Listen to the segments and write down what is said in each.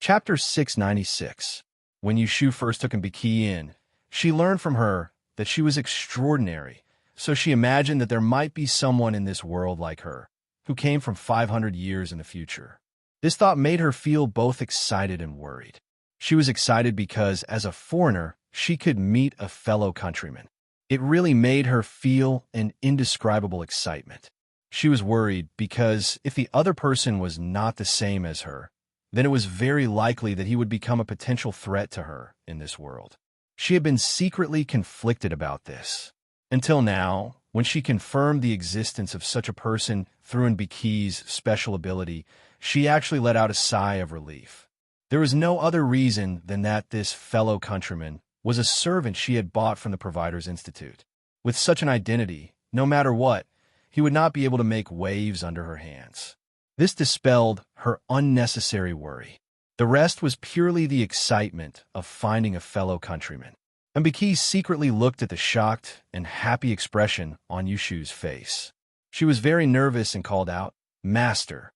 Chapter 696. When Yushu first took Mbiki in, she learned from her that she was extraordinary, so she imagined that there might be someone in this world like her, who came from 500 years in the future. This thought made her feel both excited and worried. She was excited because, as a foreigner, she could meet a fellow countryman. It really made her feel an indescribable excitement. She was worried because if the other person was not the same as her, then it was very likely that he would become a potential threat to her in this world. She had been secretly conflicted about this. Until now, when she confirmed the existence of such a person through Mbiki's special ability, she actually let out a sigh of relief. There was no other reason than that this fellow countryman was a servant she had bought from the Providers Institute. With such an identity, no matter what, he would not be able to make waves under her hands. This dispelled her unnecessary worry. The rest was purely the excitement of finding a fellow countryman. Mbiki secretly looked at the shocked and happy expression on Yushu's face. She was very nervous and called out, "Master."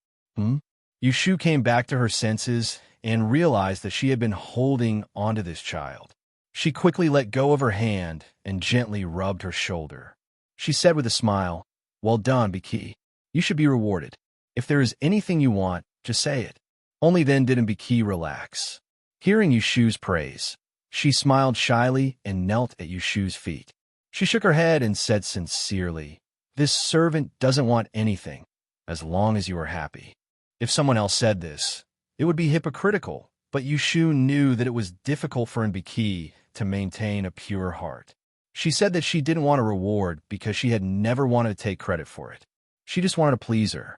Yushu came back to her senses and realized that she had been holding onto this child. She quickly let go of her hand and gently rubbed her shoulder. She said with a smile, "Well done, Mbiki. You should be rewarded. If there is anything you want, just say it." Only then did Mbiki relax. Hearing Yushu's praise, she smiled shyly and knelt at Yushu's feet. She shook her head and said sincerely, "This servant doesn't want anything, as long as you are happy." If someone else said this, it would be hypocritical, but Yushu knew that it was difficult for Mbiki to maintain a pure heart. She said that she didn't want a reward because she had never wanted to take credit for it. She just wanted to please her.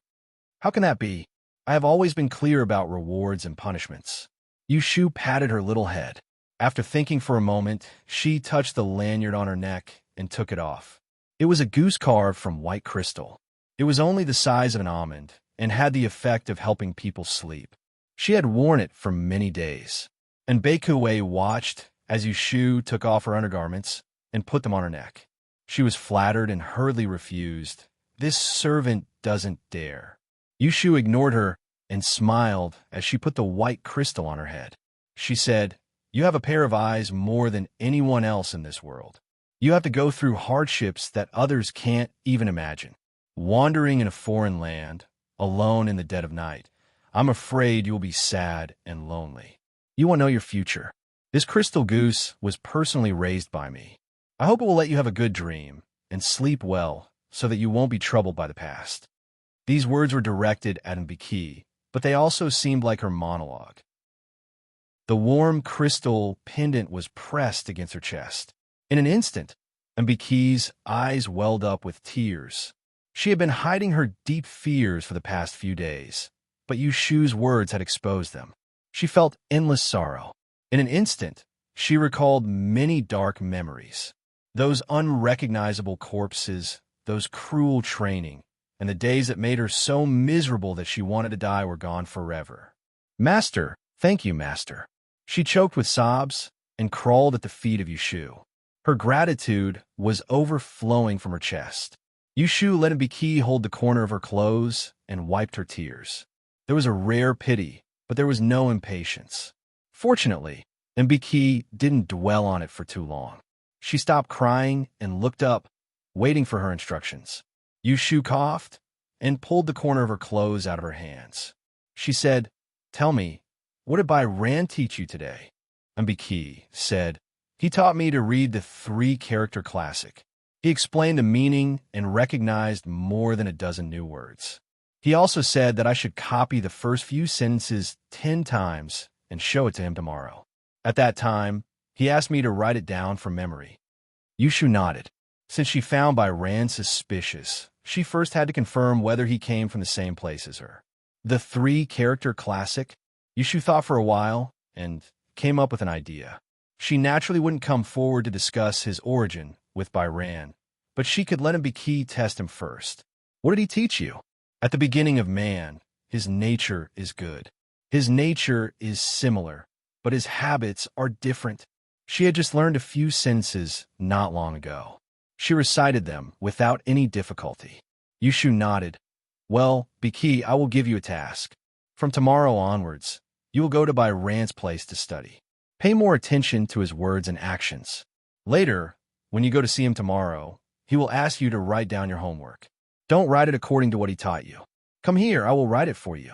"How can that be? I have always been clear about rewards and punishments." Yushu patted her little head. After thinking for a moment, she touched the lanyard on her neck and took it off. It was a goose carved from white crystal. It was only the size of an almond and had the effect of helping people sleep. She had worn it for many days, and Baikuei watched as Yushu took off her undergarments and put them on her neck. She was flattered and hurriedly refused. "This servant doesn't dare." Yushu ignored her and smiled as she put the white crystal on her head. She said, "You have a pair of eyes more than anyone else in this world. You have to go through hardships that others can't even imagine. Wandering in a foreign land, alone in the dead of night, I'm afraid you will be sad and lonely. You won't know your future. This crystal goose was personally raised by me. I hope it will let you have a good dream and sleep well so that you won't be troubled by the past." These words were directed at Mbiki, but they also seemed like her monologue. The warm crystal pendant was pressed against her chest. In an instant, Mbiki's eyes welled up with tears. She had been hiding her deep fears for the past few days, but Yushu's words had exposed them. She felt endless sorrow. In an instant, she recalled many dark memories. Those unrecognizable corpses, those cruel training, and the days that made her so miserable that she wanted to die were gone forever. "Master, thank you, Master." She choked with sobs and crawled at the feet of Yushu. Her gratitude was overflowing from her chest. Yushu let Mbiki hold the corner of her clothes and wiped her tears. There was a rare pity, but there was no impatience. Fortunately, Mbiki didn't dwell on it for too long. She stopped crying and looked up, waiting for her instructions. Yushu coughed and pulled the corner of her clothes out of her hands. She said, "Tell me, what did Bai Ran teach you today?" Mbiki said, "He taught me to read the 3-character classic. He explained the meaning and recognized more than a dozen new words. He also said that I should copy the first few sentences 10 times and show it to him tomorrow. At that time, he asked me to write it down from memory." Yushu nodded. Since she found Bai Ran suspicious, she first had to confirm whether he came from the same place as her. The 3-character classic? Yushu thought for a while and came up with an idea. She naturally wouldn't come forward to discuss his origin with Bai Ran, but she could let Mbiki test him first. "What did he teach you?" "At the beginning of man, his nature is good. His nature is similar, but his habits are different." She had just learned a few sentences not long ago. She recited them without any difficulty. Yushu nodded. "Well, Mbiki, I will give you a task. From tomorrow onwards, You will go to by Rand's place to study. Pay more attention to his words and actions. Later, when you go to see him tomorrow, he will ask you to write down your homework. Don't write it according to what he taught you. Come here, I will write it for you.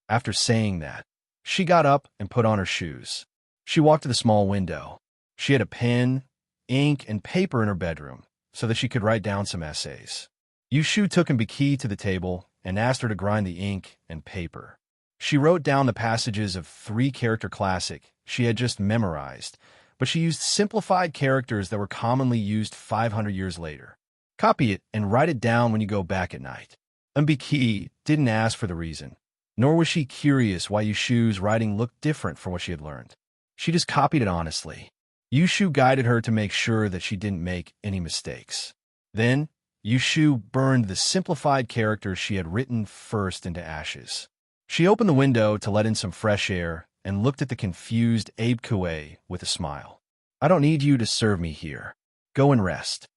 After saying that, she got up and put on her shoes. She walked to the small window. She had a pen, ink, and paper in her bedroom so that she could write down some essays. Yushu took Mbiki to the table and asked her to grind the ink and paper. She wrote down the passages of 3-character classic she had just memorized, but she used simplified characters that were commonly used 500 years later. Copy it and write it down when you go back at night. Mbiki didn't ask for the reason, nor was she curious why Yushu's writing looked different from what she had learned. She just copied it honestly. Yushu guided her to make sure that she didn't make any mistakes. Then, Yushu burned the simplified characters she had written first into ashes. She opened the window to let in some fresh air and looked at the confused Abe Kue with a smile. I don't need you to serve me here. Go and rest.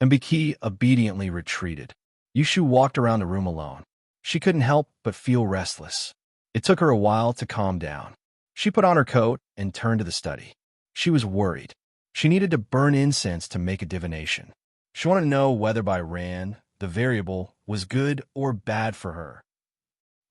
Mbiki obediently retreated. Yushu walked around the room alone. She couldn't help but feel restless. It took her a while to calm down. She put on her coat and turned to the study. She was worried. She needed to burn incense to make a divination. She wanted to know whether by Ran, the variable, was good or bad for her.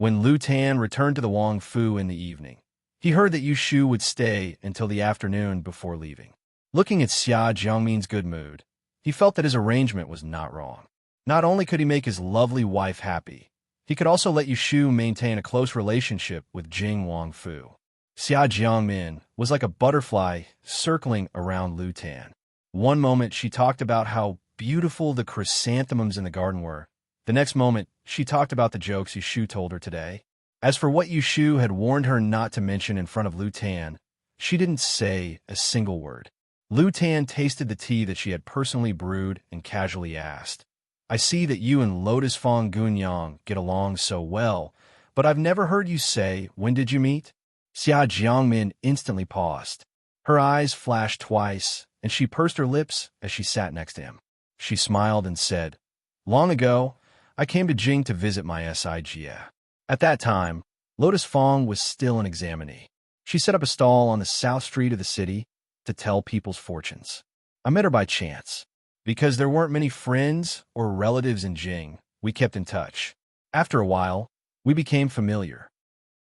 When Lu Tan returned to the Wang Fu in the evening, he heard that Yushu would stay until the afternoon before leaving. Looking at Xia Jiangmin's good mood, he felt that his arrangement was not wrong. Not only could he make his lovely wife happy, he could also let Yushu maintain a close relationship with Jing Wang Fu. Xia Jiangmin was like a butterfly circling around Lu Tan. One moment she talked about how beautiful the chrysanthemums in the garden were. The next moment, she talked about the jokes Yushu told her today. As for what Yushu had warned her not to mention in front of Lu Tan, she didn't say a single word. Lu Tan tasted the tea that she had personally brewed and casually asked, I see that you and Lotus Fong Gunyang get along so well, but I've never heard you say, when did you meet? Xia Jiangmin instantly paused. Her eyes flashed twice, and she pursed her lips as she sat next to him. She smiled and said, Long ago, I came to Jing to visit my Sigia. At that time, Lotus Fong was still an examinee. She set up a stall on the south street of the city to tell people's fortunes. I met her by chance. Because there weren't many friends or relatives in Jing, we kept in touch. After a while, we became familiar.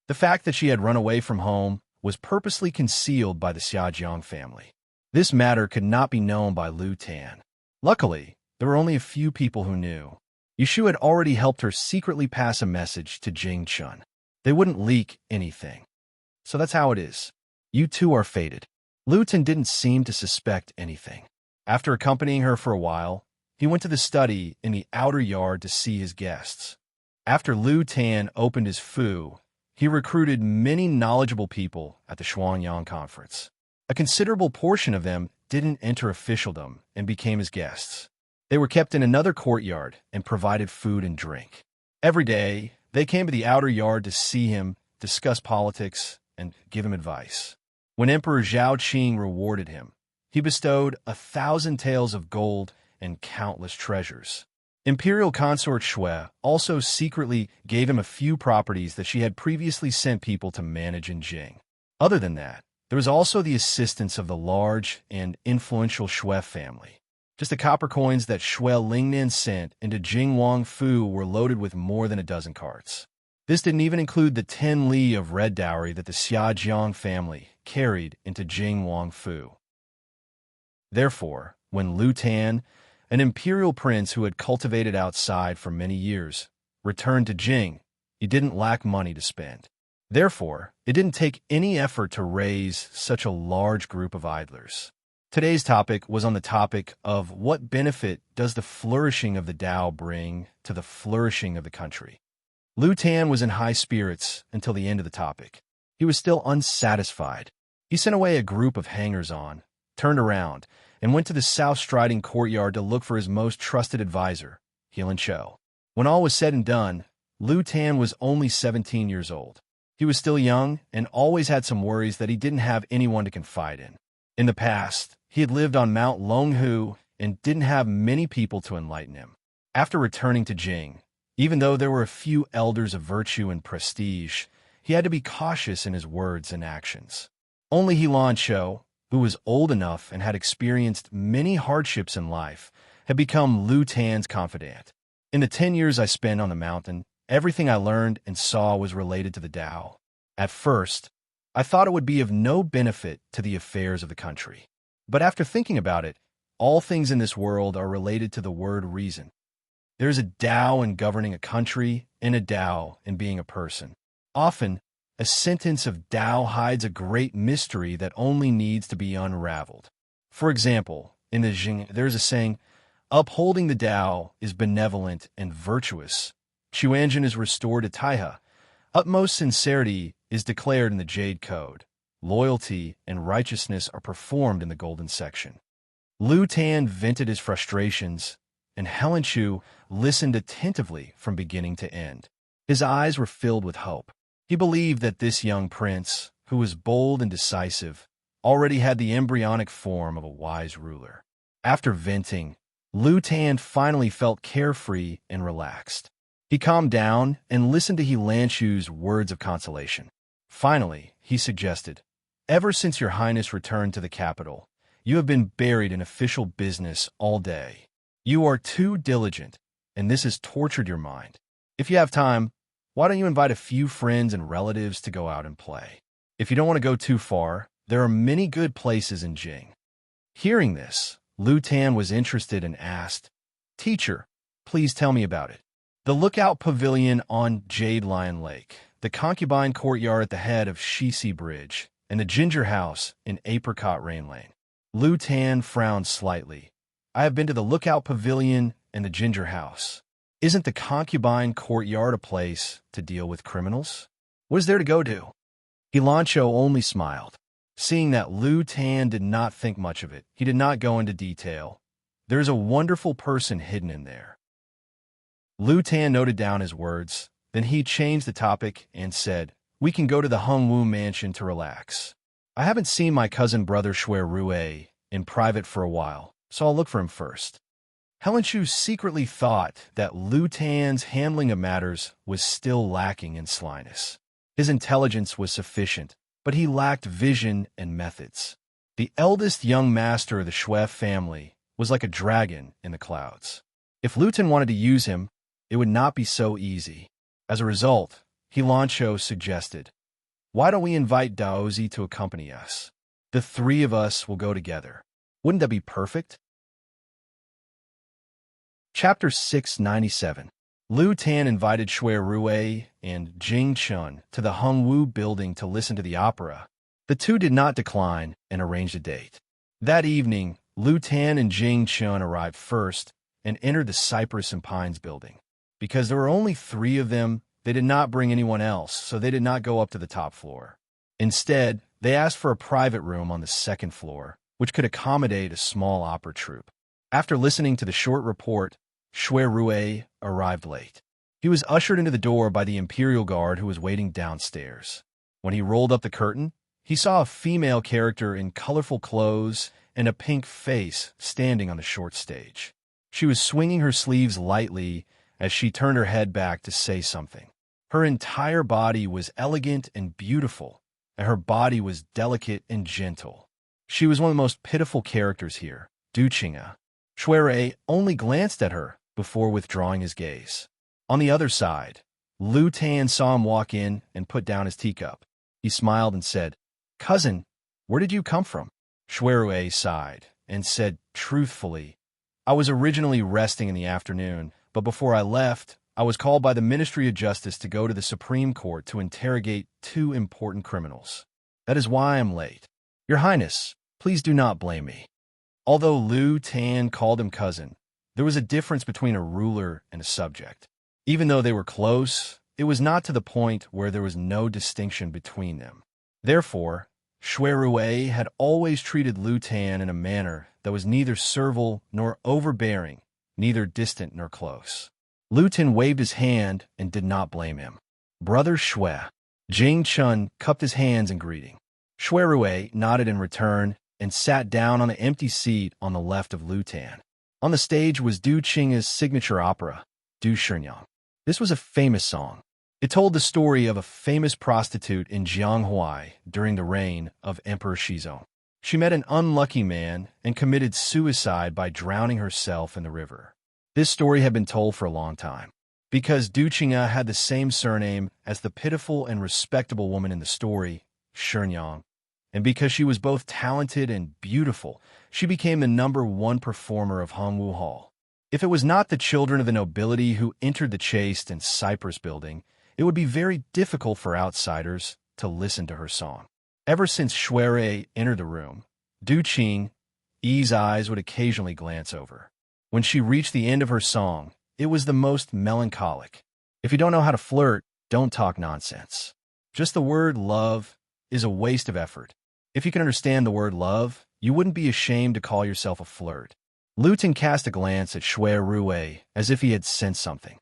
The fact that she had run away from home was purposely concealed by the Xiaojiang family. This matter could not be known by Lu Tan. Luckily, there were only a few people who knew. Yushu had already helped her secretly pass a message to Jing Chun. They wouldn't leak anything. So that's how it is. You two are fated. Lu Tan didn't seem to suspect anything. After accompanying her for a while, he went to the study in the outer yard to see his guests. After Lu Tan opened his fu, he recruited many knowledgeable people at the Shuangyang conference. A considerable portion of them didn't enter officialdom and became his guests. They were kept in another courtyard and provided food and drink. Every day, they came to the outer yard to see him, discuss politics, and give him advice. When Emperor Zhao Qing rewarded him, he bestowed 1,000 taels of gold and countless treasures. Imperial consort Shui also secretly gave him a few properties that she had previously sent people to manage in Jing. Other than that, there was also the assistance of the large and influential Shui family. Just the copper coins that Shui Lingnan sent into Jing Wang Fu were loaded with more than a dozen carts. This didn't even include the 10 li of red dowry that the Xiaojiang family carried into Jing Wang Fu. Therefore, when Lu Tan, an imperial prince who had cultivated outside for many years, returned to Jing, he didn't lack money to spend. Therefore, it didn't take any effort to raise such a large group of idlers. Today's topic was on the topic of what benefit does the flourishing of the Tao bring to the flourishing of the country. Lu Tan was in high spirits until the end of the topic. He was still unsatisfied. He sent away a group of hangers-on, turned around, and went to the South Striding courtyard to look for his most trusted advisor, Heelan Cho. When all was said and done, Lu Tan was only 17 years old. He was still young and always had some worries that he didn't have anyone to confide in. In the past, he had lived on Mount Longhu and didn't have many people to enlighten him. After returning to Jing, even though there were a few elders of virtue and prestige, he had to be cautious in his words and actions. Only Helan Cho, who was old enough and had experienced many hardships in life, had become Lu Tan's confidant. In the 10 years I spent on the mountain, everything I learned and saw was related to the Tao. At first, I thought it would be of no benefit to the affairs of the country. But after thinking about it, all things in this world are related to the word reason. There is a Tao in governing a country and a Tao in being a person. Often, a sentence of Tao hides a great mystery that only needs to be unraveled. For example, in the Jing, there is a saying, upholding the Tao is benevolent and virtuous. Chuanjin is restored to Taiha. Utmost sincerity is declared in the Jade Code. Loyalty and righteousness are performed in the Golden Section. Lu Tan vented his frustrations, and Helen Chu listened attentively from beginning to end. His eyes were filled with hope. He believed that this young prince, who was bold and decisive, already had the embryonic form of a wise ruler. After venting, Lu Tan finally felt carefree and relaxed. He calmed down and listened to Helan Chu's words of consolation. Finally, he suggested, ever since your highness returned to the capital, you have been buried in official business all day. You are too diligent, and this has tortured your mind. If you have time, why don't you invite a few friends and relatives to go out and play? If you don't want to go too far, there are many good places in Jing. Hearing this, Lu Tan was interested and asked, Teacher, please tell me about it. The Lookout Pavilion on Jade Lion Lake, the Concubine Courtyard at the head of Shisi Bridge, and the Ginger House in Apricot Rain Lane. Lu Tan frowned slightly. I have been to the Lookout Pavilion and the Ginger House. Isn't the Concubine Courtyard a place to deal with criminals? What is there to go to? Helan Cho only smiled. Seeing that Lu Tan did not think much of it, he did not go into detail. There is a wonderful person hidden in there. Lu Tan noted down his words. Then he changed the topic and said, we can go to the Hungwu mansion to relax. I haven't seen my cousin brother Shui Rue in private for a while, so I'll look for him first. Helen Chu secretly thought that Lu Tan's handling of matters was still lacking in slyness. His intelligence was sufficient, but he lacked vision and methods. The eldest young master of the Shui family was like a dragon in the clouds. If Lu Tan wanted to use him, it would not be so easy. As a result, Helan Cho suggested, why don't we invite Daozi to accompany us? The three of us will go together. Wouldn't that be perfect? Chapter 697. Lu Tan invited Shui Rue and Jing Chun to the Hungwu building to listen to the opera. The two did not decline and arranged a date. That evening, Lu Tan and Jing Chun arrived first and entered the Cypress and Pines building. Because there were only 3 of them, they did not bring anyone else, so they did not go up to the top floor. Instead, they asked for a private room on the 2nd floor, which could accommodate a small opera troupe. After listening to the short report, Shui Rue arrived late. He was ushered into the door by the Imperial Guard who was waiting downstairs. When he rolled up the curtain, he saw a female character in colorful clothes and a pink face standing on the short stage. She was swinging her sleeves lightly as she turned her head back to say something. Her entire body was elegant and beautiful, and her body was delicate and gentle. She was one of the most pitiful characters here, Du Qing'a. Shui Rui only glanced at her before withdrawing his gaze. On the other side, Lu Tan saw him walk in and put down his teacup. He smiled and said, Cousin, where did you come from? Shui Rui sighed and said truthfully, I was originally resting in the afternoon, but before I left, I was called by the Ministry of Justice to go to the Supreme Court to interrogate 2 important criminals. That is why I am late. Your Highness, please do not blame me. Although Lu Tan called him cousin, there was a difference between a ruler and a subject. Even though they were close, it was not to the point where there was no distinction between them. Therefore, Shui Rue had always treated Lu Tan in a manner that was neither servile nor overbearing, neither distant nor close. Lu Tan waved his hand and did not blame him. Brother Shui. Jing Chun cupped his hands in greeting. Shui Rue nodded in return and sat down on an empty seat on the left of Lu Tan. On the stage was Du Qing's signature opera, Du Shenyang. This was a famous song. It told the story of a famous prostitute in Jianghuai during the reign of Emperor Shizong. She met an unlucky man and committed suicide by drowning herself in the river. This story had been told for a long time. Because Du Qing'e had the same surname as the pitiful and respectable woman in the story, Shenyang, and because she was both talented and beautiful, she became the #1 performer of Hongwu Hall. If it was not the children of the nobility who entered the chaste and cypress building, it would be very difficult for outsiders to listen to her song. Ever since Shui entered the room, Du Qing's eyes would occasionally glance over. When she reached the end of her song, it was the most melancholic. If you don't know how to flirt, don't talk nonsense. Just the word love is a waste of effort. If you can understand the word love, you wouldn't be ashamed to call yourself a flirt. Lu Tin cast a glance at Shui Rui as if he had sensed something.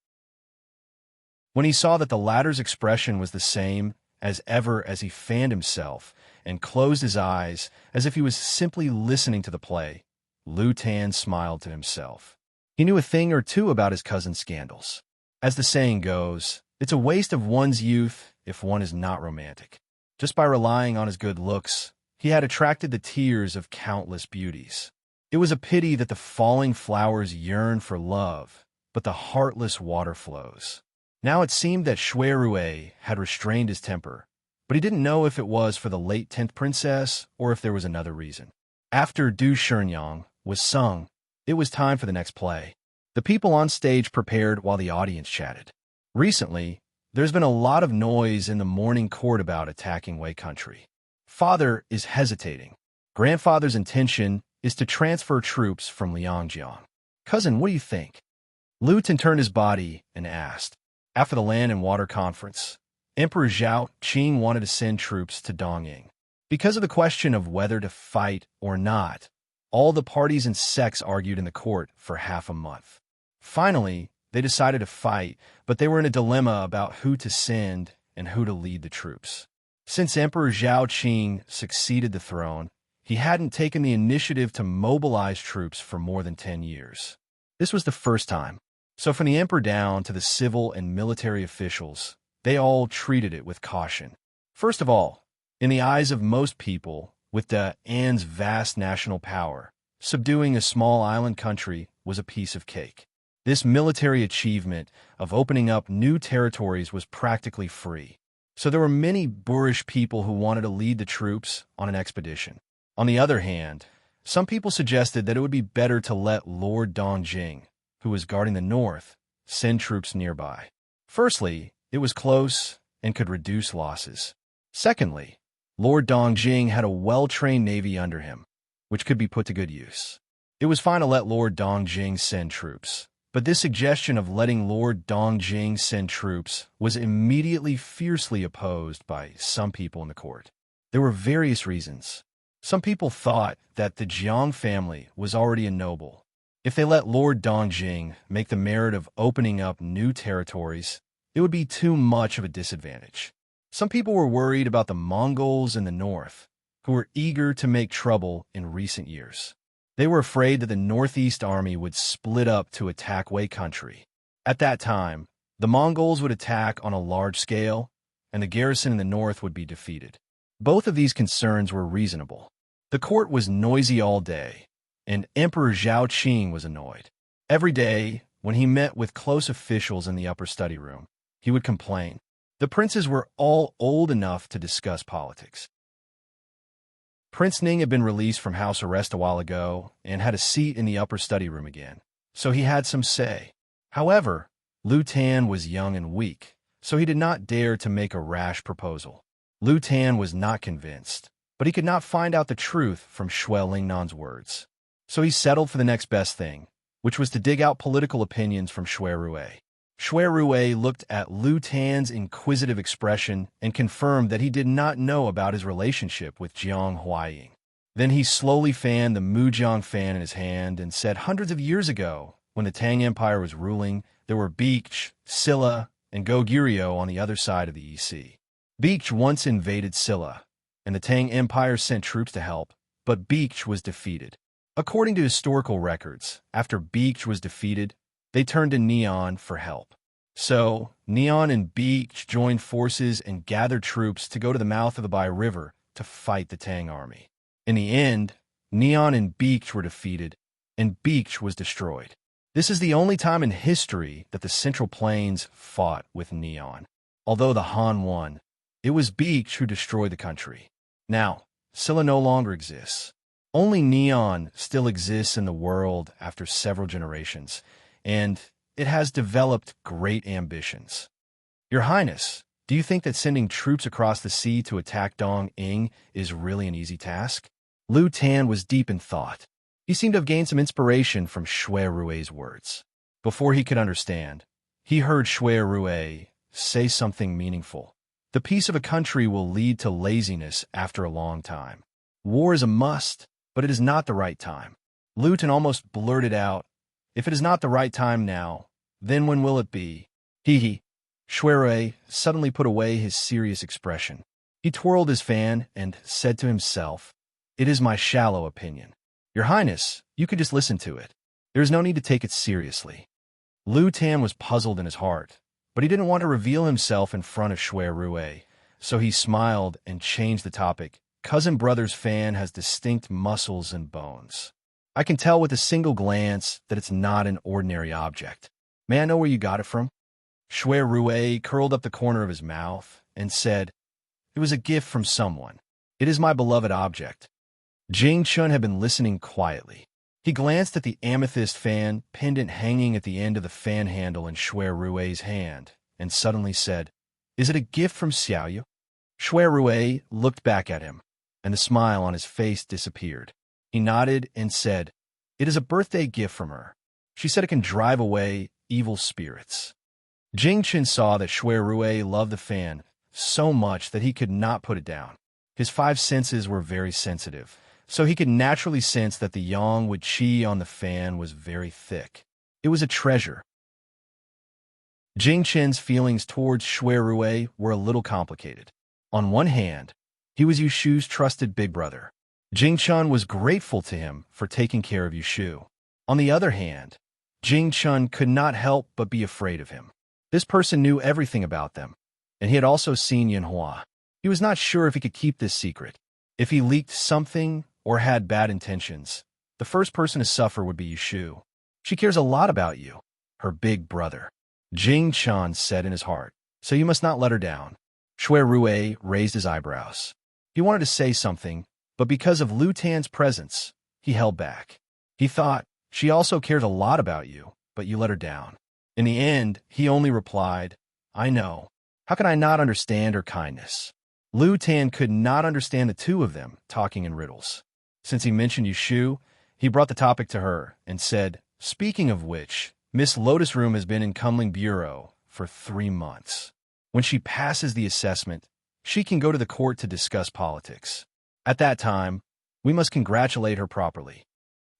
When he saw that the latter's expression was the same as ever as he fanned himself and closed his eyes as if he was simply listening to the play, Lu Tan smiled to himself. He knew a thing or two about his cousin's scandals. As the saying goes, it's a waste of one's youth if one is not romantic. Just by relying on his good looks, he had attracted the tears of countless beauties. It was a pity that the falling flowers yearn for love, but the heartless water flows. Now it seemed that Shui Rui had restrained his temper, but he didn't know if it was for the late 10th princess or if there was another reason. After Du Shenyang was sung, it was time for the next play. The people on stage prepared while the audience chatted. Recently, there's been a lot of noise in the morning court about attacking Wei country. Father is hesitating. Grandfather's intention is to transfer troops from Liangjiang. Cousin, what do you think? Lu Tin turned his body and asked. After the Land and Water Conference, Emperor Zhao Qing wanted to send troops to Dongying. Because of the question of whether to fight or not, all the parties and sects argued in the court for half a month. Finally, they decided to fight, but they were in a dilemma about who to send and who to lead the troops. Since Emperor Zhao Qing succeeded the throne, he hadn't taken the initiative to mobilize troops for more than 10 years. This was the first time. So from the emperor down to the civil and military officials, they all treated it with caution. First of all, in the eyes of most people, with the An's vast national power, subduing a small island country was a piece of cake. This military achievement of opening up new territories was practically free. So there were many boorish people who wanted to lead the troops on an expedition. On the other hand, some people suggested that it would be better to let Lord Dongjing, who was guarding the north, send troops nearby. Firstly, it was close and could reduce losses. Secondly, Lord Dongjing had a well-trained navy under him, which could be put to good use. It was fine to let Lord Dongjing send troops, but this suggestion of letting Lord Dongjing send troops was immediately fiercely opposed by some people in the court. There were various reasons. Some people thought that the Jiang family was already a noble. If they let Lord Dongjing make the merit of opening up new territories, it would be too much of a disadvantage. Some people were worried about the Mongols in the north, who were eager to make trouble in recent years. They were afraid that the Northeast Army would split up to attack Wei country. At that time, the Mongols would attack on a large scale, and the garrison in the north would be defeated. Both of these concerns were reasonable. The court was noisy all day, and Emperor Zhao Qing was annoyed. Every day, when he met with close officials in the upper study room, he would complain. The princes were all old enough to discuss politics. Prince Ning had been released from house arrest a while ago and had a seat in the upper study room again, so he had some say. However, Lu Tan was young and weak, so he did not dare to make a rash proposal. Lu Tan was not convinced, but he could not find out the truth from Shui Lingnan's words. So he settled for the next best thing, which was to dig out political opinions from Shui Rui. Shui Rui looked at Lu Tan's inquisitive expression and confirmed that he did not know about his relationship with Jiang Huaying. Then he slowly fanned the Mujiang fan in his hand and said hundreds of years ago, when the Tang Empire was ruling, there were Beech, Silla, and Goguryeo on the other side of the EC. Beech once invaded Silla, and the Tang Empire sent troops to help, but Beech was defeated. According to historical records, after Beech was defeated, they turned to Neon for help. So, Neon and Beach joined forces and gathered troops to go to the mouth of the Bai River to fight the Tang army. In the end, Neon and Beach were defeated, and Beach was destroyed. This is the only time in history that the Central Plains fought with Neon. Although the Han won, it was Beach who destroyed the country. Now, Scylla no longer exists. Only Neon still exists in the world after several generations, and it has developed great ambitions. Your Highness, do you think that sending troops across the sea to attack Dong Ing is really an easy task? Lu Tan was deep in thought. He seemed to have gained some inspiration from Shui Rui's words. Before he could understand, he heard Shui Rui say something meaningful. The peace of a country will lead to laziness after a long time. War is a must, but it is not the right time. Lu Tan almost blurted out, "If it is not the right time now, then when will it be?" Hee. Shui Rui suddenly put away his serious expression. He twirled his fan and said to himself, "It is my shallow opinion. Your Highness, you could just listen to it. There is no need to take it seriously." Lu Tan was puzzled in his heart, but he didn't want to reveal himself in front of Shui Rui, so he smiled and changed the topic. "Cousin brother's fan has distinct muscles and bones. I can tell with a single glance that it's not an ordinary object. May I know where you got it from?" Shui Rui curled up the corner of his mouth and said, "It was a gift from someone. It is my beloved object." Jing Chun had been listening quietly. He glanced at the amethyst fan pendant hanging at the end of the fan handle in Shui Rui's hand and suddenly said, "Is it a gift from Xiaoyu?" Shui Rui looked back at him, and the smile on his face disappeared. He nodded and said, "It is a birthday gift from her. She said it can drive away evil spirits." Jing Chun saw that Shui Rui loved the fan so much that he could not put it down. His five senses were very sensitive, so he could naturally sense that the yang with qi on the fan was very thick. It was a treasure. Jing Chen's feelings towards Shui Rui were a little complicated. On one hand, he was Yushu's trusted big brother. Jing Chun was grateful to him for taking care of Yushu. On the other hand, Jing Chun could not help but be afraid of him. This person knew everything about them, and he had also seen Yanhua. He was not sure if he could keep this secret. If he leaked something or had bad intentions, the first person to suffer would be Yushu. "She cares a lot about you, her big brother," Jing Chun said in his heart, "so you must not let her down." Shui Rui raised his eyebrows. He wanted to say something, but because of Lu Tan's presence, he held back. He thought, "She also cares a lot about you, but you let her down." In the end, he only replied, "I know. How can I not understand her kindness?" Lu Tan could not understand the two of them talking in riddles. Since he mentioned Yushu, he brought the topic to her and said, "Speaking of which, Miss Lotus Room has been in Kunling Bureau for 3 months. When she passes the assessment, she can go to the court to discuss politics. At that time, we must congratulate her properly."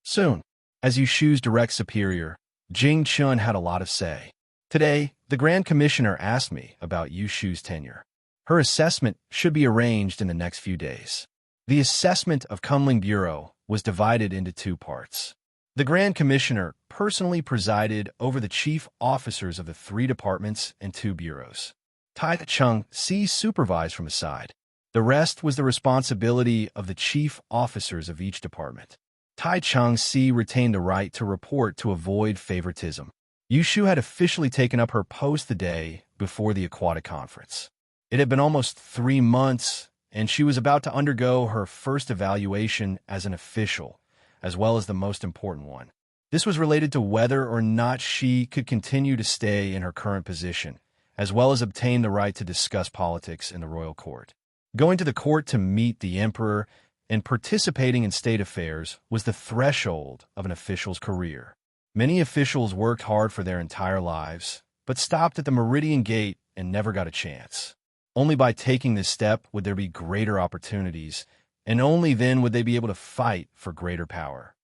Soon, as Yushu's direct superior, Jing Chun had a lot of say. "Today, the Grand Commissioner asked me about Yushu's tenure. Her assessment should be arranged in the next few days." The assessment of Kunling Bureau was divided into 2 parts. The Grand Commissioner personally presided over the chief officers of the 3 departments and 2 bureaus. Tai Chung Si supervised from his side. The rest was the responsibility of the chief officers of each department. Tai Chung Si retained the right to report to avoid favoritism. Yushu had officially taken up her post the day before the aquatic conference. It had been almost 3 months, and she was about to undergo her first evaluation as an official, as well as the most important one. This was related to whether or not she could continue to stay in her current position, as well as obtain the right to discuss politics in the royal court. Going to the court to meet the emperor and participating in state affairs was the threshold of an official's career. Many officials worked hard for their entire lives, but stopped at the Meridian Gate and never got a chance. Only by taking this step would there be greater opportunities, and only then would they be able to fight for greater power.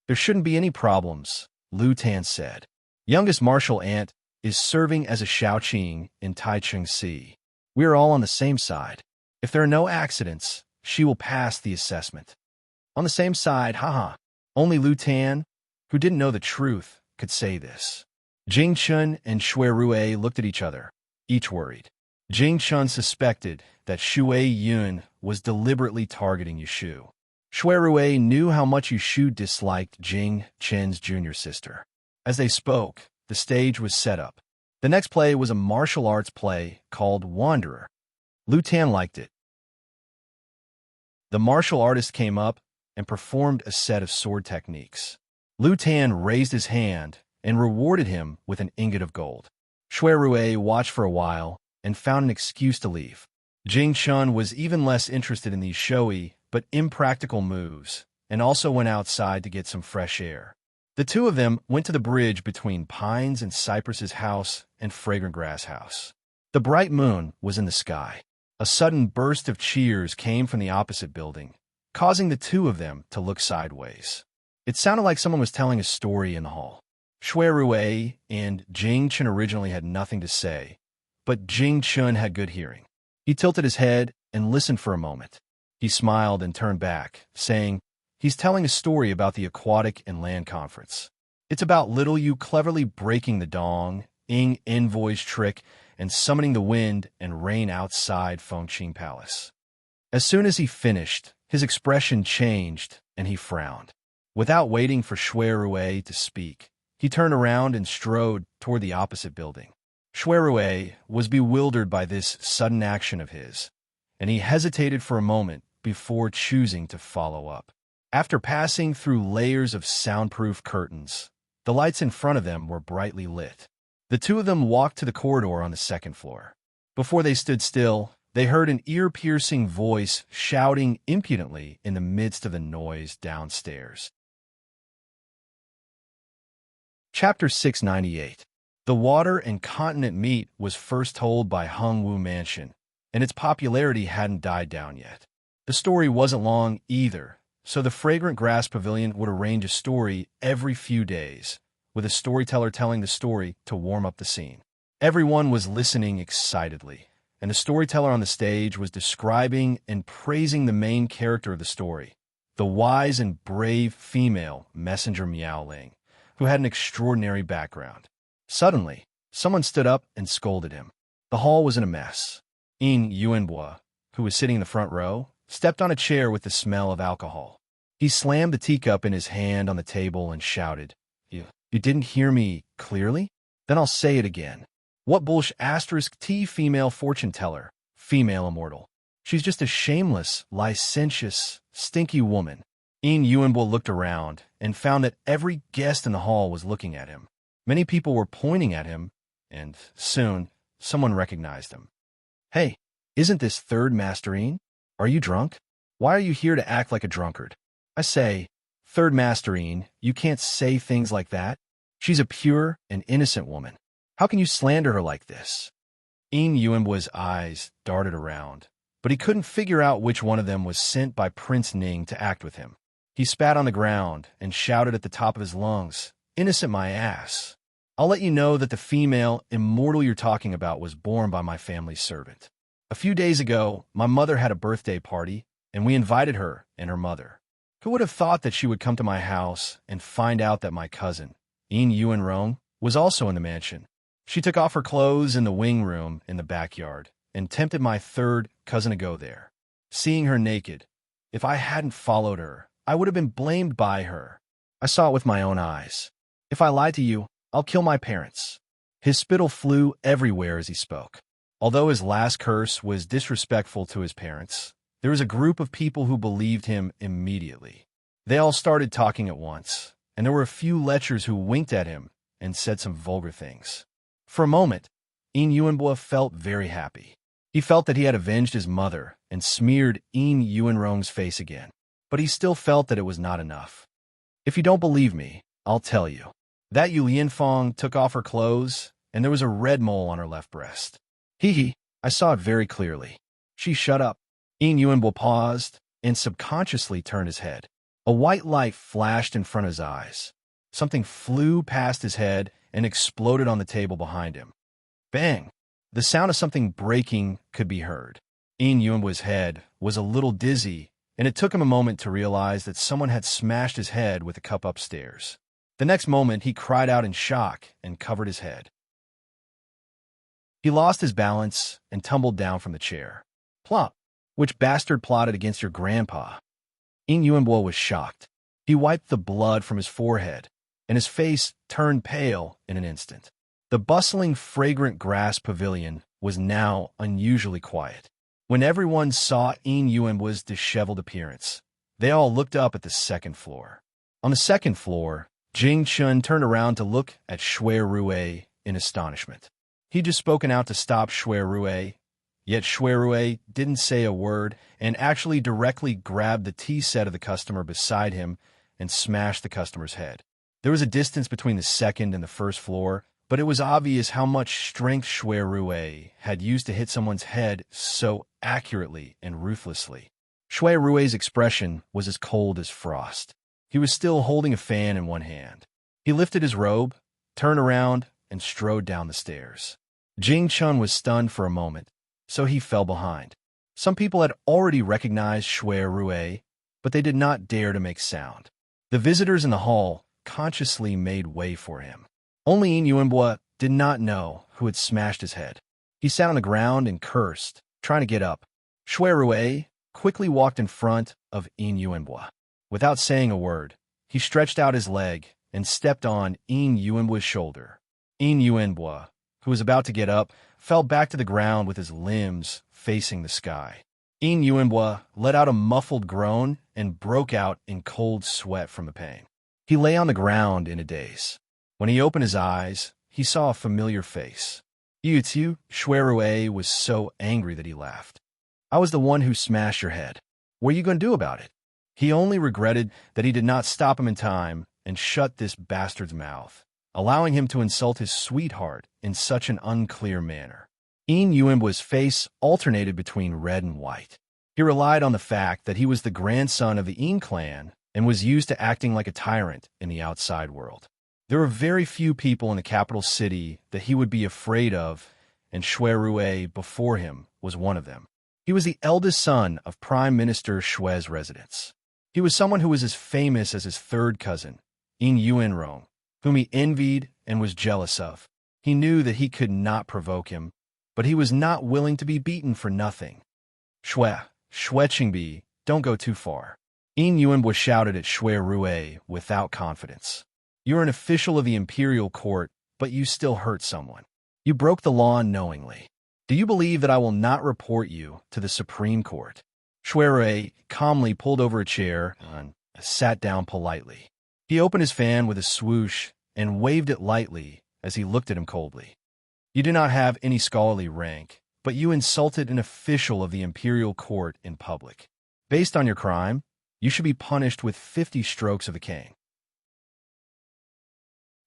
"There shouldn't be any problems," Lu Tan said. "Youngest martial aunt is serving as a Shaoqing in Taichung Si. We are all on the same side. If there are no accidents, she will pass the assessment." On the same side, haha. Only Lu Tan, who didn't know the truth, could say this. Jing Chun and Shui Rui looked at each other, each worried. Jing Chun suspected that Shui Yun was deliberately targeting Yushu. Shui Rui knew how much Yushu disliked Jing Chen's junior sister. As they spoke, the stage was set up. The next play was a martial arts play called Wanderer. Lu Tan liked it. The martial artist came up and performed a set of sword techniques. Lu Tan raised his hand and rewarded him with an ingot of gold. Shui Rui watched for a while and found an excuse to leave. Jing Chun was even less interested in these showy but impractical moves and also went outside to get some fresh air. The two of them went to the bridge between Pines and Cypress's house and Fragrant Grass House. The bright moon was in the sky. A sudden burst of cheers came from the opposite building, causing the two of them to look sideways. It sounded like someone was telling a story in the hall. Shui Rui and Jing Chun originally had nothing to say, but Jing Chun had good hearing. He tilted his head and listened for a moment. He smiled and turned back, saying, "He's telling a story about the Aquatic and Land Conference. It's about little you cleverly breaking the Dong, Ing Envoy's trick and summoning the wind and rain outside Fengqing Palace." As soon as he finished, his expression changed and he frowned. Without waiting for Shui Rui to speak, he turned around and strode toward the opposite building. Shui Rui was bewildered by this sudden action of his, and he hesitated for a moment before choosing to follow up. After passing through layers of soundproof curtains, the lights in front of them were brightly lit. The two of them walked to the corridor on the second floor. Before they stood still, they heard an ear-piercing voice shouting impudently in the midst of the noise downstairs. Chapter 698. The Water and Continent Meet was first told by Hung Wu Mansion, and its popularity hadn't died down yet. The story wasn't long either, so the Fragrant Grass Pavilion would arrange a story every few days, with a storyteller telling the story to warm up the scene. Everyone was listening excitedly, and the storyteller on the stage was describing and praising the main character of the story, the wise and brave female messenger Miaoling, who had an extraordinary background. Suddenly, someone stood up and scolded him. The hall was in a mess. Yin Yuanbo, who was sitting in the front row, stepped on a chair with the smell of alcohol. He slammed the teacup in his hand on the table and shouted, You didn't hear me clearly? Then I'll say it again. What bullsh** T female fortune teller, female immortal. She's just a shameless, licentious, stinky woman. Yin Yuanbo looked around and found that every guest in the hall was looking at him. Many people were pointing at him, and soon someone recognized him. Hey, isn't this third Masterine? Are you drunk? Why are you here to act like a drunkard? I say, third Masterine, you can't say things like that. She's a pure and innocent woman. How can you slander her like this? Yin Yuanbo's eyes darted around, but he couldn't figure out which one of them was sent by Prince Ning to act with him. He spat on the ground and shouted at the top of his lungs, "Innocent my ass. I'll let you know that the female immortal you're talking about was born by my family's servant. A few days ago, my mother had a birthday party, and we invited her and her mother. Who would have thought that she would come to my house and find out that my cousin, Yin Yuanrong, was also in the mansion? She took off her clothes in the wing room in the backyard and tempted my third cousin to go there. Seeing her naked, if I hadn't followed her, I would have been blamed by her. I saw it with my own eyes. If I lied to you, I'll kill my parents." His spittle flew everywhere as he spoke. Although his last curse was disrespectful to his parents, there was a group of people who believed him immediately. They all started talking at once, and there were a few lechers who winked at him and said some vulgar things. For a moment, Yin Yuanbo felt very happy. He felt that he had avenged his mother and smeared Yin Yuanrong's face again, but he still felt that it was not enough. "If you don't believe me, I'll tell you. That Yu Lianfeng took off her clothes, and there was a red mole on her left breast. Hee, I saw it very clearly." She shut up. Yin Yuanbo paused and subconsciously turned his head. A white light flashed in front of his eyes. Something flew past his head and exploded on the table behind him. Bang! The sound of something breaking could be heard. Yin Yuanbo's head was a little dizzy, and it took him a moment to realize that someone had smashed his head with a cup upstairs. The next moment, he cried out in shock and covered his head. He lost his balance and tumbled down from the chair. Plop! Which bastard plotted against your grandpa? Inyuenbo was shocked. He wiped the blood from his forehead, and his face turned pale in an instant. The bustling, fragrant grass pavilion was now unusually quiet. When everyone saw Inyuenbo's disheveled appearance, they all looked up at the second floor. On the second floor, Jing Chun turned around to look at Shui Rue in astonishment. He'd just spoken out to stop Shui Rue, yet Shui Rue didn't say a word and actually directly grabbed the tea set of the customer beside him and smashed the customer's head. There was a distance between the second and the first floor, but it was obvious how much strength Shui Rue had used to hit someone's head so accurately and ruthlessly. Shui Rue's expression was as cold as frost. He was still holding a fan in one hand. He lifted his robe, turned around, and strode down the stairs. Jing Chun was stunned for a moment, so he fell behind. Some people had already recognized Shui Rue, but they did not dare to make sound. The visitors in the hall consciously made way for him. Only Inyuenbo did not know who had smashed his head. He sat on the ground and cursed, trying to get up. Shui Rue quickly walked in front of Inyuenbo. Without saying a word, he stretched out his leg and stepped on Inyuenbo's shoulder. Inyuenbo, who was about to get up, fell back to the ground with his limbs facing the sky. Inyuenbo let out a muffled groan and broke out in cold sweat from the pain. He lay on the ground in a daze. When he opened his eyes, he saw a familiar face. Yu, Shui Rue was so angry that he laughed. I was the one who smashed your head. What are you going to do about it? He only regretted that he did not stop him in time and shut this bastard's mouth, allowing him to insult his sweetheart in such an unclear manner. Inyuenbo's face alternated between red and white. He relied on the fact that he was the grandson of the In clan and was used to acting like a tyrant in the outside world. There were very few people in the capital city that he would be afraid of, and Shui Rue before him was one of them. He was the eldest son of Prime Minister Shui's residence. He was someone who was as famous as his third cousin, Inyuenrong, whom he envied and was jealous of. He knew that he could not provoke him, but he was not willing to be beaten for nothing. Shui Qingbi, don't go too far. Inyuenbo shouted at Shui Rue without confidence. You're an official of the imperial court, but you still hurt someone. You broke the law unknowingly. Do you believe that I will not report you to the Supreme Court? Shui Rue calmly pulled over a chair and sat down politely. He opened his fan with a swoosh and waved it lightly as he looked at him coldly. You do not have any scholarly rank, but you insulted an official of the imperial court in public. Based on your crime, you should be punished with 50 strokes of a cane.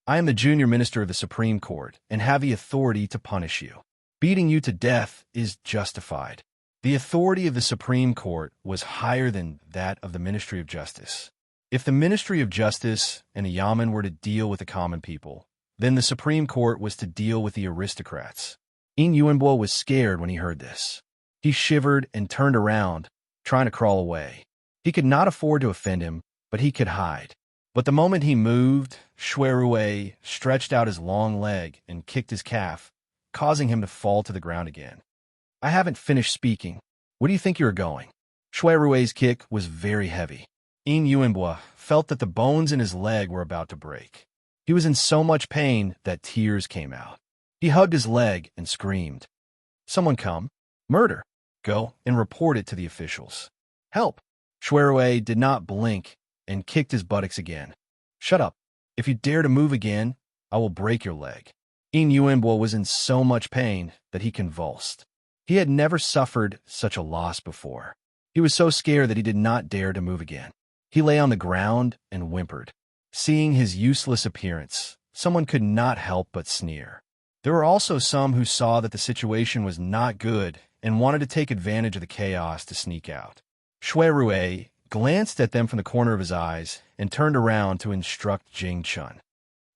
I am the junior minister of the Supreme Court and have the authority to punish you. Beating you to death is justified. The authority of the Supreme Court was higher than that of the Ministry of Justice. If the Ministry of Justice and the Yamen were to deal with the common people, then the Supreme Court was to deal with the aristocrats. Inyuenbo was scared when he heard this. He shivered and turned around, trying to crawl away. He could not afford to offend him, but he could hide. But the moment he moved, Shui Rue stretched out his long leg and kicked his calf, causing him to fall to the ground again. I haven't finished speaking. Where do you think you're going? Shui Rue's kick was very heavy. Inyuenbo felt that the bones in his leg were about to break. He was in so much pain that tears came out. He hugged his leg and screamed. Someone come. Murder. Go and report it to the officials. Help. Shui Rue did not blink and kicked his buttocks again. Shut up. If you dare to move again, I will break your leg. Inyuenbo was in so much pain that he convulsed. He had never suffered such a loss before. He was so scared that he did not dare to move again. He lay on the ground and whimpered. Seeing his useless appearance, someone could not help but sneer. There were also some who saw that the situation was not good and wanted to take advantage of the chaos to sneak out. Shui Rue glanced at them from the corner of his eyes and turned around to instruct Jing Chun.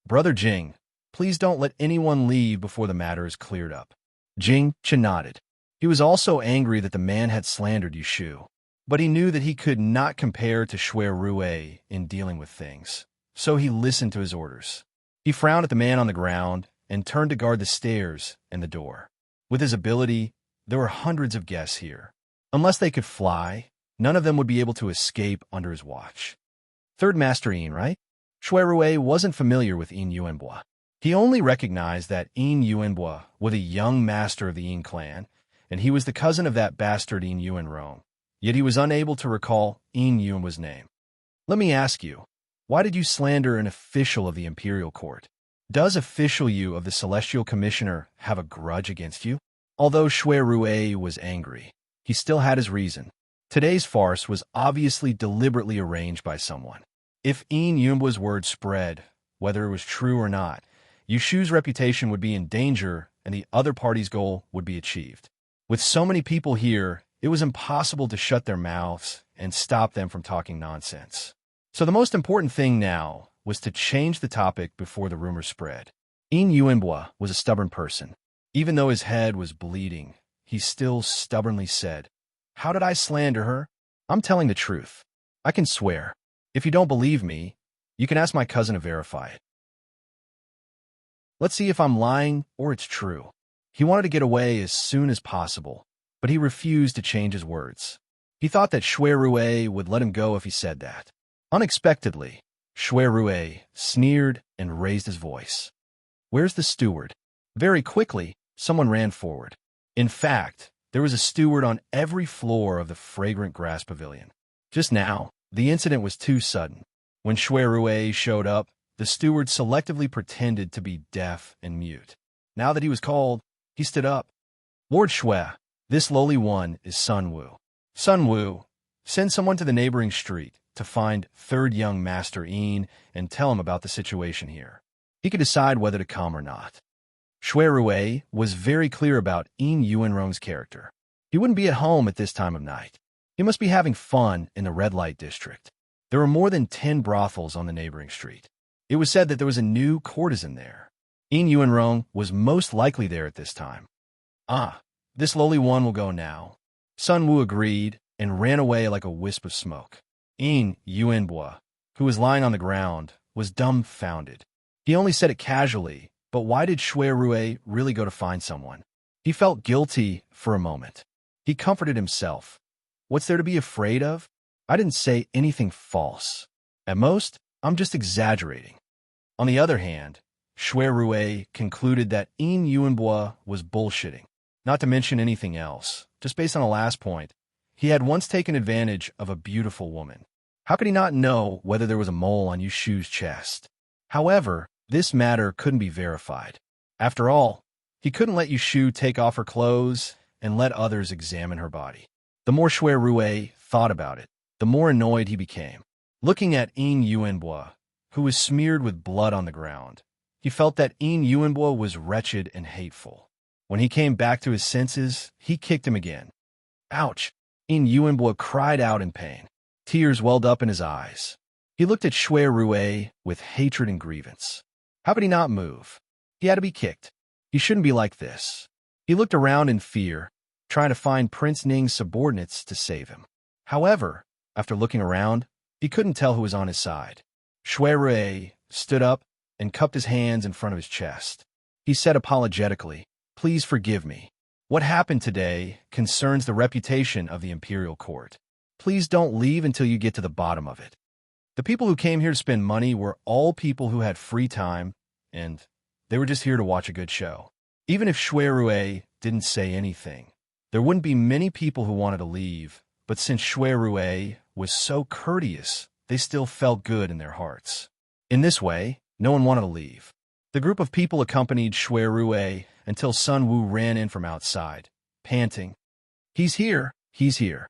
Brother Jing, please don't let anyone leave before the matter is cleared up. Jing Chun nodded. He was also angry that the man had slandered Yushu, but he knew that he could not compare to Shui Rue in dealing with things. so he listened to his orders. He frowned at the man on the ground and turned to guard the stairs and the door. With his ability, there were hundreds of guests here. Unless they could fly, none of them would be able to escape under his watch. Third Master Yin, right? Shui Rui wasn't familiar with Yin Yuanbo. He only recognized that Yin Yuanbo was a young master of the Yin clan, and he was the cousin of that bastard Yin Yuanrong. Yet he was unable to recall Yin Yuanbo's name. Let me ask you, why did you slander an official of the imperial court? Does official Yu of the Celestial Commissioner have a grudge against you? Although Shui Rui was angry, he still had his reason. Today's farce was obviously deliberately arranged by someone. If Yin Yuanbo's word spread, whether it was true or not, Yushu's reputation would be in danger and the other party's goal would be achieved. With so many people here, it was impossible to shut their mouths and stop them from talking nonsense. So the most important thing now was to change the topic before the rumors spread. Yin Yuanbo was a stubborn person. Even though his head was bleeding, he still stubbornly said, "How did I slander her? I'm telling the truth. I can swear. If you don't believe me, you can ask my cousin to verify it. Let's see if I'm lying or it's true." He wanted to get away as soon as possible, but he refused to change his words. He thought that Shui Rui would let him go if he said that. Unexpectedly, Shui Rui sneered and raised his voice. "Where's the steward?" Very quickly, someone ran forward. In fact, there was a steward on every floor of the fragrant grass pavilion. Just now, the incident was too sudden. When Shui Rui showed up, the steward selectively pretended to be deaf and mute. Now that he was called, he stood up. "Lord Shui, this lowly one is Sun Wu. Sun Wu, send someone to the neighboring street to find third young Master Yin and tell him about the situation here. He could decide whether to come or not." Shui Rui was very clear about Yin Yuanrong's character. He wouldn't be at home at this time of night. He must be having fun in the red light district. There were more than 10 brothels on the neighboring street. It was said that there was a new courtesan there. Yin Yuanrong was most likely there at this time. "Ah, this lowly one will go now." Sun Wu agreed and ran away like a wisp of smoke. Yin Yuanbo, who was lying on the ground, was dumbfounded. He only said it casually, but why did Shui Rui really go to find someone? He felt guilty for a moment. He comforted himself. What's there to be afraid of? I didn't say anything false. At most, I'm just exaggerating. On the other hand, Shui Rui concluded that Yin Yuanbo was bullshitting. Not to mention anything else, just based on the last point, he had once taken advantage of a beautiful woman. How could he not know whether there was a mole on Yushu's chest? However, this matter couldn't be verified. After all, he couldn't let Yushu take off her clothes and let others examine her body. The more Shui Rui thought about it, the more annoyed he became. Looking at Yin Yuanbo, who was smeared with blood on the ground, he felt that Yin Yuanbo was wretched and hateful. When he came back to his senses, he kicked him again. Ouch! Yin Yuanbo cried out in pain. Tears welled up in his eyes. He looked at Shui Rui with hatred and grievance. How could he not move? He had to be kicked. He shouldn't be like this. He looked around in fear, trying to find Prince Ning's subordinates to save him. However, after looking around, he couldn't tell who was on his side. Shui Rui stood up and cupped his hands in front of his chest. He said apologetically, "Please forgive me. What happened today concerns the reputation of the imperial court. Please don't leave until you get to the bottom of it." The people who came here to spend money were all people who had free time, and they were just here to watch a good show. Even if Shui Rui didn't say anything, there wouldn't be many people who wanted to leave, but since Shui Rui was so courteous, they still felt good in their hearts. In this way, no one wanted to leave. The group of people accompanied Shui Rui until Sun Wu ran in from outside, panting. "He's here! He's here!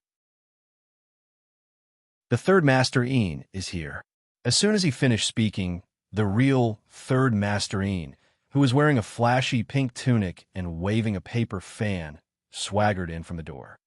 The third Master Yin is here." As soon as he finished speaking, the real third Master Yin, who was wearing a flashy pink tunic and waving a paper fan, swaggered in from the door.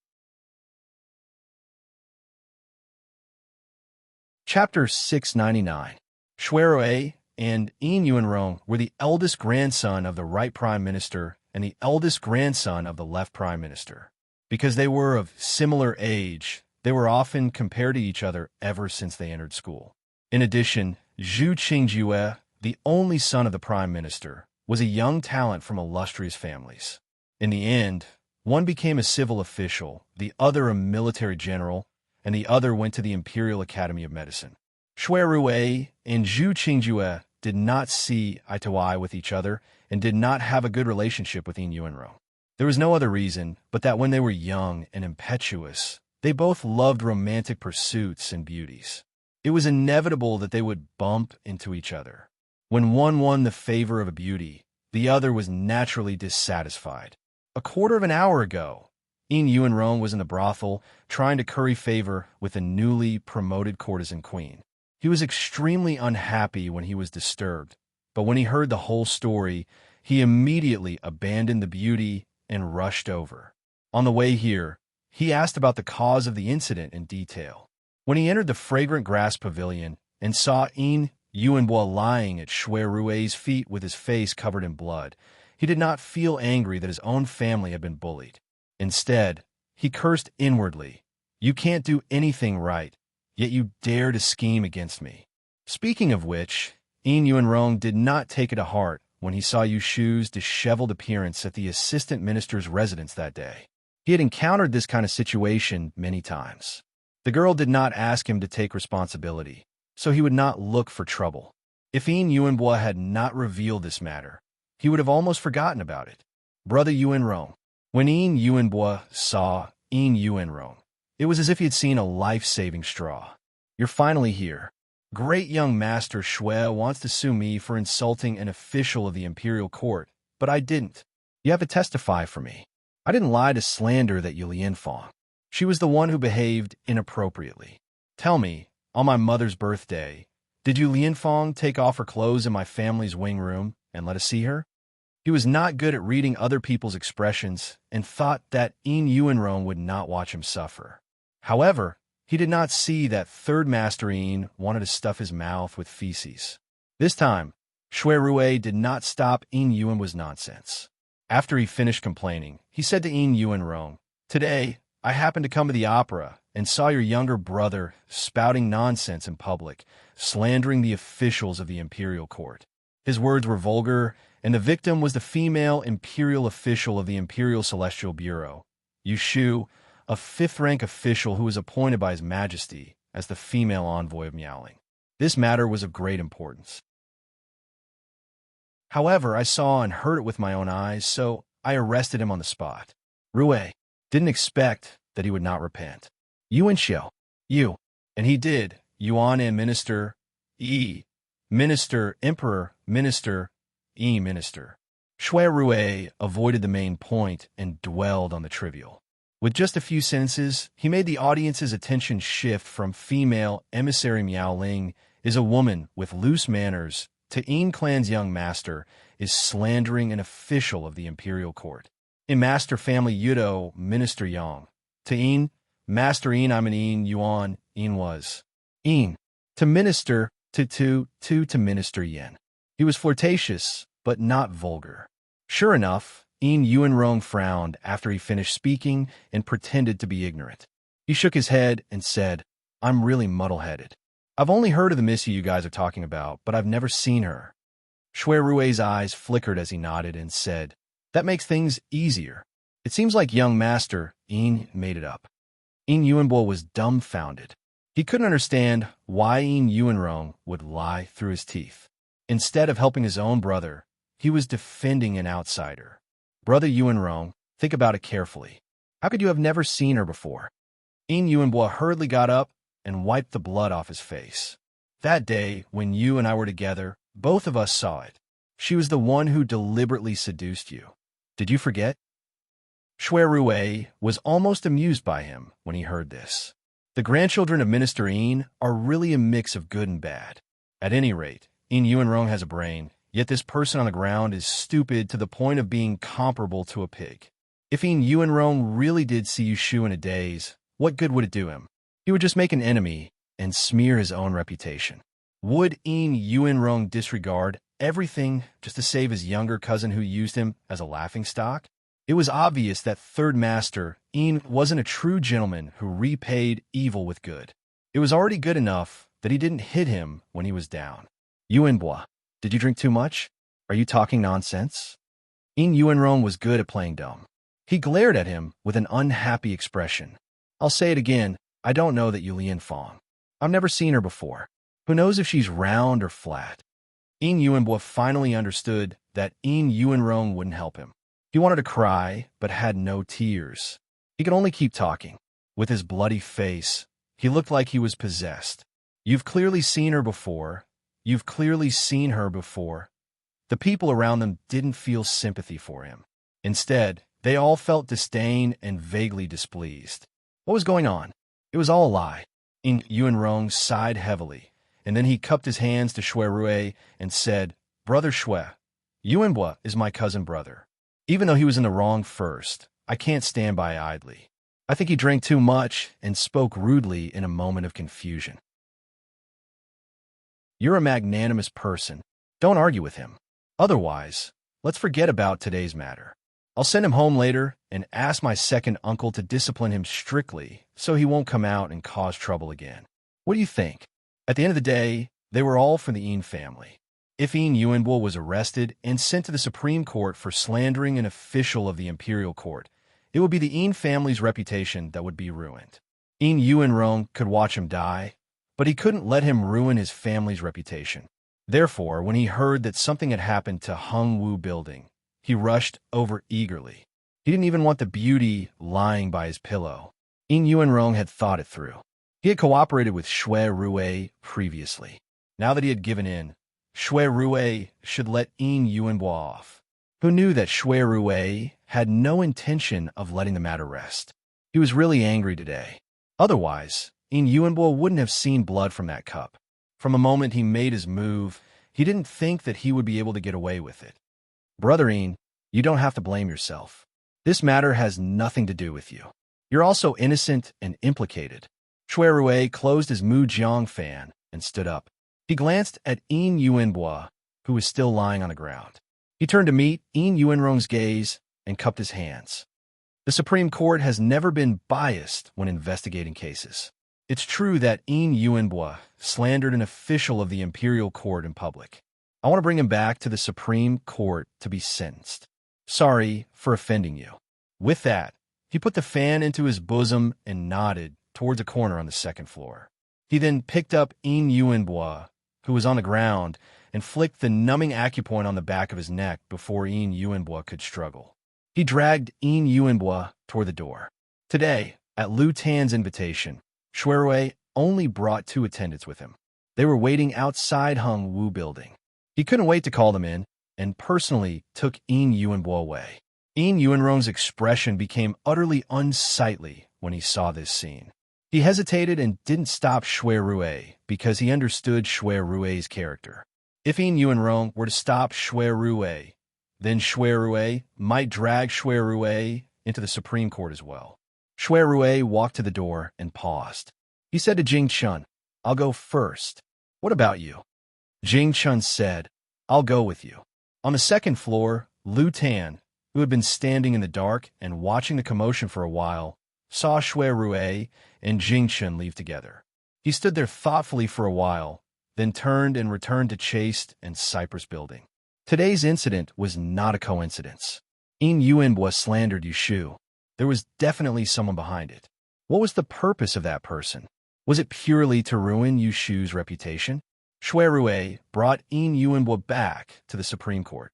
Chapter 699. Shui Rui and Yin Yuanrong were the eldest grandson of the right Prime Minister and the eldest grandson of the left Prime Minister. Because they were of similar age, they were often compared to each other ever since they entered school. In addition, Zhu Qingjue, the only son of the prime minister, was a young talent from illustrious families. In the end, one became a civil official, the other a military general, and the other went to the Imperial Academy of Medicine. Shui Rui and Zhu Qingjue did not see eye to eye with each other and did not have a good relationship with Yin Yuanrong. There was no other reason but that when they were young and impetuous, they both loved romantic pursuits and beauties. It was inevitable that they would bump into each other. When one won the favor of a beauty, the other was naturally dissatisfied. A quarter of an hour ago, Yin Yuanrong was in the brothel trying to curry favor with the newly promoted courtesan queen. He was extremely unhappy when he was disturbed, but when he heard the whole story, he immediately abandoned the beauty and rushed over. On the way here, he asked about the cause of the incident in detail. When he entered the fragrant grass pavilion and saw Yin Yuanbo lying at Shui Rui's feet with his face covered in blood, he did not feel angry that his own family had been bullied. Instead, he cursed inwardly. "You can't do anything right, yet you dare to scheme against me." Speaking of which, Yin Yuanrong did not take it to heart when he saw Yu Shu's disheveled appearance at the assistant minister's residence that day. He had encountered this kind of situation many times. The girl did not ask him to take responsibility, so he would not look for trouble. If Yin Yuanbo had not revealed this matter, he would have almost forgotten about it. Brother Yuanrong. When Yin Yuanbo saw Yin Yuanrong, it was as if he had seen a life-saving straw. "You're finally here. Great young master Shui wants to sue me for insulting an official of the imperial court, but I didn't. You have to testify for me. I didn't lie to slander that Yu Lianfang. She was the one who behaved inappropriately. Tell me, on my mother's birthday, did Yu Lianfang take off her clothes in my family's wing room and let us see her?" He was not good at reading other people's expressions and thought that Yin Yuanrong would not watch him suffer. However, he did not see that third master Yin wanted to stuff his mouth with feces. This time, Shui Rui did not stop Yin Yuan's nonsense. After he finished complaining, he said to Yin Yuanrong, "Today, I happened to come to the opera and saw your younger brother spouting nonsense in public, slandering the officials of the imperial court. His words were vulgar, and the victim was the female imperial official of the Imperial Celestial Bureau, Yu Shu, a fifth-rank official who was appointed by His Majesty as the female envoy of Miaoling. This matter was of great importance. However, I saw and heard it with my own eyes, so I arrested him on the spot. Rui didn't expect that he would not repent. You and Xiao, you, and he did, Yuan and Minister, Minister, Emperor, Minister, Minister. Shui Rui avoided the main point and dwelled on the trivial. With just a few sentences, he made the audience's attention shift from female emissary Miao Ling is a woman with loose manners to Yin Clan's young master is slandering an official of the imperial court. In Master Family Yudo, Minister Yang. To Yin, Master Yin I'm an Yin Yuan, Yin was. Yin. To Minister, to Minister Yin. He was flirtatious, but not vulgar. Sure enough, Yin Yuanrong frowned after he finished speaking and pretended to be ignorant. He shook his head and said, "I'm really muddle-headed. I've only heard of the Missy you guys are talking about, but I've never seen her." Shui Rui's eyes flickered as he nodded and said, "That makes things easier. It seems like young master Yin made it up." Yin Yuanbo was dumbfounded. He couldn't understand why Yin Yuanrong would lie through his teeth. Instead of helping his own brother, he was defending an outsider. Brother Yuanrong, think about it carefully. How could you have never seen her before? Yin Yuanbo hurriedly got up and wiped the blood off his face. That day, when you and I were together, both of us saw it. She was the one who deliberately seduced you. Did you forget? Shui Rui was almost amused by him when he heard this. The grandchildren of Minister Yin are really a mix of good and bad. At any rate, Yin Yuanrong has a brain, yet this person on the ground is stupid to the point of being comparable to a pig. If Yin Yuanrong really did see Yu Shu in a daze, what good would it do him? He would just make an enemy and smear his own reputation. Would Yin Yuanrong disregard everything just to save his younger cousin who used him as a laughingstock? It was obvious that third master Yin wasn't a true gentleman who repaid evil with good. It was already good enough that he didn't hit him when he was down. Yuanbua, did you drink too much? Are you talking nonsense? In Yuanrong was good at playing dumb. He glared at him with an unhappy expression. I'll say it again, I don't know that Yulian Fong. I've never seen her before. Who knows if she's round or flat? In Yuanbua finally understood that In Yuanrong wouldn't help him. He wanted to cry, but had no tears. He could only keep talking. With his bloody face, he looked like he was possessed. You've clearly seen her before. You've clearly seen her before. The people around them didn't feel sympathy for him. Instead, they all felt disdain and vaguely displeased. What was going on? It was all a lie. In Yuanrong sighed heavily, and then he cupped his hands to Shui Rui and said, Brother Shui, Yuanbua is my cousin brother. Even though he was in the wrong first, I can't stand by idly. I think he drank too much and spoke rudely in a moment of confusion. You're a magnanimous person. Don't argue with him. Otherwise, let's forget about today's matter. I'll send him home later and ask my second uncle to discipline him strictly so he won't come out and cause trouble again. What do you think? At the end of the day, they were all from the Yin family. If Yin Yuanbo was arrested and sent to the Supreme Court for slandering an official of the Imperial Court, it would be the Yin family's reputation that would be ruined. Yin Yuanrong could watch him die, but he couldn't let him ruin his family's reputation. Therefore, when he heard that something had happened to Hung Wu Building, he rushed over eagerly. He didn't even want the beauty lying by his pillow. Yin Yuanrong had thought it through. He had cooperated with Shui Rui previously. Now that he had given in, Shui Rui should let Yin Yuanbo off. Who knew that Shui Rui had no intention of letting the matter rest? He was really angry today. Otherwise, Yin Yuanbo wouldn't have seen blood from that cup. From the moment he made his move, he didn't think that he would be able to get away with it. Brother Yin, you don't have to blame yourself. This matter has nothing to do with you. You're also innocent and implicated. Shui Rui closed his Mu Jiang fan and stood up. He glanced at Yin Yuanbo, who was still lying on the ground. He turned to meet Yin Yuanrong's gaze and cupped his hands. The Supreme Court has never been biased when investigating cases. It's true that Yin Yuanbo slandered an official of the Imperial Court in public. I want to bring him back to the Supreme Court to be sentenced. Sorry for offending you. With that, he put the fan into his bosom and nodded towards a corner on the second floor. He then picked up Yin Yuanbo, who was on the ground, and flicked the numbing acupoint on the back of his neck before Yin Yuanbo could struggle. He dragged Yin Yuanbo toward the door. Today, at Lu Tan's invitation, Shui Rui only brought 2 attendants with him. They were waiting outside Hung Wu Building. He couldn't wait to call them in, and personally took Yin Yuanbo away. Yin Yuanrong's expression became utterly unsightly when he saw this scene. He hesitated and didn't stop Shui Rui because he understood Shui Rui's character. If Yin Yuanrong were to stop Shui Rui, then Shui Rui might drag Shui Rui into the Supreme Court as well. Shui Rui walked to the door and paused. He said to Jing Chun, I'll go first. What about you? Jing Chun said, I'll go with you. On the second floor, Lu Tan, who had been standing in the dark and watching the commotion for a while, saw Shui Rui and Jing Chun leave together. He stood there thoughtfully for a while, then turned and returned to Chaste and Cypress Building. Today's incident was not a coincidence. Yin Yuanbo slandered Yushu. There was definitely someone behind it. What was the purpose of that person? Was it purely to ruin Yushu's reputation? Shui Rui brought Yin Yuanbo back to the Supreme Court.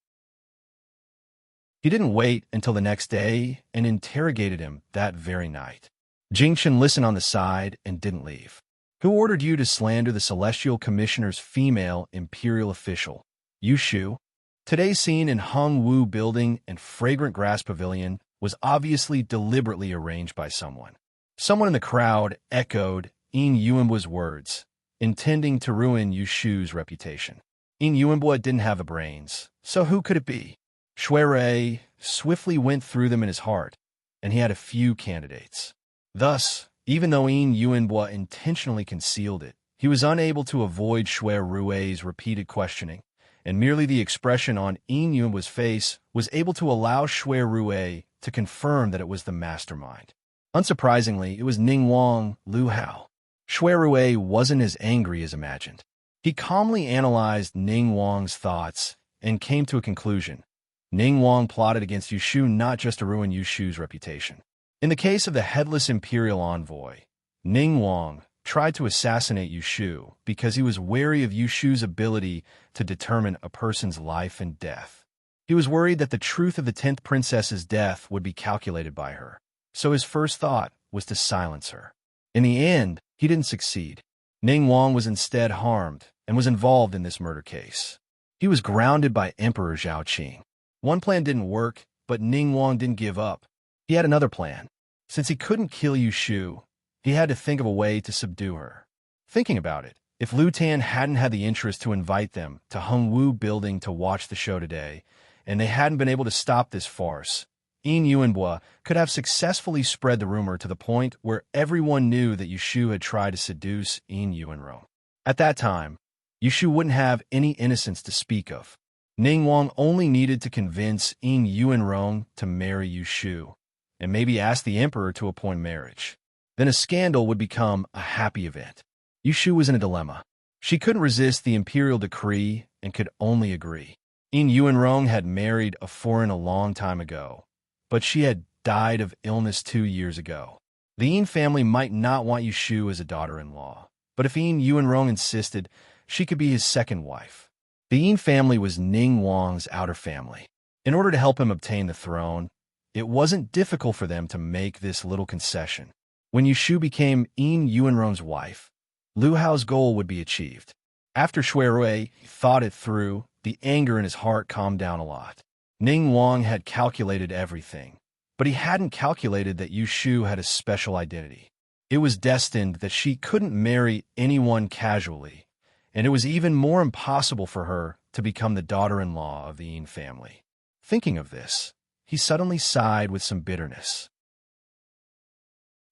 He didn't wait until the next day and interrogated him that very night. Jing Chen listened on the side and didn't leave. Who ordered you to slander the Celestial Commissioner's female imperial official? Yushu. Today's scene in Hung Wu Building and Fragrant Grass Pavilion was obviously deliberately arranged by someone. Someone in the crowd echoed Yin Yuanbo's words, intending to ruin Yushu's reputation. Yin Yuanbo didn't have the brains, so who could it be? Shui Rui swiftly went through them in his heart, and he had a few candidates. Thus, even though Yin Yuanbo intentionally concealed it, he was unable to avoid Shui Rui's repeated questioning, and merely the expression on Yin Yuanbo's face was able to allow Shui Rui to confirm that it was the mastermind. Unsurprisingly, it was Ning Wang Lu Hao. Shui Rui wasn't as angry as imagined. He calmly analyzed Ning Wang's thoughts and came to a conclusion. Ning Wang plotted against Yushu not just to ruin Yushu's reputation. In the case of the headless imperial envoy, Ning Wang tried to assassinate Yushu because he was wary of Yushu's ability to determine a person's life and death. He was worried that the truth of the 10th princess's death would be calculated by her, so his first thought was to silence her. In the end, he didn't succeed. Ning Wang was instead harmed and was involved in this murder case. He was grounded by Emperor Zhao Qing. One plan didn't work, but Ning Wang didn't give up. He had another plan. Since he couldn't kill Yushu, he had to think of a way to subdue her. Thinking about it, if Liu Tan hadn't had the interest to invite them to Hongwu Building to watch the show today, and they hadn't been able to stop this farce, Yin Yuanbo could have successfully spread the rumor to the point where everyone knew that Yushu had tried to seduce Yin Yuanrong. At that time, Yushu wouldn't have any innocence to speak of. Ning Wang only needed to convince Yin Yuanrong to marry Yushu, and maybe ask the emperor to appoint marriage. Then a scandal would become a happy event. Yushu was in a dilemma. She couldn't resist the imperial decree and could only agree. Yin Yuanrong had married a foreign a long time ago, but she had died of illness 2 years ago. The Yin family might not want Yushu as a daughter-in-law, but if Yin Yuanrong insisted, she could be his second wife. The Yin family was Ning Wang's outer family. In order to help him obtain the throne, it wasn't difficult for them to make this little concession. When Yushu became Yin Yuanrong's wife, Liu Hao's goal would be achieved. After Shui Rui thought it through, the anger in his heart calmed down a lot. Ning Wang had calculated everything, but he hadn't calculated that Yushu had a special identity. It was destined that she couldn't marry anyone casually, and it was even more impossible for her to become the daughter-in-law of the Yin family. Thinking of this, he suddenly sighed with some bitterness.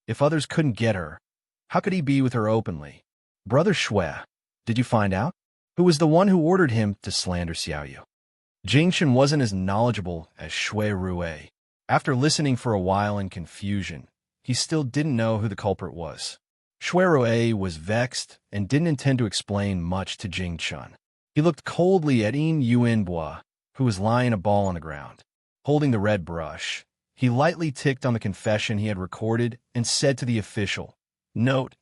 If others couldn't get her, how could he be with her openly? Brother Shui, did you find out? Who was the one who ordered him to slander Xiaoyu? Jingchen wasn't as knowledgeable as Shui Rui. After listening for a while in confusion, he still didn't know who the culprit was. Shui Rui was vexed and didn't intend to explain much to Jingchen. He looked coldly at Yin Yuanbo, who was lying a ball on the ground. Holding the red brush, he lightly ticked on the confession he had recorded and said to the official, "Note,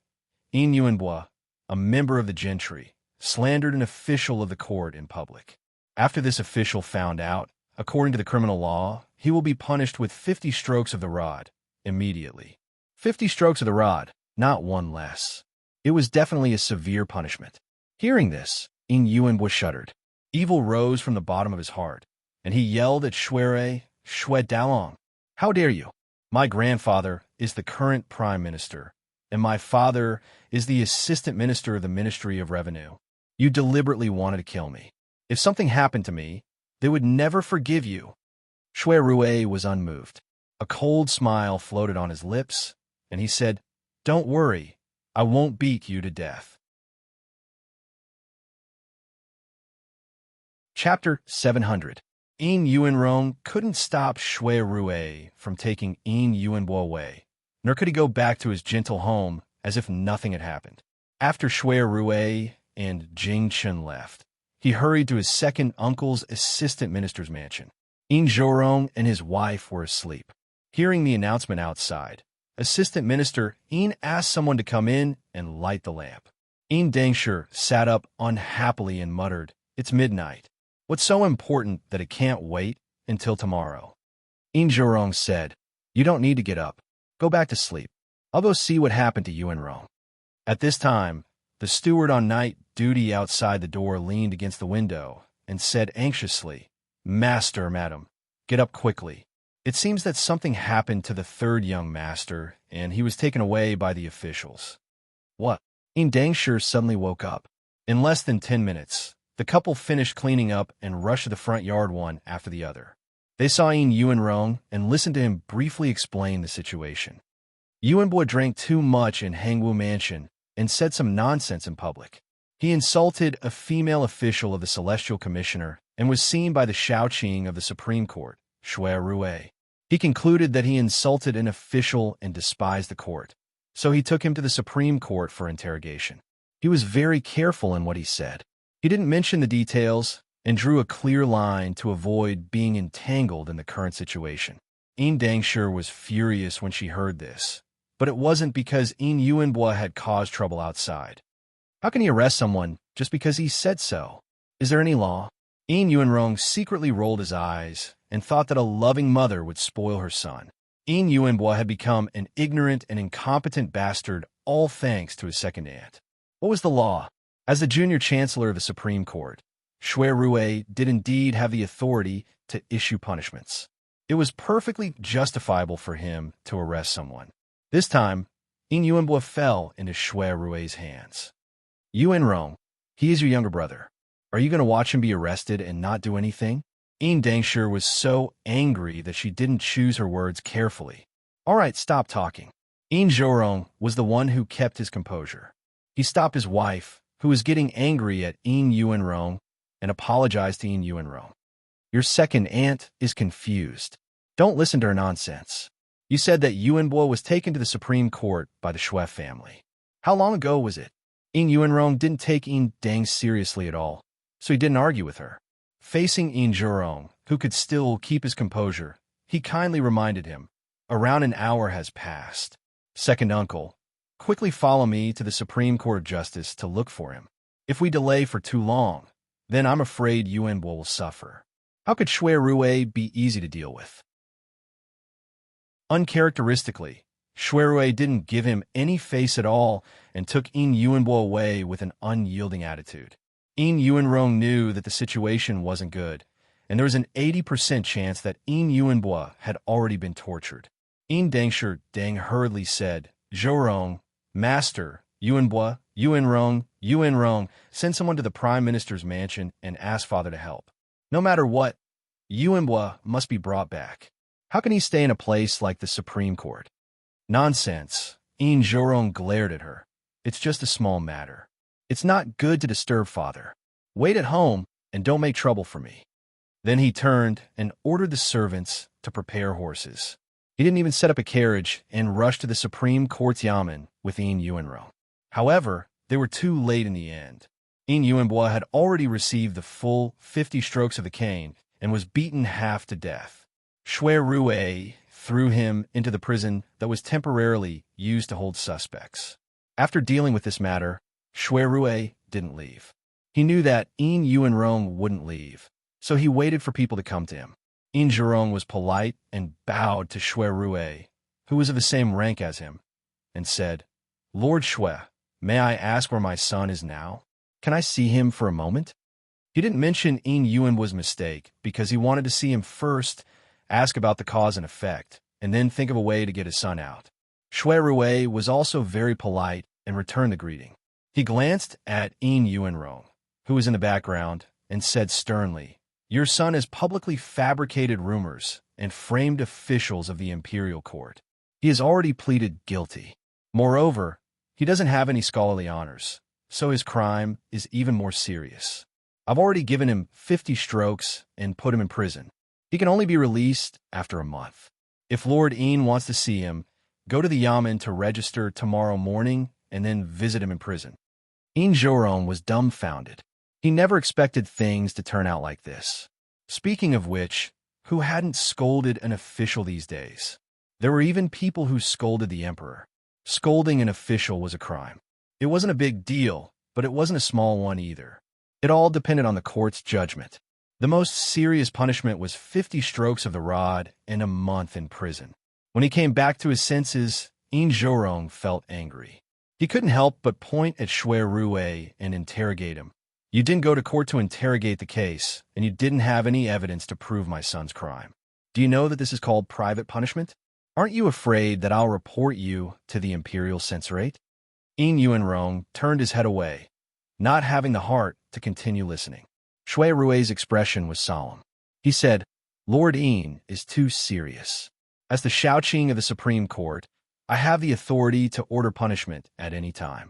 Yin Yuanbo, a member of the gentry, slandered an official of the court in public. After this official found out, according to the criminal law, he will be punished with 50 strokes of the rod, immediately. 50 strokes of the rod, not one less. It was definitely a severe punishment." Hearing this, Yin Yuanbo shuddered. Evil rose from the bottom of his heart, and he yelled at Shui Dalong, "How dare you? My grandfather is the current prime minister, and my father is the assistant minister of the Ministry of Revenue. You deliberately wanted to kill me. If something happened to me, they would never forgive you." Shui Rui was unmoved. A cold smile floated on his lips, and he said, "Don't worry, I won't beat you to death." Chapter 700. Yin Yuanrong couldn't stop Shui Rui from taking Yin Yuanbo away, nor could he go back to his gentle home as if nothing had happened. After Shui Rui and Jingchen left, he hurried to his second uncle's assistant minister's mansion. Yin Zhorong and his wife were asleep. Hearing the announcement outside, Assistant Minister Yin asked someone to come in and light the lamp. Yin Dengshi sat up unhappily and muttered, "It's midnight. What's so important that it can't wait until tomorrow?" Yin Zhorong said, "You don't need to get up. Go back to sleep. I'll go see what happened to Yuanrong." At this time, the steward on night duty outside the door leaned against the window and said anxiously, "Master, madam, get up quickly. It seems that something happened to the third young master, and he was taken away by the officials." "What?" Yin Dengshi suddenly woke up. In less than 10 minutes, the couple finished cleaning up and rushed to the front yard one after the other. They saw Yin Yuanrong and listened to him briefly explain the situation. Yuanbo drank too much in Hangwu Mansion and said some nonsense in public. He insulted a female official of the Celestial Commissioner and was seen by the Shaoqing of the Supreme Court, Shui Rui. He concluded that he insulted an official and despised the court, so he took him to the Supreme Court for interrogation. He was very careful in what he said. He didn't mention the details and drew a clear line to avoid being entangled in the current situation. Dangsher was furious when she heard this, but it wasn't because Yuanbua had caused trouble outside. How can he arrest someone just because he said so? Is there any law? Yuanrong secretly rolled his eyes and thought that a loving mother would spoil her son. Yuanbua had become an ignorant and incompetent bastard, all thanks to his second aunt. What was the law? As the junior chancellor of the Supreme Court, Shui Rui did indeed have the authority to issue punishments. It was perfectly justifiable for him to arrest someone. This time, Yuanbua fell into Shui Rui's hands. Yuanrong, he is your younger brother. Are you going to watch him be arrested and not do anything? Dangsher was so angry that she didn't choose her words carefully. All right, stop talking. Zhorong was the one who kept his composure. He stopped his wife, who was getting angry at Yuanrong, and apologized to Yuanrong. Your second aunt is confused. Don't listen to her nonsense. You said that Yuanbua was taken to the Supreme Court by the Shui family. How long ago was it? Yuanrong didn't take Dang seriously at all, so he didn't argue with her. Facing Zhorong, who could still keep his composure, he kindly reminded him, around an hour has passed. Second uncle, quickly follow me to the Supreme Court of Justice to look for him. If we delay for too long, then I'm afraid Yuanbua will suffer. How could Shui Rui be easy to deal with? Uncharacteristically, Shui Rui didn't give him any face at all and took Yuanbua away with an unyielding attitude. Yuanrong knew that the situation wasn't good, and there was an 80% chance that Yuanbua had already been tortured. Dangsher Dang hurriedly said, Zhorong, Master, Yuanbua, Yuanrong, send someone to the Prime Minister's mansion and ask Father to help. No matter what, Yuanbua must be brought back. How can he stay in a place like the Supreme Court? Nonsense. Zhorong glared at her. It's just a small matter. It's not good to disturb Father. Wait at home and don't make trouble for me. Then he turned and ordered the servants to prepare horses. He didn't even set up a carriage and rushed to the Supreme Court's yamen with Yuanrong. However, they were too late in the end. Yuanbua had already received the full 50 strokes of the cane and was beaten half to death. Shui Rui threw him into the prison that was temporarily used to hold suspects. After dealing with this matter, Shui Rui didn't leave. He knew that Yuanrong wouldn't leave, so he waited for people to come to him. Zhorong was polite and bowed to Shui Rui, who was of the same rank as him, and said, Lord Shui, may I ask where my son is now? Can I see him for a moment? He didn't mention Yuanbua's mistake because he wanted to see him first, ask about the cause and effect, and then think of a way to get his son out. Shui Rui was also very polite and returned the greeting. He glanced at Yuanrong, who was in the background, and said sternly, Your son has publicly fabricated rumors and framed officials of the imperial court. He has already pleaded guilty. Moreover, he doesn't have any scholarly honors, so his crime is even more serious. I've already given him 50 strokes and put him in prison. He can only be released after a month. If Lord wants to see him, go to the yamen to register tomorrow morning and then visit him in prison. Zhorong was dumbfounded. He never expected things to turn out like this. Speaking of which, who hadn't scolded an official these days? There were even people who scolded the emperor. Scolding an official was a crime. It wasn't a big deal, but it wasn't a small one either. It all depended on the court's judgment. The most serious punishment was 50 strokes of the rod and a month in prison. When he came back to his senses, Zhorong felt angry. He couldn't help but point at Shui Rui and interrogate him. You didn't go to court to interrogate the case, and you didn't have any evidence to prove my son's crime. Do you know that this is called private punishment? Aren't you afraid that I'll report you to the imperial censorate? Yuanrong turned his head away, not having the heart to continue listening. Shui Rui's expression was solemn. He said, Lord is too serious. As the Shaoqing of the Supreme Court, I have the authority to order punishment at any time.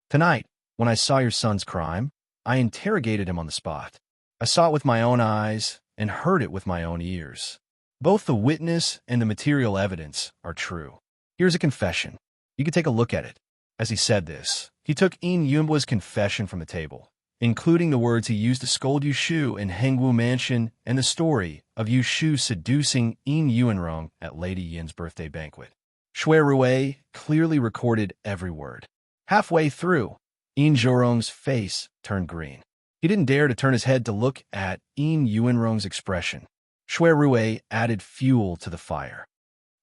Tonight, when I saw your son's crime, I interrogated him on the spot. I saw it with my own eyes and heard it with my own ears. Both the witness and the material evidence are true. Here's a confession. You can take a look at it." As he said this, he took In Yunbua's confession from the table, including the words he used to scold Yu Shu in Hengwu Mansion and the story of Yu Shu seducing In Yuanrong at Lady Yin's birthday banquet. Shui Rui clearly recorded every word. Halfway through, In Zhorong's face turned green. He didn't dare to turn his head to look at In Yuanrong's expression. Shui Rui added fuel to the fire.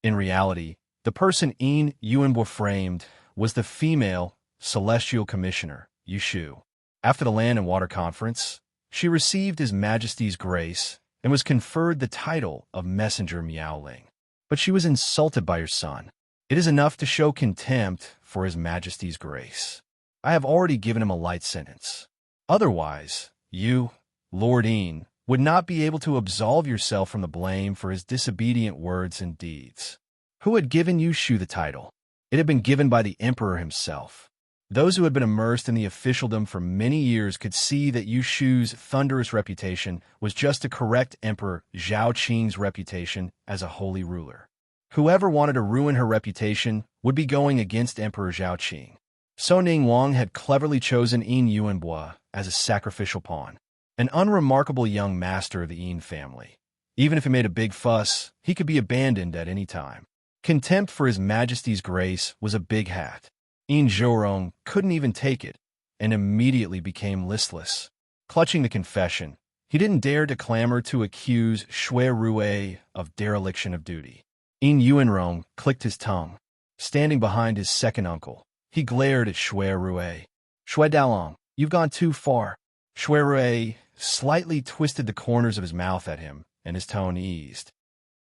In reality, the person In Yuanbo framed was the female celestial commissioner, Yu Shu. After the Land and Water Conference, she received His Majesty's grace and was conferred the title of Messenger Miaoling. But she was insulted by your son. It is enough to show contempt for His Majesty's grace. I have already given him a light sentence. Otherwise, you, Lord In, would not be able to absolve yourself from the blame for his disobedient words and deeds. Who had given Yu Shu the title? It had been given by the emperor himself. Those who had been immersed in the officialdom for many years could see that Yu Shu's thunderous reputation was just to correct Emperor Zhao Qing's reputation as a holy ruler. Whoever wanted to ruin her reputation would be going against Emperor Zhao Qing. So Ning Wang had cleverly chosen In Yuanbua as a sacrificial pawn, an unremarkable young master of the Yin family. Even if he made a big fuss, he could be abandoned at any time. Contempt for His Majesty's grace was a big hat. In Zhorong couldn't even take it, and immediately became listless. Clutching the confession, he didn't dare to clamor to accuse Shui Rui of dereliction of duty. In Yuanrong clicked his tongue. Standing behind his second uncle, he glared at Shui Rui. "Shui Dalong, you've gone too far." Shui Rui slightly twisted the corners of his mouth at him, and his tone eased.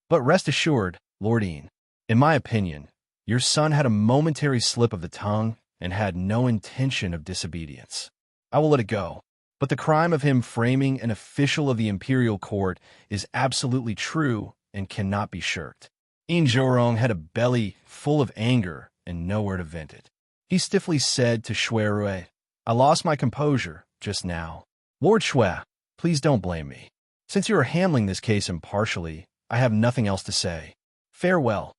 "But rest assured, Lord In, in my opinion, your son had a momentary slip of the tongue and had no intention of disobedience. I will let it go. But the crime of him framing an official of the imperial court is absolutely true and cannot be shirked." In Zhorong had a belly full of anger and nowhere to vent it. He stiffly said to Shui Rui, "I lost my composure just now. Lord Shui, please don't blame me. Since you are handling this case impartially, I have nothing else to say. Farewell."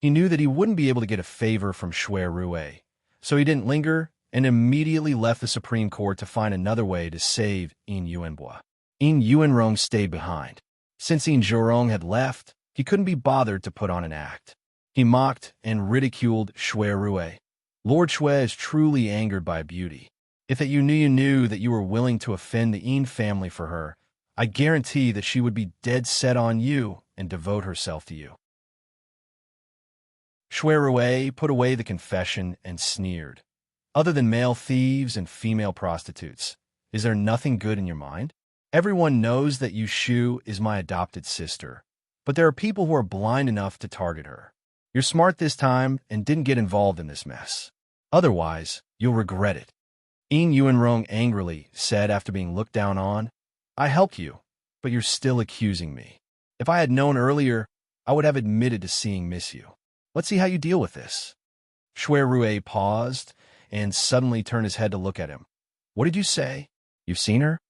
He knew that he wouldn't be able to get a favor from Shui Rui, so he didn't linger and immediately left the Supreme Court to find another way to save In Yuanbua. In Yuanrong stayed behind. Since In Zhorong had left, he couldn't be bothered to put on an act. He mocked and ridiculed Shui Rui. Lord Shui is truly angered by beauty. If that you knew that you were willing to offend the Yin family for her, I guarantee that she would be dead set on you and devote herself to you. Shui Rui put away the confession and sneered. "Other than male thieves and female prostitutes, is there nothing good in your mind? Everyone knows that Yu Shu is my adopted sister, but there are people who are blind enough to target her. You're smart this time and didn't get involved in this mess. Otherwise, you'll regret it." In Yuanrong angrily said after being looked down on, "I helped you, but you're still accusing me. If I had known earlier, I would have admitted to seeing Miss Yu. Let's see how you deal with this." Shui Rui paused and suddenly turned his head to look at him. "What did you say? You've seen her?"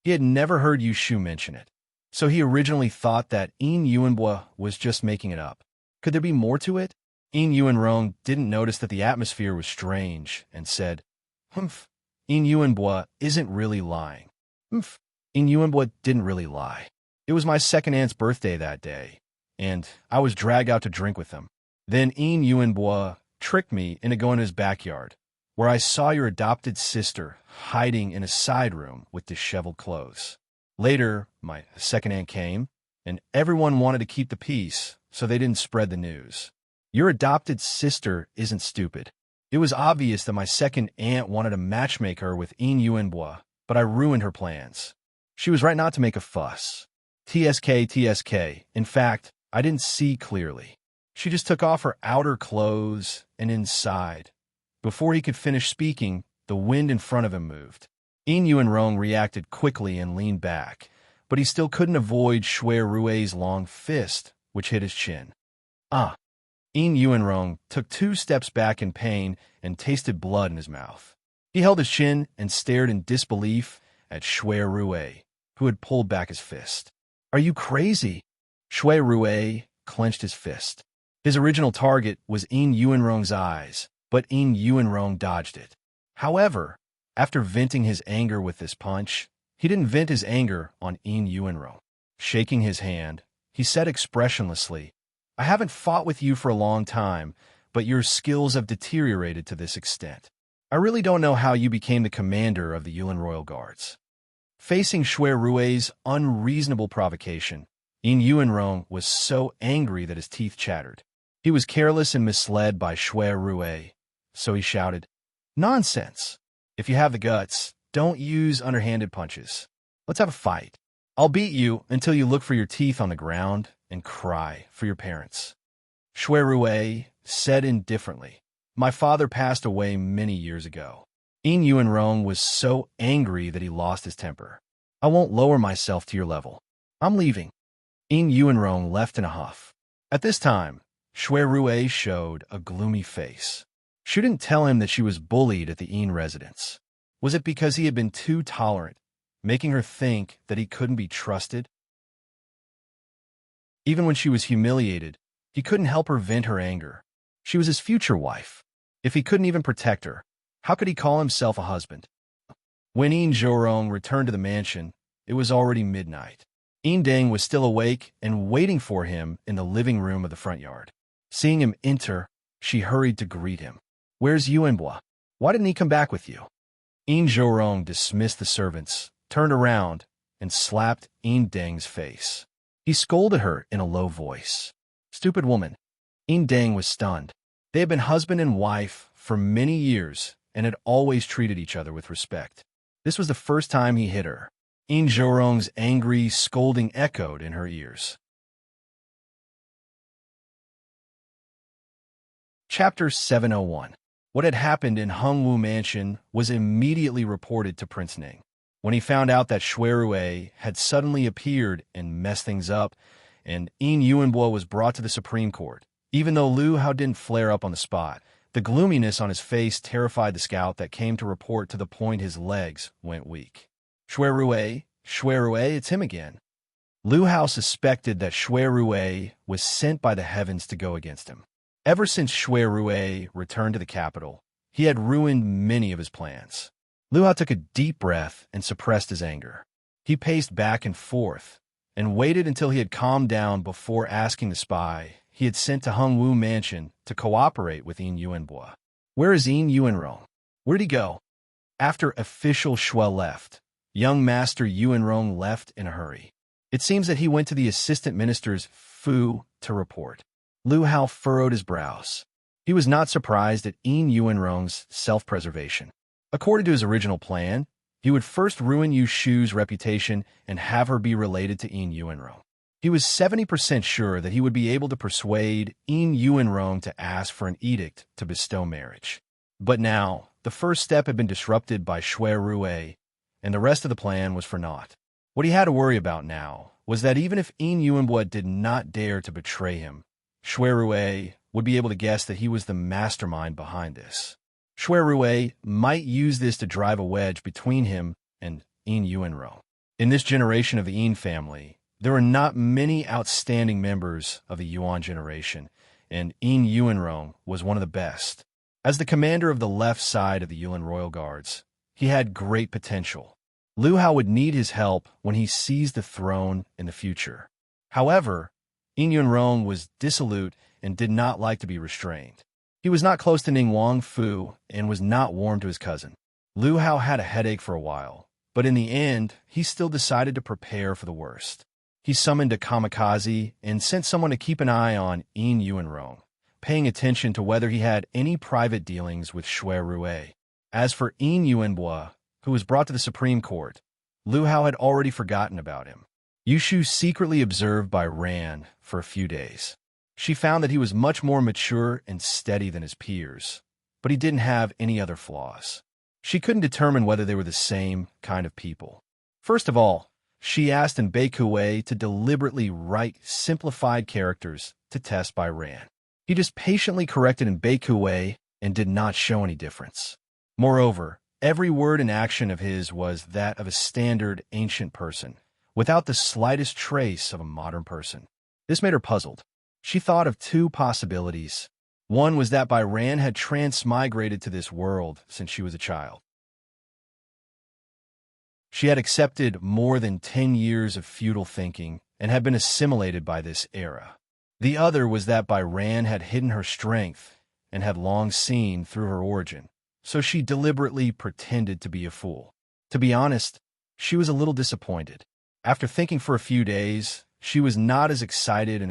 He had never heard Yu Shu mention it, so he originally thought that In Yuanbua was just making it up. Could there be more to it? In Yuanrong didn't notice that the atmosphere was strange and said, "Humph, In Yuanbua isn't really lying." "Humph, In Yuanbua didn't really lie. It was my second aunt's birthday that day, and I was dragged out to drink with them. Then In Yuanbua tricked me into going to his backyard, where I saw your adopted sister hiding in a side room with disheveled clothes. Later, my second aunt came, and everyone wanted to keep the peace, so they didn't spread the news. Your adopted sister isn't stupid. It was obvious that my second aunt wanted to matchmake her with In Yuanbua, but I ruined her plans. She was right not to make a fuss. TSK. In fact, I didn't see clearly. She just took off her outer clothes and inside. Before he could finish speaking, the wind in front of him moved. In Yuanrong reacted quickly and leaned back, but he still couldn't avoid Shui Rui's long fist, which hit his chin. "Ah." In Yuanrong took 2 steps back in pain and tasted blood in his mouth. He held his chin and stared in disbelief at Shui Rui, who had pulled back his fist. "Are you crazy?" Shui Rui clenched his fist. His original target was In Yuanrong's eyes, but In Yuanrong dodged it. However, after venting his anger with this punch, he didn't vent his anger on In Yuanrong. Shaking his hand, he said expressionlessly, "I haven't fought with you for a long time, but your skills have deteriorated to this extent. I really don't know how you became the commander of the Yulin Royal Guards." Facing Shui Rui's unreasonable provocation, In Yuanrong was so angry that his teeth chattered. He was careless and misled by Shui Rui, so he shouted, "Nonsense! If you have the guts, don't use underhanded punches. Let's have a fight. I'll beat you until you look for your teeth on the ground and cry for your parents." Shui Rui said indifferently, "My father passed away many years ago." In Yuanrong was so angry that he lost his temper. "I won't lower myself to your level. I'm leaving." In Yuanrong left in a huff. At this time, Shui Rui showed a gloomy face. She didn't tell him that she was bullied at the Yin residence. Was it because he had been too tolerant, making her think that he couldn't be trusted? Even when she was humiliated, he couldn't help her vent her anger. She was his future wife. If he couldn't even protect her, how could he call himself a husband? When Yin Zhorong returned to the mansion, it was already midnight. Yin Deng was still awake and waiting for him in the living room of the front yard. Seeing him enter, she hurried to greet him. "Where's Yuanbua? Why didn't he come back with you?" Yin Zhorong dismissed the servants, turned around, and slapped Yin Deng's face. He scolded her in a low voice. "Stupid woman." Yin Deng was stunned. They had been husband and wife for many years and had always treated each other with respect. This was the first time he hit her. Yin Zhorong's angry, scolding echoed in her ears. Chapter 701. What had happened in Hongwu Mansion was immediately reported to Prince Ning. When he found out that Shui Rui had suddenly appeared and messed things up, and Yin Yuanbo was brought to the Supreme Court, even though Lu Hao didn't flare up on the spot, the gloominess on his face terrified the scout that came to report to the point his legs went weak. Shui Rui, it's him again." Lu Hao suspected that Shui Rui was sent by the heavens to go against him. Ever since Shui Rui returned to the capital, he had ruined many of his plans. Lu Hao took a deep breath and suppressed his anger. He paced back and forth and waited until he had calmed down before asking the spy he had sent to Hongwu Mansion to cooperate with Yin Yuanbo. "Where is Yin Yuanrong? Where'd he go?" After official Shui left, young Master Yuanrong left in a hurry. It seems that he went to the assistant minister's Fu to report. Lu Hao furrowed his brows. He was not surprised at Yin Yuanrong's self-preservation. According to his original plan, he would first ruin Yu Shu's reputation and have her be related to Yin Yuanrong. He was 70% sure that he would be able to persuade Yin Yuanrong to ask for an edict to bestow marriage. But now, the first step had been disrupted by Shui Rui, and the rest of the plan was for naught. What he had to worry about now was that even if Yin Yuanbo did not dare to betray him, Shui Rui would be able to guess that he was the mastermind behind this. Shui Rui might use this to drive a wedge between him and Yin Yuanrong. In this generation of the Yin family, there were not many outstanding members of the Yuan generation, and Yin Yuanrong was one of the best. As the commander of the left side of the Yulin Royal Guards, he had great potential. Lu Hao would need his help when he seized the throne in the future. However, Yin Yuanrong was dissolute and did not like to be restrained. He was not close to Ning Wangfu and was not warm to his cousin. Lu Hao had a headache for a while, but in the end, he still decided to prepare for the worst. He summoned a kamikaze and sent someone to keep an eye on Yin Yuanrong, paying attention to whether he had any private dealings with Shui Rui. As for Yin Yuanbo, who was brought to the Supreme Court, Lu Hao had already forgotten about him. Yu Shu secretly observed by Ran for a few days. She found that he was much more mature and steady than his peers, but he didn't have any other flaws. She couldn't determine whether they were the same kind of people. First of all, she asked in Beikuwei to deliberately write simplified characters to test by Ran. He just patiently corrected in Beikuwei and did not show any difference. Moreover, every word and action of his was that of a standard ancient person, without the slightest trace of a modern person. This made her puzzled. She thought of two possibilities. One was that Bai Ran had transmigrated to this world since she was a child. She had accepted more than 10 years of feudal thinking and had been assimilated by this era. The other was that Bai Ran had hidden her strength and had long seen through her origin, so she deliberately pretended to be a fool. To be honest, she was a little disappointed. After thinking for a few days, she was not as excited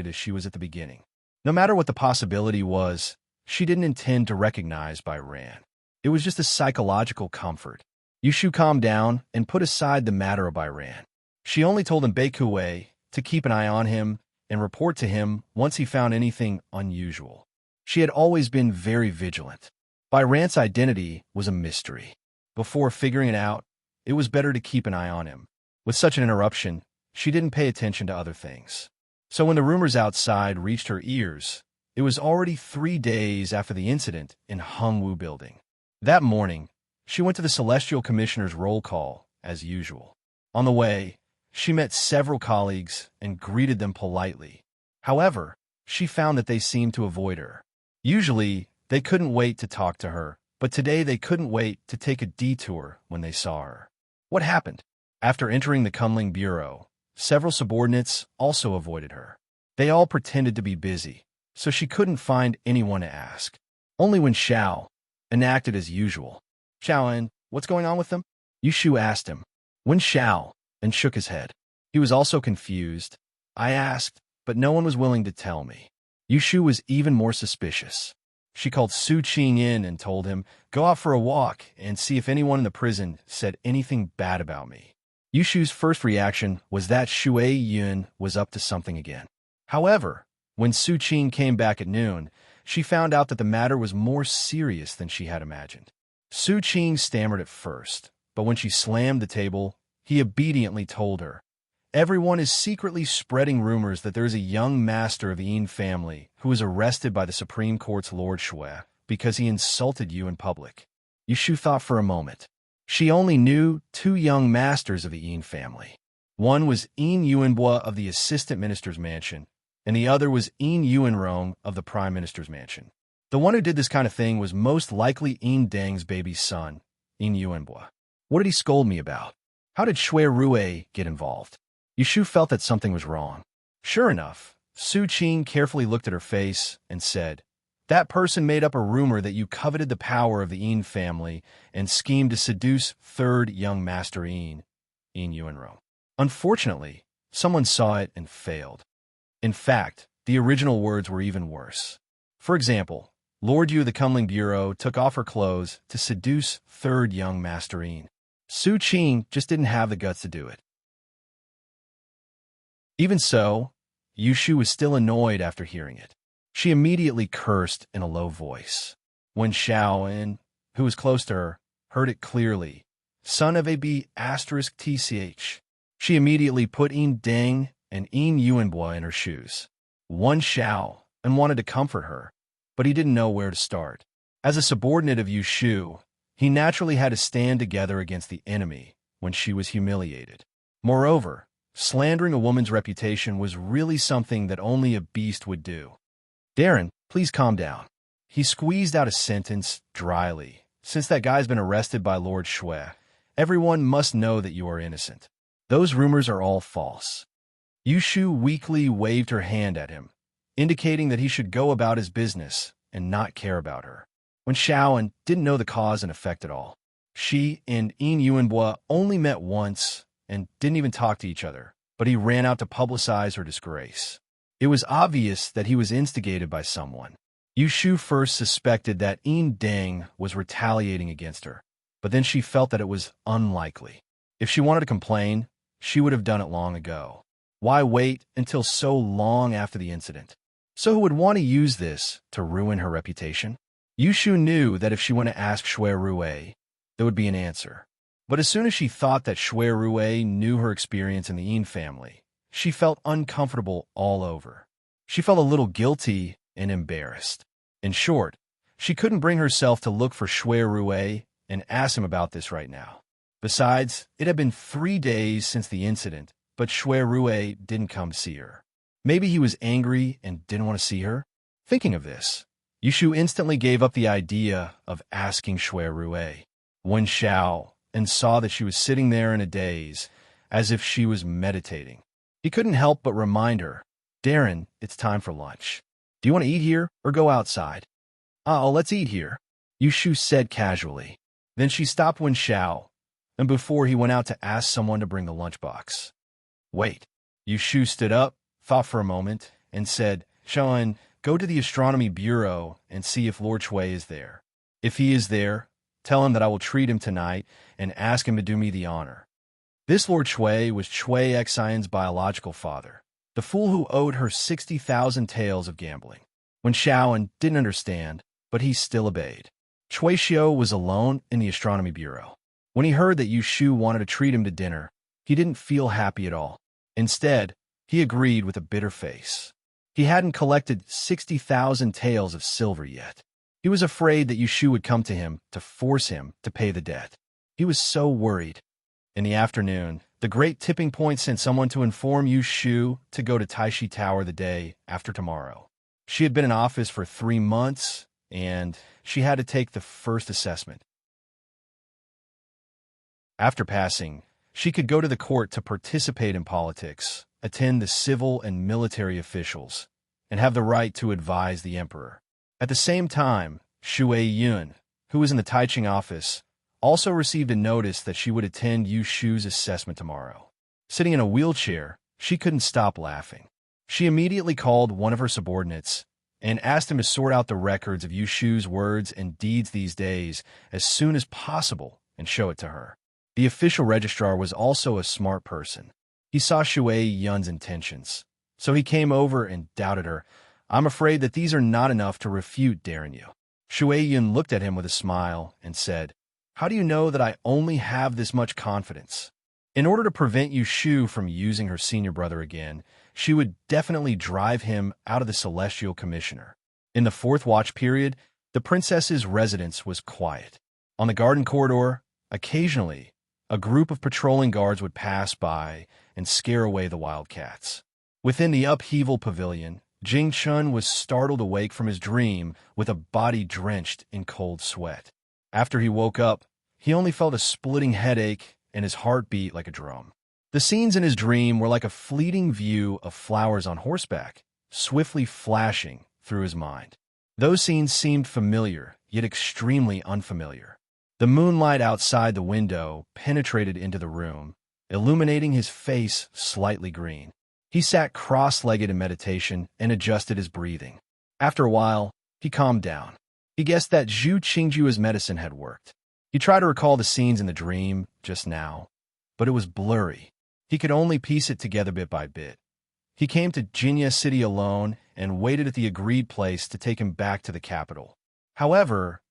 as she was at the beginning. No matter what the possibility was, she didn't intend to recognize Bai Ran. It was just a psychological comfort. Yushu calmed down and put aside the matter of Bai Ran. She only told him Baikuei to keep an eye on him and report to him once he found anything unusual. She had always been very vigilant. Bai Ran's identity was a mystery. Before figuring it out, it was better to keep an eye on him. With such an interruption, she didn't pay attention to other things. So when the rumors outside reached her ears, it was already 3 days after the incident in Hongwu Building. That morning, she went to the Celestial Commissioner's roll call, as usual. On the way, she met several colleagues and greeted them politely. However, she found that they seemed to avoid her. Usually, they couldn't wait to talk to her, but today they couldn't wait to take a detour when they saw her. What happened? After entering the Kunling Bureau, several subordinates also avoided her. They all pretended to be busy, so she couldn't find anyone to ask. Only when Xiao enacted as usual. Xiao, what's going on with them? Yushu asked him. When Xiao and shook his head. He was also confused. I asked, but no one was willing to tell me. Yushu was even more suspicious. She called Su Qing in and told him, go out for a walk and see if anyone in the prison said anything bad about me. Yushu's first reaction was that Shui Yun was up to something again. However, when Su Qing came back at noon, she found out that the matter was more serious than she had imagined. Su Qing stammered at first, but when she slammed the table, he obediently told her, everyone is secretly spreading rumors that there is a young master of the Yin family who was arrested by the Supreme Court's Lord Shui because he insulted you in public. Yushu thought for a moment. She only knew 2 young masters of the Yin family. One was Yin Yuanbua of the Assistant Minister's Mansion, and the other was Yin Yuanrong of the Prime Minister's Mansion. The one who did this kind of thing was most likely Yin Deng's baby son, Yin Yuanbua. What did he scold me about? How did Shui Rue get involved? Yushu felt that something was wrong. Sure enough, Su Qing carefully looked at her face and said, that person made up a rumor that you coveted the power of the Yin family and schemed to seduce 3rd young master Yin Yuanrong. Unfortunately, someone saw it and failed. In fact, the original words were even worse. For example, Lord Yu of the Kunling Bureau took off her clothes to seduce 3rd young master Yin. Su Qing just didn't have the guts to do it. Even so, Yushu was still annoyed after hearing it. She immediately cursed in a low voice. When Xiao, who was close to her, heard it clearly, son of a B*TCH, she immediately put Yin Deng and Yin Yuanbua in her shoes. One Xiao and wanted to comfort her, but he didn't know where to start. As a subordinate of Yushu, he naturally had to stand together against the enemy when she was humiliated. Moreover, slandering a woman's reputation was really something that only a beast would do. Darren, please calm down. He squeezed out a sentence dryly. Since that guy's been arrested by Lord Shui, everyone must know that you are innocent. Those rumors are all false. Yushu weakly waved her hand at him, indicating that he should go about his business and not care about her. When Xiaoan didn't know the cause and effect at all. She and Yin Yuanbua only met once and didn't even talk to each other, but he ran out to publicize her disgrace. It was obvious that he was instigated by someone. Yushu first suspected that Yin Deng was retaliating against her, but then she felt that it was unlikely. If she wanted to complain, she would have done it long ago. Why wait until so long after the incident? So who would want to use this to ruin her reputation? Yushu knew that if she went to ask Shui Rue, there would be an answer. But as soon as she thought that Shui Rue knew her experience in the Yin family, she felt uncomfortable all over. She felt a little guilty and embarrassed. In short, she couldn't bring herself to look for Shui Rue and ask him about this right now. Besides, it had been 3 days since the incident, but Shui Rue didn't come see her. Maybe he was angry and didn't want to see her? Thinking of this, Yushu instantly gave up the idea of asking Shui Rue Wen Xiao and saw that she was sitting there in a daze, as if she was meditating. He couldn't help but remind her, "Darren, it's time for lunch. Do you want to eat here or go outside?" "Oh, let's eat here," Yushu said casually. Then she stopped Wen Xiao, and before he went out to ask someone to bring the lunchbox. "Wait." Yushu stood up, thought for a moment, and said, "Sean, go to the Astronomy Bureau and see if Lord Shui is there. If he is there, tell him that I will treat him tonight and ask him to do me the honor." This Lord Shui was Chui Xian's biological father, the fool who owed her 60,000 taels of gambling. When Xiaoan didn't understand, but he still obeyed. Chui Xiao was alone in the Astronomy Bureau. When he heard that Yushu wanted to treat him to dinner, he didn't feel happy at all. Instead, he agreed with a bitter face. He hadn't collected 60,000 taels of silver yet. He was afraid that Yushu would come to him to force him to pay the debt. He was so worried. In the afternoon, the Great Tipping Point sent someone to inform Yushu to go to Taishi Tower the day after tomorrow. She had been in office for 3 months, and she had to take the first assessment. After passing, she could go to the court to participate in politics, attend the civil and military officials, and have the right to advise the emperor. At the same time, Shui Yun, who was in the Taiching office, also received a notice that she would attend Yushu's assessment tomorrow. Sitting in a wheelchair, she couldn't stop laughing. She immediately called one of her subordinates and asked him to sort out the records of Yushu's words and deeds these days as soon as possible and show it to her. The official registrar was also a smart person. He saw Shui Yun's intentions, so he came over and doubted her. "I'm afraid that these are not enough to refute Darren Yu." Shui Yun looked at him with a smile and said, "How do you know that I only have this much confidence?" In order to prevent Yushu from using her senior brother again, she would definitely drive him out of the Celestial Commissioner. In the 4th watch period, the princess's residence was quiet. On the garden corridor, occasionally, a group of patrolling guards would pass by and scare away the wildcats. Within the upheaval pavilion, Jing Chun was startled awake from his dream with a body drenched in cold sweat. After he woke up, he only felt a splitting headache and his heart beat like a drum. The scenes in his dream were like a fleeting view of flowers on horseback, swiftly flashing through his mind. Those scenes seemed familiar, yet extremely unfamiliar. The moonlight outside the window penetrated into the room, illuminating his face slightly green. He sat cross-legged in meditation and adjusted his breathing. After a while, he calmed down. He guessed that Zhu Qingju's medicine had worked. He tried to recall the scenes in the dream just now, but it was blurry. He could only piece it together bit by bit. He came to Jinya City alone and waited at the agreed place to take him back to the capital. However,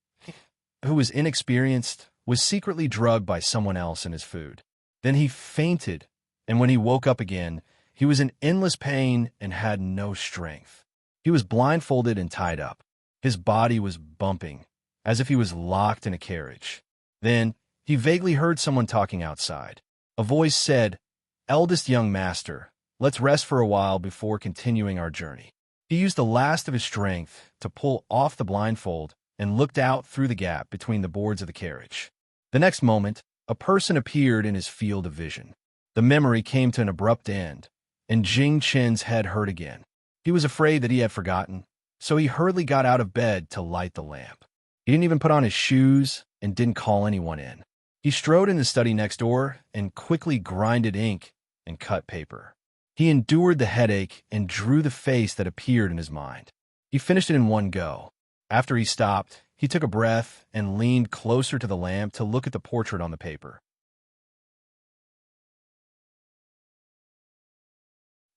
who was inexperienced, was secretly drugged by someone else in his food. Then he fainted, and when he woke up again, he was in endless pain and had no strength. He was blindfolded and tied up. His body was bumping, as if he was locked in a carriage. Then he vaguely heard someone talking outside. A voice said, "Eldest young master, let's rest for a while before continuing our journey." He used the last of his strength to pull off the blindfold and looked out through the gap between the boards of the carriage. The next moment, a person appeared in his field of vision. The memory came to an abrupt end, and Jing Chen's head hurt again. He was afraid that he had forgotten, so he hurriedly got out of bed to light the lamp. He didn't even put on his shoes and didn't call anyone in. He strode in the study next door and quickly grinded ink and cut paper. He endured the headache and drew the face that appeared in his mind. He finished it in one go. After he stopped, he took a breath and leaned closer to the lamp to look at the portrait on the paper.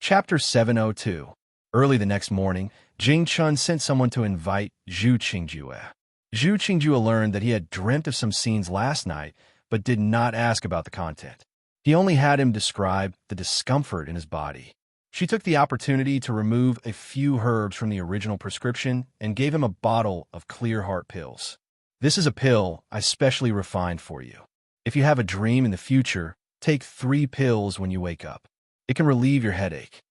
Chapter 702. Early the next morning, Jing Chun sent someone to invite Zhu Qingju. Zhu Qingju learned that he had dreamt of some scenes last night, but did not ask about the content. He only had him describe the discomfort in his body. She took the opportunity to remove a few herbs from the original prescription and gave him a bottle of clear heart pills. "This is a pill I specially refined for you. If you have a dream in the future, take 3 pills when you wake up. It can relieve your headache."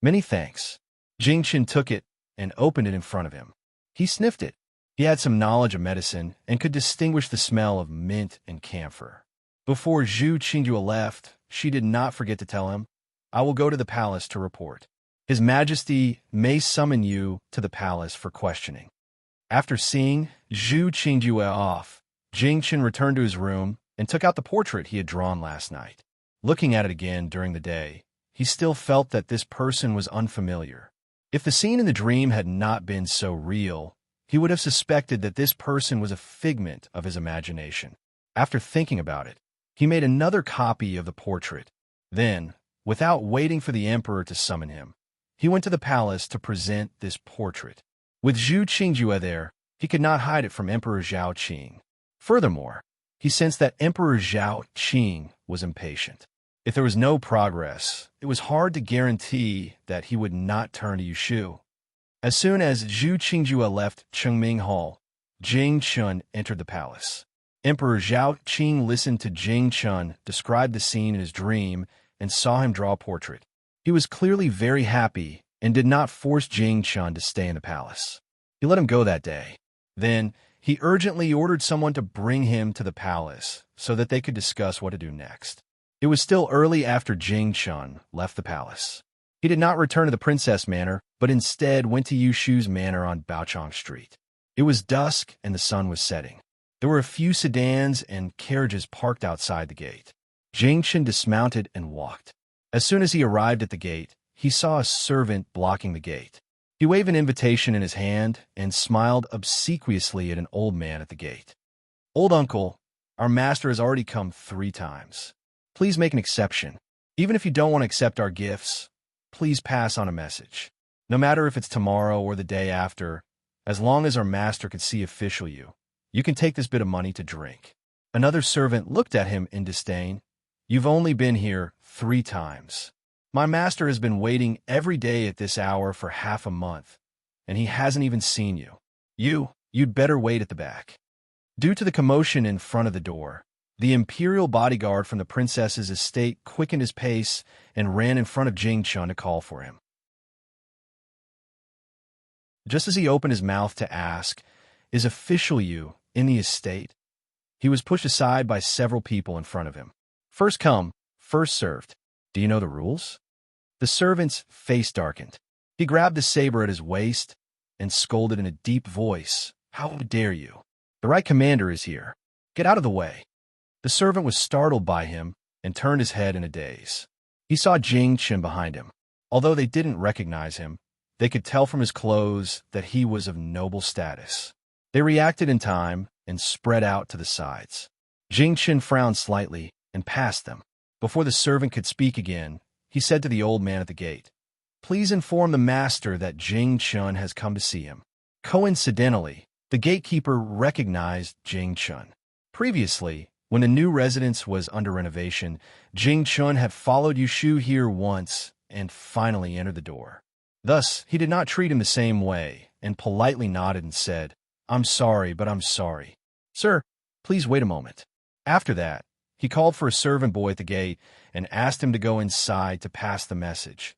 Many thanks. Jingchen took it and opened it in front of him. He sniffed it. He had some knowledge of medicine and could distinguish the smell of mint and camphor. Before Zhu Qingyue left, she did not forget to tell him, "I will go to the palace to report. His Majesty may summon you to the palace for questioning." After seeing Zhu Qingyue off, Jingchen returned to his room and took out the portrait he had drawn last night. Looking at it again during the day, he still felt that this person was unfamiliar. If the scene in the dream had not been so real, he would have suspected that this person was a figment of his imagination. After thinking about it, he made another copy of the portrait. Then, without waiting for the emperor to summon him, he went to the palace to present this portrait. With Zhu Qingyue there, he could not hide it from Emperor Zhao Qing. Furthermore, he sensed that Emperor Zhao Qing was impatient. If there was no progress, it was hard to guarantee that he would not turn to Yushu. As soon as Zhu Qingyue left Chengming Hall, Jing Chun entered the palace. Emperor Zhao Qing listened to Jing Chun describe the scene in his dream and saw him draw a portrait. He was clearly very happy and did not force Jing Chun to stay in the palace. He let him go that day. Then, he urgently ordered someone to bring him to the palace so that they could discuss what to do next. It was still early after Jing Chun left the palace. He did not return to the Princess Manor, but instead went to Yushu's manor on Baochang Street. It was dusk and the sun was setting. There were a few sedans and carriages parked outside the gate. Jing Chun dismounted and walked. As soon as he arrived at the gate, he saw a servant blocking the gate. He waved an invitation in his hand and smiled obsequiously at an old man at the gate. "Old uncle, our master has already come 3 times. Please make an exception. Even if you don't want to accept our gifts, please pass on a message. No matter if it's tomorrow or the day after, as long as our master could see official you can take this bit of money to drink." Another servant looked at him in disdain. "You've only been here 3 times. My master has been waiting every day at this hour for half a month, and he hasn't even seen you. You'd better wait at the back." Due to the commotion in front of the door, the imperial bodyguard from the princess's estate quickened his pace and ran in front of Jing Chun to call for him. Just as he opened his mouth to ask, "Is official you in the estate?" he was pushed aside by several people in front of him. "First come, first served. Do you know the rules?" The servant's face darkened. He grabbed the saber at his waist and scolded in a deep voice, "How dare you? The right commander is here. Get out of the way." The servant was startled by him and turned his head in a daze. He saw Jing Chun behind him. Although they didn't recognize him, they could tell from his clothes that he was of noble status. They reacted in time and spread out to the sides. Jing Chun frowned slightly and passed them. Before the servant could speak again, he said to the old man at the gate, "Please inform the master that Jing Chun has come to see him." Coincidentally, the gatekeeper recognized Jing Chun. Previously, when the new residence was under renovation, Jing Chun had followed Yushu here once and finally entered the door. Thus, he did not treat him the same way and politely nodded and said, "I'm sorry, but I'm sorry. Sir, please wait a moment." After that, he called for a servant boy at the gate and asked him to go inside to pass the message.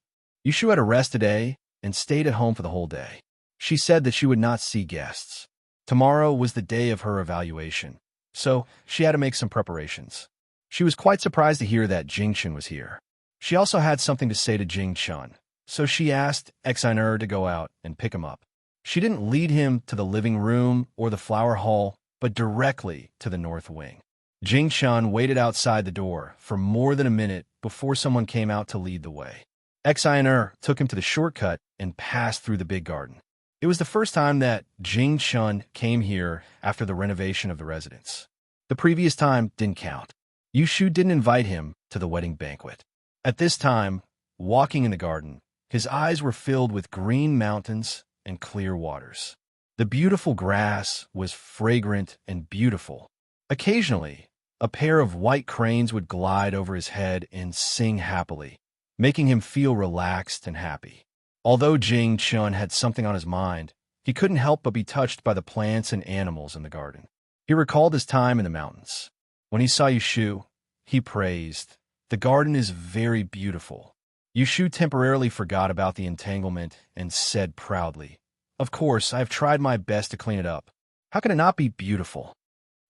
Yushu had a rest today and stayed at home for the whole day. She said that she would not see guests. Tomorrow was the day of her evaluation, so she had to make some preparations. She was quite surprised to hear that Jing Chun was here. She also had something to say to Jing Chun, so she asked Exiner to go out and pick him up. She didn't lead him to the living room or the flower hall, but directly to the north wing. Jing Chun waited outside the door for more than a minute before someone came out to lead the way. Exiner took him to the shortcut and passed through the big garden. It was the first time that Jing Chun came here after the renovation of the residence. The previous time didn't count. Yushu didn't invite him to the wedding banquet. At this time, walking in the garden, his eyes were filled with green mountains and clear waters. The beautiful grass was fragrant and beautiful. Occasionally, a pair of white cranes would glide over his head and sing happily, making him feel relaxed and happy. Although Jing Chun had something on his mind, he couldn't help but be touched by the plants and animals in the garden. He recalled his time in the mountains. When he saw Yushu, he praised, "The garden is very beautiful. Yushu temporarily forgot about the entanglement and said proudly, "Of course, I have tried my best to clean it up. How can it not be beautiful?"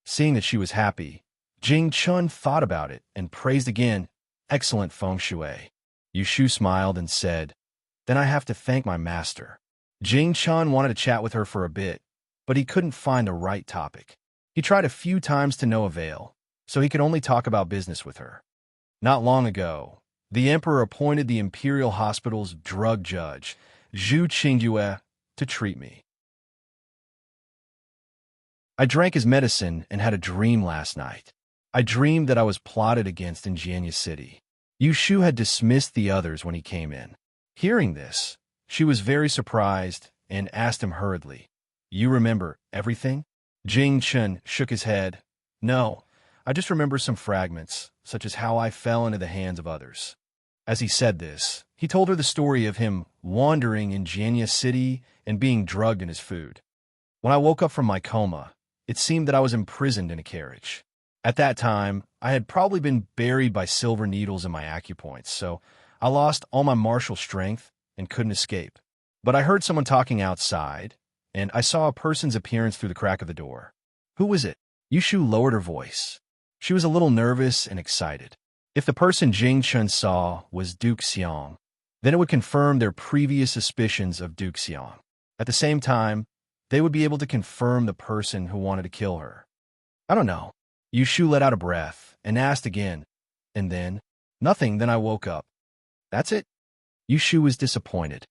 Seeing that she was happy, Jing Chun thought about it and praised again, "Excellent feng shui." Yushu smiled and said, "Then I have to thank my master." Jing Chun wanted to chat with her for a bit, but he couldn't find the right topic. He tried a few times to no avail, so he could only talk about business with her. Not long ago, the emperor appointed the imperial hospital's drug judge, Zhu Qingyue, to treat me. I drank his medicine and had a dream last night. I dreamed that I was plotted against in Jianya City. Yushu had dismissed the others when he came in. Hearing this, she was very surprised and asked him hurriedly, "You remember everything?" Jing Chun shook his head. "No, I just remember some fragments, such as how I fell into the hands of others." As he said this, he told her the story of him wandering in Jianya City and being drugged in his food. When I woke up from my coma, it seemed that I was imprisoned in a carriage. At that time, I had probably been buried by silver needles in my acupoints, so I lost all my martial strength and couldn't escape. But I heard someone talking outside, and I saw a person's appearance through the crack of the door. Who was it? Yushu lowered her voice. She was a little nervous and excited. If the person Jing Chun saw was Duke Xiong, then it would confirm their previous suspicions of Duke Xiong. At the same time, they would be able to confirm the person who wanted to kill her. I don't know. Yushu let out a breath and asked again, and then, nothing, then I woke up. That's it? Yushu was disappointed.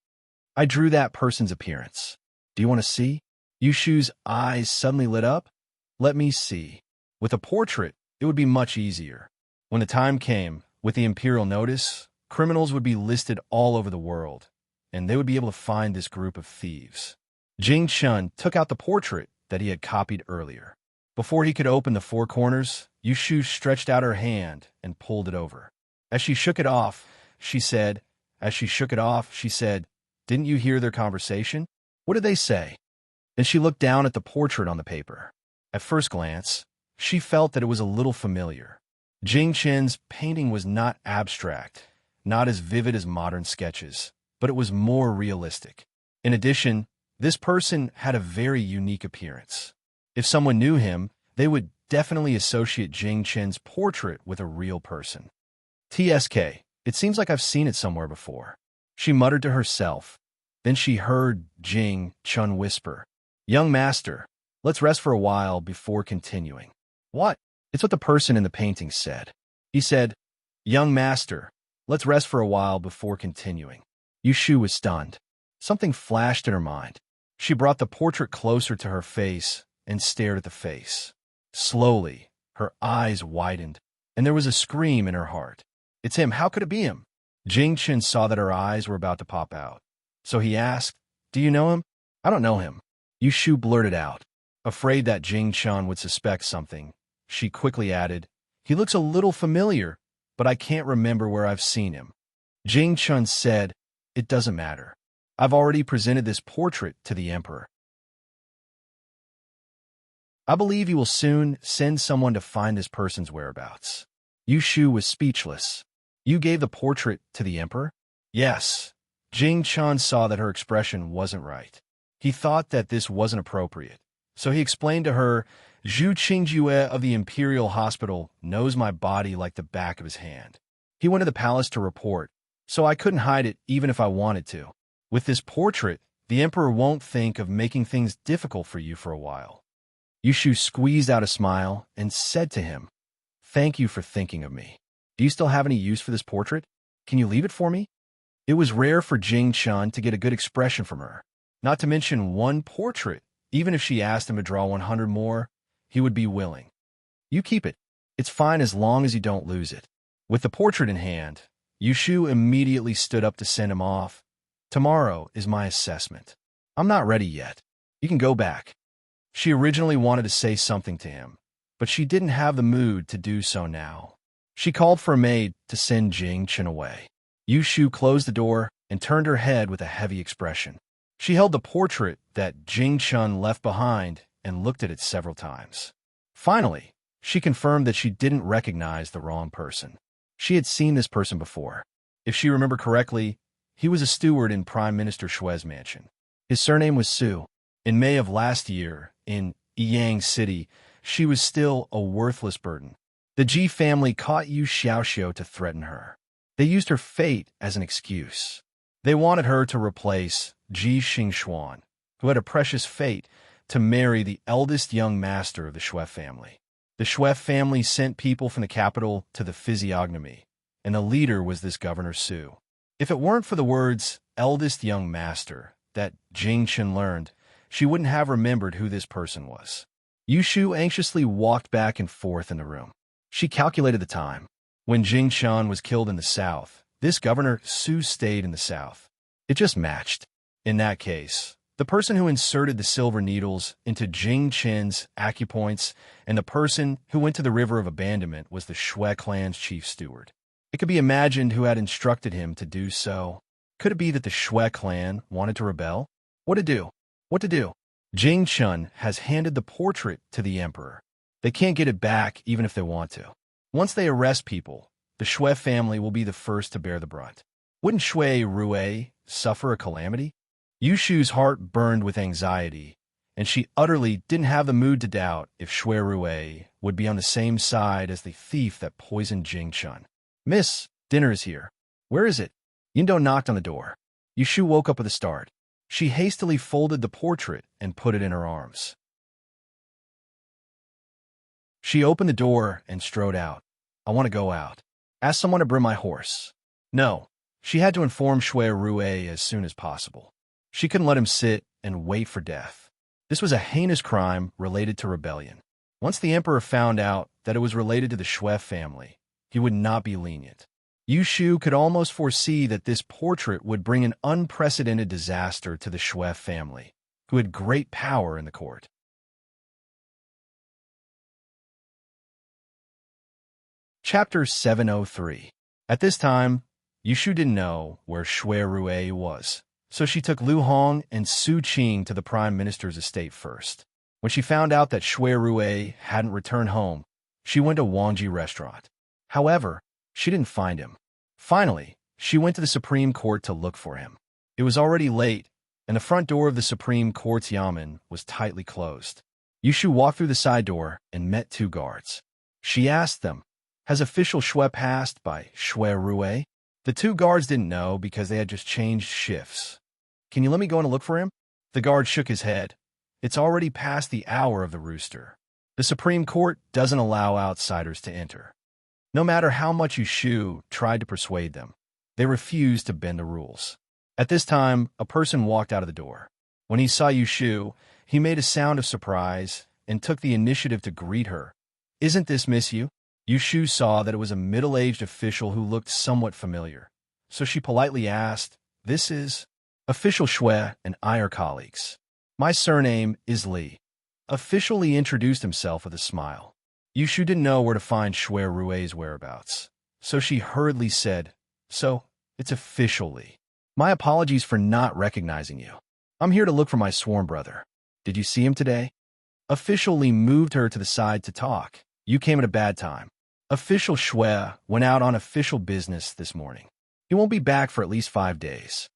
I drew that person's appearance. Do you want to see? Yushu's eyes suddenly lit up. Let me see. With a portrait, it would be much easier. When the time came, with the imperial notice, criminals would be listed all over the world, and they would be able to find this group of thieves. Jing Chun took out the portrait that he had copied earlier. Before he could open the four corners, Yushu stretched out her hand and pulled it over. As she shook it off, she said, "Didn't you hear their conversation? What did they say?" Then she looked down at the portrait on the paper. At first glance, she felt that it was a little familiar. Jing Chen's painting was not abstract, not as vivid as modern sketches, but it was more realistic. In addition, this person had a very unique appearance. If someone knew him, they would definitely associate Jing Chen's portrait with a real person. "TSK, it seems like I've seen it somewhere before," she muttered to herself. Then she heard Jing Chun whisper, "Young master, let's rest for a while before continuing." What? It's what the person in the painting said. He said, "Young master, let's rest for a while before continuing." Yushu was stunned. Something flashed in her mind. She brought the portrait closer to her face and stared at the face. Slowly, her eyes widened, and there was a scream in her heart. "It's him. How could it be him?" Jing Chen saw that her eyes were about to pop out. So he asked, "Do you know him?" "I don't know him," Yushu blurted out. Afraid that Jing Chun would suspect something, she quickly added, "He looks a little familiar, but I can't remember where I've seen him." Jing Chun said, "It doesn't matter. I've already presented this portrait to the emperor. I believe he will soon send someone to find this person's whereabouts." Yushu was speechless. "You gave the portrait to the emperor?" "Yes." Jing Chun saw that her expression wasn't right. He thought that this wasn't appropriate. So he explained to her, "Zhu Qingyue of the Imperial Hospital knows my body like the back of his hand. He went to the palace to report, so I couldn't hide it even if I wanted to. With this portrait, the emperor won't think of making things difficult for you for a while." Yushu squeezed out a smile and said to him, "Thank you for thinking of me. Do you still have any use for this portrait? Can you leave it for me?" It was rare for Jing Chun to get a good expression from her. Not to mention one portrait. Even if she asked him to draw 100 more, he would be willing. "You keep it. It's fine as long as you don't lose it." With the portrait in hand, Yushu immediately stood up to send him off. "Tomorrow is my assessment. I'm not ready yet. You can go back." She originally wanted to say something to him, but she didn't have the mood to do so now. She called for a maid to send Jing Chen away. Yushu closed the door and turned her head with a heavy expression. She held the portrait that Jing Chun left behind and looked at it several times. Finally, she confirmed that she didn't recognize the wrong person. She had seen this person before. If she remembered correctly, he was a steward in Prime Minister Shue's mansion. His surname was Su. In May of last year, in Yang City, she was still a worthless burden. The Ji family caught Yu Xiaoxiu to threaten her. They used her fate as an excuse. They wanted her to replace Ji Xingxuan, who had a precious fate to marry the eldest young master of the Xue family. The Xue family sent people from the capital to the physiognomy, and the leader was this Governor Su. If it weren't for the words eldest young master that Jing Chen learned, she wouldn't have remembered who this person was. Yu Shu anxiously walked back and forth in the room. She calculated the time. When Jing Chen was killed in the south, this Governor Su stayed in the south. It just matched. In that case, the person who inserted the silver needles into Jing Chen's acupoints and the person who went to the River of Abandonment was the Xue clan's chief steward. It could be imagined who had instructed him to do so. Could it be that the Xue clan wanted to rebel? What to do? What to do? Jing Chen has handed the portrait to the emperor. They can't get it back even if they want to. Once they arrest people, the Xue family will be the first to bear the brunt. Wouldn't Xue Rui suffer a calamity? Yu Shu's heart burned with anxiety, and she utterly didn't have the mood to doubt if Xue Rui would be on the same side as the thief that poisoned Jing Chen. "Miss, dinner is here." "Where is it?" Yindo knocked on the door. Yu Shu woke up with a start. She hastily folded the portrait and put it in her arms. She opened the door and strode out. "I want to go out. Ask someone to bring my horse." No, she had to inform Xue Rui as soon as possible. She couldn't let him sit and wait for death. This was a heinous crime related to rebellion. Once the emperor found out that it was related to the Xue family, he would not be lenient. Yu Shu could almost foresee that this portrait would bring an unprecedented disaster to the Xue family, who had great power in the court. Chapter 703. At this time, Yu Shu didn't know where Xue Rui was, so she took Lu Hong and Su Qing to the Prime Minister's estate first. When she found out that Xue Rui hadn't returned home, she went to Wangji restaurant. However, she didn't find him. Finally, she went to the Supreme Court to look for him. It was already late, and the front door of the Supreme Court's yamen was tightly closed. Yu Shu walked through the side door and met two guards. She asked them, "Has official Xue passed by Xue Rui?" The two guards didn't know because they had just changed shifts. "Can you let me go in and look for him?" The guard shook his head. "It's already past the hour of the rooster. The Supreme Court doesn't allow outsiders to enter." No matter how much Yu Shu tried to persuade them, they refused to bend the rules. At this time, a person walked out of the door. When he saw Yu Shu, he made a sound of surprise and took the initiative to greet her. "Isn't this Miss Yu?" Yu Shu saw that it was a middle-aged official who looked somewhat familiar, so she politely asked, "This is Official Xue and I are colleagues. My surname is Li." Official Li introduced himself with a smile. Yu Shu didn't know where to find Xue Rui's whereabouts, so she hurriedly said, "So, it's Official Li. My apologies for not recognizing you. I'm here to look for my sworn brother. Did you see him today?" Official Li moved her to the side to talk. "You came at a bad time. Official Xue went out on official business this morning. He won't be back for at least 5 days."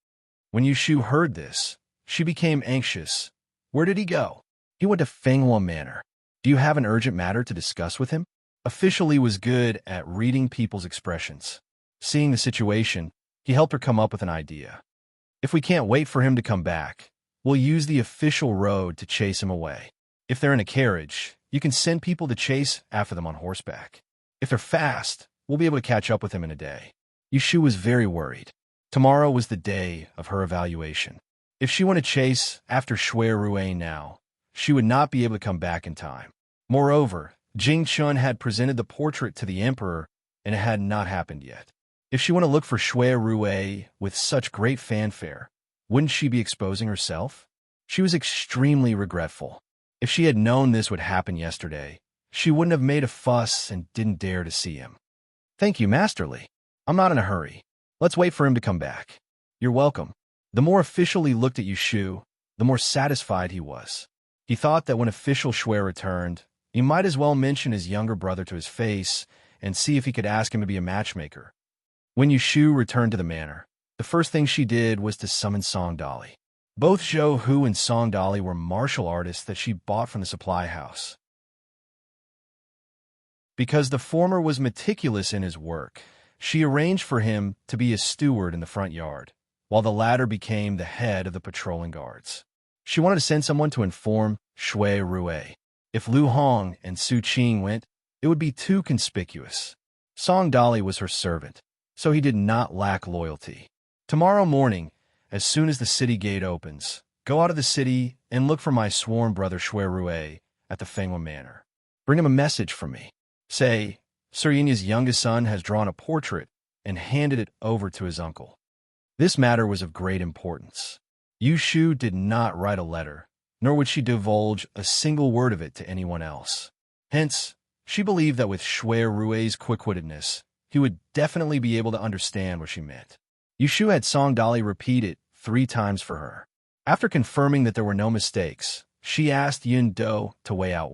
When Yu Shu heard this, she became anxious. "Where did he go?" "He went to Fenghua Manor. Do you have an urgent matter to discuss with him?" Official Li was good at reading people's expressions. Seeing the situation, he helped her come up with an idea. "If we can't wait for him to come back, we'll use the official road to chase him away. If they're in a carriage, you can send people to chase after them on horseback. If they're fast, we'll be able to catch up with him in a day." Yu Shu was very worried. Tomorrow was the day of her evaluation. If she went to chase after Xue Rui now, she would not be able to come back in time. Moreover, Jing Chen had presented the portrait to the emperor, and it had not happened yet. If she went to look for Xue Rui with such great fanfare, wouldn't she be exposing herself? She was extremely regretful. If she had known this would happen yesterday, she wouldn't have made a fuss and didn't dare to see him. "Thank you, Master Li. I'm not in a hurry. Let's wait for him to come back." "You're welcome." The more Official Li looked at Yu Shu, the more satisfied he was. He thought that when Official Xue returned, he might as well mention his younger brother to his face and see if he could ask him to be a matchmaker. When Yushu returned to the manor, the first thing she did was to summon Song Dali. Both Zhou Hu and Song Dali were martial artists that she bought from the supply house. Because the former was meticulous in his work, she arranged for him to be a steward in the front yard, while the latter became the head of the patrolling guards. She wanted to send someone to inform Shui Rui. If Lu Hong and Su Qing went, it would be too conspicuous. Song Dali was her servant, so he did not lack loyalty. Tomorrow morning, as soon as the city gate opens, go out of the city and look for my sworn brother Shui Rui at the Fenghua Manor. Bring him a message from me. Say, Sir Yinya's youngest son has drawn a portrait and handed it over to his uncle. This matter was of great importance. Yushu did not write a letter, nor would she divulge a single word of it to anyone else. Hence, she believed that with Shui Rui's quick-wittedness, he would definitely be able to understand what she meant. Yushu had Song Dali repeat it 3 times for her. After confirming that there were no mistakes, she asked Yun Do to weigh out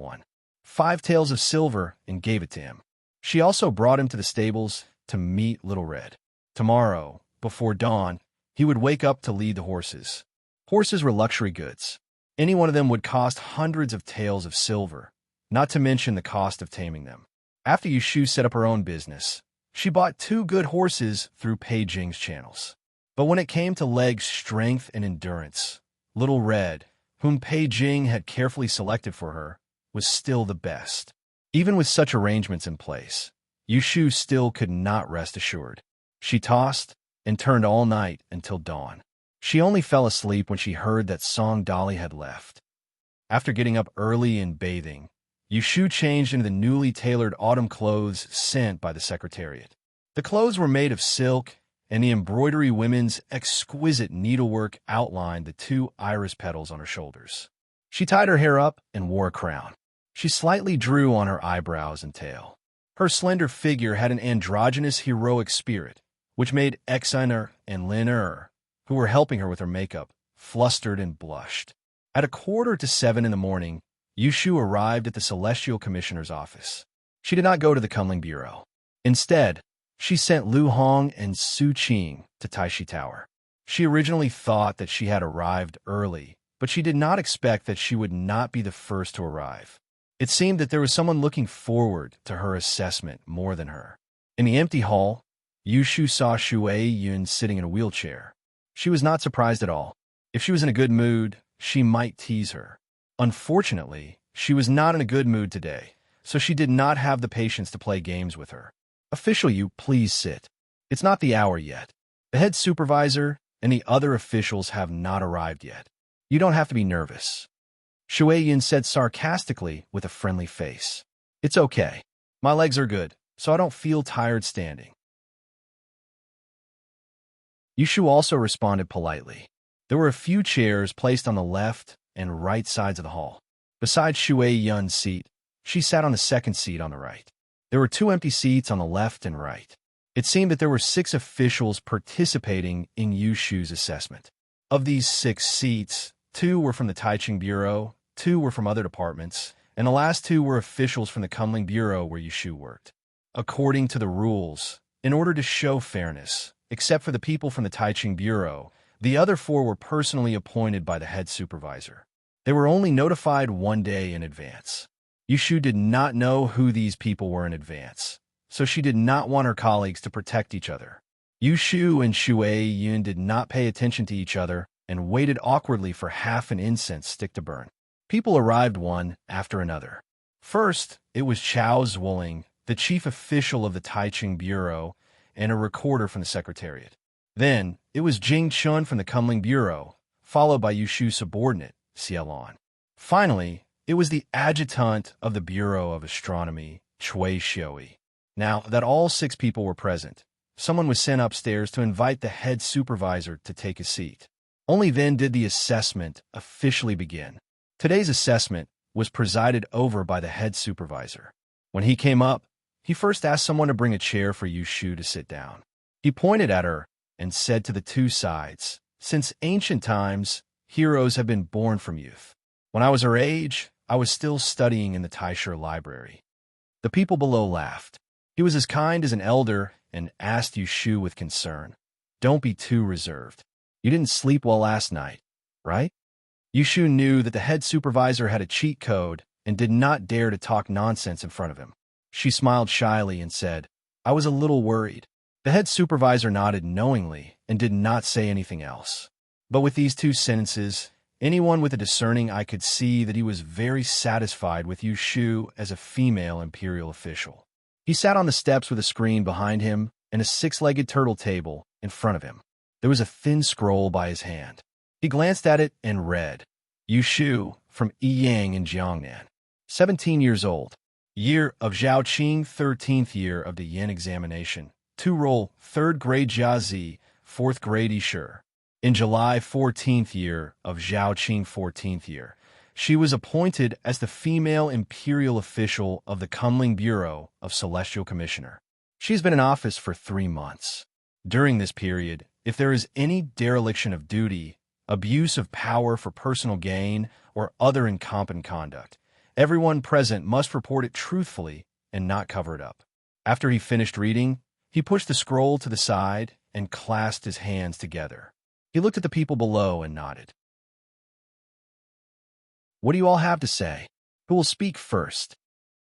5 taels of silver and gave it to him. She also brought him to the stables to meet Little Red. Tomorrow, before dawn, he would wake up to lead the horses. Horses were luxury goods. Any one of them would cost hundreds of taels of silver, not to mention the cost of taming them. After Yushu set up her own business, she bought 2 good horses through Pei Jing's channels. But when it came to leg strength and endurance, Little Red, whom Pei Jing had carefully selected for her, was still the best. Even with such arrangements in place, Yushu still could not rest assured. She tossed and turned all night until dawn. She only fell asleep when she heard that Song Dali had left. After getting up early and bathing, Yushu changed into the newly tailored autumn clothes sent by the Secretariat. The clothes were made of silk, and the embroidery women's exquisite needlework outlined the 2 iris petals on her shoulders. She tied her hair up and wore a crown. She slightly drew on her eyebrows and tail. Her slender figure had an androgynous heroic spirit, which made Exiner and Lin who were helping her with her makeup, flustered and blushed. At 6:45 in the morning, Yushu arrived at the Celestial Commissioner's office. She did not go to the Kunling Bureau. Instead, she sent Lu Hong and Su Qing to Taishi Tower. She originally thought that she had arrived early, but she did not expect that she would not be the first to arrive. It seemed that there was someone looking forward to her assessment more than her. In the empty hall, Yushu saw Shui Yun sitting in a wheelchair. She was not surprised at all. If she was in a good mood, she might tease her. Unfortunately, she was not in a good mood today, so she did not have the patience to play games with her. Official Yu, please sit. It's not the hour yet. The head supervisor and the other officials have not arrived yet. You don't have to be nervous. Shui Yun said sarcastically with a friendly face. It's okay. My legs are good, so I don't feel tired standing. Yushu also responded politely. There were a few chairs placed on the left and right sides of the hall. Besides Shui Yun's seat, she sat on the second seat on the right. There were 2 empty seats on the left and right. It seemed that there were 6 officials participating in Yushu's assessment. Of these 6 seats, 2 were from the Taiching Bureau, 2 were from other departments, and the last 2 were officials from the Kunling Bureau where Yushu worked. According to the rules, in order to show fairness, except for the people from the Taiching Bureau, the other 4 were personally appointed by the head supervisor. They were only notified 1 day in advance. Yushu did not know who these people were in advance, so she did not want her colleagues to protect each other. Yushu and Shui Yun did not pay attention to each other and waited awkwardly for half an incense stick to burn. People arrived one after another. First, it was Chao Zwoling, the chief official of the Taiching Bureau, and a recorder from the Secretariat. Then, it was Jing Chun from the Kunling Bureau, followed by Yushu's subordinate, Xiaolon. Finally, it was the adjutant of the Bureau of Astronomy, Chui Xiui. Now that all 6 people were present, someone was sent upstairs to invite the head supervisor to take a seat. Only then did the assessment officially begin. Today's assessment was presided over by the head supervisor. When he came up, he first asked someone to bring a chair for Yushu to sit down. He pointed at her and said to the 2 sides, "Since ancient times, heroes have been born from youth. When I was her age, I was still studying in the Taisher library." The people below laughed. He was as kind as an elder and asked Yushu with concern. Don't be too reserved. You didn't sleep well last night, right? Yushu knew that the head supervisor had a cheat code and did not dare to talk nonsense in front of him. She smiled shyly and said, I was a little worried. The head supervisor nodded knowingly and did not say anything else. But with these two sentences, anyone with a discerning eye could see that he was very satisfied with Yushu as a female imperial official. He sat on the steps with a screen behind him and a six-legged turtle table in front of him. There was a thin scroll by his hand. He glanced at it and read, Yushu from Yiyang in Jiangnan, 17 years old. Year of Zhaoqing, 13th year of the Yin examination. 2 roll, 3rd grade Jiazi, 4th grade Yisher. In July 14th year of Zhaoqing 14th year, she was appointed as the female imperial official of the Kunling Bureau of Celestial Commissioner. She's been in office for 3 months. During this period, if there is any dereliction of duty, abuse of power for personal gain, or other incompetent conduct, everyone present must report it truthfully and not cover it up. After he finished reading, he pushed the scroll to the side and clasped his hands together. He looked at the people below and nodded. What do you all have to say? Who will speak first?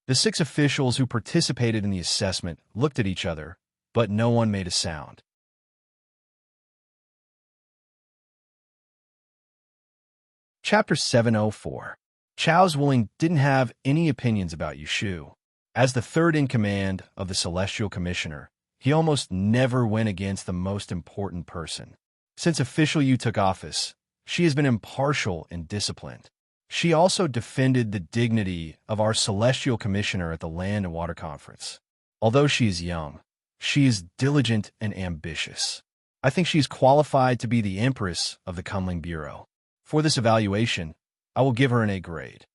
The 6 officials who participated in the assessment looked at each other, but no one made a sound. Chapter 704. Chao's Wuling didn't have any opinions about Yushu. As the 3rd in command of the Celestial Commissioner, he almost never went against the most important person. Since official Yu took office, she has been impartial and disciplined. She also defended the dignity of our Celestial Commissioner at the Land and Water Conference. Although she is young, she is diligent and ambitious. I think she is qualified to be the Empress of the Kunling Bureau. For this evaluation, I will give her an A grade.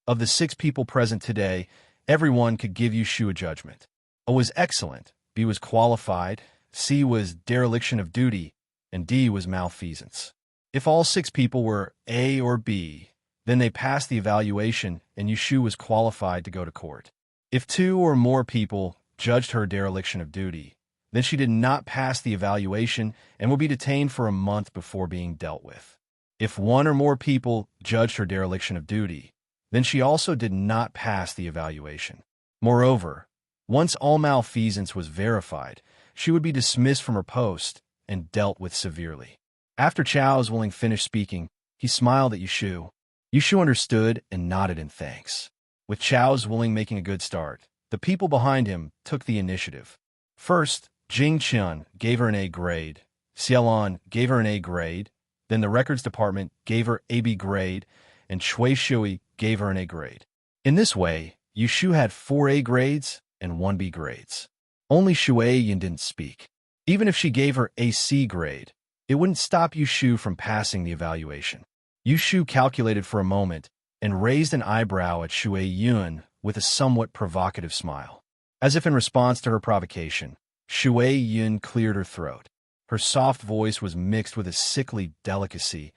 Of the 6 people present today, everyone could give Yushu a judgment. A was excellent, B was qualified, C was dereliction of duty, and D was malfeasance. If all 6 people were A or B, then they passed the evaluation and Yushu was qualified to go to court. If 2 or more people judged her dereliction of duty, then she did not pass the evaluation and will be detained for a month before being dealt with. If 1 or more people judged her dereliction of duty, then she also did not pass the evaluation. Moreover, once all malfeasance was verified, she would be dismissed from her post and dealt with severely. After Chao's Wuling finished speaking, he smiled at Yushu. Yushu understood and nodded in thanks. With Chao's Wuling making a good start, the people behind him took the initiative. First, Jing Qian gave her an A grade, Xiaolon gave her an A grade, then the records department gave her a B grade, and Shui Shui gave her an A grade. In this way, Yushu had 4 A grades and 1 B grades. Only Shui Yin didn't speak. Even if she gave her a C grade, it wouldn't stop Yushu from passing the evaluation. Yushu calculated for a moment and raised an eyebrow at Shui Yun with a somewhat provocative smile. As if in response to her provocation, Shui Yun cleared her throat. Her soft voice was mixed with a sickly delicacy.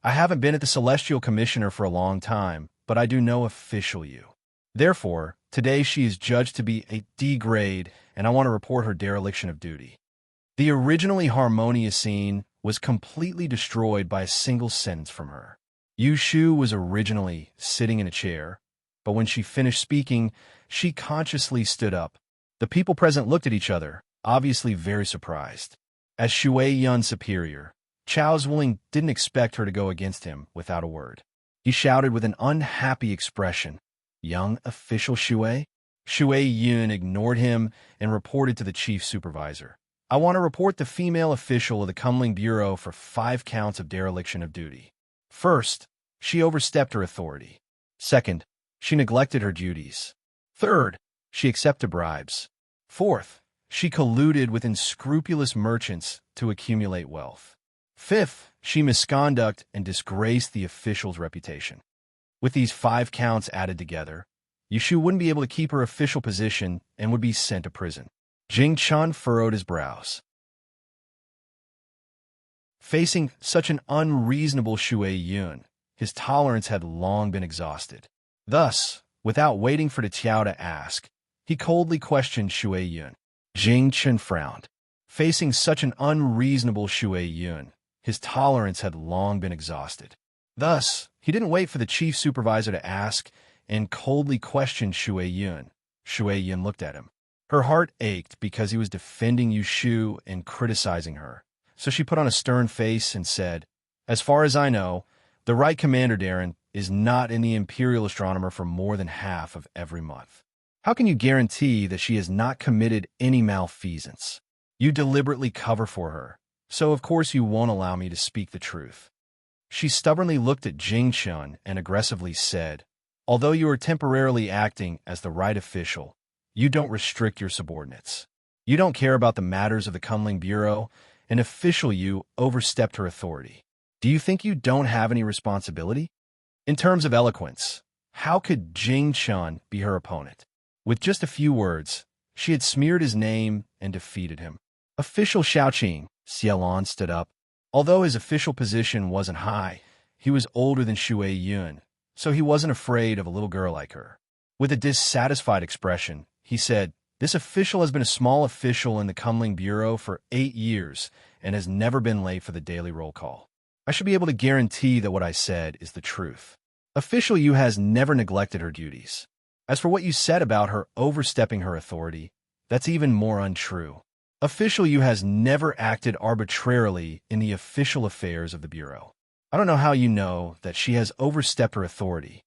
I haven't been at the Celestial Commissioner for a long time, but I do know official Yu. Therefore, today she is judged to be a D grade, and I want to report her dereliction of duty. The originally harmonious scene was completely destroyed by a single sentence from her. Yushu was originally sitting in a chair, but when she finished speaking, she consciously stood up. The people present looked at each other, obviously very surprised. As Shui Yun's superior, Chao's Wuling didn't expect her to go against him without a word. He shouted with an unhappy expression, Young official Shui? Shui Yun ignored him and reported to the chief supervisor. I want to report the female official of the Kunling Bureau for 5 counts of dereliction of duty. First, she overstepped her authority. Second, she neglected her duties. Third, she accepted bribes. Fourth, she colluded with unscrupulous merchants to accumulate wealth. Fifth, she misconduct and disgraced the official's reputation. With these 5 counts added together, Yushu wouldn't be able to keep her official position and would be sent to prison. Jing Chun furrowed his brows. Facing such an unreasonable Shui Yun, his tolerance had long been exhausted. Thus, without waiting for the Tiao to ask, he coldly questioned Shui Yun. Jing Chen frowned. Facing such an unreasonable Shui Yun, his tolerance had long been exhausted. Thus, he didn't wait for the chief supervisor to ask and coldly questioned Shui Yun. Shui Yun looked at him. Her heart ached because he was defending Yu Shu and criticizing her. So she put on a stern face and said, "As far as I know, the Right Commander Darren is not in the Imperial Astronomer for more than half of every month. How can you guarantee that she has not committed any malfeasance? You deliberately cover for her, so of course you won't allow me to speak the truth." She stubbornly looked at Jing Chun and aggressively said, "Although you are temporarily acting as the right official, you don't restrict your subordinates. You don't care about the matters of the Kunling Bureau. An official Yu overstepped her authority. Do you think you don't have any responsibility?" In terms of eloquence, how could Jing Chun be her opponent? With just a few words, she had smeared his name and defeated him. Official Xiaoqing, Xiaolon stood up. Although his official position wasn't high, he was older than Shui Yun, so he wasn't afraid of a little girl like her. With a dissatisfied expression, he said, "This official has been a small official in the Kunling Bureau for 8 years and has never been late for the daily roll call. I should be able to guarantee that what I said is the truth. Official Yu has never neglected her duties. As for what you said about her overstepping her authority, that's even more untrue. Official Yu has never acted arbitrarily in the official affairs of the Bureau. I don't know how you know that she has overstepped her authority.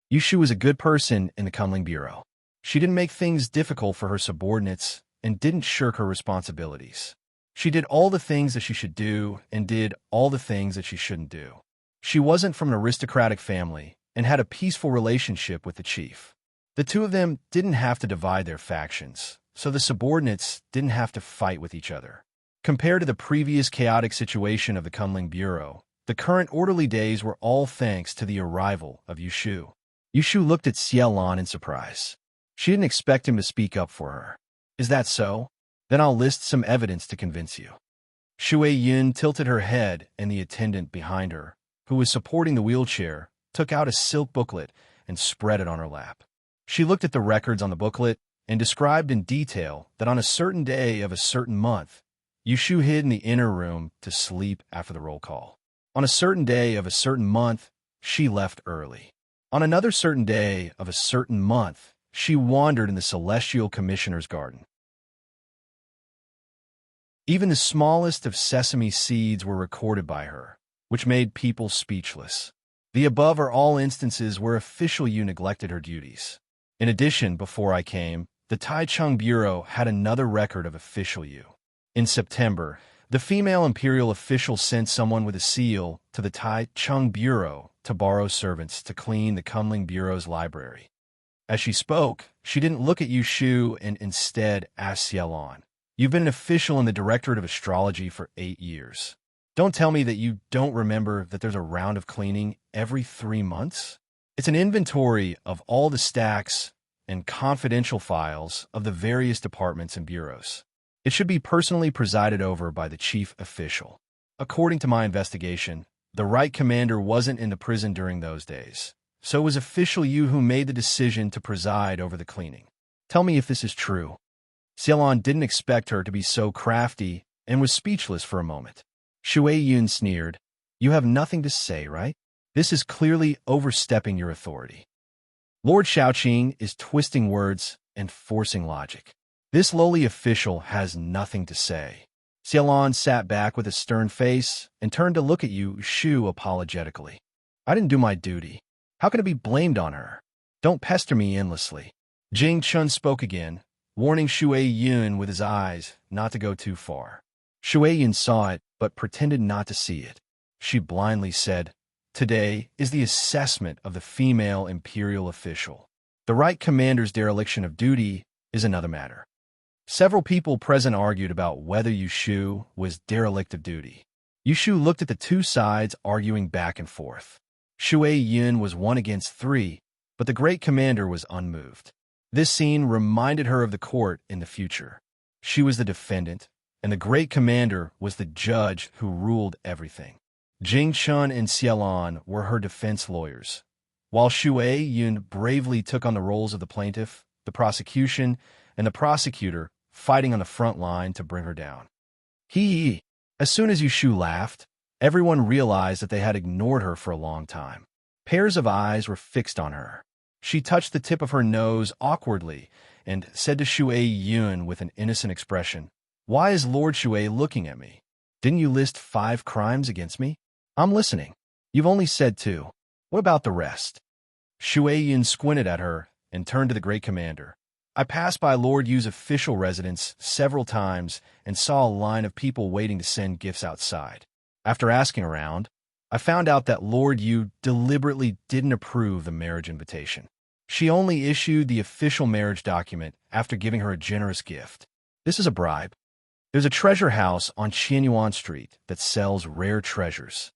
Yu Shu is a good person in the Kunling Bureau. She didn't make things difficult for her subordinates and didn't shirk her responsibilities. She did all the things that she should do and did all the things that she shouldn't do. She wasn't from an aristocratic family and had a peaceful relationship with the chief. The two of them didn't have to divide their factions, so the subordinates didn't have to fight with each other. Compared to the previous chaotic situation of the Kunling Bureau, the current orderly days were all thanks to the arrival of Yu Shu. Yu Shu looked at Xiaolon in surprise. She didn't expect him to speak up for her. Is that so? Then I'll list some evidence to convince you. Shui Yun tilted her head, and the attendant behind her, who was supporting the wheelchair, took out a silk booklet and spread it on her lap. She looked at the records on the booklet and described in detail that on a certain day of a certain month, Yu Shu hid in the inner room to sleep after the roll call. On a certain day of a certain month, she left early. On another certain day of a certain month, she wandered in the Celestial Commissioner's garden. Even the smallest of sesame seeds were recorded by her, which made people speechless. The above are all instances where official Yu neglected her duties. In addition, before I came, the Taichung Bureau had another record of official Yu. In September, the female imperial official sent someone with a seal to the Taichung Bureau to borrow servants to clean the Kunling Bureau's library. As she spoke, she didn't look at Yu Shu and instead asked Xiaolon, "You've been an official in the Directorate of Astrology for 8 years. Don't tell me that you don't remember that there's a round of cleaning every 3 months? It's an inventory of all the stacks and confidential files of the various departments and bureaus. It should be personally presided over by the chief official. According to my investigation, the Right Commander wasn't in the prison during those days, so it was official Yu who made the decision to preside over the cleaning. Tell me if this is true." Xiaolon didn't expect her to be so crafty and was speechless for a moment. Shui Yun sneered, "You have nothing to say, right? This is clearly overstepping your authority." Lord Xiaoqing is twisting words and forcing logic. This lowly official has nothing to say. Xiaolon sat back with a stern face and turned to look at Yu Shu apologetically. "I didn't do my duty. How can it be blamed on her? Don't pester me endlessly." Jing Chun spoke again, warning Shui Yun with his eyes not to go too far. Shui Yun saw it, but pretended not to see it. She blindly said, "Today is the assessment of the female imperial official. The Right Commander's dereliction of duty is another matter." Several people present argued about whether Yu Shu was derelict of duty. Yu Shu looked at the two sides arguing back and forth. Shui Yun was 1 against 3, but the Great Commander was unmoved. This scene reminded her of the court in the future. She was the defendant, and the Great Commander was the judge who ruled everything. Jing Chun and Xiaolon were her defense lawyers, while Shui Yun bravely took on the roles of the plaintiff, the prosecution, and the prosecutor, fighting on the front line to bring her down. Hee. As soon as Yushu laughed, everyone realized that they had ignored her for a long time. Pairs of eyes were fixed on her. She touched the tip of her nose awkwardly and said to Shui Yun with an innocent expression, "Why is Lord Shui looking at me? Didn't you list 5 crimes against me? I'm listening. You've only said 2. What about the rest?" Shui Yun squinted at her and turned to the great commander. "I passed by Lord Yu's official residence several times and saw a line of people waiting to send gifts outside. After asking around, I found out that Lord Yu deliberately didn't approve the marriage invitation. She only issued the official marriage document after giving her a generous gift. This is a bribe. There's a treasure house on Qianyuan Street that sells rare treasures.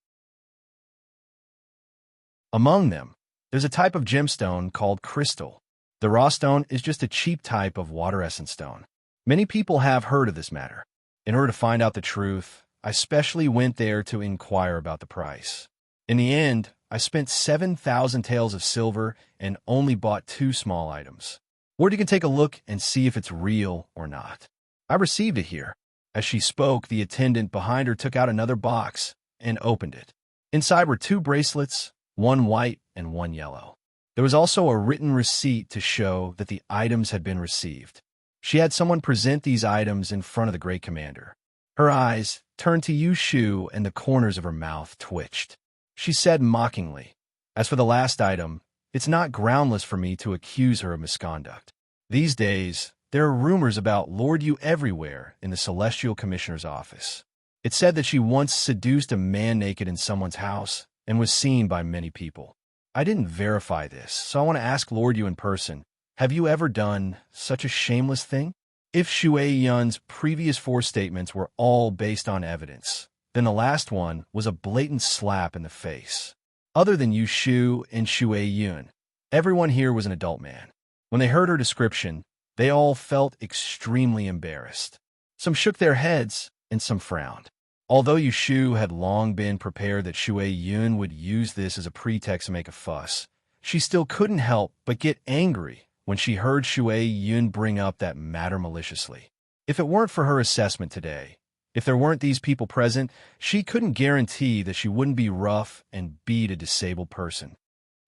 Among them, there's a type of gemstone called crystal. The raw stone is just a cheap type of water essence stone. Many people have heard of this matter. In order to find out the truth, I specially went there to inquire about the price. In the end, I spent 7,000 taels of silver and only bought 2 small items. Or you can take a look and see if it's real or not. I received it here." As she spoke, the attendant behind her took out another box and opened it. Inside were 2 bracelets, one white and one yellow. There was also a written receipt to show that the items had been received. She had someone present these items in front of the great commander. Her eyes turned to Yushu and the corners of her mouth twitched. She said mockingly, "As for the last item, it's not groundless for me to accuse her of misconduct. These days, there are rumors about Lord Yu everywhere in the Celestial Commissioner's office. It said that she once seduced a man naked in someone's house and was seen by many people. I didn't verify this, so I want to ask Lord Yu in person, have you ever done such a shameless thing? If Shui Yun's previous 4 statements were all based on evidence, then the last one was a blatant slap in the face. Other than Yushu and Shui Yun, everyone here was an adult man. When they heard her description, they all felt extremely embarrassed. Some shook their heads and some frowned. Although Yushu had long been prepared that Shui Yun would use this as a pretext to make a fuss, she still couldn't help but get angry when she heard Shui Yun bring up that matter maliciously. If it weren't for her assessment today, if there weren't these people present, she couldn't guarantee that she wouldn't be rough and beat a disabled person.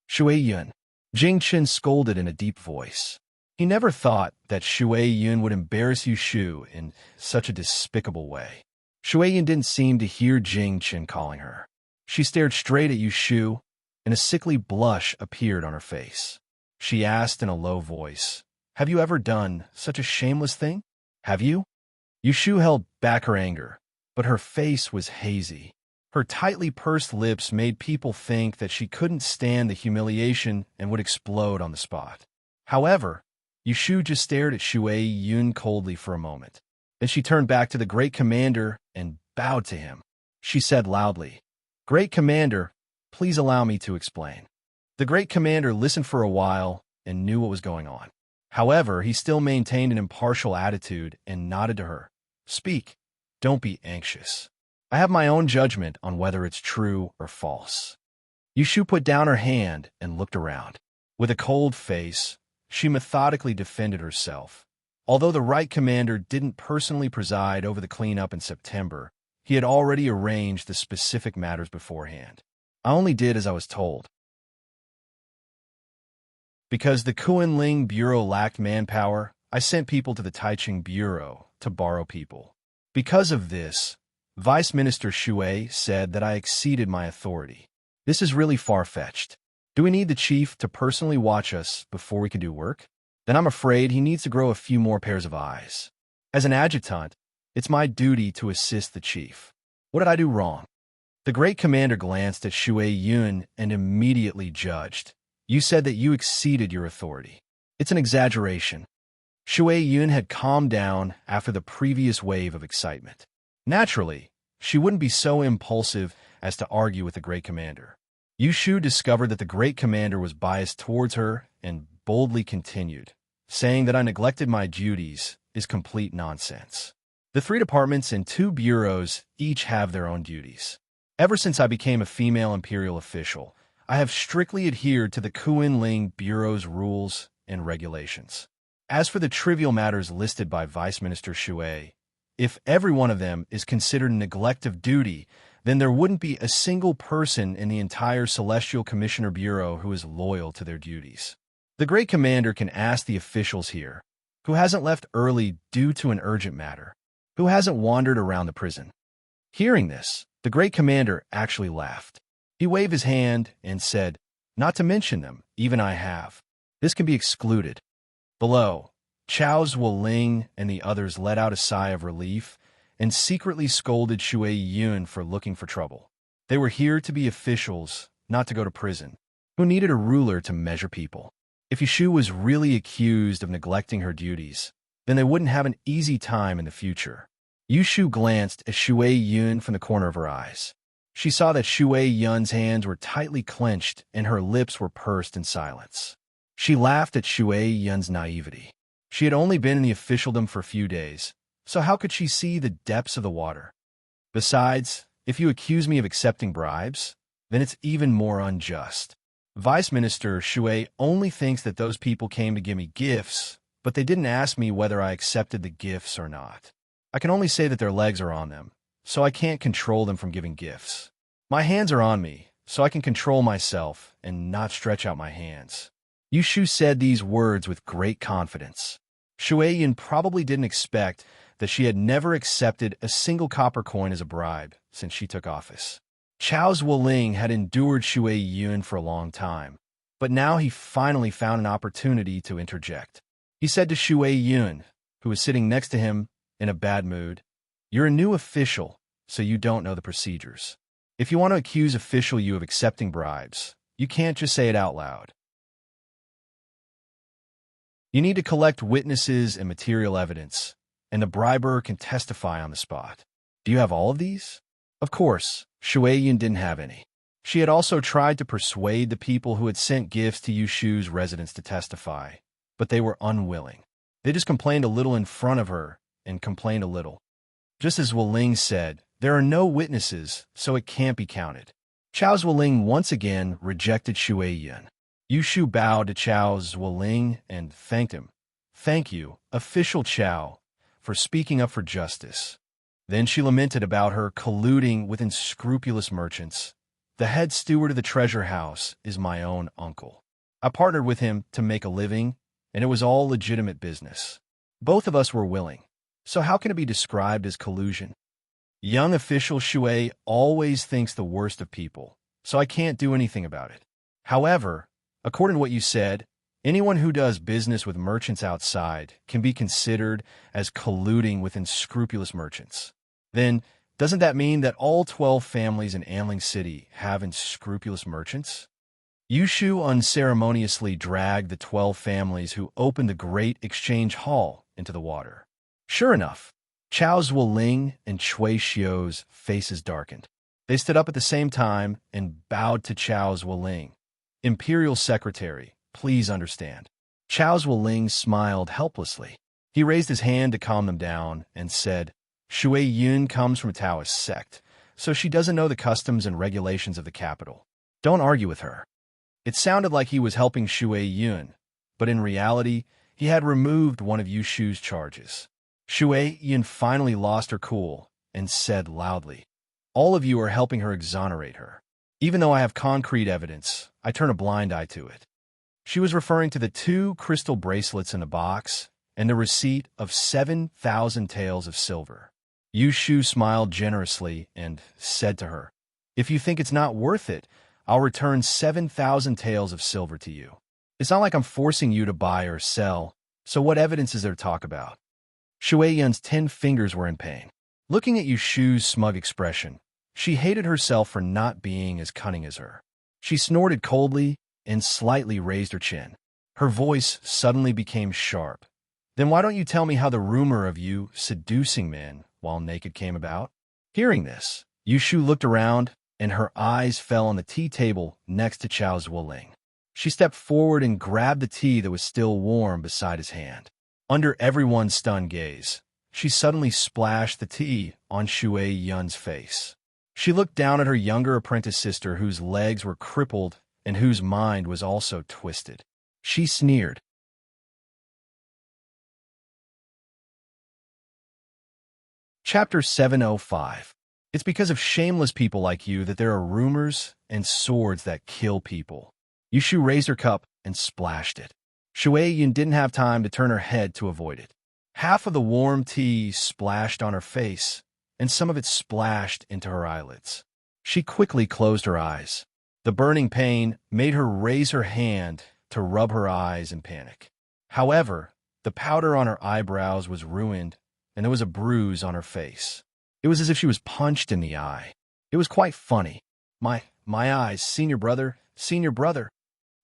"Shui Yun," Jing Chen scolded in a deep voice. He never thought that Shui Yun would embarrass Yushu in such a despicable way. Shui Yun didn't seem to hear Jing Chen calling her. She stared straight at Yushu, and a sickly blush appeared on her face. She asked in a low voice, "Have you ever done such a shameless thing? Have you?" Yushu held back her anger, but her face was hazy. Her tightly pursed lips made people think that she couldn't stand the humiliation and would explode on the spot. However, Yushu just stared at Shui Yun coldly for a moment. Then she turned back to the great commander and bowed to him. She said loudly, "Great commander, please allow me to explain." The great commander listened for a while and knew what was going on. However, he still maintained an impartial attitude and nodded to her. "Speak. Don't be anxious. I have my own judgment on whether it's true or false." Yushu put down her hand and looked around. With a cold face, she methodically defended herself. Although the right commander didn't personally preside over the cleanup in September, he had already arranged the specific matters beforehand. "I only did as I was told. Because the Kuanling Bureau lacked manpower, I sent people to the Taichung Bureau to borrow people. Because of this, Vice Minister Shui said that I exceeded my authority. This is really far-fetched. Do we need the chief to personally watch us before we can do work? Then I'm afraid he needs to grow a few more pairs of eyes. As an adjutant, it's my duty to assist the chief. What did I do wrong?" The great commander glanced at Shui Yun and immediately judged. "You said that you exceeded your authority. It's an exaggeration." Shui Yun had calmed down after the previous wave of excitement. Naturally, she wouldn't be so impulsive as to argue with the great commander. Yushu discovered that the great commander was biased towards her and boldly continued, saying that I neglected my duties is complete nonsense. The 3 departments and 2 bureaus each have their own duties. Ever since I became a female imperial official, I have strictly adhered to the Kuanling Bureau's rules and regulations. As for the trivial matters listed by Vice Minister Shui, if every one of them is considered neglect of duty, then there wouldn't be a single person in the entire Celestial Commissioner Bureau who is loyal to their duties. The Great Commander can ask the officials here, who hasn't left early due to an urgent matter, who hasn't wandered around the prison. Hearing this, the Great Commander actually laughed. He waved his hand and said, "Not to mention them, even I have. This can be excluded." Below, Chao Zuoling and the others let out a sigh of relief and secretly scolded Shui Yun for looking for trouble. They were here to be officials, not to go to prison, who needed a ruler to measure people. If Yushu was really accused of neglecting her duties, then they wouldn't have an easy time in the future. Yushu glanced at Shui Yun from the corner of her eyes. She saw that Shui Yun's hands were tightly clenched and her lips were pursed in silence. She laughed at Shui Yun's naivety. She had only been in the officialdom for a few days, so how could she see the depths of the water? Besides, if you accuse me of accepting bribes, then it's even more unjust. Vice Minister Shui only thinks that those people came to give me gifts, but they didn't ask me whether I accepted the gifts or not. I can only say that their legs are on them, so I can't control them from giving gifts. My hands are on me, so I can control myself and not stretch out my hands. Yushu said these words with great confidence. Shui Yun probably didn't expect that she had never accepted a single copper coin as a bribe since she took office. Chao Zuoling had endured Shui Yun for a long time, but now he finally found an opportunity to interject. He said to Shui Yun, who was sitting next to him in a bad mood, "You're a new official, so you don't know the procedures. If you want to accuse official you of accepting bribes, you can't just say it out loud. You need to collect witnesses and material evidence, and the briber can testify on the spot. Do you have all of these?" Of course, Shui Yun didn't have any. She had also tried to persuade the people who had sent gifts to Yushu's residence to testify, but they were unwilling. They just complained a little in front of her and complained a little. Just as Wuling said, there are no witnesses, so it can't be counted. Chao Zuoling once again rejected Shui Yun. Yushu bowed to Chao Zuoling and thanked him. "Thank you, Official Chao, for speaking up for justice." Then she lamented about her colluding with unscrupulous merchants. "The head steward of the treasure house is my own uncle. I partnered with him to make a living, and it was all legitimate business. Both of us were willing. So how can it be described as collusion? Young official Shui always thinks the worst of people, so I can't do anything about it. However, according to what you said, anyone who does business with merchants outside can be considered as colluding with unscrupulous merchants. Then, doesn't that mean that all 12 families in Anling City have unscrupulous merchants?" Yushu unceremoniously dragged the 12 families who opened the Great Exchange Hall into the water. Sure enough, Chao Zuoling and Chui Xiu's faces darkened. They stood up at the same time and bowed to Chao Zuoling. "Imperial Secretary, please understand." Chao Zuoling smiled helplessly. He raised his hand to calm them down and said, "Shui Yun comes from a Taoist sect, so she doesn't know the customs and regulations of the capital. Don't argue with her." It sounded like he was helping Shui Yun, but in reality, he had removed one of Yushu's charges. Shui Yun finally lost her cool and said loudly, "All of you are helping her exonerate her. Even though I have concrete evidence, I turn a blind eye to it." She was referring to the 2 crystal bracelets in the box and the receipt of 7,000 taels of silver. Yushu smiled generously and said to her, "If you think it's not worth it, I'll return 7,000 taels of silver to you. It's not like I'm forcing you to buy or sell, so what evidence is there to talk about?" Shui Yun's 10 fingers were in pain. Looking at Yushu's smug expression, she hated herself for not being as cunning as her. She snorted coldly and slightly raised her chin. Her voice suddenly became sharp. "Then why don't you tell me how the rumor of you seducing men while naked came about?" Hearing this, Yushu looked around, and her eyes fell on the tea table next to Chao Zuoling. She stepped forward and grabbed the tea that was still warm beside his hand. Under everyone's stunned gaze, she suddenly splashed the tea on Shui Yun's face. She looked down at her younger apprentice sister whose legs were crippled and whose mind was also twisted. She sneered, Chapter 705. It's because of shameless people like you that there are rumors and swords that kill people. Yushu raised her cup and splashed it. Shui Yun didn't have time to turn her head to avoid it. Half of the warm tea splashed on her face, and some of it splashed into her eyelids. She quickly closed her eyes. The burning pain made her raise her hand to rub her eyes in panic. However, the powder on her eyebrows was ruined, and there was a bruise on her face. It was as if she was punched in the eye. It was quite funny. My eyes, senior brother, senior brother.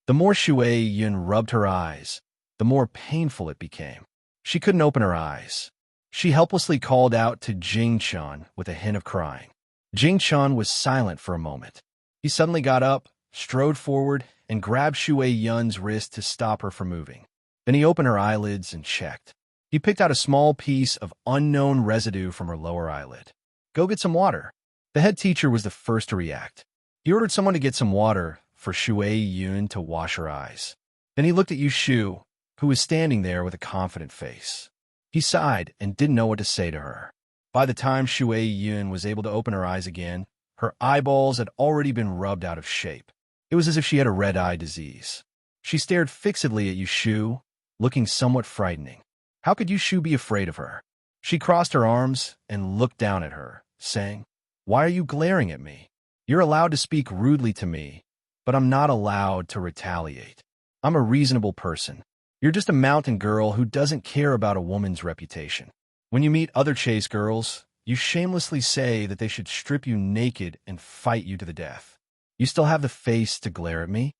The more Shui Yun rubbed her eyes, the more painful it became. She couldn't open her eyes. She helplessly called out to Jing Chun with a hint of crying. Jing Chun was silent for a moment. He suddenly got up, strode forward, and grabbed Shui Yun's wrist to stop her from moving. Then he opened her eyelids and checked. He picked out a small piece of unknown residue from her lower eyelid. Go get some water. The head teacher was the first to react. He ordered someone to get some water for Shui Yun to wash her eyes. Then he looked at Yushu, who was standing there with a confident face. He sighed and didn't know what to say to her. By the time Shui Yun was able to open her eyes again, her eyeballs had already been rubbed out of shape. It was as if she had a red-eye disease. She stared fixedly at Yushu, looking somewhat frightening. How could Yushu be afraid of her? She crossed her arms and looked down at her, saying, "Why are you glaring at me? You're allowed to speak rudely to me, but I'm not allowed to retaliate. I'm a reasonable person. You're just a mountain girl who doesn't care about a woman's reputation. When you meet other chase girls, you shamelessly say that they should strip you naked and fight you to the death. You still have the face to glare at me?"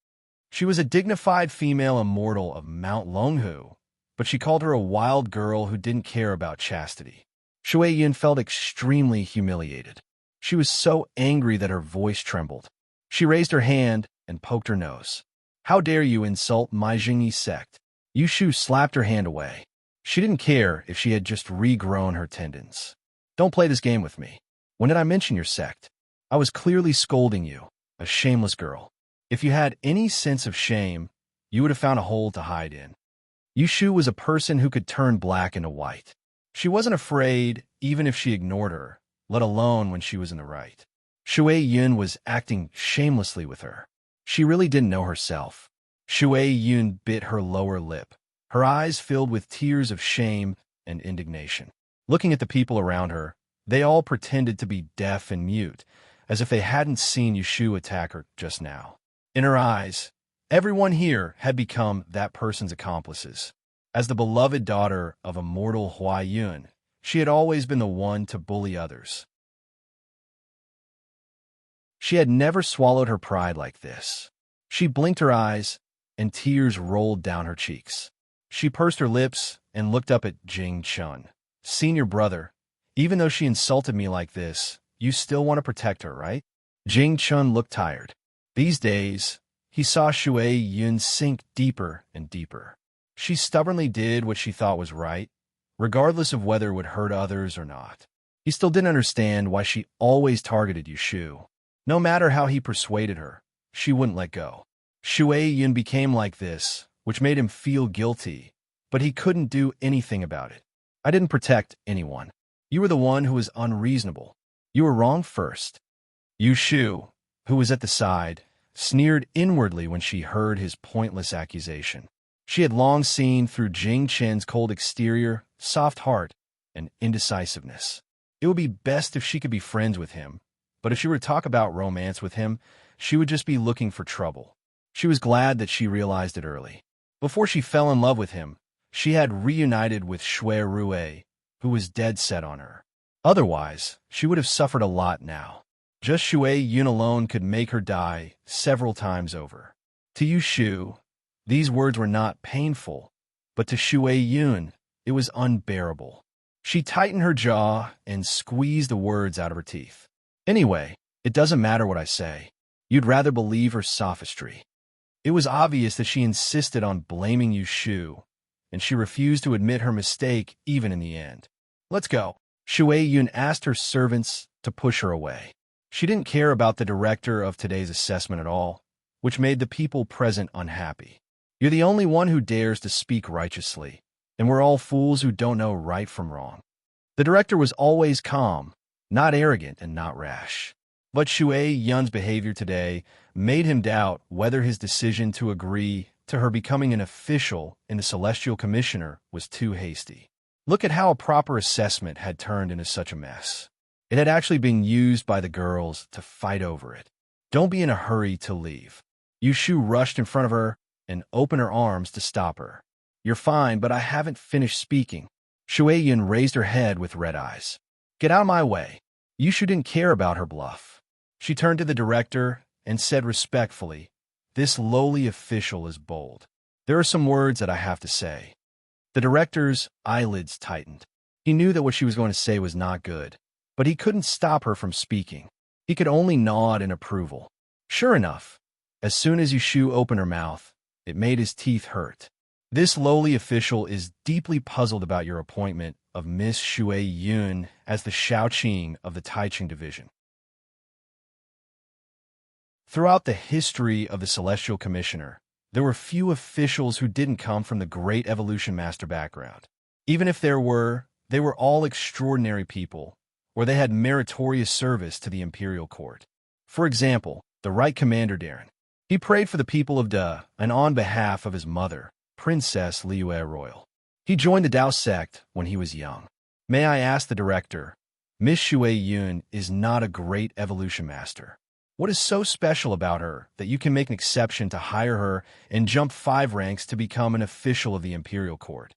She was a dignified female immortal of Mount Longhu, but she called her a wild girl who didn't care about chastity. Shui Yun felt extremely humiliated. She was so angry that her voice trembled. She raised her hand and poked her nose. "How dare you insult my Jingyi sect?" Yushu slapped her hand away. She didn't care if she had just regrown her tendons. "Don't play this game with me. When did I mention your sect? I was clearly scolding you, a shameless girl. If you had any sense of shame, you would have found a hole to hide in." Yushu was a person who could turn black into white. She wasn't afraid even if she ignored her, let alone when she was in the right. Shui Yun was acting shamelessly with her. She really didn't know herself. Shui Yun bit her lower lip. Her eyes filled with tears of shame and indignation. Looking at the people around her, they all pretended to be deaf and mute, as if they hadn't seen Yushu attack her just now. In her eyes, everyone here had become that person's accomplices. As the beloved daughter of immortal Hua Yun, she had always been the one to bully others. She had never swallowed her pride like this. She blinked her eyes, and tears rolled down her cheeks. She pursed her lips and looked up at Jing Chun. "Senior brother, even though she insulted me like this, you still want to protect her, right?" Jing Chun looked tired. These days, he saw Shui Yun sink deeper and deeper. She stubbornly did what she thought was right, regardless of whether it would hurt others or not. He still didn't understand why she always targeted Yushu. No matter how he persuaded her, she wouldn't let go. Shui Yun became like this, which made him feel guilty, but he couldn't do anything about it. "I didn't protect anyone. You were the one who was unreasonable. You were wrong first." Yushu, who was at the side, sneered inwardly when she heard his pointless accusation. She had long seen through Jing Chen's cold exterior, soft heart, and indecisiveness. It would be best if she could be friends with him, but if she were to talk about romance with him, she would just be looking for trouble. She was glad that she realized it early. Before she fell in love with him, she had reunited with Shui Rue, who was dead set on her. Otherwise, she would have suffered a lot now. Just Shui Yun alone could make her die several times over. To Yushu, these words were not painful, but to Shui Yun, it was unbearable. She tightened her jaw and squeezed the words out of her teeth. "Anyway, it doesn't matter what I say. You'd rather believe her sophistry." It was obvious that she insisted on blaming Yushu, and she refused to admit her mistake even in the end. "Let's go." Shui Yun asked her servants to push her away. She didn't care about the director of today's assessment at all, which made the people present unhappy. "You're the only one who dares to speak righteously, and we're all fools who don't know right from wrong." The director was always calm, not arrogant and not rash. But Shui Yun's behavior today made him doubt whether his decision to agree to her becoming an official in the Celestial Commissioner was too hasty. Look at how a proper assessment had turned into such a mess. It had actually been used by the girls to fight over it. Don't be in a hurry to leave. Yushu rushed in front of her and opened her arms to stop her. You're fine, but I haven't finished speaking. Shui Yun raised her head with red eyes. Get out of my way. Yushu didn't care about her bluff. She turned to the director and said respectfully, this lowly official is bold. There are some words that I have to say. The director's eyelids tightened. He knew that what she was going to say was not good, but he couldn't stop her from speaking. He could only nod in approval. Sure enough, as soon as Yushu opened her mouth, it made his teeth hurt. This lowly official is deeply puzzled about your appointment of Miss Shui Yun as the Shaoqing of the Taiching Division. Throughout the history of the Celestial Commissioner, there were few officials who didn't come from the great Evolution Master background. Even if there were, they were all extraordinary people, or they had meritorious service to the Imperial Court. For example, the Right Commander Darren. He prayed for the people of Da and on behalf of his mother, Princess Liue Royal. He joined the Dao sect when he was young. May I ask the director, Miss Shui Yun is not a great evolution master. What is so special about her that you can make an exception to hire her and jump 5 ranks to become an official of the Imperial Court?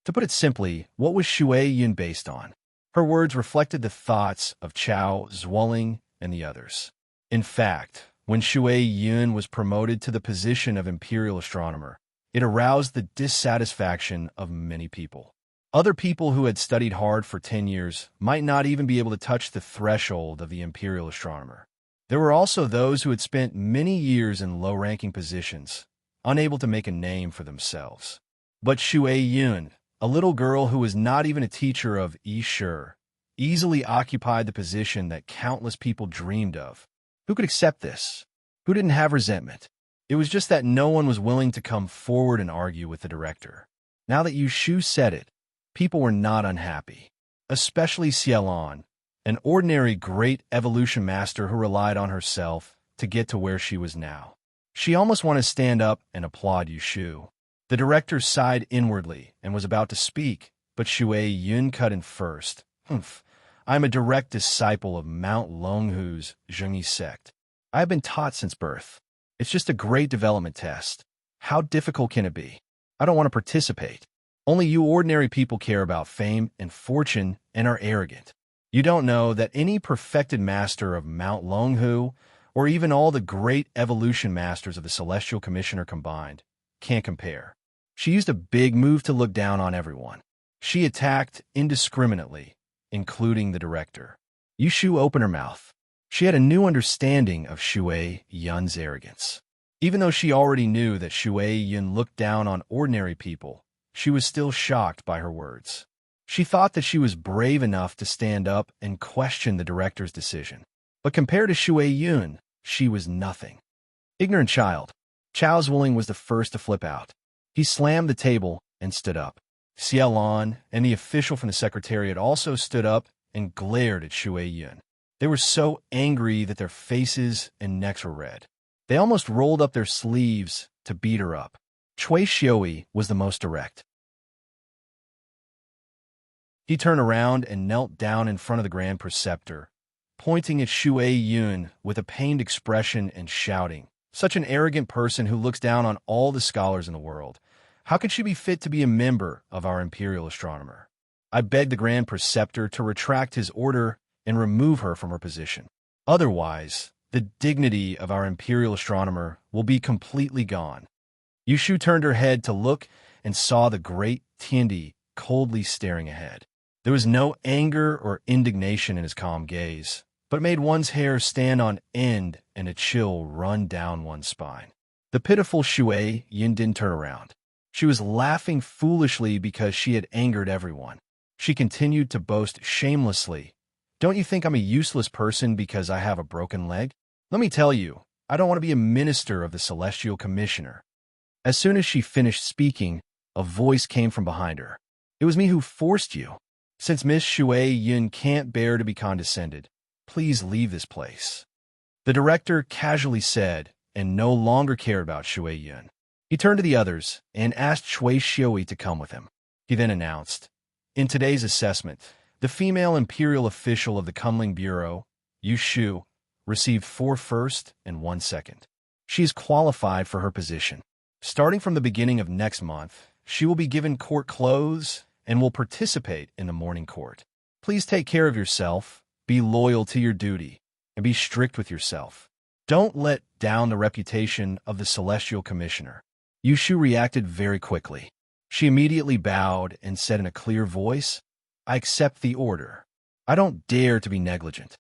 To put it simply, what was Shui Yun based on? Her words reflected the thoughts of Chao, Zwilling, and the others. In fact, when Shui Yun was promoted to the position of Imperial Astronomer, it aroused the dissatisfaction of many people. Other people who had studied hard for 10 years might not even be able to touch the threshold of the Imperial Astronomer. There were also those who had spent many years in low-ranking positions, unable to make a name for themselves. But Shui Yun, a little girl who was not even a teacher of Yi-Shi, easily occupied the position that countless people dreamed of. Who could accept this? Who didn't have resentment? It was just that no one was willing to come forward and argue with the director. Now that Yushu said it, people were not unhappy, especially Xiaolan, an ordinary great evolution master who relied on herself to get to where she was now. She almost wanted to stand up and applaud Yushu. The director sighed inwardly and was about to speak, but Shui Yun cut in first. I am a direct disciple of Mount Longhu's Zhengyi sect. I have been taught since birth. It's just a great development test. How difficult can it be? I don't want to participate. Only you ordinary people care about fame and fortune and are arrogant. You don't know that any perfected master of Mount Longhu, or even all the great evolution masters of the Celestial Commissioner combined, can't compare. She used a big move to look down on everyone. She attacked indiscriminately, including the director. Yushu opened her mouth. She had a new understanding of Shui Yun's arrogance. Even though she already knew that Shui Yun looked down on ordinary people, she was still shocked by her words. She thought that she was brave enough to stand up and question the director's decision. But compared to Shui Yun, she was nothing. Ignorant child. Chao Zwilling was the first to flip out. He slammed the table and stood up. Xiaolan and the official from the Secretariat also stood up and glared at Shui Yun. They were so angry that their faces and necks were red. They almost rolled up their sleeves to beat her up. Cui Xioi was the most direct. He turned around and knelt down in front of the Grand Preceptor, pointing at Shui Yun with a pained expression and shouting, "Such an arrogant person who looks down on all the scholars in the world. How could she be fit to be a member of our Imperial Astronomer? I beg the Grand Preceptor to retract his order and remove her from her position. Otherwise, the dignity of our Imperial Astronomer will be completely gone." Yushu turned her head to look and saw the great Tiandi coldly staring ahead. There was no anger or indignation in his calm gaze, but it made one's hair stand on end and a chill run down one's spine. The pitiful Shui Yun didn't turn around. She was laughing foolishly because she had angered everyone. She continued to boast shamelessly, "Don't you think I'm a useless person because I have a broken leg? Let me tell you, I don't want to be a minister of the Celestial Commissioner." As soon as she finished speaking, a voice came from behind her. "It was me who forced you." Since Miss Shui Yun can't bear to be condescended, please leave this place. The director casually said, and no longer cared about Shui Yun. He turned to the others and asked Shui Xiui to come with him. He then announced, in today's assessment, the female imperial official of the Kunling Bureau, Yu Shu, received 4 first and 1 second. She is qualified for her position. Starting from the beginning of next month, she will be given court clothes and will participate in the morning court. Please take care of yourself, be loyal to your duty, and be strict with yourself. Don't let down the reputation of the Celestial Commissioner. Yu Shu reacted very quickly. She immediately bowed and said in a clear voice, I accept the order. I don't dare to be negligent.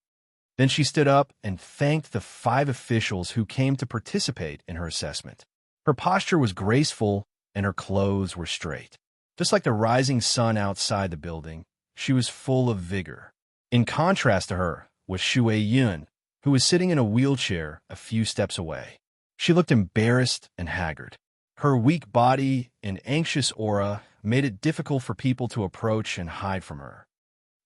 Then she stood up and thanked the 5 officials who came to participate in her assessment. Her posture was graceful and her clothes were straight. Just like the rising sun outside the building, she was full of vigor. In contrast to her was Shui Yun, who was sitting in a wheelchair a few steps away. She looked embarrassed and haggard. Her weak body and anxious aura made it difficult for people to approach and hide from her.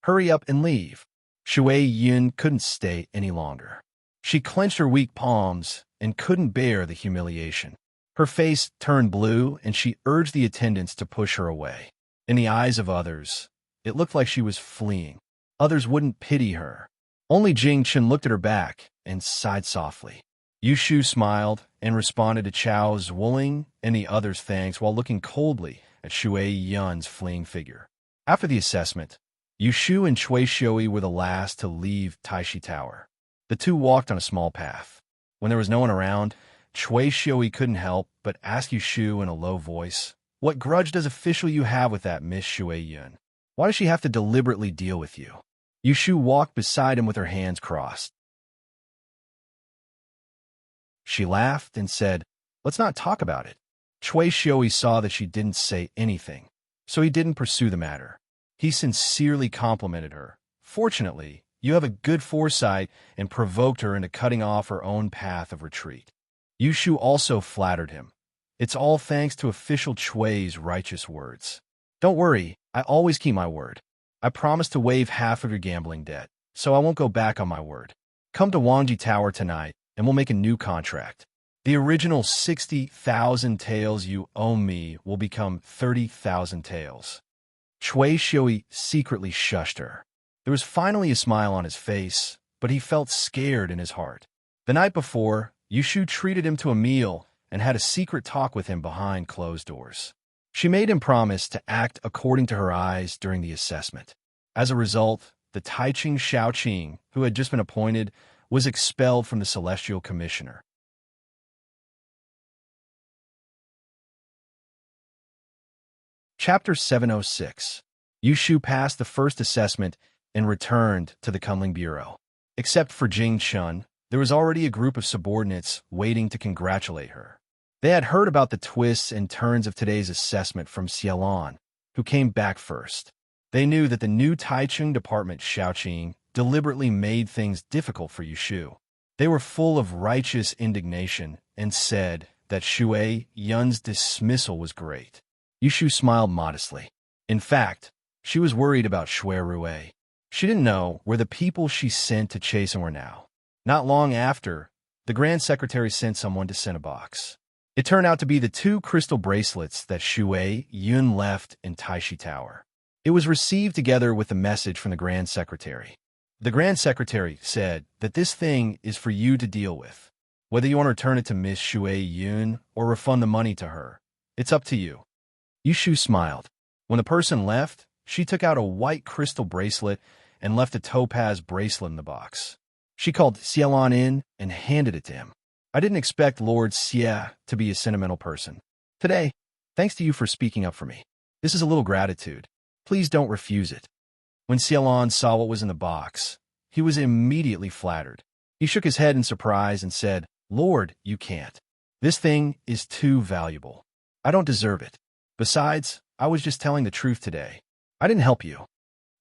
Hurry up and leave. Shui Yun couldn't stay any longer. She clenched her weak palms and couldn't bear the humiliation. Her face turned blue and she urged the attendants to push her away. In the eyes of others, it looked like she was fleeing. Others wouldn't pity her. Only Jing Chen looked at her back and sighed softly. Yu Shu smiled and responded to Chao Zwilling and the others' thanks while looking coldly at Shui Yun's fleeing figure. After the assessment, Yu Shu and Chui Xiui were the last to leave Taishi Tower. The two walked on a small path. When there was no one around, Chui Xiui couldn't help but ask Yu Shu in a low voice, what grudge does official you have with that Miss Shui Yun? Why does she have to deliberately deal with you? Yu Shu walked beside him with her hands crossed. She laughed and said, let's not talk about it. Chui Xiui saw that she didn't say anything, so he didn't pursue the matter. He sincerely complimented her. Fortunately, you have a good foresight and provoked her into cutting off her own path of retreat. Yu Shu also flattered him. It's all thanks to official Chui's righteous words. Don't worry, I always keep my word. I promise to waive half of your gambling debt, so I won't go back on my word. Come to Wangji Tower tonight, and we'll make a new contract. The original 60,000 taels you owe me will become 30,000 taels. Chui Xiui secretly shushed her. There was finally a smile on his face, but he felt scared in his heart. The night before, Yu Shu treated him to a meal and had a secret talk with him behind closed doors. She made him promise to act according to her eyes during the assessment. As a result, the Taiching Shaoqing, who had just been appointed, was expelled from the Celestial Commissioner. Chapter 706. Yu Shu passed the first assessment and returned to the Kunling Bureau. Except for Jing Chun, there was already a group of subordinates waiting to congratulate her. They had heard about the twists and turns of today's assessment from Xiaolan, who came back first. They knew that the new Taichung Department Shaoqing deliberately made things difficult for Yu Shu. They were full of righteous indignation and said that Shui Yun's dismissal was great. Yu Shu smiled modestly. In fact, she was worried about Shui Rue. She didn't know where the people she sent to chase him were now. Not long after, the Grand Secretary sent someone to send a box. It turned out to be the 2 crystal bracelets that Shui Yun left in Taishi Tower. It was received together with a message from the Grand Secretary. The Grand Secretary said that this thing is for you to deal with. Whether you want to return it to Miss Shui Yun or refund the money to her, it's up to you. Yu Shu smiled. When the person left, she took out a white crystal bracelet and left a topaz bracelet in the box. She called Xiaolan in and handed it to him. I didn't expect Lord Xie to be a sentimental person. Today, thanks to you for speaking up for me. This is a little gratitude. Please don't refuse it. When Xiaolan saw what was in the box, he was immediately flattered. He shook his head in surprise and said, Lord, you can't. This thing is too valuable. I don't deserve it. Besides, I was just telling the truth today. I didn't help you.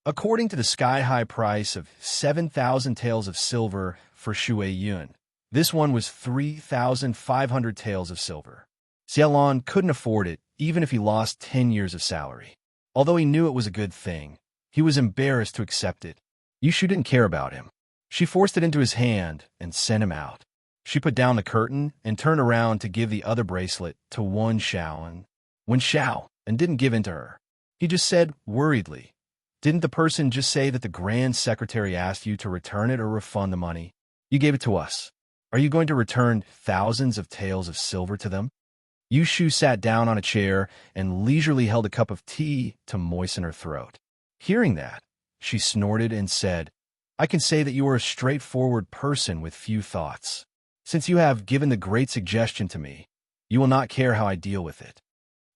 According to the sky-high price of 7,000 taels of silver for Shui Yun, this one was 3,500 taels of silver. Xiaolan couldn't afford it even if he lost 10 years of salary. Although he knew it was a good thing, He was embarrassed to accept it. Yushu didn't care about him. She forced it into his hand and sent him out. She put down the curtain and turned around to give the other bracelet to Wen Xiaoan. Wen Xiao and didn't give in to her. He just said worriedly, "Didn't the person just say that the Grand Secretary asked you to return it or refund the money? You gave it to us. Are you going to return thousands of taels of silver to them?" Yushu sat down on a chair and leisurely held a cup of tea to moisten her throat. Hearing that, she snorted and said, "I can say that you are a straightforward person with few thoughts. Since you have given the great suggestion to me, you will not care how I deal with it."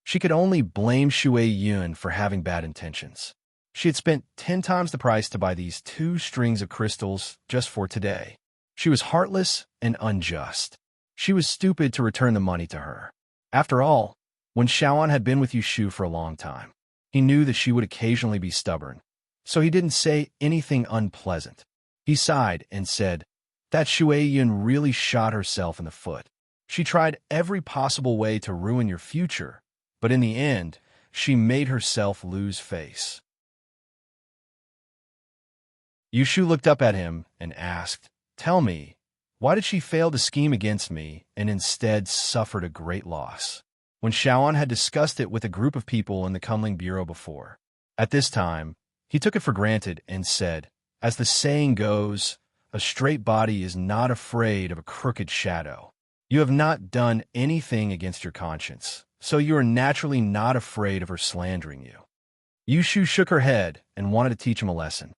She could only blame Shui Yun for having bad intentions. She had spent 10 times the price to buy these 2 strings of crystals just for today. She was heartless and unjust. She was stupid to return the money to her. After all, when Xiaoan had been with Yushu for a long time, he knew that she would occasionally be stubborn, so he didn't say anything unpleasant. He sighed and said, "That Shui Yun really shot herself in the foot. She tried every possible way to ruin your future, but in the end, she made herself lose face." Yushu looked up at him and asked, "Tell me, why did she fail to scheme against me and instead suffered a great loss?" When Xiaoan had discussed it with a group of people in the Kunling Bureau before. At this time, he took it for granted and said, "As the saying goes, a straight body is not afraid of a crooked shadow. You have not done anything against your conscience, so you are naturally not afraid of her slandering you." Yushu shook her head and wanted to teach him a lesson.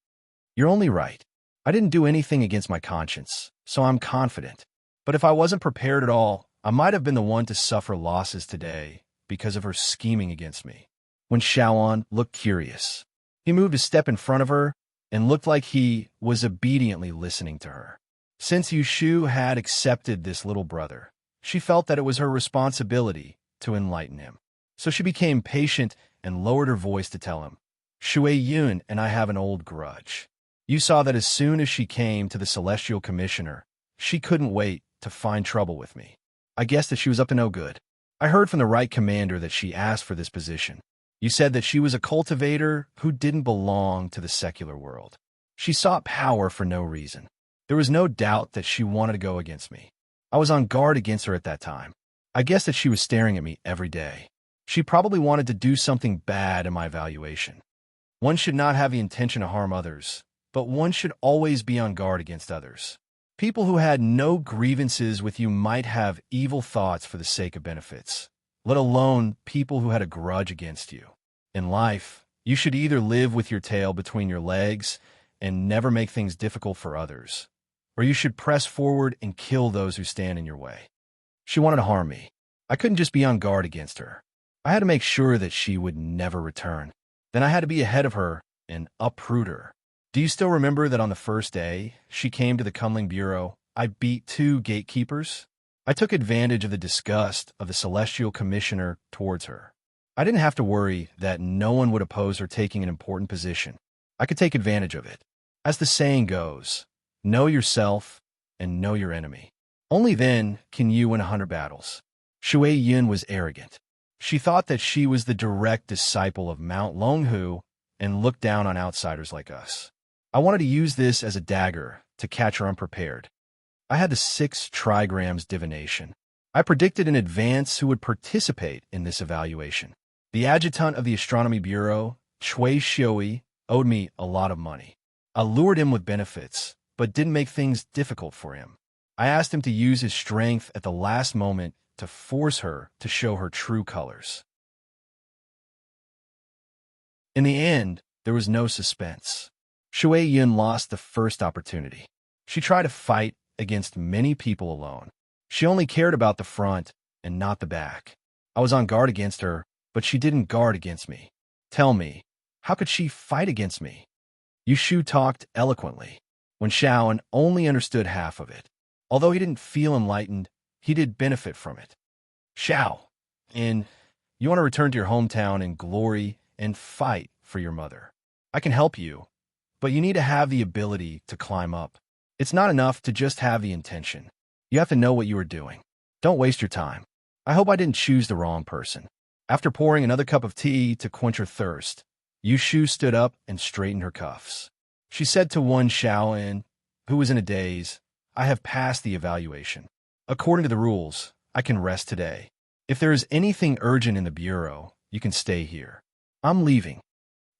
"You're only right. I didn't do anything against my conscience, so I'm confident. But if I wasn't prepared at all, I might have been the one to suffer losses today because of her scheming against me." When Xiaoan looked curious, he moved a step in front of her and looked like he was obediently listening to her. Since Yushu had accepted this little brother, she felt that it was her responsibility to enlighten him. So she became patient and lowered her voice to tell him, "Shui Yun and I have an old grudge. You saw that as soon as she came to the Celestial Commissioner, she couldn't wait to find trouble with me. I guessed that she was up to no good. I heard from the right commander that she asked for this position. You said that she was a cultivator who didn't belong to the secular world. She sought power for no reason. There was no doubt that she wanted to go against me. I was on guard against her at that time. I guessed that she was staring at me every day. She probably wanted to do something bad in my evaluation. One should not have the intention to harm others, but one should always be on guard against others. People who had no grievances with you might have evil thoughts for the sake of benefits, let alone people who had a grudge against you. In life, you should either live with your tail between your legs and never make things difficult for others, or you should press forward and kill those who stand in your way." She wanted to harm me. I couldn't just be on guard against her. I had to make sure that she would never return. Then I had to be ahead of her and uproot her. Do you still remember that on the first day she came to the Kunling Bureau, I beat 2 gatekeepers? I took advantage of the disgust of the Celestial Commissioner towards her. I didn't have to worry that no one would oppose her taking an important position. I could take advantage of it. As the saying goes, know yourself and know your enemy. Only then can you win 100 battles. Shui Yun was arrogant. She thought that she was the direct disciple of Mount Longhu and looked down on outsiders like us. I wanted to use this as a dagger to catch her unprepared. I had the 6 trigrams divination. I predicted in advance who would participate in this evaluation. The adjutant of the Astronomy Bureau, Chui Xiui, owed me a lot of money. I lured him with benefits, but didn't make things difficult for him. I asked him to use his strength at the last moment to force her to show her true colors. In the end, there was no suspense. Shui Yun lost the first opportunity. She tried to fight against many people alone. She only cared about the front and not the back. I was on guard against her, but she didn't guard against me. Tell me, how could she fight against me? Yushu talked eloquently, when Xiaoan only understood half of it. Although he didn't feel enlightened, he did benefit from it. "Xiao, and you want to return to your hometown in glory and fight for your mother. I can help you, but you need to have the ability to climb up. It's not enough to just have the intention. You have to know what you are doing. Don't waste your time. I hope I didn't choose the wrong person." After pouring another cup of tea to quench her thirst, Yushu stood up and straightened her cuffs. She said to one Shaolin, who was in a daze, "I have passed the evaluation. According to the rules, I can rest today. If there is anything urgent in the bureau, you can stay here. I'm leaving."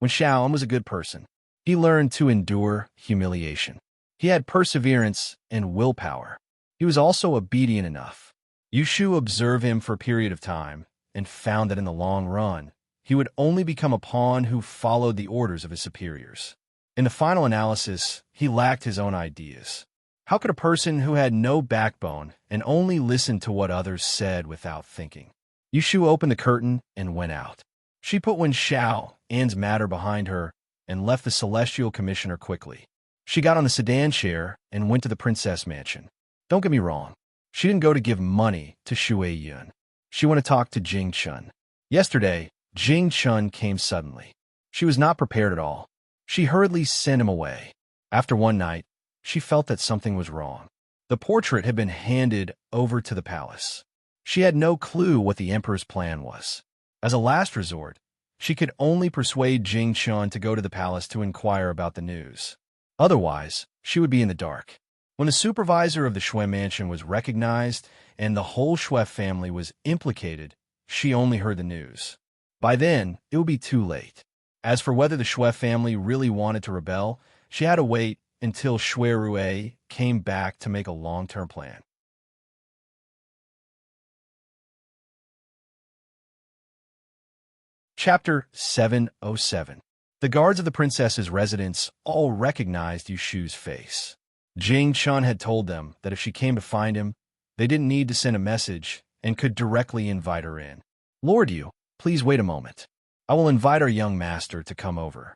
When Shaolin was a good person, he learned to endure humiliation. He had perseverance and willpower. He was also obedient enough. Yushu observed him for a period of time and found that in the long run, he would only become a pawn who followed the orders of his superiors. In the final analysis, he lacked his own ideas. How could a person who had no backbone and only listened to what others said without thinking? Yushu opened the curtain and went out. She put Wen Xiao, Anne's matter, behind her and left the Celestial Commissioner quickly. She got on the sedan chair and went to the princess mansion. Don't get me wrong. She didn't go to give money to Shui Yun. She went to talk to Jing Chun. Yesterday, Jing Chun came suddenly. She was not prepared at all. She hurriedly sent him away. After one night, she felt that something was wrong. The portrait had been handed over to the palace. She had no clue what the emperor's plan was. As a last resort, she could only persuade Jing Chun to go to the palace to inquire about the news. Otherwise, she would be in the dark. When the supervisor of the Shui mansion was recognized and the whole Shui family was implicated, she only heard the news. By then, it would be too late. As for whether the Shui family really wanted to rebel, she had to wait until Shui Rue came back to make a long-term plan. Chapter 707. The guards of the princess's residence all recognized Yushu's face. Jing Chun had told them that if she came to find him, they didn't need to send a message and could directly invite her in. "Lord Yu, please wait a moment. I will invite our young master to come over."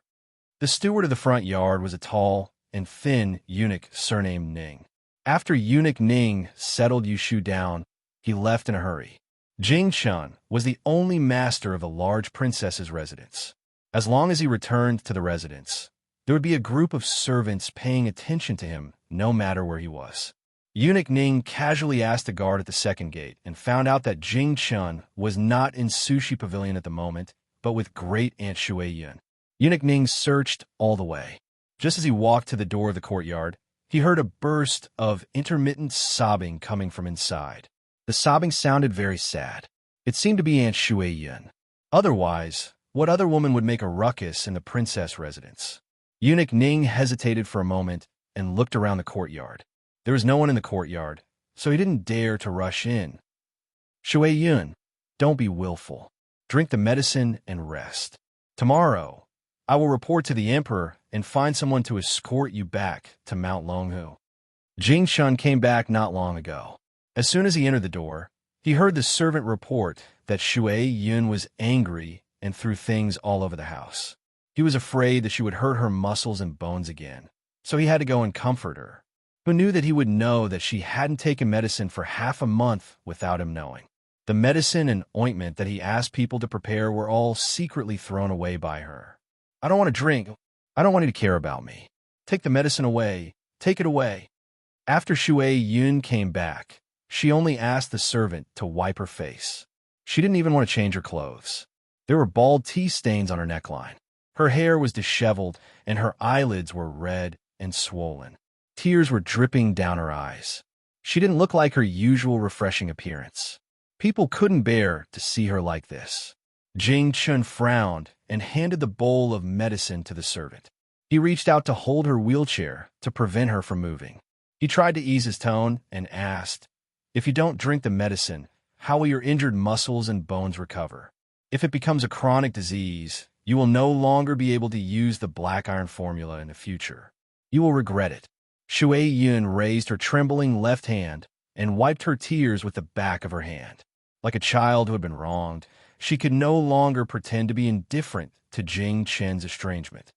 The steward of the front yard was a tall and thin eunuch surnamed Ning. After eunuch Ning settled Yushu down, he left in a hurry. Jing Chun was the only master of a large princess's residence. As long as he returned to the residence, there would be a group of servants paying attention to him no matter where he was. Eunuch Ning casually asked the guard at the second gate and found out that Jing Chun was not in Sushi Pavilion at the moment, but with Great Aunt Shui Yun. Eunuch Ning searched all the way. Just as he walked to the door of the courtyard, he heard a burst of intermittent sobbing coming from inside. The sobbing sounded very sad. It seemed to be Aunt Shui Yun. Otherwise, what other woman would make a ruckus in the princess residence? Eunuch Ning hesitated for a moment and looked around the courtyard. There was no one in the courtyard, so he didn't dare to rush in. "Shui Yun, don't be willful. Drink the medicine and rest. Tomorrow, I will report to the emperor and find someone to escort you back to Mount Longhu." Jing Chun came back not long ago. As soon as he entered the door, he heard the servant report that Shui Yun was angry and threw things all over the house. He was afraid that she would hurt her muscles and bones again, so he had to go and comfort her. Who knew that he would know that she hadn't taken medicine for half a month without him knowing? The medicine and ointment that he asked people to prepare were all secretly thrown away by her. "I don't want to drink. I don't want you to care about me. Take the medicine away. Take it away." After Shui Yun came back, she only asked the servant to wipe her face. She didn't even want to change her clothes. There were bald tea stains on her neckline. Her hair was disheveled, and her eyelids were red and swollen. Tears were dripping down her eyes. She didn't look like her usual refreshing appearance. People couldn't bear to see her like this. Jing Chun frowned and handed the bowl of medicine to the servant. He reached out to hold her wheelchair to prevent her from moving. He tried to ease his tone and asked, "If you don't drink the medicine, how will your injured muscles and bones recover? If it becomes a chronic disease, you will no longer be able to use the black iron formula in the future. You will regret it." Shui Yun raised her trembling left hand and wiped her tears with the back of her hand. Like a child who had been wronged, she could no longer pretend to be indifferent to Jing Chen's estrangement.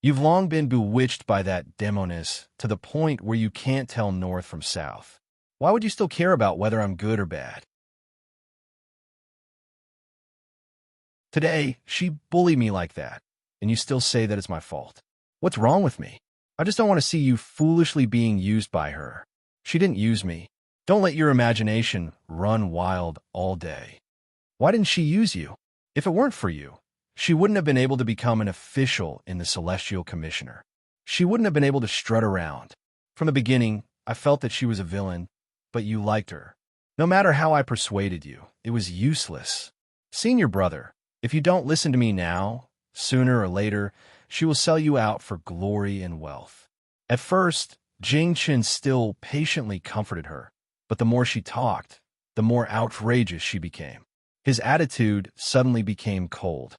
"You've long been bewitched by that demoness to the point where you can't tell north from south. Why would you still care about whether I'm good or bad? Today, she bullied me like that, and you still say that it's my fault. What's wrong with me? I just don't want to see you foolishly being used by her. She didn't use me. Don't let your imagination run wild all day. Why didn't she use you? If it weren't for you, She wouldn't have been able to become an official in the Celestial Commissioner. She wouldn't have been able to strut around. From the beginning, I felt that she was a villain, but you liked her. No matter how I persuaded you, it was useless. Senior brother, if you don't listen to me now, sooner or later, she will sell you out for glory and wealth. At first, Jing Chen still patiently comforted her, but the more she talked, the more outrageous she became. His attitude suddenly became cold.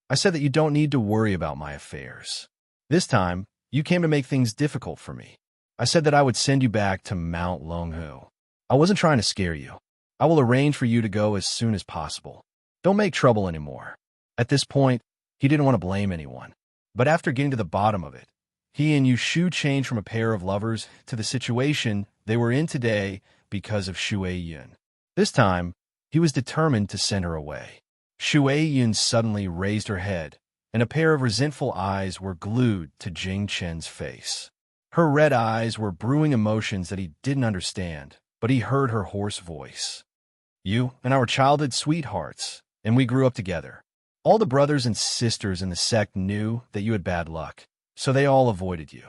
I said that you don't need to worry about my affairs. This time, you came to make things difficult for me. I said that I would send you back to Mount Longhu. I wasn't trying to scare you. I will arrange for you to go as soon as possible. Don't make trouble anymore. At this point, he didn't want to blame anyone. But after getting to the bottom of it, he and Shu changed from a pair of lovers to the situation they were in today because of Shu Yun. This time, he was determined to send her away. Shu Yun suddenly raised her head, and a pair of resentful eyes were glued to Jing Chen's face. Her red eyes were brewing emotions that he didn't understand, but he heard her hoarse voice. You and our childhood sweethearts, and we grew up together. All the brothers and sisters in the sect knew that you had bad luck, so they all avoided you.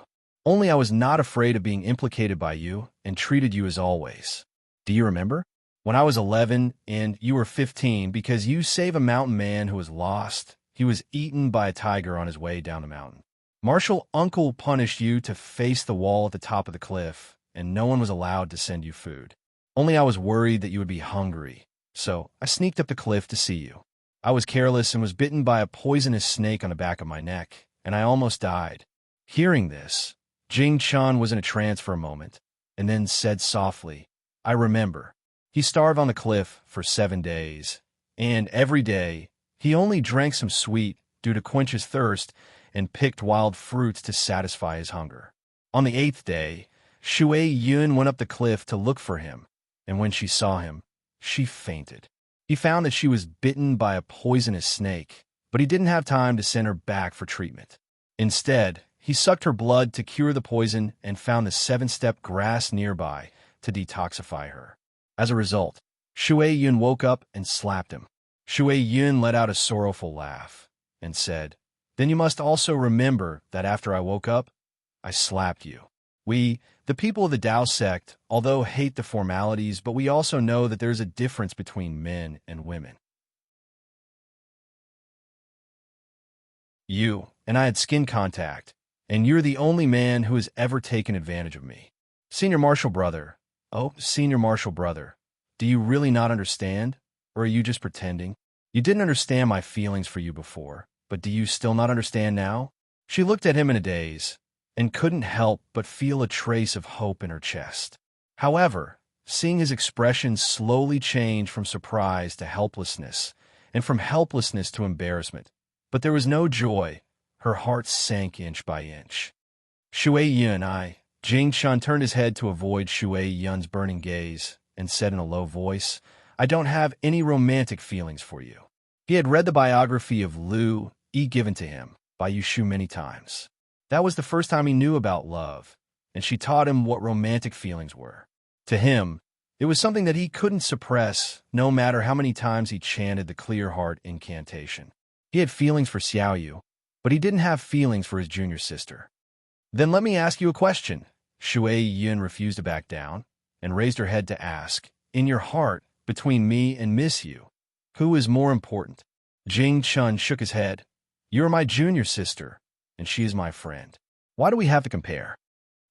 Only I was not afraid of being implicated by you and treated you as always. Do you remember? When I was 11 and you were 15, because you saved a mountain man who was lost, he was eaten by a tiger on his way down the mountain. Marshal Uncle punished you to face the wall at the top of the cliff, and no one was allowed to send you food. Only I was worried that you would be hungry, so I sneaked up the cliff to see you. I was careless and was bitten by a poisonous snake on the back of my neck, and I almost died. Hearing this, Jing Chen was in a trance for a moment, and then said softly, I remember. He starved on the cliff for 7 days, and every day he only drank some sweet due to quench his thirst and picked wild fruits to satisfy his hunger. On the 8th day, Shu Yun went up the cliff to look for him, and when she saw him, she fainted. He found that she was bitten by a poisonous snake, but he didn't have time to send her back for treatment. Instead, he sucked her blood to cure the poison and found the 7-step grass nearby to detoxify her. As a result, Shu Yun woke up and slapped him. Shu Yun let out a sorrowful laugh and said, Then you must also remember that after I woke up, I slapped you. We, the people of the Tao sect, although hate the formalities, but we also know that there's a difference between men and women. You and I had skin contact, and you're the only man who has ever taken advantage of me. Senior Marshal Brother, Senior Marshal Brother, do you really not understand, or are you just pretending? You didn't understand my feelings for you before, but do you still not understand now? She looked at him in a daze, and couldn't help but feel a trace of hope in her chest. However, seeing his expression slowly change from surprise to helplessness, and from helplessness to embarrassment, but there was no joy, her heart sank inch by inch. Shu Yun, Jing Chen turned his head to avoid Shu Yun's burning gaze, and said in a low voice, I don't have any romantic feelings for you. He had read the biography of Liu Yi given to him by Shu many times. That was the first time he knew about love, and she taught him what romantic feelings were. To him, it was something that he couldn't suppress, no matter how many times he chanted the Clear Heart incantation. He had feelings for Xiao Yu, but he didn't have feelings for his junior sister. Then let me ask you a question. Shu Yun refused to back down, and raised her head to ask, in your heart, between me and Miss Yu, who is more important? Jing Chen shook his head. You are my junior sister, and she is my friend. Why do we have to compare?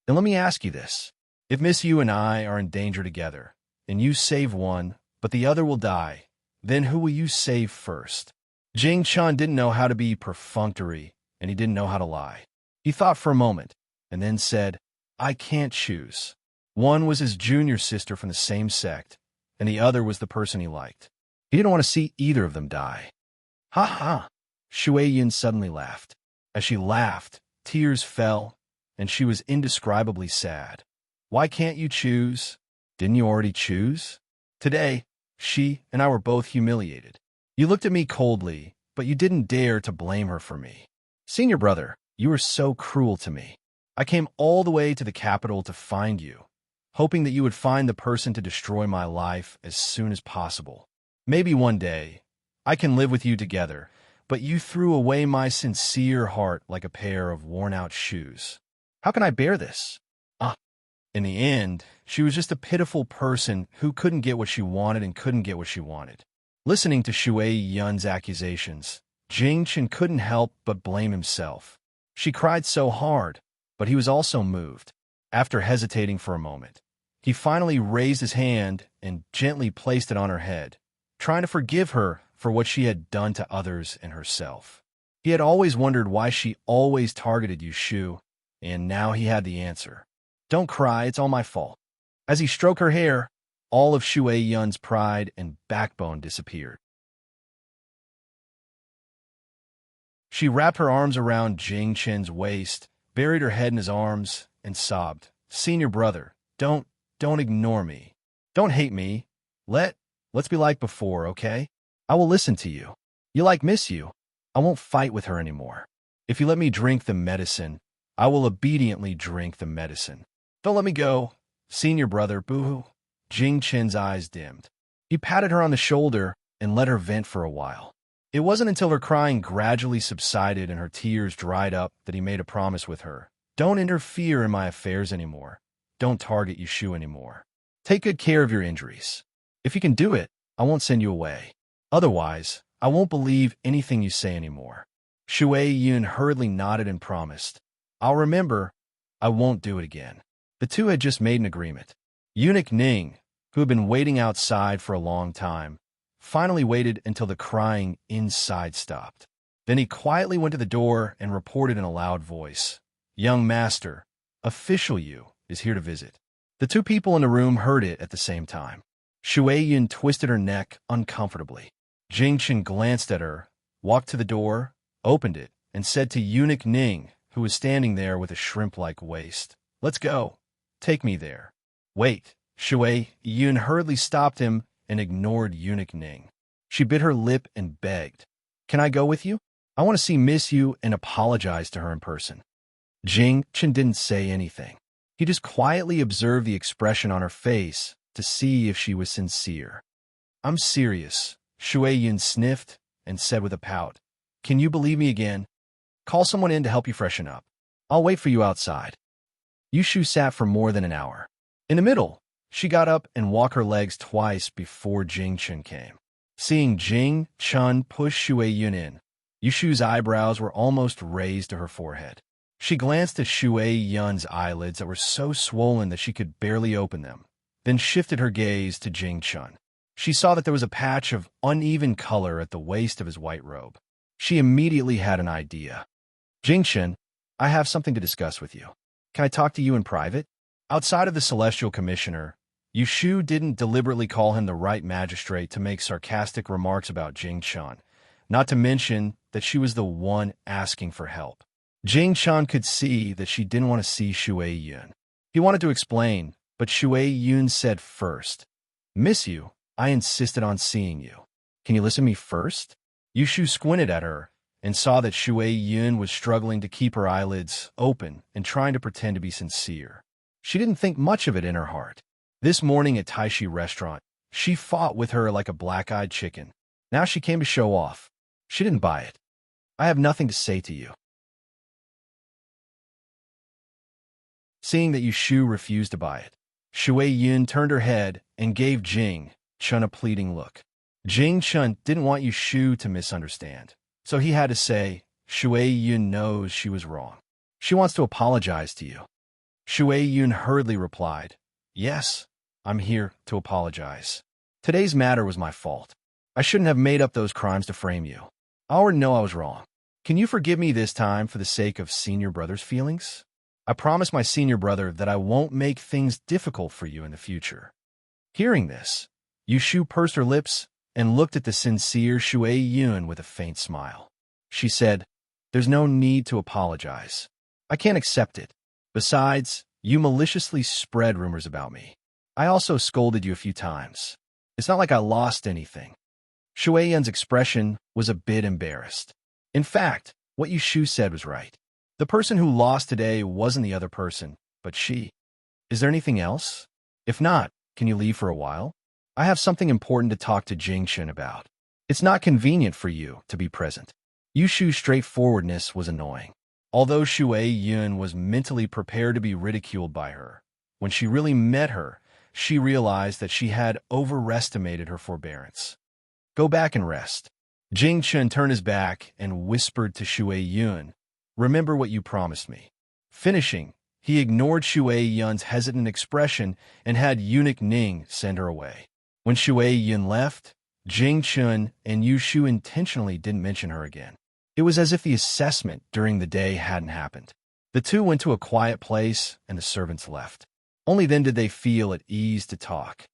Then let me ask you this. If Miss Yu and I are in danger together, and you save one, but the other will die, then who will you save first? Jing Chen didn't know how to be perfunctory, and he didn't know how to lie. He thought for a moment, and then said, I can't choose. One was his junior sister from the same sect, and the other was the person he liked. He didn't want to see either of them die. Ha ha! Shu Yun suddenly laughed. As she laughed, tears fell, and she was indescribably sad. Why can't you choose? Didn't you already choose? Today, she and I were both humiliated. You looked at me coldly, but you didn't dare to blame her for me. Senior brother, you were so cruel to me. I came all the way to the capital to find you, hoping that you would find the person to destroy my life as soon as possible. Maybe one day, I can live with you together, but you threw away my sincere heart like a pair of worn-out shoes. How can I bear this? Ah, in the end, she was just a pitiful person who couldn't get what she wanted and couldn't get what she wanted. Listening to Shui Yun's accusations, Jing Chen couldn't help but blame himself. She cried so hard, but he was also moved. After hesitating for a moment, he finally raised his hand and gently placed it on her head, trying to forgive her for what she had done to others and herself. He had always wondered why she always targeted Shu, and now he had the answer. Don't cry, it's all my fault. As he stroked her hair, all of Shui Yun's pride and backbone disappeared. She wrapped her arms around Jing Chen's waist, buried her head in his arms, and sobbed, "Senior brother, don't ignore me. Don't hate me. Let's be like before, okay? I will listen to you. Miss you. I won't fight with her anymore. If you let me drink the medicine, I will obediently drink the medicine. Don't let me go. Senior brother, boo-hoo." Jing Chen's eyes dimmed. He patted her on the shoulder and let her vent for a while. It wasn't until her crying gradually subsided and her tears dried up that he made a promise with her. Don't interfere in my affairs anymore. Don't target Shu anymore. Take good care of your injuries. If you can do it, I won't send you away. Otherwise, I won't believe anything you say anymore. Shui Yun hurriedly nodded and promised, "I'll remember. I won't do it again." The two had just made an agreement. Eunuch Ning, who had been waiting outside for a long time, finally waited until the crying inside stopped. Then he quietly went to the door and reported in a loud voice, "Young master, official Yu is here to visit." The two people in the room heard it at the same time. Shui Yun twisted her neck uncomfortably. Jing Chen glanced at her, walked to the door, opened it, and said to Eunuch Ning, who was standing there with a shrimp-like waist, "Let's go. Take me there." "Wait." Shui Yun hurriedly stopped him and ignored Eunuch Ning. She bit her lip and begged, "Can I go with you? I want to see Miss Yu and apologize to her in person." Jing Chen didn't say anything. He just quietly observed the expression on her face to see if she was sincere. "I'm serious," Shui Yun sniffed and said with a pout. "Can you believe me again? Call someone in to help you freshen up. I'll wait for you outside." Shu sat for more than an hour. In the middle, she got up and walked her legs twice before Jing Chen came. Seeing Jing Chen push Shui Yun in, Shu's eyebrows were almost raised to her forehead. She glanced at Shui Yun's eyelids that were so swollen that she could barely open them, then shifted her gaze to Jing Chen. She saw that there was a patch of uneven color at the waist of his white robe. She immediately had an idea. "Jing Chen, I have something to discuss with you. Can I talk to you in private?" Outside of the Celestial Commissioner, Shu didn't deliberately call him the right magistrate to make sarcastic remarks about Jing Chen, not to mention that she was the one asking for help. Jing Chen could see that she didn't want to see Shui Yun. He wanted to explain, but Shui Yun said first, "Miss you, I insisted on seeing you. Can you listen to me first?" Shu squinted at her and saw that Shui Yun was struggling to keep her eyelids open and trying to pretend to be sincere. She didn't think much of it in her heart. This morning at Taishi restaurant, she fought with her like a black-eyed chicken. Now she came to show off. She didn't buy it. "I have nothing to say to you." Seeing that Shu refused to buy it, Shui Yun turned her head and gave Jing Chen a pleading look. Jing Chen didn't want Shu to misunderstand, so he had to say, "Shui Yun knows she was wrong. She wants to apologize to you." Shui Yun hurriedly replied, "Yes, I'm here to apologize. Today's matter was my fault. I shouldn't have made up those crimes to frame you. I already know I was wrong. Can you forgive me this time for the sake of senior brother's feelings? I promise my senior brother that I won't make things difficult for you in the future." Hearing this, Shu pursed her lips and looked at the sincere Shui Yun with a faint smile. She said, "There's no need to apologize. I can't accept it. Besides, you maliciously spread rumors about me. I also scolded you a few times. It's not like I lost anything." Shui Yun's expression was a bit embarrassed. In fact, what Shu said was right. The person who lost today wasn't the other person, but she. "Is there anything else? If not, can you leave for a while? I have something important to talk to Jing Chen about. It's not convenient for you to be present." Yushu's straightforwardness was annoying. Although Shui Yun was mentally prepared to be ridiculed by her, when she really met her, she realized that she had overestimated her forbearance. Go back and rest. Jing Chun turned his back and whispered to Shui Yun, remember what you promised me. Finishing, he ignored Shui Yun's hesitant expression and had Eunuch Ning send her away. When Shui Yun left, Jing Chun and Yushu intentionally didn't mention her again. It was as if the assessment during the day hadn't happened. The two went to a quiet place and the servants left. Only then did they feel at ease to talk.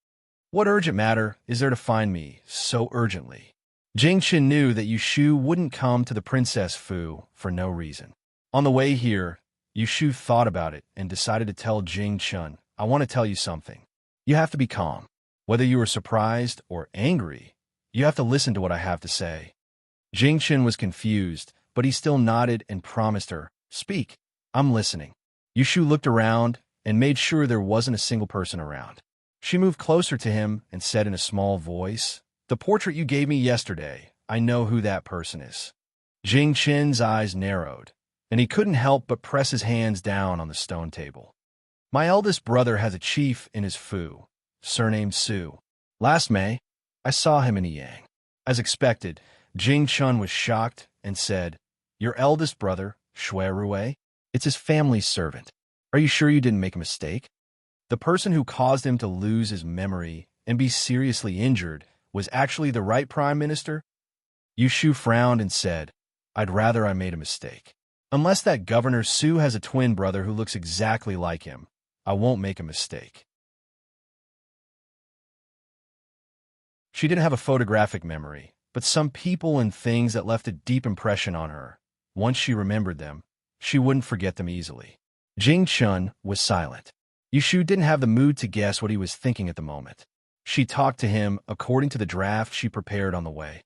What urgent matter is there to find me so urgently? Jing Chun knew that Yushu wouldn't come to the Princess Fu for no reason. On the way here, Yushu thought about it and decided to tell Jing Chun, I want to tell you something. You have to be calm. Whether you are surprised or angry, you have to listen to what I have to say. Jing Chun was confused, but he still nodded and promised her, speak, I'm listening. Yushu looked around and made sure there wasn't a single person around. She moved closer to him and said in a small voice, the portrait you gave me yesterday, I know who that person is. Jing Chun's eyes narrowed, and he couldn't help but press his hands down on the stone table. My eldest brother has a chief in his Fu, surnamed Su. Last May, I saw him in Yang. As expected, Jing Chun was shocked and said, your eldest brother, Shui Rui? It's his family's servant. Are you sure you didn't make a mistake? The person who caused him to lose his memory and be seriously injured was actually the right prime minister? Yushu frowned and said, I'd rather I made a mistake. Unless that Governor Su has a twin brother who looks exactly like him, I won't make a mistake. She didn't have a photographic memory, but some people and things that left a deep impression on her. Once she remembered them, she wouldn't forget them easily. Jing Chun was silent. Yushu didn't have the mood to guess what he was thinking at the moment. She talked to him according to the draft she prepared on the way.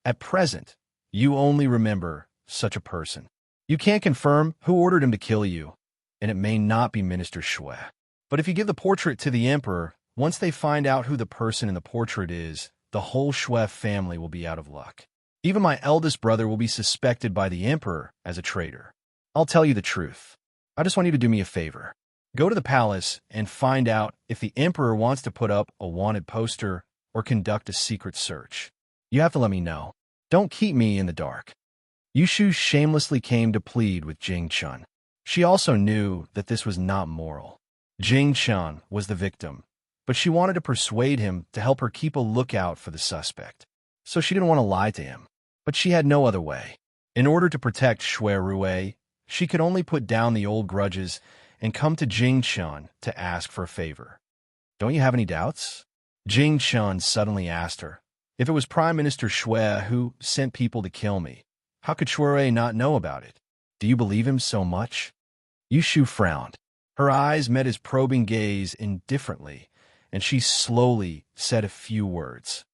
At present, you only remember such a person. You can't confirm who ordered him to kill you, and it may not be Minister Shui. But if you give the portrait to the Emperor, once they find out who the person in the portrait is, the whole Shui family will be out of luck. Even my eldest brother will be suspected by the Emperor as a traitor. I'll tell you the truth. I just want you to do me a favor. Go to the palace and find out if the Emperor wants to put up a wanted poster or conduct a secret search. You have to let me know. Don't keep me in the dark. Yushu shamelessly came to plead with Jing Chun. She also knew that this was not moral. Jing Chun was the victim, but she wanted to persuade him to help her keep a lookout for the suspect. So she didn't want to lie to him, but she had no other way. In order to protect Shui Rui, she could only put down the old grudges and come to Jing Chun to ask for a favor. Don't you have any doubts? Jing Chun suddenly asked her. If it was Prime Minister Shui who sent people to kill me, how could Shui Rui not know about it? Do you believe him so much? Yushu frowned. Her eyes met his probing gaze indifferently, and she slowly said a few words.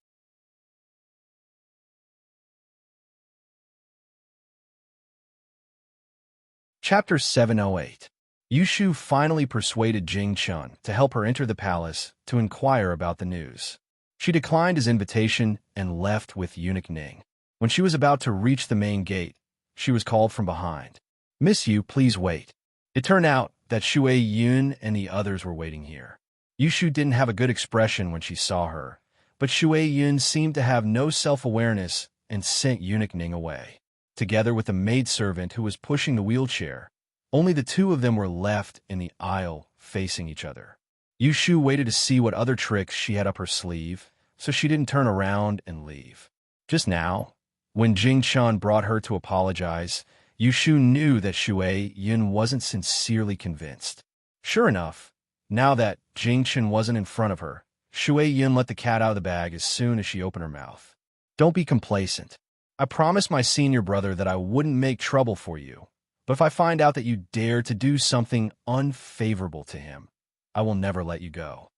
Chapter 708. Yushu finally persuaded Jing Chun to help her enter the palace to inquire about the news. She declined his invitation and left with Eunuch Ning. When she was about to reach the main gate, she was called from behind. Miss Yu, please wait. It turned out that Shui Yun and the others were waiting here. Yushu didn't have a good expression when she saw her, but Shui Yun seemed to have no self-awareness and sent Eunuch Ning away. Together with the maidservant who was pushing the wheelchair, only the two of them were left in the aisle facing each other. Yushu waited to see what other tricks she had up her sleeve, so she didn't turn around and leave. Just now, when Jing Chun brought her to apologize, Yushu knew that Shui Yun wasn't sincerely convinced. Sure enough, now that Jing Chun wasn't in front of her, Shui Yun let the cat out of the bag as soon as she opened her mouth. Don't be complacent. I promised my senior brother that I wouldn't make trouble for you, but if I find out that you dare to do something unfavorable to him, I will never let you go.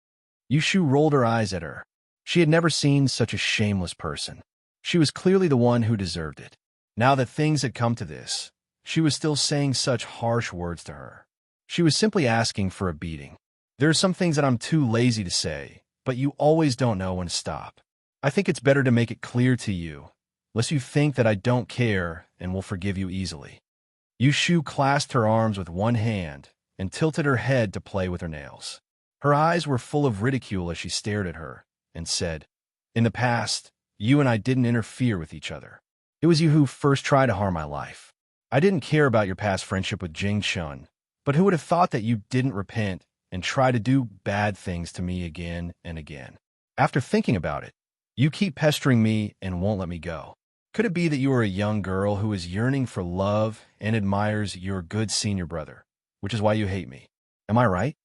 Yushu rolled her eyes at her. She had never seen such a shameless person. She was clearly the one who deserved it. Now that things had come to this, she was still saying such harsh words to her. She was simply asking for a beating. There are some things that I'm too lazy to say, but you always don't know when to stop. I think it's better to make it clear to you, lest you think that I don't care and will forgive you easily. Yushu clasped her arms with one hand and tilted her head to play with her nails. Her eyes were full of ridicule as she stared at her and said, "In the past, you and I didn't interfere with each other. It was you who first tried to harm my life. I didn't care about your past friendship with Jing Chun, but who would have thought that you didn't repent and try to do bad things to me again and again? After thinking about it, you keep pestering me and won't let me go. Could it be that you are a young girl who is yearning for love and admires your good senior brother, which is why you hate me? Am I right?"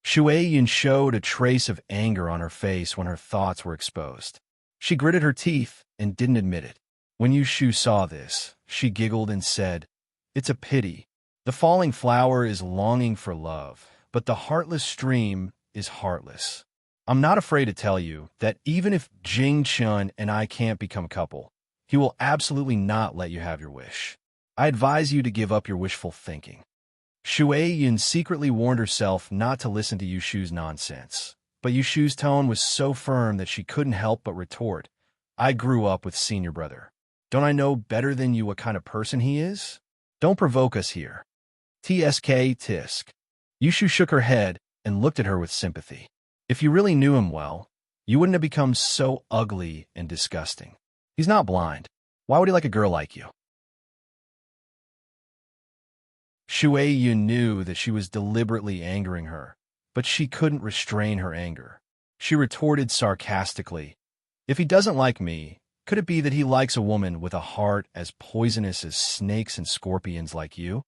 Shui Yun showed a trace of anger on her face when her thoughts were exposed. She gritted her teeth and didn't admit it. When Yushu saw this, she giggled and said, "It's a pity. The falling flower is longing for love, but the heartless stream is heartless. I'm not afraid to tell you that even if Jing Chun and I can't become a couple, he will absolutely not let you have your wish. I advise you to give up your wishful thinking." Shui Yun secretly warned herself not to listen to Yushu's nonsense, but Yushu's tone was so firm that she couldn't help but retort, "I grew up with senior brother. Don't I know better than you what kind of person he is? Don't provoke us here." Tsk tisk. Yushu shook her head and looked at her with sympathy. "If you really knew him well, you wouldn't have become so ugly and disgusting. He's not blind. Why would he like a girl like you?" Shui Yun knew that she was deliberately angering her, but she couldn't restrain her anger. She retorted sarcastically, "If he doesn't like me, could it be that he likes a woman with a heart as poisonous as snakes and scorpions like you?"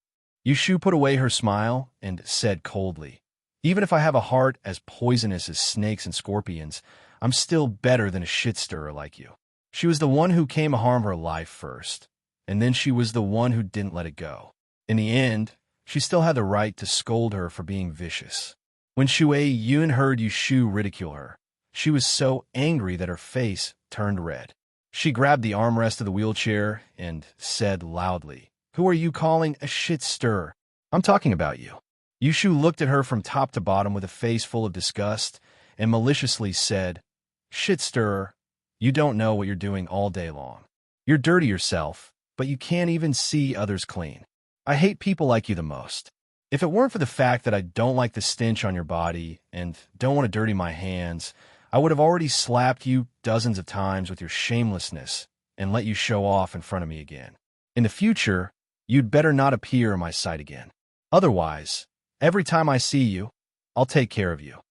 Yushu put away her smile and said coldly, "Even if I have a heart as poisonous as snakes and scorpions, I'm still better than a shit-stirrer like you." She was the one who came to harm her life first, and then she was the one who didn't let it go. In the end, she still had the right to scold her for being vicious. When Shui Yun heard Yushu ridicule her, she was so angry that her face turned red. She grabbed the armrest of the wheelchair and said loudly, "Who are you calling a shit-stirrer? I'm talking about you." Yushu looked at her from top to bottom with a face full of disgust and maliciously said, "Shit-stirrer, you don't know what you're doing all day long. You're dirty yourself, but you can't even see others clean. I hate people like you the most. If it weren't for the fact that I don't like the stench on your body and don't want to dirty my hands, I would have already slapped you dozens of times with your shamelessness and let you show off in front of me again. In the future, you'd better not appear in my sight again. Otherwise, every time I see you, I'll take care of you."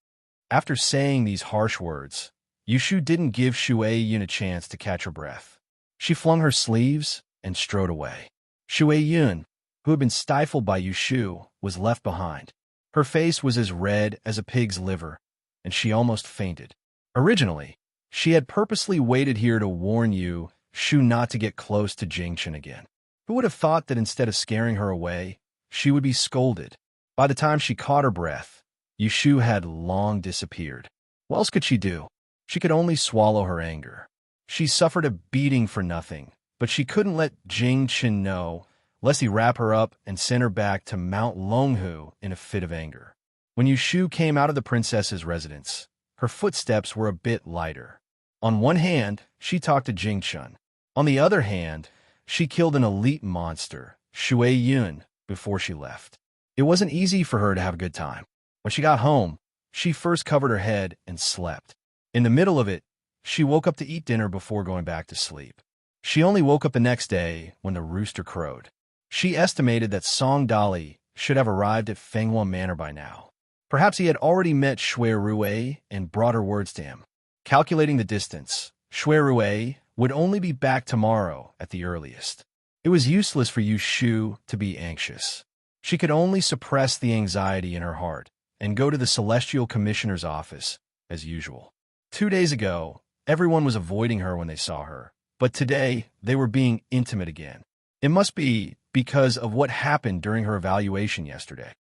After saying these harsh words, Yushu didn't give Shui Yun a chance to catch her breath. She flung her sleeves and strode away. Shui Yun, who had been stifled by Yushu, was left behind. Her face was as red as a pig's liver, and she almost fainted. Originally, she had purposely waited here to warn Yushu not to get close to Jingchen again. Who would have thought that instead of scaring her away, she would be scolded? By the time she caught her breath, Yushu had long disappeared. What else could she do? She could only swallow her anger. She suffered a beating for nothing, but she couldn't let Jingchen know, lest he wrap her up and send her back to Mount Longhu in a fit of anger. When Yushu came out of the princess's residence, her footsteps were a bit lighter. On one hand, she talked to Jingchen. On the other hand, she killed an elite monster, Shui Yun, before she left. It wasn't easy for her to have a good time. When she got home, she first covered her head and slept. In the middle of it, she woke up to eat dinner before going back to sleep. She only woke up the next day when the rooster crowed. She estimated that Song Dali should have arrived at Fenghua Manor by now. Perhaps he had already met Shui Rui and brought her words to him. Calculating the distance, Shui Rui would only be back tomorrow at the earliest. It was useless for Yushu to be anxious. She could only suppress the anxiety in her heart and go to the Celestial Commissioner's office as usual. 2 days ago, everyone was avoiding her when they saw her, but today they were being intimate again. It must be because of what happened during her evaluation yesterday.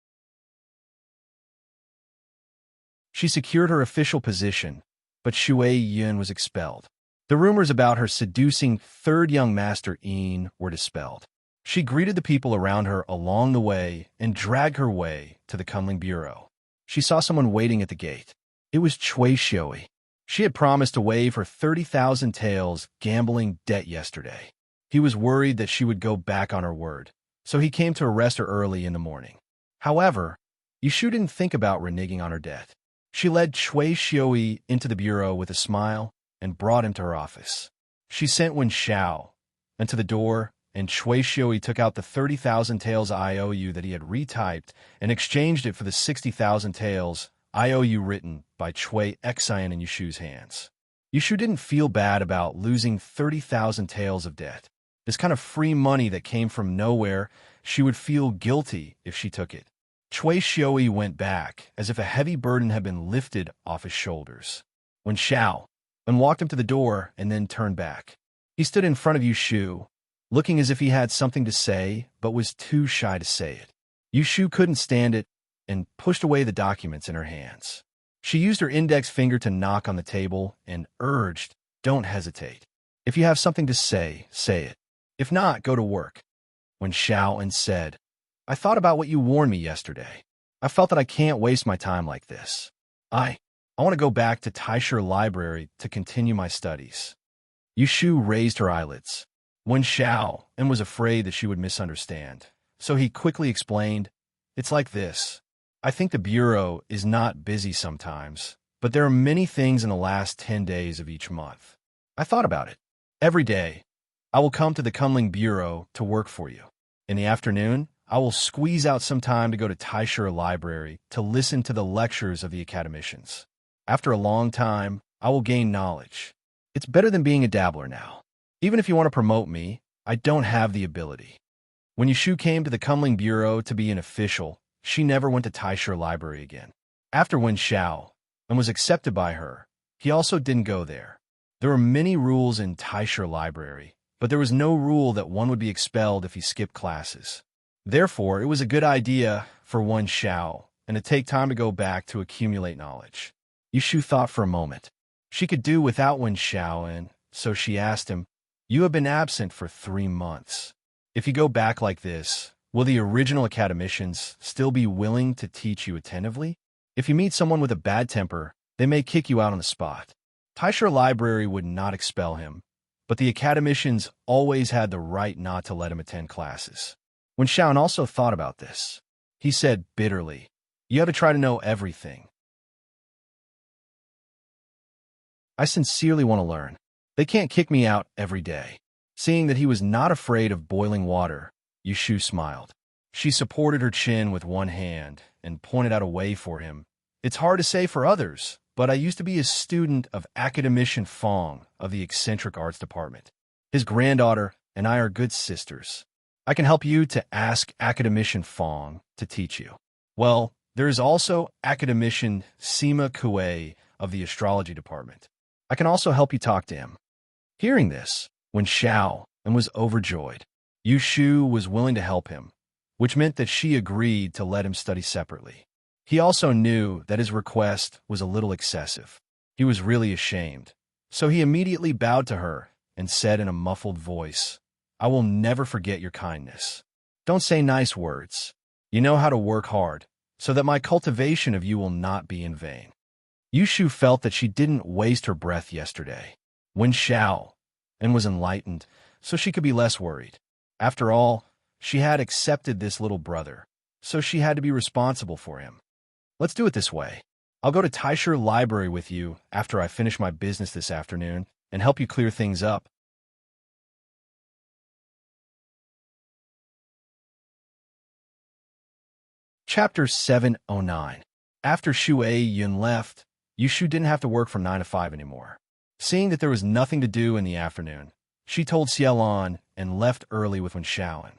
She secured her official position, but Shui Yun was expelled. The rumors about her seducing third young master Yin were dispelled. She greeted the people around her along the way and dragged her way to the Kunling Bureau. She saw someone waiting at the gate. It was Cui Shui. She had promised to waive her 30,000 taels gambling debt yesterday. He was worried that she would go back on her word, so he came to arrest her early in the morning. However, Yushu didn't think about reneging on her debt. She led Chui Xioi into the bureau with a smile and brought him to her office. She sent Wen Xiao into the door, and Chui Xioi took out the 30,000 taels IOU that he had retyped and exchanged it for the 60,000 taels IOU written by Chui Xian in Yushu's hands. Yushu didn't feel bad about losing 30,000 taels of debt. This kind of free money that came from nowhere, she would feel guilty if she took it. Chui Xioi went back, as if a heavy burden had been lifted off his shoulders. Wen Xiao walked him to the door and then turned back. He stood in front of Yushu, looking as if he had something to say, but was too shy to say it. Yushu couldn't stand it and pushed away the documents in her hands. She used her index finger to knock on the table and urged, "Don't hesitate. If you have something to say, say it. If not, go to work." Wen Xiao said, "I thought about what you warned me yesterday. I felt that I can't waste my time like this. I want to go back to Taisher Library to continue my studies." Yushu raised her eyelids. Wen Xiao was afraid that she would misunderstand, so he quickly explained, "It's like this. I think the bureau is not busy sometimes, but there are many things in the last 10 days of each month. I thought about it. Every day, I will come to the Kunling Bureau to work for you. In the afternoon, I will squeeze out some time to go to Taisher Library to listen to the lectures of the academicians. After a long time, I will gain knowledge. It's better than being a dabbler now. Even if you want to promote me, I don't have the ability." When Yushu came to the Kunling Bureau to be an official, she never went to Taisher Library again. After Wen Xiao was accepted by her, he also didn't go there. There were many rules in Taisher Library, but there was no rule that one would be expelled if he skipped classes. Therefore, it was a good idea for Wen Xiao to take time to go back to accumulate knowledge. Yushu thought for a moment. She could do without Wen Xiao, so she asked him, "You have been absent for 3 months. If you go back like this, will the original academicians still be willing to teach you attentively? If you meet someone with a bad temper, they may kick you out on the spot." Taisher Library would not expel him, but the academicians always had the right not to let him attend classes. Wen Xiao also thought about this. He said bitterly, "You have to try to know everything. I sincerely want to learn. They can't kick me out every day." Seeing that he was not afraid of boiling water, Yushu smiled. She supported her chin with one hand and pointed out a way for him. "It's hard to say for others, but I used to be a student of Academician Fong of the Eccentric Arts Department. His granddaughter and I are good sisters. I can help you to ask Academician Fong to teach you. Well, there is also Academician Sima Kue of the Astrology Department. I can also help you talk to him." Hearing this, Wen Xiao was overjoyed. Yushu was willing to help him, which meant that she agreed to let him study separately. He also knew that his request was a little excessive. He was really ashamed, so he immediately bowed to her and said in a muffled voice, "I will never forget your kindness. Don't say nice words. You know how to work hard, so that my cultivation of you will not be in vain." Yushu felt that she didn't waste her breath yesterday. Wen Xiao was enlightened, so she could be less worried. After all, she had accepted this little brother, so she had to be responsible for him. "Let's do it this way. I'll go to Taisher Library with you after I finish my business this afternoon and help you clear things up." Chapter 709. After Xue Yun left, Yushu didn't have to work from 9 to 5 anymore. Seeing that there was nothing to do in the afternoon, she told Xiaolan and left early with Wen Xiao.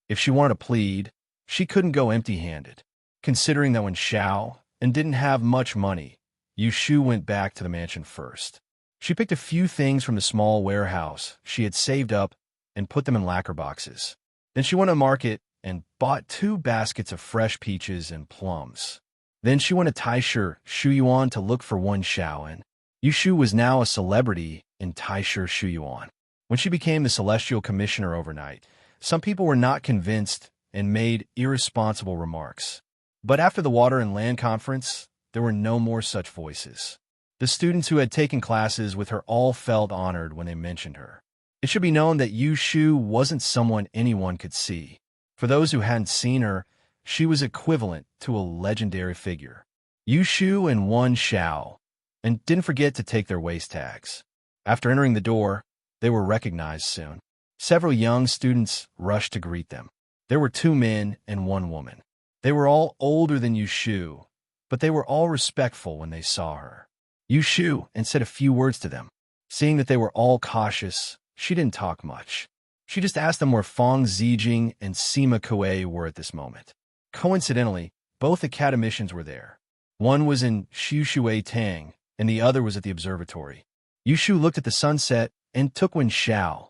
If she wanted to plead, she couldn't go empty-handed. Considering that Wen Xiao didn't have much money, Yushu went back to the mansion first. She picked a few things from the small warehouse she had saved up and put them in lacquer boxes. Then she went to the market and bought 2 baskets of fresh peaches and plums. Then she went to Taisher Shuyuan to look for Wen Xiao. Yushu was now a celebrity in Taisher Shuyuan. When she became the Celestial Commissioner overnight, some people were not convinced and made irresponsible remarks. But after the Water and Land Conference, there were no more such voices. The students who had taken classes with her all felt honored when they mentioned her. It should be known that Yu Shu wasn't someone anyone could see. For those who hadn't seen her, she was equivalent to a legendary figure. Yu Shu and Wen Xiao, and didn't forget to take their waist tags. After entering the door, they were recognized soon. Several young students rushed to greet them. There were 2 men and 1 woman. They were all older than Yu Shu, but they were all respectful when they saw her. Yu Shu and said a few words to them. Seeing that they were all cautious, she didn't talk much. She just asked them where Fang Zijing and Sima Kuei were at this moment. Coincidentally, both academicians were there. One was in Shui Tang, and the other was at the observatory. Yu Shu looked at the sunset and took Wen Xiao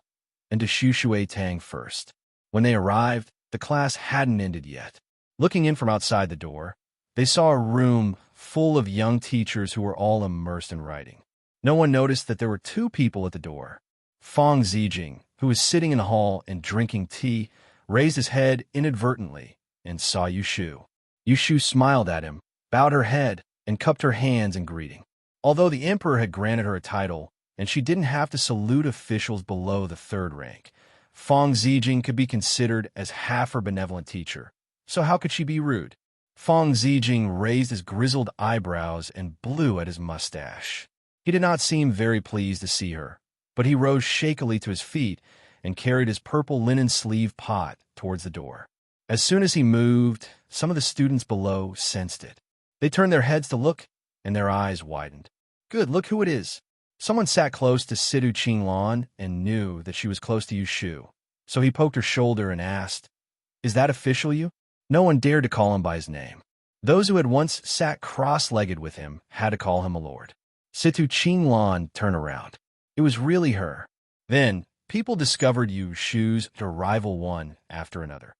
and to Shui Tang first. When they arrived, the class hadn't ended yet. Looking in from outside the door, they saw a room full of young teachers who were all immersed in writing. No one noticed that there were 2 people at the door. Fang Zijing, who was sitting in the hall and drinking tea, raised his head inadvertently and saw Yu Shu. Yu Shu smiled at him, bowed her head, and cupped her hands in greeting. Although the emperor had granted her a title, and she didn't have to salute officials below the 3rd rank, Fang Zijing could be considered as half her benevolent teacher. So how could she be rude? Fang Zijing raised his grizzled eyebrows and blew at his mustache. He did not seem very pleased to see her, but he rose shakily to his feet and carried his purple linen sleeve pot towards the door. As soon as he moved, some of the students below sensed it. They turned their heads to look, and their eyes widened. Good, look who it is. Someone sat close to Sidu Qinglan and knew that she was close to Yu Shu. So he poked her shoulder and asked, "Is that official you?" No one dared to call him by his name. Those who had once sat cross-legged with him had to call him a lord. Situ Qinglan turned around. It was really her. Then, people discovered Yu Shu's to rival one after another.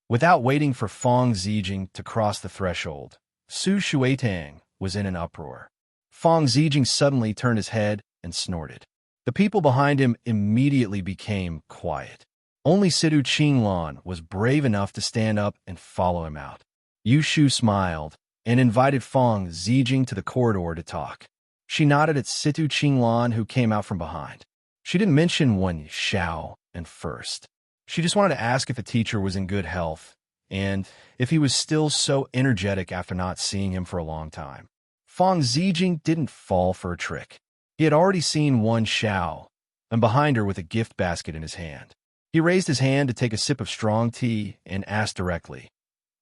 Without waiting for Fang Zijing to cross the threshold, Su Shuitang was in an uproar. Fang Zijing suddenly turned his head and snorted. The people behind him immediately became quiet. Only Sidu Qinglan was brave enough to stand up and follow him out. Yu Shu smiled and invited Fang Zijing to the corridor to talk. She nodded at Situ Qinglan, who came out from behind. She didn't mention Wen Xiao and first. She just wanted to ask if the teacher was in good health and if he was still so energetic after not seeing him for a long time. Fang Zijing didn't fall for a trick. He had already seen Wen Xiao, and behind her with a gift basket in his hand. He raised his hand to take a sip of strong tea and asked directly,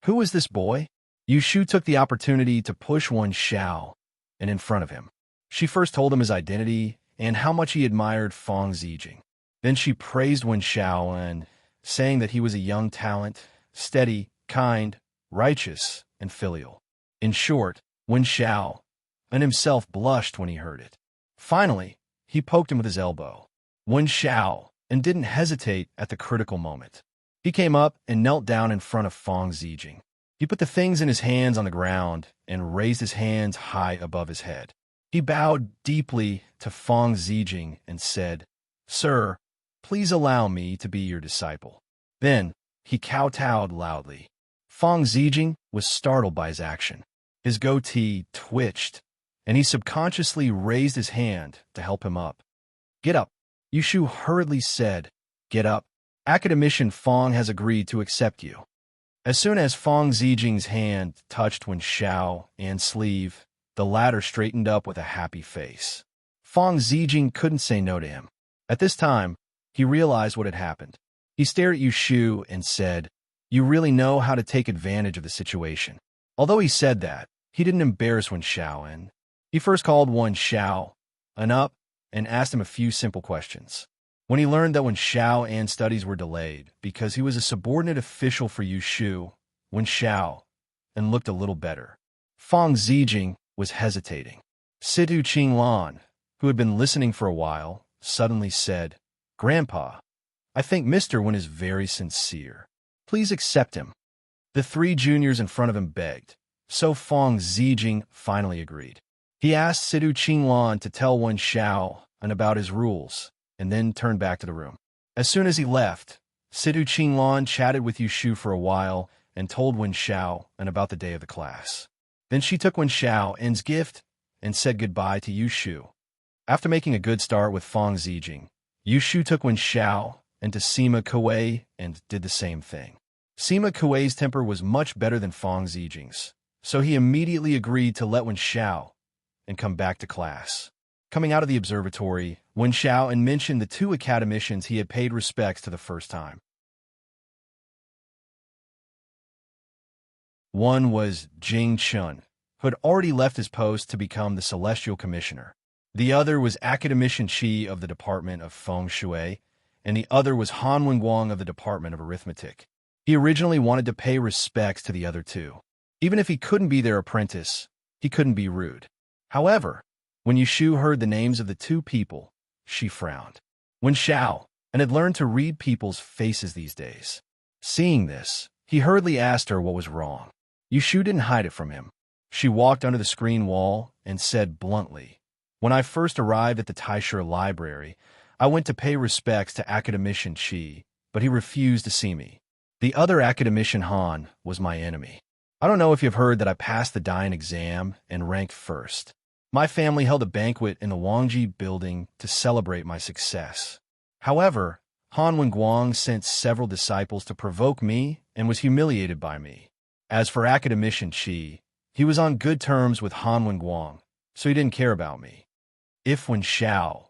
"Who is this boy?" Yu Shu took the opportunity to push Wen Xiao and in front of him. She first told him his identity and how much he admired Fang Zijing. Then she praised Wen Xiao and saying that he was a young talent, steady, kind, righteous, and filial. In short, Wen Xiao and himself blushed when he heard it. Finally, he poked him with his elbow. Wen Xiao and didn't hesitate at the critical moment. He came up and knelt down in front of Fang Zijing. He put the things in his hands on the ground and raised his hands high above his head. He bowed deeply to Fang Zijing and said, "Sir, please allow me to be your disciple." Then he kowtowed loudly. Fang Zijing was startled by his action. His goatee twitched, and he subconsciously raised his hand to help him up. "Get up," Yu Shu hurriedly said. "Get up. Academician Fang has agreed to accept you." As soon as Fang Zijing's hand touched Wen Xiao and sleeve, the latter straightened up with a happy face. Fang Zijing couldn't say no to him. At this time, he realized what had happened. He stared at Yu Shu and said, "You really know how to take advantage of the situation." Although he said that, he didn't embarrass Wen Xiao, and he first called Wen Xiao up and asked him a few simple questions. When he learned that Wen Xiao and studies were delayed because he was a subordinate official for Yu Shu, Wen Xiao and looked a little better. Fang Zijing was hesitating. Sidu Qinglan, who had been listening for a while, suddenly said, "Grandpa, I think Mr. Wen is very sincere. Please accept him." The 3 juniors in front of him begged, so Fang Zijing finally agreed. He asked Sidu Qinglan to tell Wen Xiao about his rules, and then turned back to the room. As soon as he left, Sidu Qinglan chatted with Yu Shu for a while and told Wen Xiao about the day of the class. Then she took Wen Xiao's gift and said goodbye to Yu Shu. After making a good start with Fang Zijing, Yushu took Wen Xiao and to Sima Kuei and did the same thing. Sima Kuei's temper was much better than Fang Zijing's, so he immediately agreed to let Wen Xiao and come back to class. Coming out of the observatory, Wen Xiao and mentioned the two academicians he had paid respects to the first time. One was Jing Chun, who had already left his post to become the Celestial Commissioner. The other was Academician Qi of the Department of Feng Shui, and the other was Han Wenguang of the Department of Arithmetic. He originally wanted to pay respects to the other two. Even if he couldn't be their apprentice, he couldn't be rude. However, when Yushu heard the names of the two people, she frowned. Wen Xiao, and had learned to read people's faces these days. Seeing this, he hurriedly asked her what was wrong. Yushu didn't hide it from him. She walked under the screen wall and said bluntly, "When I first arrived at the Taisher Library, I went to pay respects to Academician Qi, but he refused to see me. The other Academician Han was my enemy. I don't know if you've heard that I passed the Dian exam and ranked first. My family held a banquet in the Wangji building to celebrate my success. However, Han Wenguang sent several disciples to provoke me and was humiliated by me. As for Academician Qi, he was on good terms with Han Wenguang, so he didn't care about me. If Wen Xiao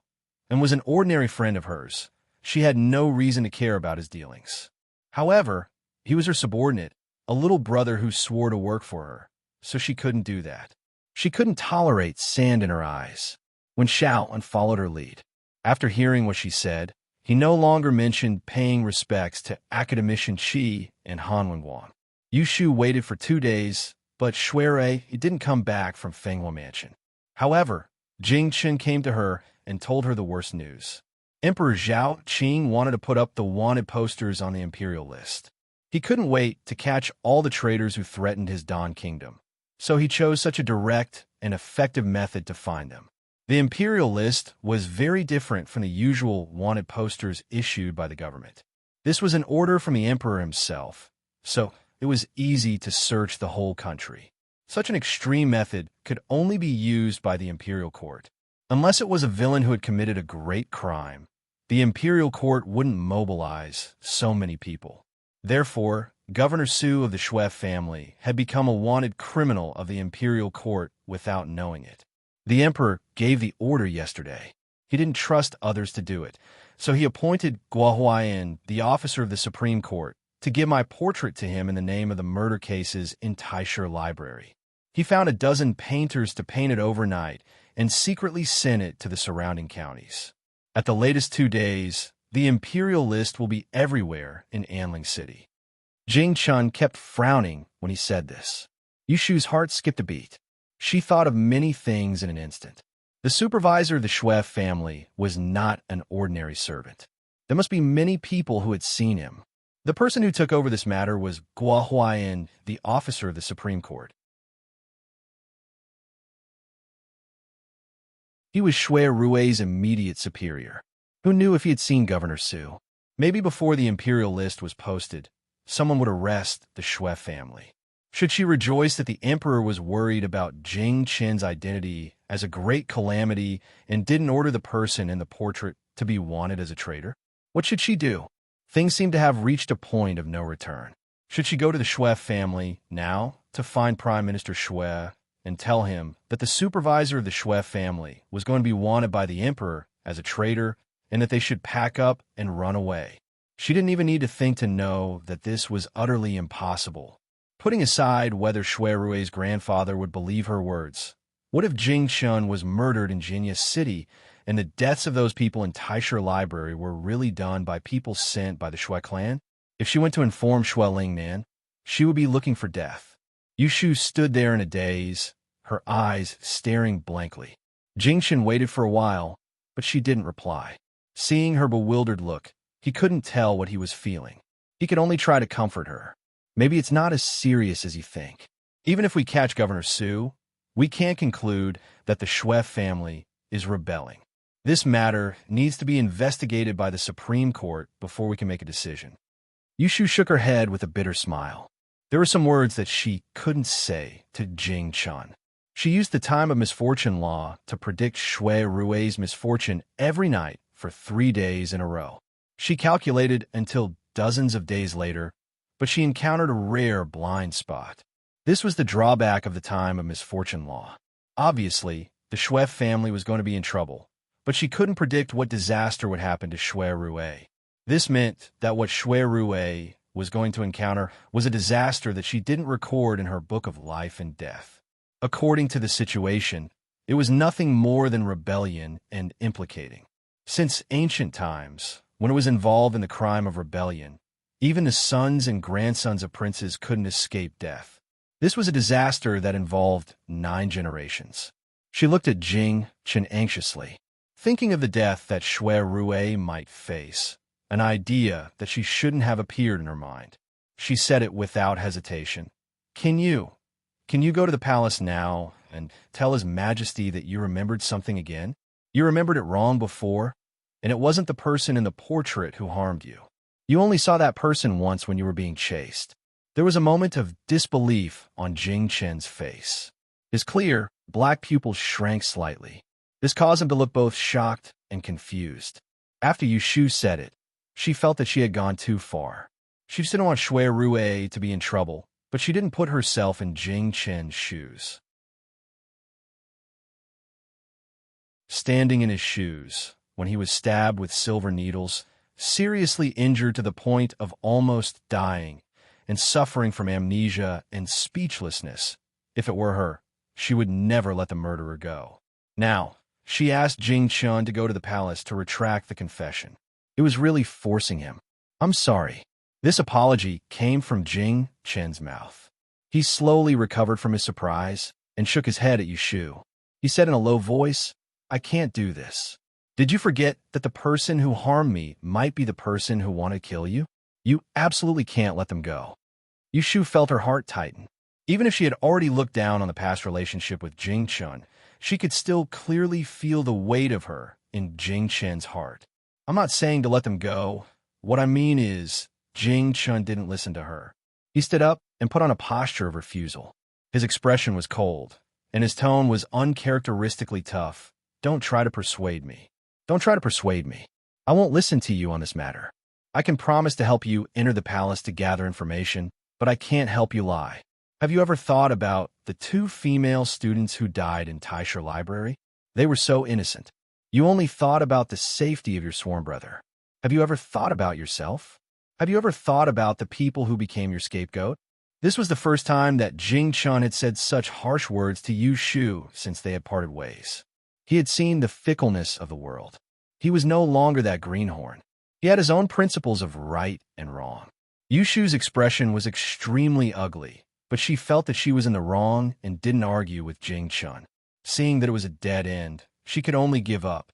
and was an ordinary friend of hers, she had no reason to care about his dealings. However, he was her subordinate, a little brother who swore to work for her, so she couldn't do that. She couldn't tolerate sand in her eyes. Wen Xiao unfollowed her lead. After hearing what she said, he no longer mentioned paying respects to Academician Qi and Han Wenguang. Yushu waited for 2 days, but Shuirei didn't come back from Fenghua Mansion. However, Jing Chen came to her and told her the worst news. Emperor Zhao Qing wanted to put up the wanted posters on the imperial list. He couldn't wait to catch all the traitors who threatened his Dan kingdom, so he chose such a direct and effective method to find them. The imperial list was very different from the usual wanted posters issued by the government. This was an order from the emperor himself, so it was easy to search the whole country. Such an extreme method could only be used by the imperial court. Unless it was a villain who had committed a great crime, the imperial court wouldn't mobilize so many people. Therefore, Governor Su of the Shui family had become a wanted criminal of the imperial court without knowing it. The emperor gave the order yesterday. He didn't trust others to do it, so he appointed Guo Huayan, the officer of the Supreme Court, to give my portrait to him in the name of the murder cases in Taisher Library. He found a dozen painters to paint it overnight and secretly sent it to the surrounding counties. At the latest 2 days, the imperial list will be everywhere in Anling City. Jing Chun kept frowning when he said this. Yushu's heart skipped a beat. She thought of many things in an instant. The supervisor of the Shui family was not an ordinary servant. There must be many people who had seen him. The person who took over this matter was Guo Huayan, the officer of the Supreme Court. He was Shui Rui's immediate superior. Who knew if he had seen Governor Su? Maybe before the imperial list was posted, someone would arrest the Shui family. Should she rejoice that the emperor was worried about Jing Chen's identity as a great calamity and didn't order the person in the portrait to be wanted as a traitor? What should she do? Things seemed to have reached a point of no return. Should she go to the Shui family now to find Prime Minister Shui and tell him that the supervisor of the Shui family was going to be wanted by the emperor as a traitor and that they should pack up and run away? She didn't even need to think to know that this was utterly impossible. Putting aside whether Shui Rui's grandfather would believe her words, what if Jing Chun was murdered in Jinya City and the deaths of those people in Taisher Library were really done by people sent by the Shui clan? If she went to inform Shui Lingnan, she would be looking for death. Yushu stood there in a daze, her eyes staring blankly. Jing Chun waited for a while, but she didn't reply. Seeing her bewildered look, he couldn't tell what he was feeling. He could only try to comfort her. Maybe it's not as serious as you think. Even if we catch Governor Su, we can't conclude that the Shui family is rebelling. This matter needs to be investigated by the Supreme Court before we can make a decision. Yushu shook her head with a bitter smile. There were some words that she couldn't say to Jing Chun. She used the time of misfortune law to predict Shui Rui's misfortune every night for 3 days in a row. She calculated until dozens of days later, but she encountered a rare blind spot. This was the drawback of the time of misfortune law. Obviously, the Shui family was going to be in trouble, but she couldn't predict what disaster would happen to Shui Rui. This meant that what Shui Rui was going to encounter was a disaster that she didn't record in her book of life and death. According to the situation, it was nothing more than rebellion and implicating. Since ancient times, when it was involved in the crime of rebellion, even the sons and grandsons of princes couldn't escape death. This was a disaster that involved 9 generations. She looked at Jing Chen anxiously, thinking of the death that Shui Rui might face, an idea that she shouldn't have appeared in her mind. She said it without hesitation. Can you go to the palace now and tell His Majesty that you remembered something again? You remembered it wrong before, and it wasn't the person in the portrait who harmed you. You only saw that person once when you were being chased. There was a moment of disbelief on Jing Chen's face. His clear, black pupils shrank slightly. This caused him to look both shocked and confused. After Yushu said it, she felt that she had gone too far. She didn't want Shui Rui to be in trouble, but she didn't put herself in Jing Chen's shoes. Standing in his shoes, when he was stabbed with silver needles, seriously injured to the point of almost dying, and suffering from amnesia and speechlessness, if it were her, she would never let the murderer go. Now, she asked Jing Chen to go to the palace to retract the confession. It was really forcing him. I'm sorry. This apology came from Jing Chen's mouth. He slowly recovered from his surprise and shook his head at Yushu. He said in a low voice, I can't do this. Did you forget that the person who harmed me might be the person who wanted to kill you? You absolutely can't let them go. Yushu felt her heart tighten. Even if she had already looked down on the past relationship with Jing Chen, she could still clearly feel the weight of her in Jing Chen's heart. I'm not saying to let them go. What I mean is, Jing Chen didn't listen to her. He stood up and put on a posture of refusal. His expression was cold, and his tone was uncharacteristically tough. Don't try to persuade me. Don't try to persuade me. I won't listen to you on this matter. I can promise to help you enter the palace to gather information, but I can't help you lie. Have you ever thought about the 2 female students who died in Taisha Library? They were so innocent. You only thought about the safety of your sworn brother. Have you ever thought about yourself? Have you ever thought about the people who became your scapegoat? This was the first time that Jing Chen had said such harsh words to Yushu since they had parted ways. He had seen the fickleness of the world. He was no longer that greenhorn. He had his own principles of right and wrong. Yushu's expression was extremely ugly, but she felt that she was in the wrong and didn't argue with Jing Chen. Seeing that it was a dead end, she could only give up.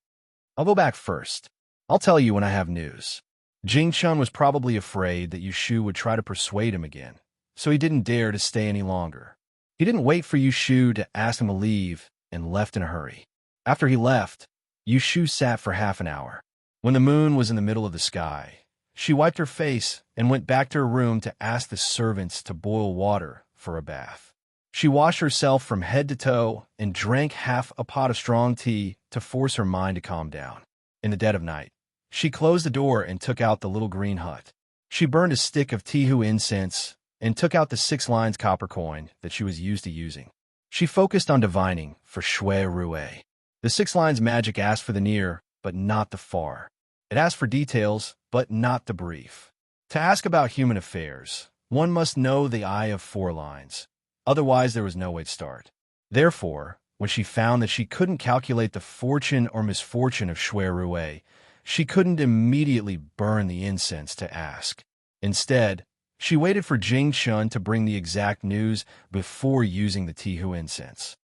I'll go back first. I'll tell you when I have news. Jing Chen was probably afraid that Yushu would try to persuade him again, so he didn't dare to stay any longer. He didn't wait for Yushu to ask him to leave and left in a hurry. After he left, Yushu sat for half an hour. When the moon was in the middle of the sky, she wiped her face and went back to her room to ask the servants to boil water for a bath. She washed herself from head to toe and drank half a pot of strong tea to force her mind to calm down. In the dead of night, she closed the door and took out the little green hut. She burned a stick of Tihu incense and took out the 6 lines copper coin that she was used to using. She focused on divining for Shui Rui. The 6 lines magic asked for the near, but not the far. It asked for details, but not the brief. To ask about human affairs, one must know the eye of 4 lines. Otherwise, there was no way to start. Therefore, when she found that she couldn't calculate the fortune or misfortune of Shui Rui, she couldn't immediately burn the incense to ask. Instead, she waited for Jing Chen to bring the exact news before using the Tihu incense.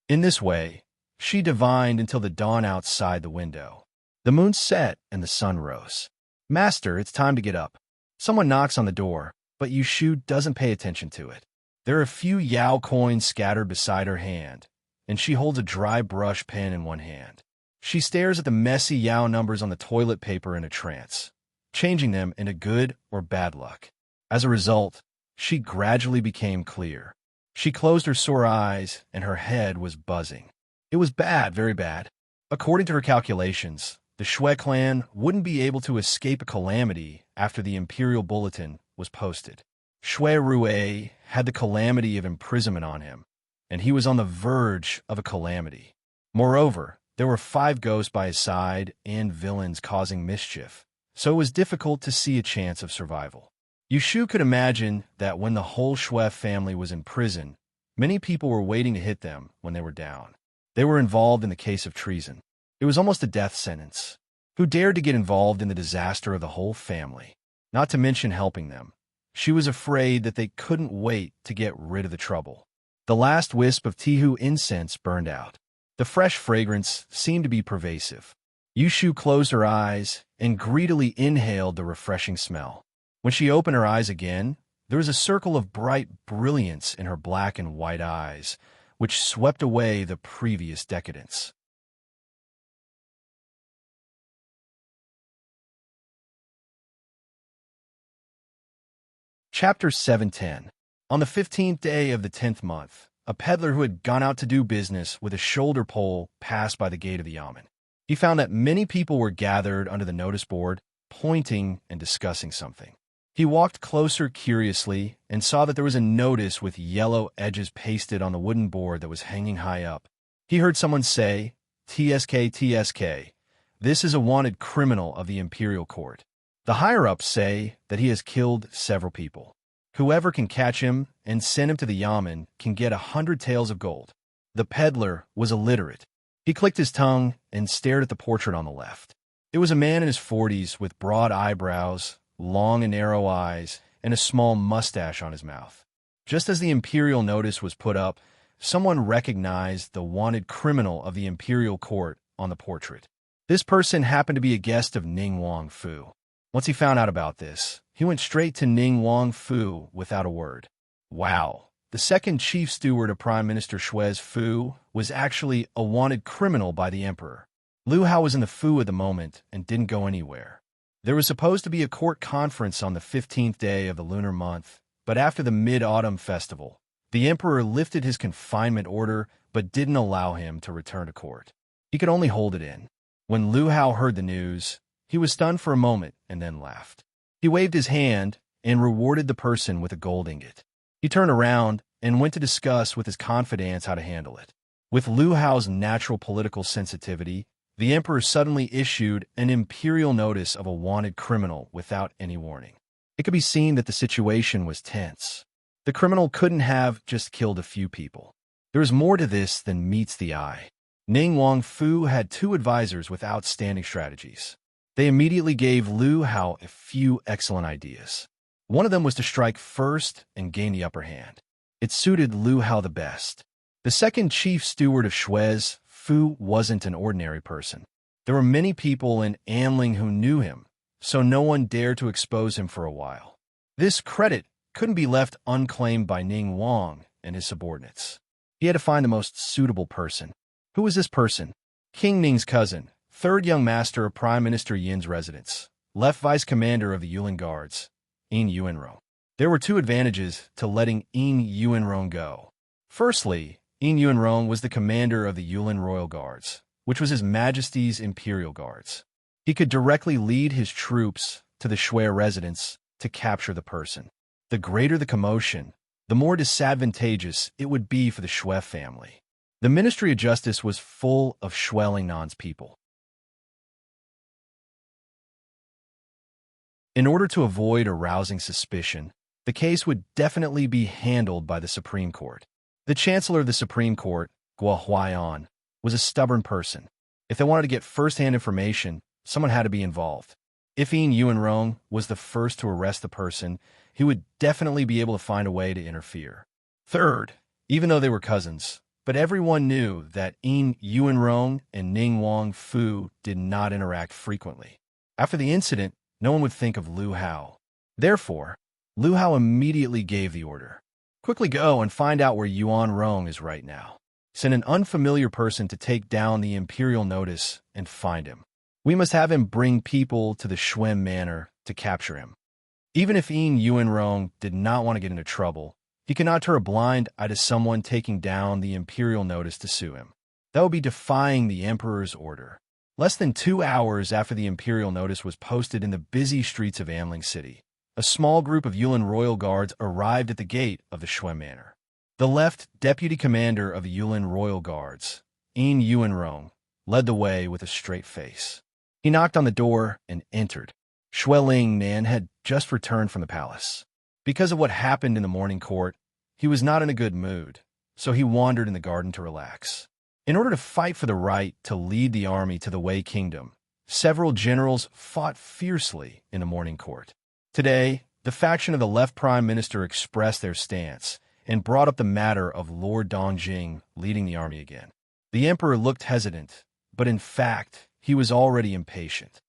In this way, she divined until the dawn outside the window. The moon set and the sun rose. Master, it's time to get up. Someone knocks on the door, but Yushu doesn't pay attention to it. There are a few Yao coins scattered beside her hand, and she holds a dry brush pen in one hand. She stares at the messy Yao numbers on the toilet paper in a trance, changing them into good or bad luck. As a result, she gradually became clear. She closed her sore eyes, and her head was buzzing. It was bad, very bad. According to her calculations, the Shui clan wouldn't be able to escape a calamity after the imperial bulletin was posted. Shui Rue had the calamity of imprisonment on him, and he was on the verge of a calamity. Moreover, there were 5 ghosts by his side and villains causing mischief, so it was difficult to see a chance of survival. Yushu could imagine that when the whole Shui family was in prison, many people were waiting to hit them when they were down. They were involved in the case of treason. It was almost a death sentence. Who dared to get involved in the disaster of the whole family? Not to mention helping them. She was afraid that they couldn't wait to get rid of the trouble. The last wisp of Tihu incense burned out. The fresh fragrance seemed to be pervasive. Yushu closed her eyes and greedily inhaled the refreshing smell. When she opened her eyes again, there was a circle of bright brilliance in her black and white eyes, which swept away the previous decadence. Chapter 710. On the 15th day of the 10th month, a peddler who had gone out to do business with a shoulder pole passed by the gate of the yamen. He found that many people were gathered under the notice board, pointing and discussing something. He walked closer curiously and saw that there was a notice with yellow edges pasted on the wooden board that was hanging high up. He heard someone say, "TSK, TSK. This is a wanted criminal of the Imperial Court." The higher-ups say that he has killed several people. Whoever can catch him and send him to the yamen can get 100 taels of gold. The peddler was illiterate. He clicked his tongue and stared at the portrait on the left. It was a man in his 40s with broad eyebrows, long and narrow eyes, and a small mustache on his mouth. Just as the imperial notice was put up, someone recognized the wanted criminal of the imperial court on the portrait. This person happened to be a guest of Ning Wang Fu. Once he found out about this, he went straight to Ning Wang Fu without a word. Wow! The second chief steward of Prime Minister Shui's Fu was actually a wanted criminal by the emperor. Liu Hao was in the Fu at the moment and didn't go anywhere. There was supposed to be a court conference on the 15th day of the lunar month, but after the Mid-Autumn Festival, the emperor lifted his confinement order but didn't allow him to return to court. He could only hold it in. When Liu Hao heard the news, he was stunned for a moment and then laughed. He waved his hand and rewarded the person with a gold ingot. He turned around and went to discuss with his confidants how to handle it. With Liu Hao's natural political sensitivity, the emperor suddenly issued an imperial notice of a wanted criminal without any warning. It could be seen that the situation was tense. The criminal couldn't have just killed a few people. There is more to this than meets the eye. Ning Wang Fu had 2 advisors with outstanding strategies. They immediately gave Liu Hao a few excellent ideas. One of them was to strike first and gain the upper hand. It suited Liu Hao the best. The second chief steward of Shui's Fu wasn't an ordinary person. There were many people in Anling who knew him, so no one dared to expose him for a while. This credit couldn't be left unclaimed by Ning Wang and his subordinates. He had to find the most suitable person. Who was this person? King Ning's cousin, 3rd young master of Prime Minister Yin's residence, left vice commander of the Yulin Guards, Yin Yuanrong. There were 2 advantages to letting Yin Yuanrong go. Firstly, Yin Yuanrong was the commander of the Yulin Royal Guards, which was His Majesty's Imperial Guards. He could directly lead his troops to the Shui residence to capture the person. The greater the commotion, the more disadvantageous it would be for the Shui family. The Ministry of Justice was full of Shuilingnan's people. In order to avoid arousing suspicion, the case would definitely be handled by the Supreme Court. The Chancellor of the Supreme Court, Guo Huaiyan, was a stubborn person. If they wanted to get first-hand information, someone had to be involved. If Yin Yuanrong was the first to arrest the person, he would definitely be able to find a way to interfere. Third, even though they were cousins, but everyone knew that Yin Yuanrong and Ning Wang Fu did not interact frequently. After the incident, no one would think of Liu Hao. Therefore, Liu Hao immediately gave the order. Quickly go and find out where Yuan Rong is right now. Send an unfamiliar person to take down the imperial notice and find him. We must have him bring people to the Shui Manor to capture him. Even if Yuanrong did not want to get into trouble, he could not turn a blind eye to someone taking down the imperial notice to sue him. That would be defying the emperor's order. Less than 2 hours after the imperial notice was posted in the busy streets of Amling City, a small group of Yulin royal guards arrived at the gate of the Shui Manor. The left deputy commander of the Yulin royal guards, Yuanrong, led the way with a straight face. He knocked on the door and entered. Nan had just returned from the palace. Because of what happened in the morning court, he was not in a good mood, so he wandered in the garden to relax. In order to fight for the right to lead the army to the Wei Kingdom, several generals fought fiercely in the morning court. Today, the faction of the left prime minister expressed their stance and brought up the matter of Lord Dongjing leading the army again. The emperor looked hesitant, but in fact, he was already impatient.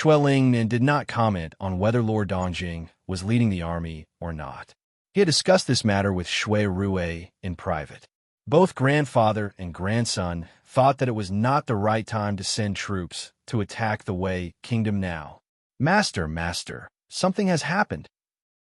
Ning did not comment on whether Lord Dongjing was leading the army or not. He had discussed this matter with Shui Rue in private. Both grandfather and grandson thought that it was not the right time to send troops to attack the Wei Kingdom now. Master, something has happened.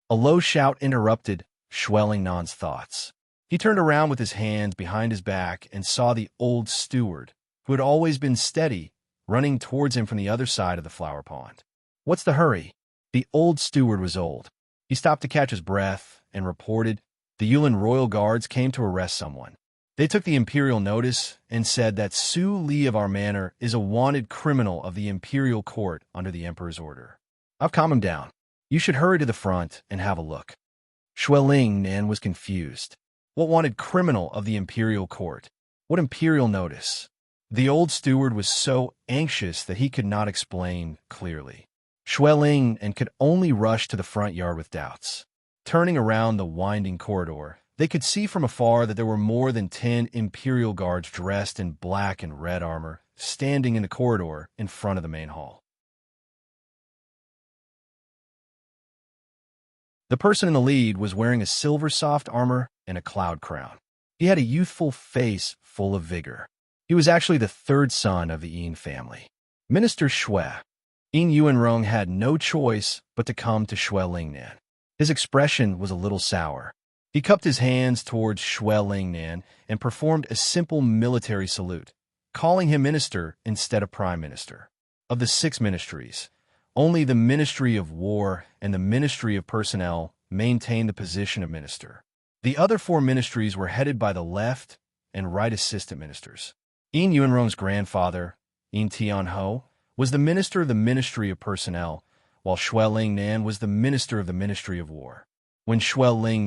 A low shout interrupted Nan's thoughts. He turned around with his hands behind his back and saw the old steward, who had always been steady, running towards him from the other side of the flower pond. What's the hurry? The old steward was old. He stopped to catch his breath and reported the Yulin royal guards came to arrest someone. They took the imperial notice and said that Su Li of our manor is a wanted criminal of the imperial court under the emperor's order. I've calmed him down. You should hurry to the front and have a look. Nan was confused. What wanted criminal of the imperial court? What imperial notice? The old steward was so anxious that he could not explain clearly. And could only rush to the front yard with doubts. Turning around the winding corridor, they could see from afar that there were more than 10 imperial guards dressed in black and red armor, standing in the corridor in front of the main hall. The person in the lead was wearing a silver soft armor and a cloud crown. He had a youthful face full of vigor. He was actually the third son of the Yin family. Minister Shui. Yuanrong had no choice but to come to Nan. His expression was a little sour. He cupped his hands towards Nan and performed a simple military salute, calling him minister instead of prime minister. Of the 6 ministries, only the Ministry of War and the Ministry of Personnel maintained the position of minister. The other 4 ministries were headed by the left and right assistant ministers. Yuanrong's grandfather, Tianho, was the minister of the Ministry of Personnel, while Nan was the minister of the Ministry of War. When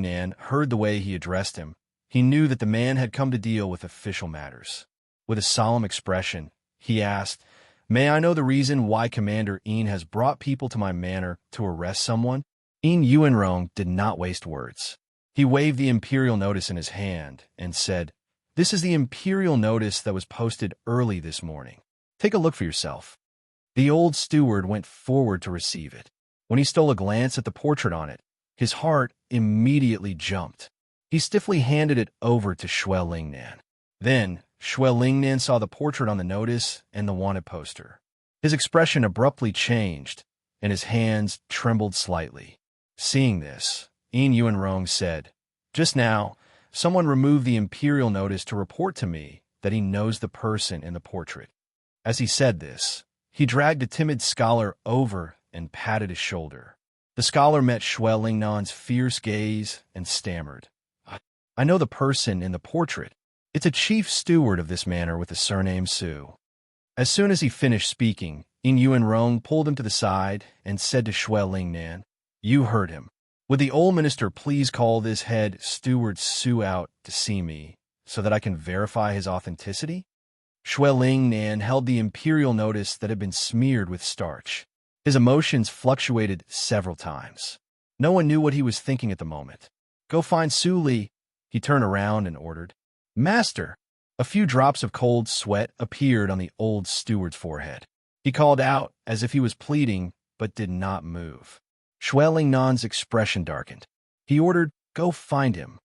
Nan heard the way he addressed him, he knew that the man had come to deal with official matters. With a solemn expression, he asked, "May I know the reason why Commander Yin has brought people to my manor to arrest someone?" Yuanrong did not waste words. He waved the imperial notice in his hand and said, "This is the imperial notice that was posted early this morning. Take a look for yourself." The old steward went forward to receive it. When he stole a glance at the portrait on it, his heart immediately jumped. He stiffly handed it over to Nan. Then, Nan saw the portrait on the notice and the wanted poster. His expression abruptly changed, and his hands trembled slightly. Seeing this, Yuanrong said, "Just now, someone removed the imperial notice to report to me that he knows the person in the portrait." As he said this, he dragged a timid scholar over and patted his shoulder. The scholar met Nann's fierce gaze and stammered, "I know the person in the portrait. It's a chief steward of this manor with the surname Su." As soon as he finished speaking, Yuanrong pulled him to the side and said to Nan, "You heard him. Would the old minister please call this head steward Su out to see me, so that I can verify his authenticity?" Nan held the imperial notice that had been smeared with starch. His emotions fluctuated several times. No one knew what he was thinking at the moment. "Go find Su Li," he turned around and ordered. "Master!" A few drops of cold sweat appeared on the old steward's forehead. He called out as if he was pleading, but did not move. Nann's expression darkened. He ordered, "Go find him."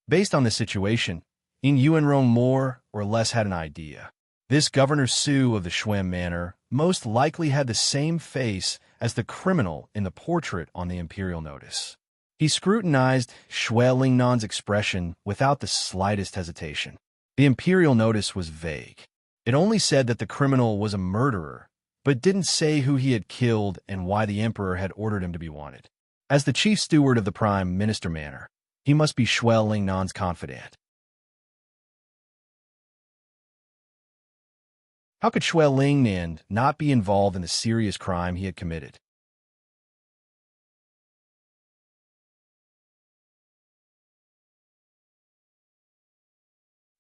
Based on the situation, Yuanrong more or less had an idea. This Governor Su of the Schwem Manor most likely had the same face as the criminal in the portrait on the imperial notice. He scrutinized Xue Lingnan's expression without the slightest hesitation. The imperial notice was vague. It only said that the criminal was a murderer, but didn't say who he had killed and why the emperor had ordered him to be wanted. As the chief steward of the Prime Minister Manor, he must be Xue Lingnan's confidant. How could Xue Lingnan not be involved in the serious crime he had committed?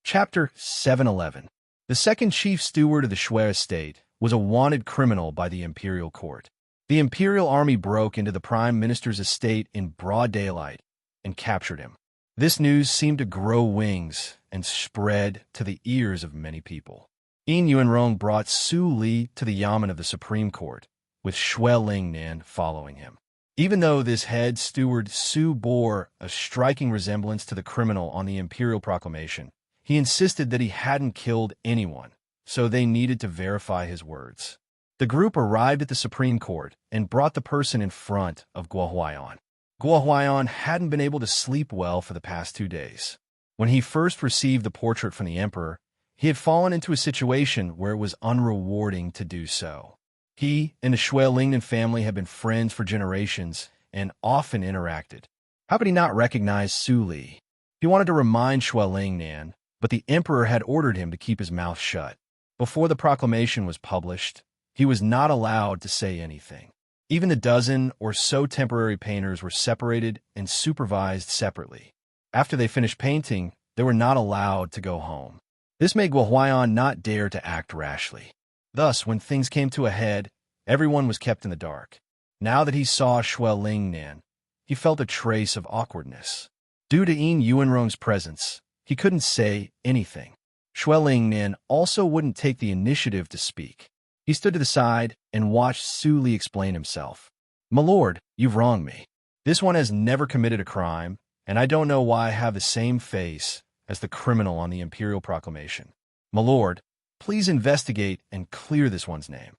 Chapter 711. The second chief steward of the Xue estate was a wanted criminal by the imperial court. The imperial army broke into the prime minister's estate in broad daylight and captured him. This news seemed to grow wings and spread to the ears of many people. Yin Yuanrong brought Su Li to the Yamen of the Supreme Court, with Xue Lingnan following him. Even though this head steward Su bore a striking resemblance to the criminal on the imperial proclamation, he insisted that he hadn't killed anyone, so they needed to verify his words. The group arrived at the Supreme Court and brought the person in front of Guo Huaiyan. Guo Huaiyan hadn't been able to sleep well for the past 2 days. When he first received the portrait from the emperor, he had fallen into a situation where it was unrewarding to do so. He and the Xue Lingnan family had been friends for generations and often interacted. How could he not recognize Su Li? He wanted to remind Xue Lingnan, but the emperor had ordered him to keep his mouth shut. Before the proclamation was published, he was not allowed to say anything. Even the dozen or so temporary painters were separated and supervised separately. After they finished painting, they were not allowed to go home. This made Guo Huaiyan not dare to act rashly. Thus, when things came to a head, everyone was kept in the dark. Now that he saw Xue Lingnan, he felt a trace of awkwardness. Due to Yin Yuanrong's presence, he couldn't say anything. Xue Lingnan also wouldn't take the initiative to speak. He stood to the side and watched Su Li explain himself. "My lord, you've wronged me. This one has never committed a crime, and I don't know why I have the same face as the criminal on the imperial proclamation. My lord, please investigate and clear this one's name."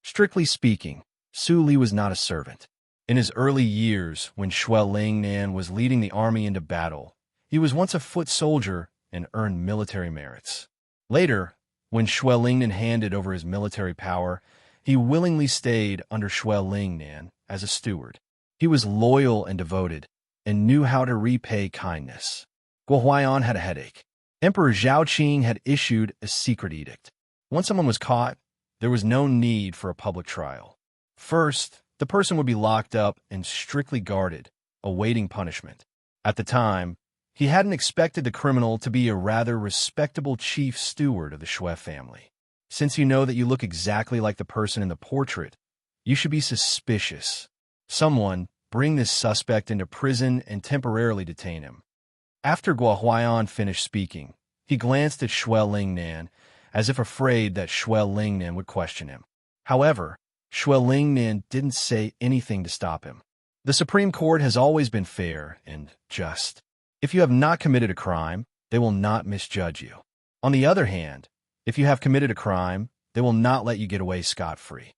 Strictly speaking, Su Li was not a servant. In his early years, when Xue Lingnan was leading the army into battle, he was once a foot soldier and earned military merits. Later, when Xue Lingnan handed over his military power, he willingly stayed under Xue Lingnan as a steward. He was loyal and devoted, and knew how to repay kindness. Guo Huaiyan had a headache. Emperor Zhaoqing had issued a secret edict. Once someone was caught, there was no need for a public trial. First, the person would be locked up and strictly guarded, awaiting punishment. At the time, he hadn't expected the criminal to be a rather respectable chief steward of the Xue family. Since you know that you look exactly like the person in the portrait, you should be suspicious. Someone bring this suspect into prison and temporarily detain him. After Guo Huaiyan finished speaking, he glanced at Xue Lingnan, as if afraid that Xue Lingnan would question him. However, Xue Lingnan didn't say anything to stop him. The Supreme Court has always been fair and just. If you have not committed a crime, they will not misjudge you. On the other hand, if you have committed a crime, they will not let you get away scot-free.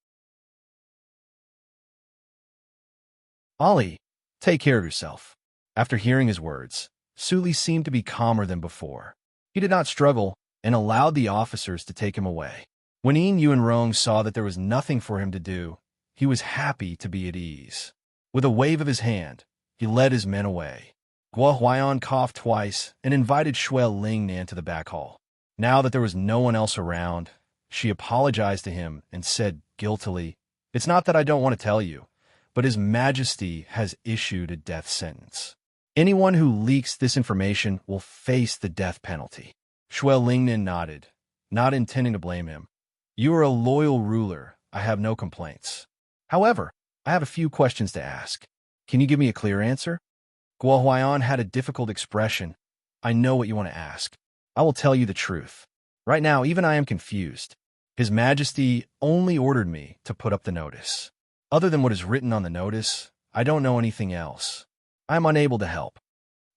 "Ali, take care of yourself." After hearing his words, Su Li seemed to be calmer than before. He did not struggle and allowed the officers to take him away. When Yin Yuanrong saw that there was nothing for him to do, he was happy to be at ease. With a wave of his hand, he led his men away. Guo Huaiyan coughed twice and invited Xue Lingnan to the back hall. Now that there was no one else around, she apologized to him and said guiltily, "It's not that I don't want to tell you, but His Majesty has issued a death sentence. Anyone who leaks this information will face the death penalty." Xue Lingnan nodded, not intending to blame him. "You are a loyal ruler. I have no complaints. However, I have a few questions to ask. Can you give me a clear answer?" Guo Huaiyan had a difficult expression. "I know what you want to ask. I will tell you the truth. Right now, even I am confused. His Majesty only ordered me to put up the notice. Other than what is written on the notice, I don't know anything else. I am unable to help."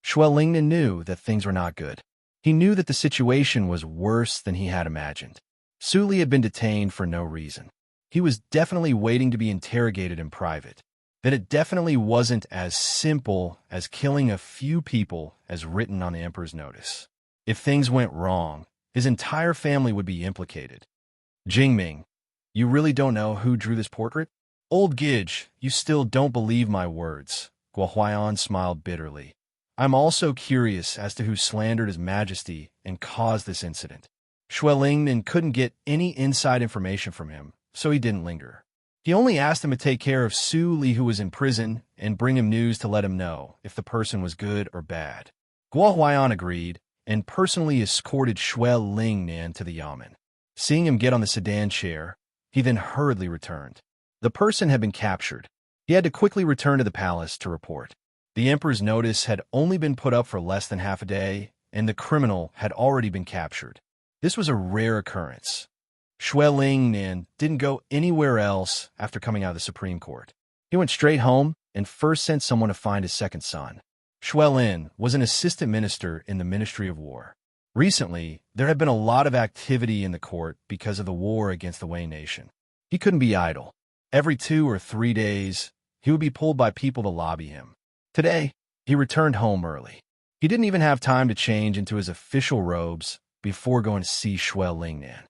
Xue Lingnan knew that things were not good. He knew that the situation was worse than he had imagined. Su Li had been detained for no reason. He was definitely waiting to be interrogated in private. That it definitely wasn't as simple as killing a few people as written on the emperor's notice. If things went wrong, his entire family would be implicated. Jingming, you really don't know who drew this portrait? Old Gidge, you still don't believe my words. Guo Huaiyan smiled bitterly. I'm also curious as to who slandered His Majesty and caused this incident. Xue Lingnan couldn't get any inside information from him, so he didn't linger. He only asked him to take care of Su Li, who was in prison, and bring him news to let him know if the person was good or bad. Guo Huaiyan agreed, and personally escorted Xue Lingnan to the yamen. Seeing him get on the sedan chair, he then hurriedly returned. The person had been captured. He had to quickly return to the palace to report. The emperor's notice had only been put up for less than half a day, and the criminal had already been captured. This was a rare occurrence. Xue Lingnan didn't go anywhere else after coming out of the Supreme Court. He went straight home and first sent someone to find his second son. Xue Lin was an assistant minister in the Ministry of War. Recently, there had been a lot of activity in the court because of the war against the Wei nation. He couldn't be idle. Every 2 or 3 days, he would be pulled by people to lobby him. Today, he returned home early. He didn't even have time to change into his official robes before going to see Xue Lingnan.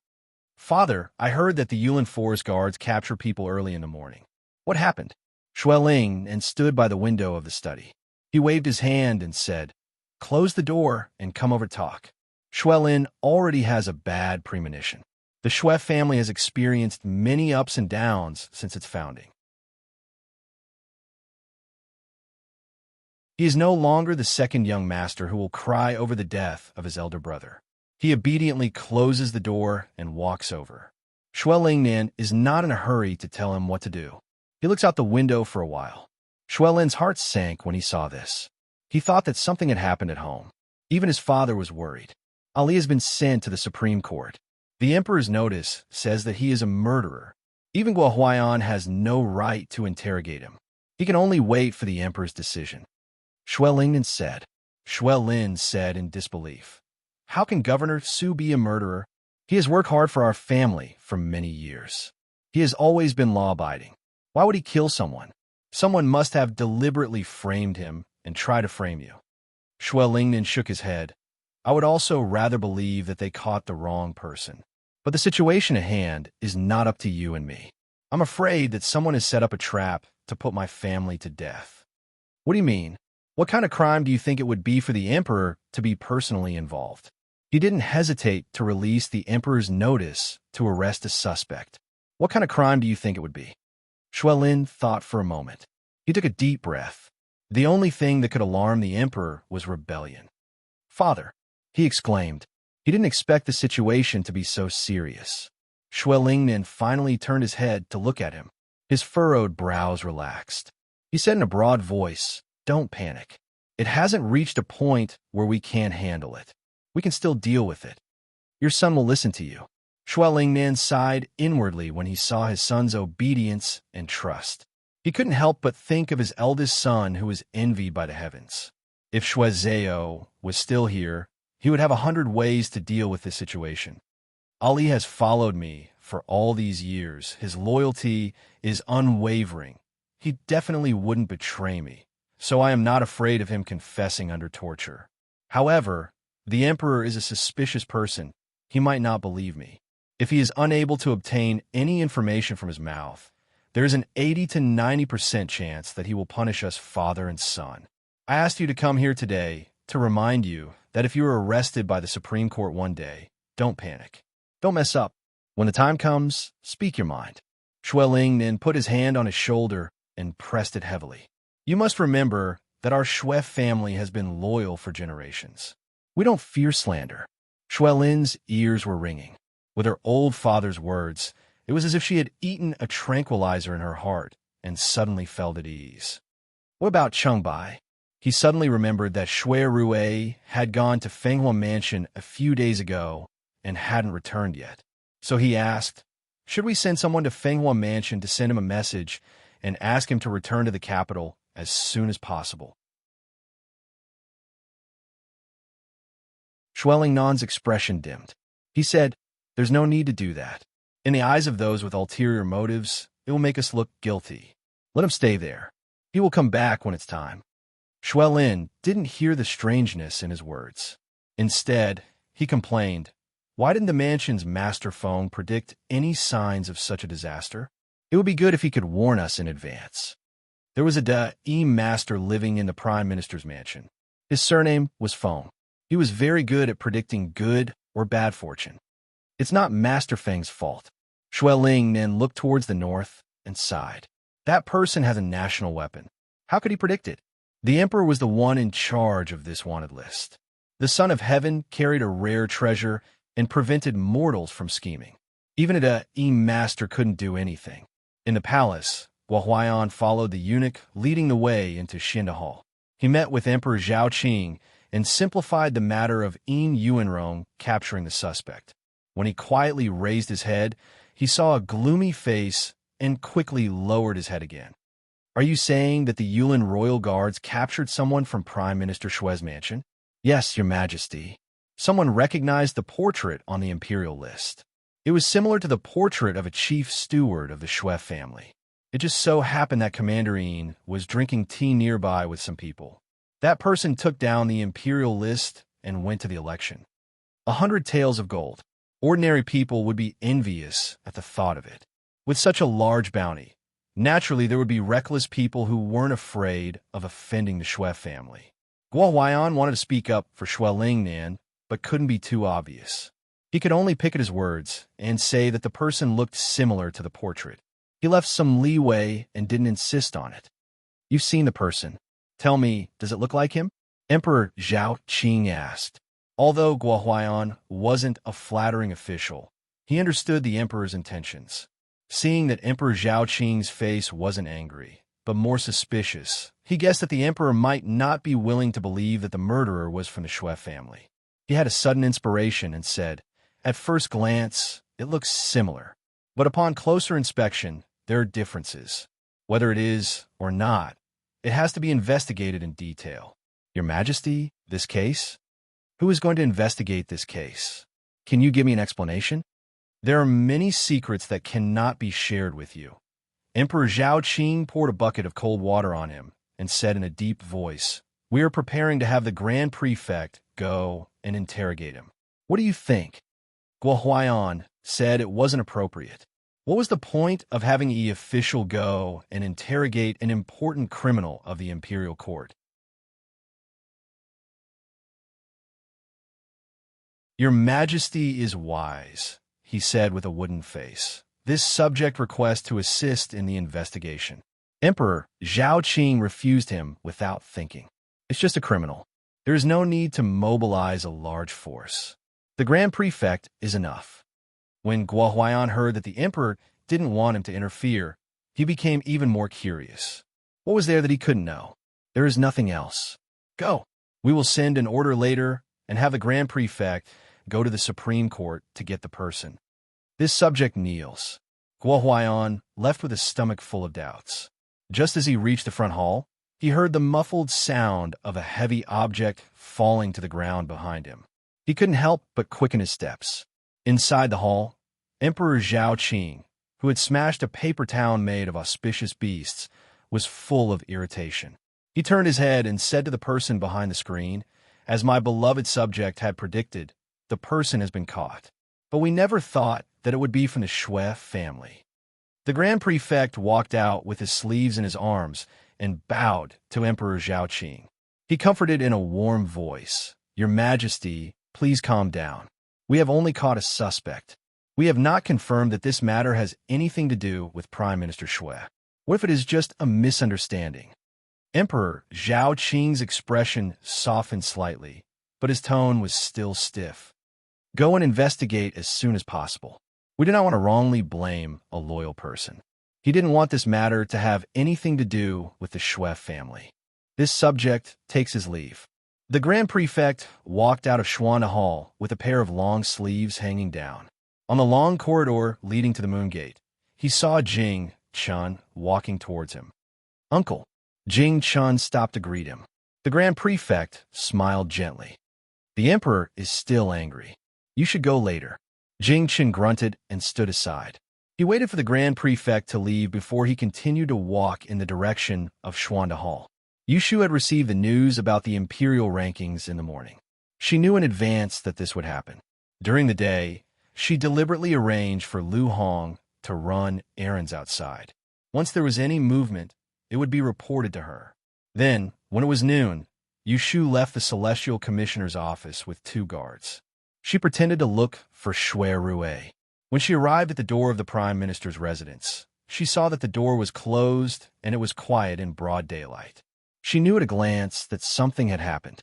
Father, I heard that the Yulin Forest Guards capture people early in the morning. What happened? Xue Lingnan stood by the window of the study. He waved his hand and said, Close the door and come over to talk. Xue Lin already has a bad premonition. The Xue family has experienced many ups and downs since its founding. He is no longer the second young master who will cry over the death of his elder brother. He obediently closes the door and walks over. Xue Lingnan is not in a hurry to tell him what to do. He looks out the window for a while. Xue Lin's heart sank when he saw this. He thought that something had happened at home. Even his father was worried. Ali has been sent to the Supreme Court. The emperor's notice says that he is a murderer. Even Guo Huaiyan has no right to interrogate him. He can only wait for the emperor's decision. Xue Lingnan said. Xue Lin said in disbelief. How can Governor Su be a murderer? He has worked hard for our family for many years. He has always been law-abiding. Why would he kill someone? Someone must have deliberately framed him and tried to frame you. Xue Lingnan shook his head. I would also rather believe that they caught the wrong person. But the situation at hand is not up to you and me. I'm afraid that someone has set up a trap to put my family to death. What do you mean? What kind of crime do you think it would be for the emperor to be personally involved? He didn't hesitate to release the emperor's notice to arrest a suspect. What kind of crime do you think it would be? Xue Lin thought for a moment. He took a deep breath. The only thing that could alarm the emperor was rebellion. Father, he exclaimed. He didn't expect the situation to be so serious. Xue Lingnan finally turned his head to look at him. His furrowed brows relaxed. He said in a broad voice, Don't panic. It hasn't reached a point where we can't handle it. We can still deal with it. Your son will listen to you. Xue Lingnan sighed inwardly when he saw his son's obedience and trust. He couldn't help but think of his eldest son who was envied by the heavens. If Xue Zhao was still here, he would have 100 ways to deal with this situation. Ali has followed me for all these years. His loyalty is unwavering. He definitely wouldn't betray me, so I am not afraid of him confessing under torture. However, the emperor is a suspicious person. He might not believe me. If he is unable to obtain any information from his mouth, there is an 80 to 90% chance that he will punish us father and son. I asked you to come here today to remind you that if you are arrested by the Supreme Court one day, don't panic. Don't mess up. When the time comes, speak your mind. Xue Lingnan put his hand on his shoulder and pressed it heavily. You must remember that our Xue family has been loyal for generations. We don't fear slander. Xue Lin's ears were ringing. With her old father's words, it was as if she had eaten a tranquilizer in her heart and suddenly felt at ease. What about Chengbai? He suddenly remembered that Xue Rui had gone to Fenghua Mansion a few days ago and hadn't returned yet. So he asked, should we send someone to Fenghua Mansion to send him a message and ask him to return to the capital as soon as possible? Xue Lingnan's expression dimmed. He said, There's no need to do that. In the eyes of those with ulterior motives, it will make us look guilty. Let him stay there. He will come back when it's time. Xuelin didn't hear the strangeness in his words. Instead, he complained, why didn't the mansion's master phone predict any signs of such a disaster? It would be good if he could warn us in advance. There was a master living in the Prime Minister's mansion. His surname was Phone. He was very good at predicting good or bad fortune. It's not Master Feng's fault. Xueling then looked towards the north and sighed. That person has a national weapon. How could he predict it? The Emperor was the one in charge of this wanted list. The Son of Heaven carried a rare treasure and prevented mortals from scheming. Even a master couldn't do anything. In the palace, Guohuayan followed the eunuch leading the way into Xinda Hall. He met with Emperor Zhao Qing and simplified the matter of Yuanrong capturing the suspect. When he quietly raised his head, he saw a gloomy face and quickly lowered his head again. Are you saying that the Yulin royal guards captured someone from Prime Minister Xue's mansion? Yes, Your Majesty. Someone recognized the portrait on the imperial list. It was similar to the portrait of a chief steward of the Xue family. It just so happened that Commander Yin was drinking tea nearby with some people. That person took down the imperial list and went to the election. 100 taels of gold. Ordinary people would be envious at the thought of it. With such a large bounty, naturally there would be reckless people who weren't afraid of offending the Xue family. Guohuayan wanted to speak up for Xuelingnan, but couldn't be too obvious. He could only pick at his words and say that the person looked similar to the portrait. He left some leeway and didn't insist on it. You've seen the person. Tell me, does it look like him? Emperor Zhao Qing asked. Although Guohuayan wasn't a flattering official, he understood the emperor's intentions. Seeing that Emperor Zhao Qing's face wasn't angry, but more suspicious, he guessed that the emperor might not be willing to believe that the murderer was from the Xue family. He had a sudden inspiration and said, at first glance, it looks similar, but upon closer inspection, there are differences. Whether it is or not, it has to be investigated in detail. Your Majesty, this case? Who is going to investigate this case? Can you give me an explanation? There are many secrets that cannot be shared with you. Emperor Zhao Qing poured a bucket of cold water on him and said in a deep voice, we are preparing to have the Grand Prefect go and interrogate him. What do you think? Guohuayan said it wasn't appropriate. What was the point of having the official go and interrogate an important criminal of the imperial court? Your Majesty is wise, he said with a wooden face. This subject requests to assist in the investigation. Emperor Zhao Qing refused him without thinking. It's just a criminal. There is no need to mobilize a large force. The Grand Prefect is enough. When Guohuayan heard that the emperor didn't want him to interfere, he became even more curious. What was there that he couldn't know? There is nothing else. Go. We will send an order later and have the Grand Prefect go to the Supreme Court to get the person. This subject kneels. Guohuayan left with his stomach full of doubts. Just as he reached the front hall, he heard the muffled sound of a heavy object falling to the ground behind him. He couldn't help but quicken his steps. Inside the hall, Emperor Zhao Qing, who had smashed a paper town made of auspicious beasts, was full of irritation. He turned his head and said to the person behind the screen, as my beloved subject had predicted, the person has been caught. But we never thought that it would be from the Xue family. The Grand Prefect walked out with his sleeves in his arms and bowed to Emperor Zhao Qing. He comforted in a warm voice, Your Majesty, please calm down. We have only caught a suspect. We have not confirmed that this matter has anything to do with Prime Minister Xue. What if it is just a misunderstanding? Emperor Zhao Qing's expression softened slightly, but his tone was still stiff. Go and investigate as soon as possible. We do not want to wrongly blame a loyal person. He didn't want this matter to have anything to do with the Xue family. This subject takes his leave. The Grand Prefect walked out of Xuanda Hall with a pair of long sleeves hanging down. On the long corridor leading to the Moon Gate, he saw Jing Chun walking towards him. Uncle. Jing Chun stopped to greet him. The Grand Prefect smiled gently. The Emperor is still angry. You should go later. Jing Chen grunted and stood aside. He waited for the Grand Prefect to leave before he continued to walk in the direction of Xuanda Hall. Yushu had received the news about the imperial rankings in the morning. She knew in advance that this would happen. During the day, she deliberately arranged for Lu Hong to run errands outside. Once there was any movement, it would be reported to her. Then, when it was noon, Yushu left the Celestial Commissioner's office with 2 guards. She pretended to look for Shui Rue. When she arrived at the door of the Prime Minister's residence, she saw that the door was closed and it was quiet in broad daylight. She knew at a glance that something had happened.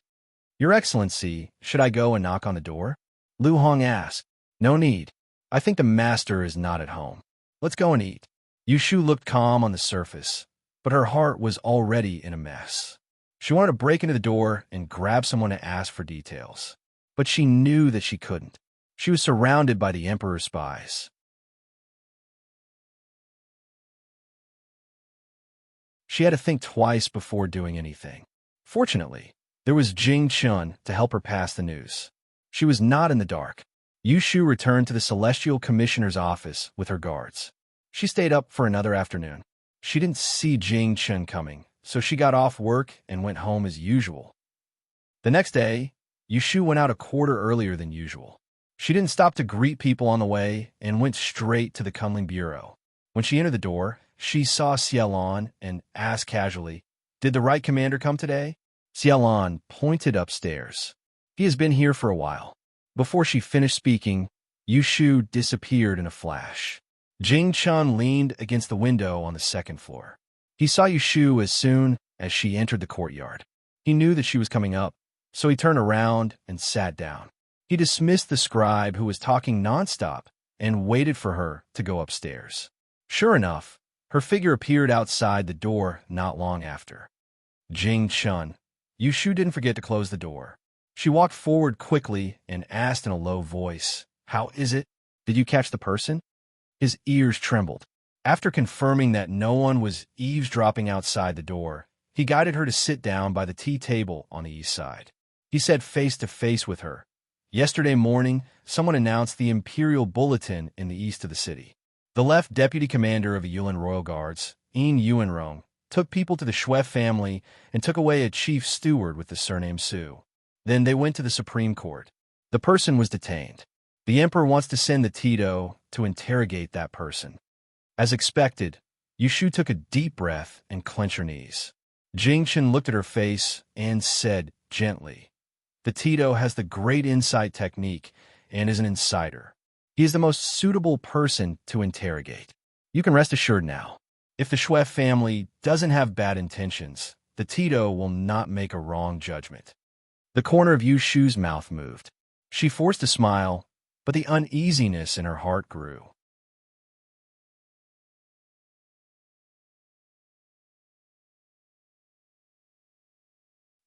"Your Excellency, should I go and knock on the door?" Lu Hong asked. "No need. I think the master is not at home. Let's go and eat." Yushu looked calm on the surface, but her heart was already in a mess. She wanted to break into the door and grab someone to ask for details, but she knew that she couldn't. She was surrounded by the Emperor's spies. She had to think twice before doing anything. Fortunately, there was Jing Chun to help her pass the news. She was not in the dark. Yushu returned to the Celestial Commissioner's office with her guards. She stayed up for another afternoon. She didn't see Jing Chun coming, so she got off work and went home as usual. The next day, Yushu went out a quarter earlier than usual. She didn't stop to greet people on the way and went straight to the Kunling Bureau. When she entered the door, she saw Xiaolan and asked casually, "Did the right commander come today?" Xiaolan pointed upstairs. "He has been here for a while." Before she finished speaking, Yushu disappeared in a flash. Jing Chun leaned against the window on the 2nd floor. He saw Yushu as soon as she entered the courtyard. He knew that she was coming up, so he turned around and sat down. He dismissed the scribe who was talking nonstop and waited for her to go upstairs. Sure enough, her figure appeared outside the door not long after. "Jing Chun." Yushu didn't forget to close the door. She walked forward quickly and asked in a low voice, "How is it? Did you catch the person?" His ears trembled. After confirming that no one was eavesdropping outside the door, he guided her to sit down by the tea table on the east side. He said face to face with her, "Yesterday morning, someone announced the Imperial Bulletin in the east of the city. The left deputy commander of the Yulin Royal Guards, Yin Yuanrong, took people to the Shui family and took away a chief steward with the surname Su. Then they went to the Supreme Court. The person was detained. The Emperor wants to send the Tito to interrogate that person." As expected, Yushu took a deep breath and clenched her knees. Jing Chen looked at her face and said gently, "The Tito has the great insight technique and is an insider. He is the most suitable person to interrogate. You can rest assured now. If the Shui family doesn't have bad intentions, the Tito will not make a wrong judgment." The corner of Yushu's mouth moved. She forced a smile, but the uneasiness in her heart grew.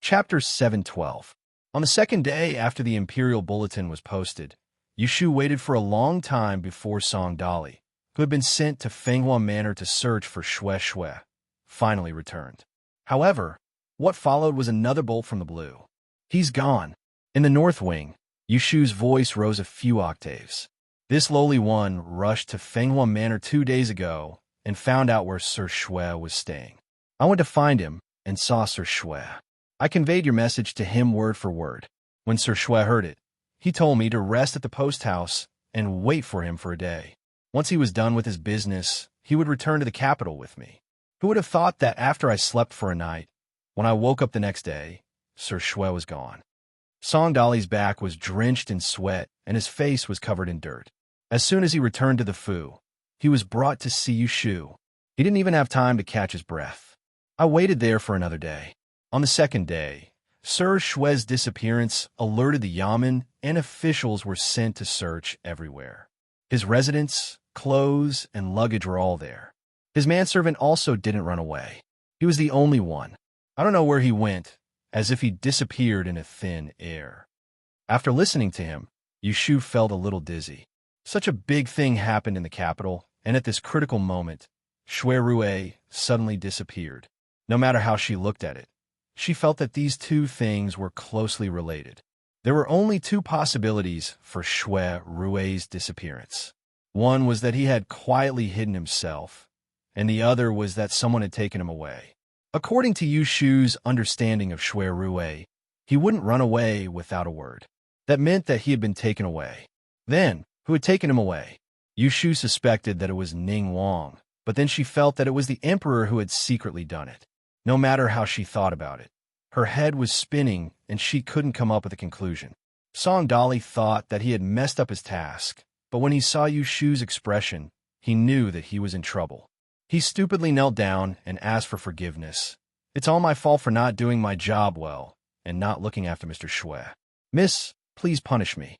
Chapter 712. On the 2nd day after the Imperial Bulletin was posted, Yushu waited for a long time before Song Dali, who had been sent to Fenghua Manor to search for Shui, finally returned. However, what followed was another bolt from the blue. "He's gone." In the north wing, Yushu's voice rose a few octaves. "This lowly one rushed to Fenghua Manor 2 days ago and found out where Sir Shui was staying. I went to find him and saw Sir Shui. I conveyed your message to him word for word. When Sir Shui heard it, he told me to rest at the post house and wait for him for a day. Once he was done with his business, he would return to the capital with me. Who would have thought that after I slept for a night, when I woke up the next day, Sir Shui was gone?" Song Dali's back was drenched in sweat and his face was covered in dirt. As soon as he returned to the Fu, he was brought to see Yushu. He didn't even have time to catch his breath. I waited there for another day. On the 2nd day, Sir Shui's disappearance alerted the Yamen, and officials were sent to search everywhere. His residence, clothes, and luggage were all there. His manservant also didn't run away. He was the only one. I don't know where he went, as if he disappeared in a thin air. After listening to him, Yushu felt a little dizzy. Such a big thing happened in the capital, and at this critical moment, Shui Rue suddenly disappeared. No matter how she looked at it, she felt that these two things were closely related. There were only two possibilities for Shui Rui's disappearance. One was that he had quietly hidden himself, and the other was that someone had taken him away. According to Yu Shu's understanding of Shui Rui, he wouldn't run away without a word. That meant that he had been taken away. Then, who had taken him away? Yu Shu suspected that it was Ning Wang, but then she felt that it was the emperor who had secretly done it. No matter how she thought about it, her head was spinning and she couldn't come up with a conclusion. Song Dali thought that he had messed up his task, but when he saw Yu Shu's expression, he knew that he was in trouble. He stupidly knelt down and asked for forgiveness. "It's all my fault for not doing my job well and not looking after Mr. Shui. Miss, please punish me."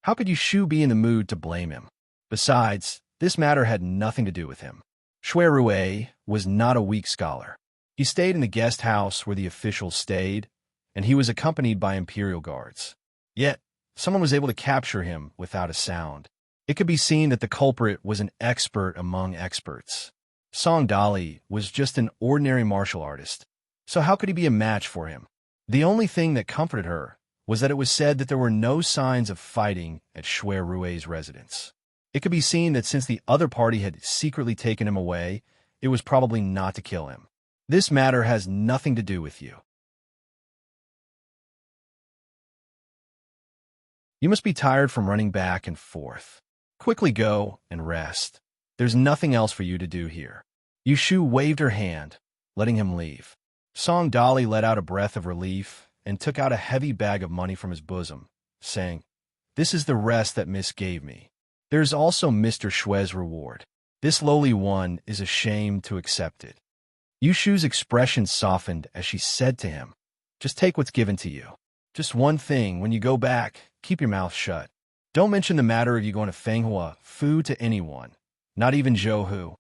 How could Yu Shu be in the mood to blame him? Besides, this matter had nothing to do with him. Shui Rui was not a weak scholar. He stayed in the guest house where the officials stayed, and he was accompanied by imperial guards. Yet, someone was able to capture him without a sound. It could be seen that the culprit was an expert among experts. Song Dali was just an ordinary martial artist, so how could he be a match for him? The only thing that comforted her was that it was said that there were no signs of fighting at Shui Rui's residence. It could be seen that since the other party had secretly taken him away, it was probably not to kill him. This matter has nothing to do with you. You must be tired from running back and forth. Quickly go and rest. There's nothing else for you to do here. Yu Shu waved her hand, letting him leave. Song Dali let out a breath of relief and took out a heavy bag of money from his bosom, saying, "This is the rest that Miss gave me. There's also Mr. Shui's reward. This lowly one is ashamed to accept it." Yu Shu's expression softened as she said to him, "Just take what's given to you. Just one thing, when you go back, keep your mouth shut. Don't mention the matter of you going to Fenghua Fu to anyone, not even Zhou Hu.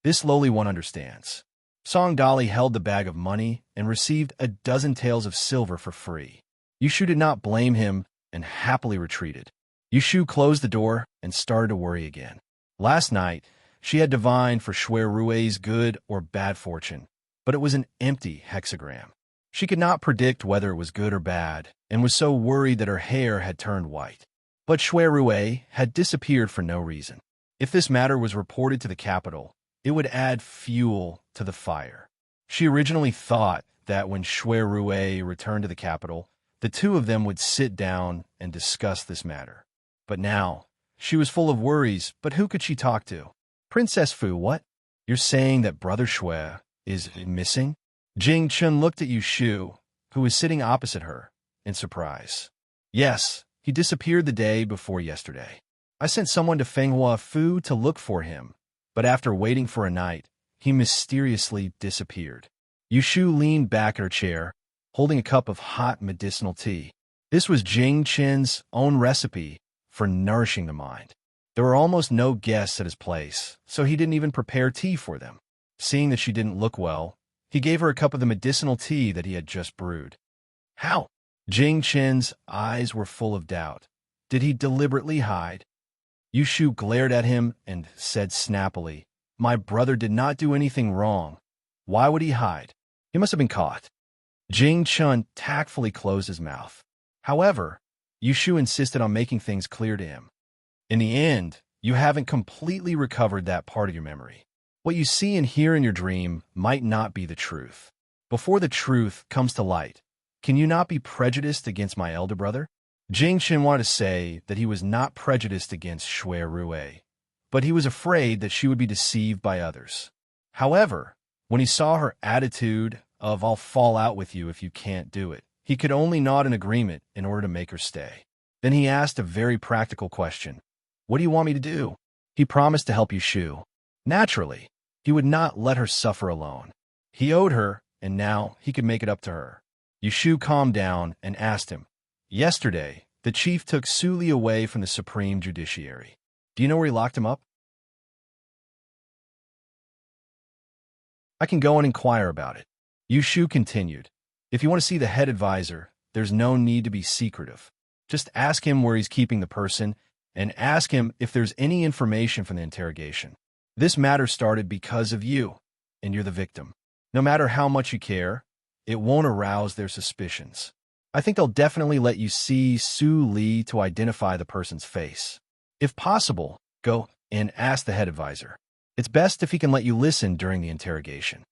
This lowly one understands." Song Dali held the bag of money and received a dozen taels of silver for free. Yu Shu did not blame him and happily retreated. Yu Shu closed the door and started to worry again. Last night, she had divined for Shui Rui's good or bad fortune, but it was an empty hexagram. She could not predict whether it was good or bad, and was so worried that her hair had turned white. But Shui Rui had disappeared for no reason. If this matter was reported to the capital, it would add fuel to the fire. She originally thought that when Shui Rui returned to the capital, the two of them would sit down and discuss this matter. But now, she was full of worries, but who could she talk to? "Princess Fu, what? You're saying that Brother Shui is missing?" Jing Chun looked at Yu Shu, who was sitting opposite her, in surprise. "Yes, he disappeared the day before yesterday. I sent someone to Fenghua Fu to look for him, but after waiting for a night, he mysteriously disappeared." Yu Shu leaned back in her chair, holding a cup of hot medicinal tea. This was Jing Chen's own recipe for nourishing the mind. There were almost no guests at his place, so he didn't even prepare tea for them. Seeing that she didn't look well, he gave her a cup of the medicinal tea that he had just brewed. "How?" Jing Chen's eyes were full of doubt. Did he deliberately hide? Yu Shu glared at him and said snappily, "My brother did not do anything wrong. Why would he hide? He must have been caught." Jing Chun tactfully closed his mouth. However, Yu Shu insisted on making things clear to him. "In the end, you haven't completely recovered that part of your memory. What you see and hear in your dream might not be the truth. Before the truth comes to light, can you not be prejudiced against my elder brother?" Jing Chen wanted to say that he was not prejudiced against Shui Rui, but he was afraid that she would be deceived by others. However, when he saw her attitude of "I'll fall out with you if you can't do it," he could only nod in agreement in order to make her stay. Then he asked a very practical question. "What do you want me to do?" He promised to help Yu Shu. Naturally, he would not let her suffer alone. He owed her, and now he could make it up to her. Yu Shu calmed down and asked him, "Yesterday, the chief took Su Li away from the Supreme Judiciary. Do you know where he locked him up?" "I can go and inquire about it." Yu Shu continued, "If you want to see the head advisor, there's no need to be secretive. Just ask him where he's keeping the person, and ask him if there's any information from the interrogation. This matter started because of you, and you're the victim. No matter how much you care, it won't arouse their suspicions. I think they'll definitely let you see Su Li to identify the person's face. If possible, go and ask the head advisor. It's best if he can let you listen during the interrogation.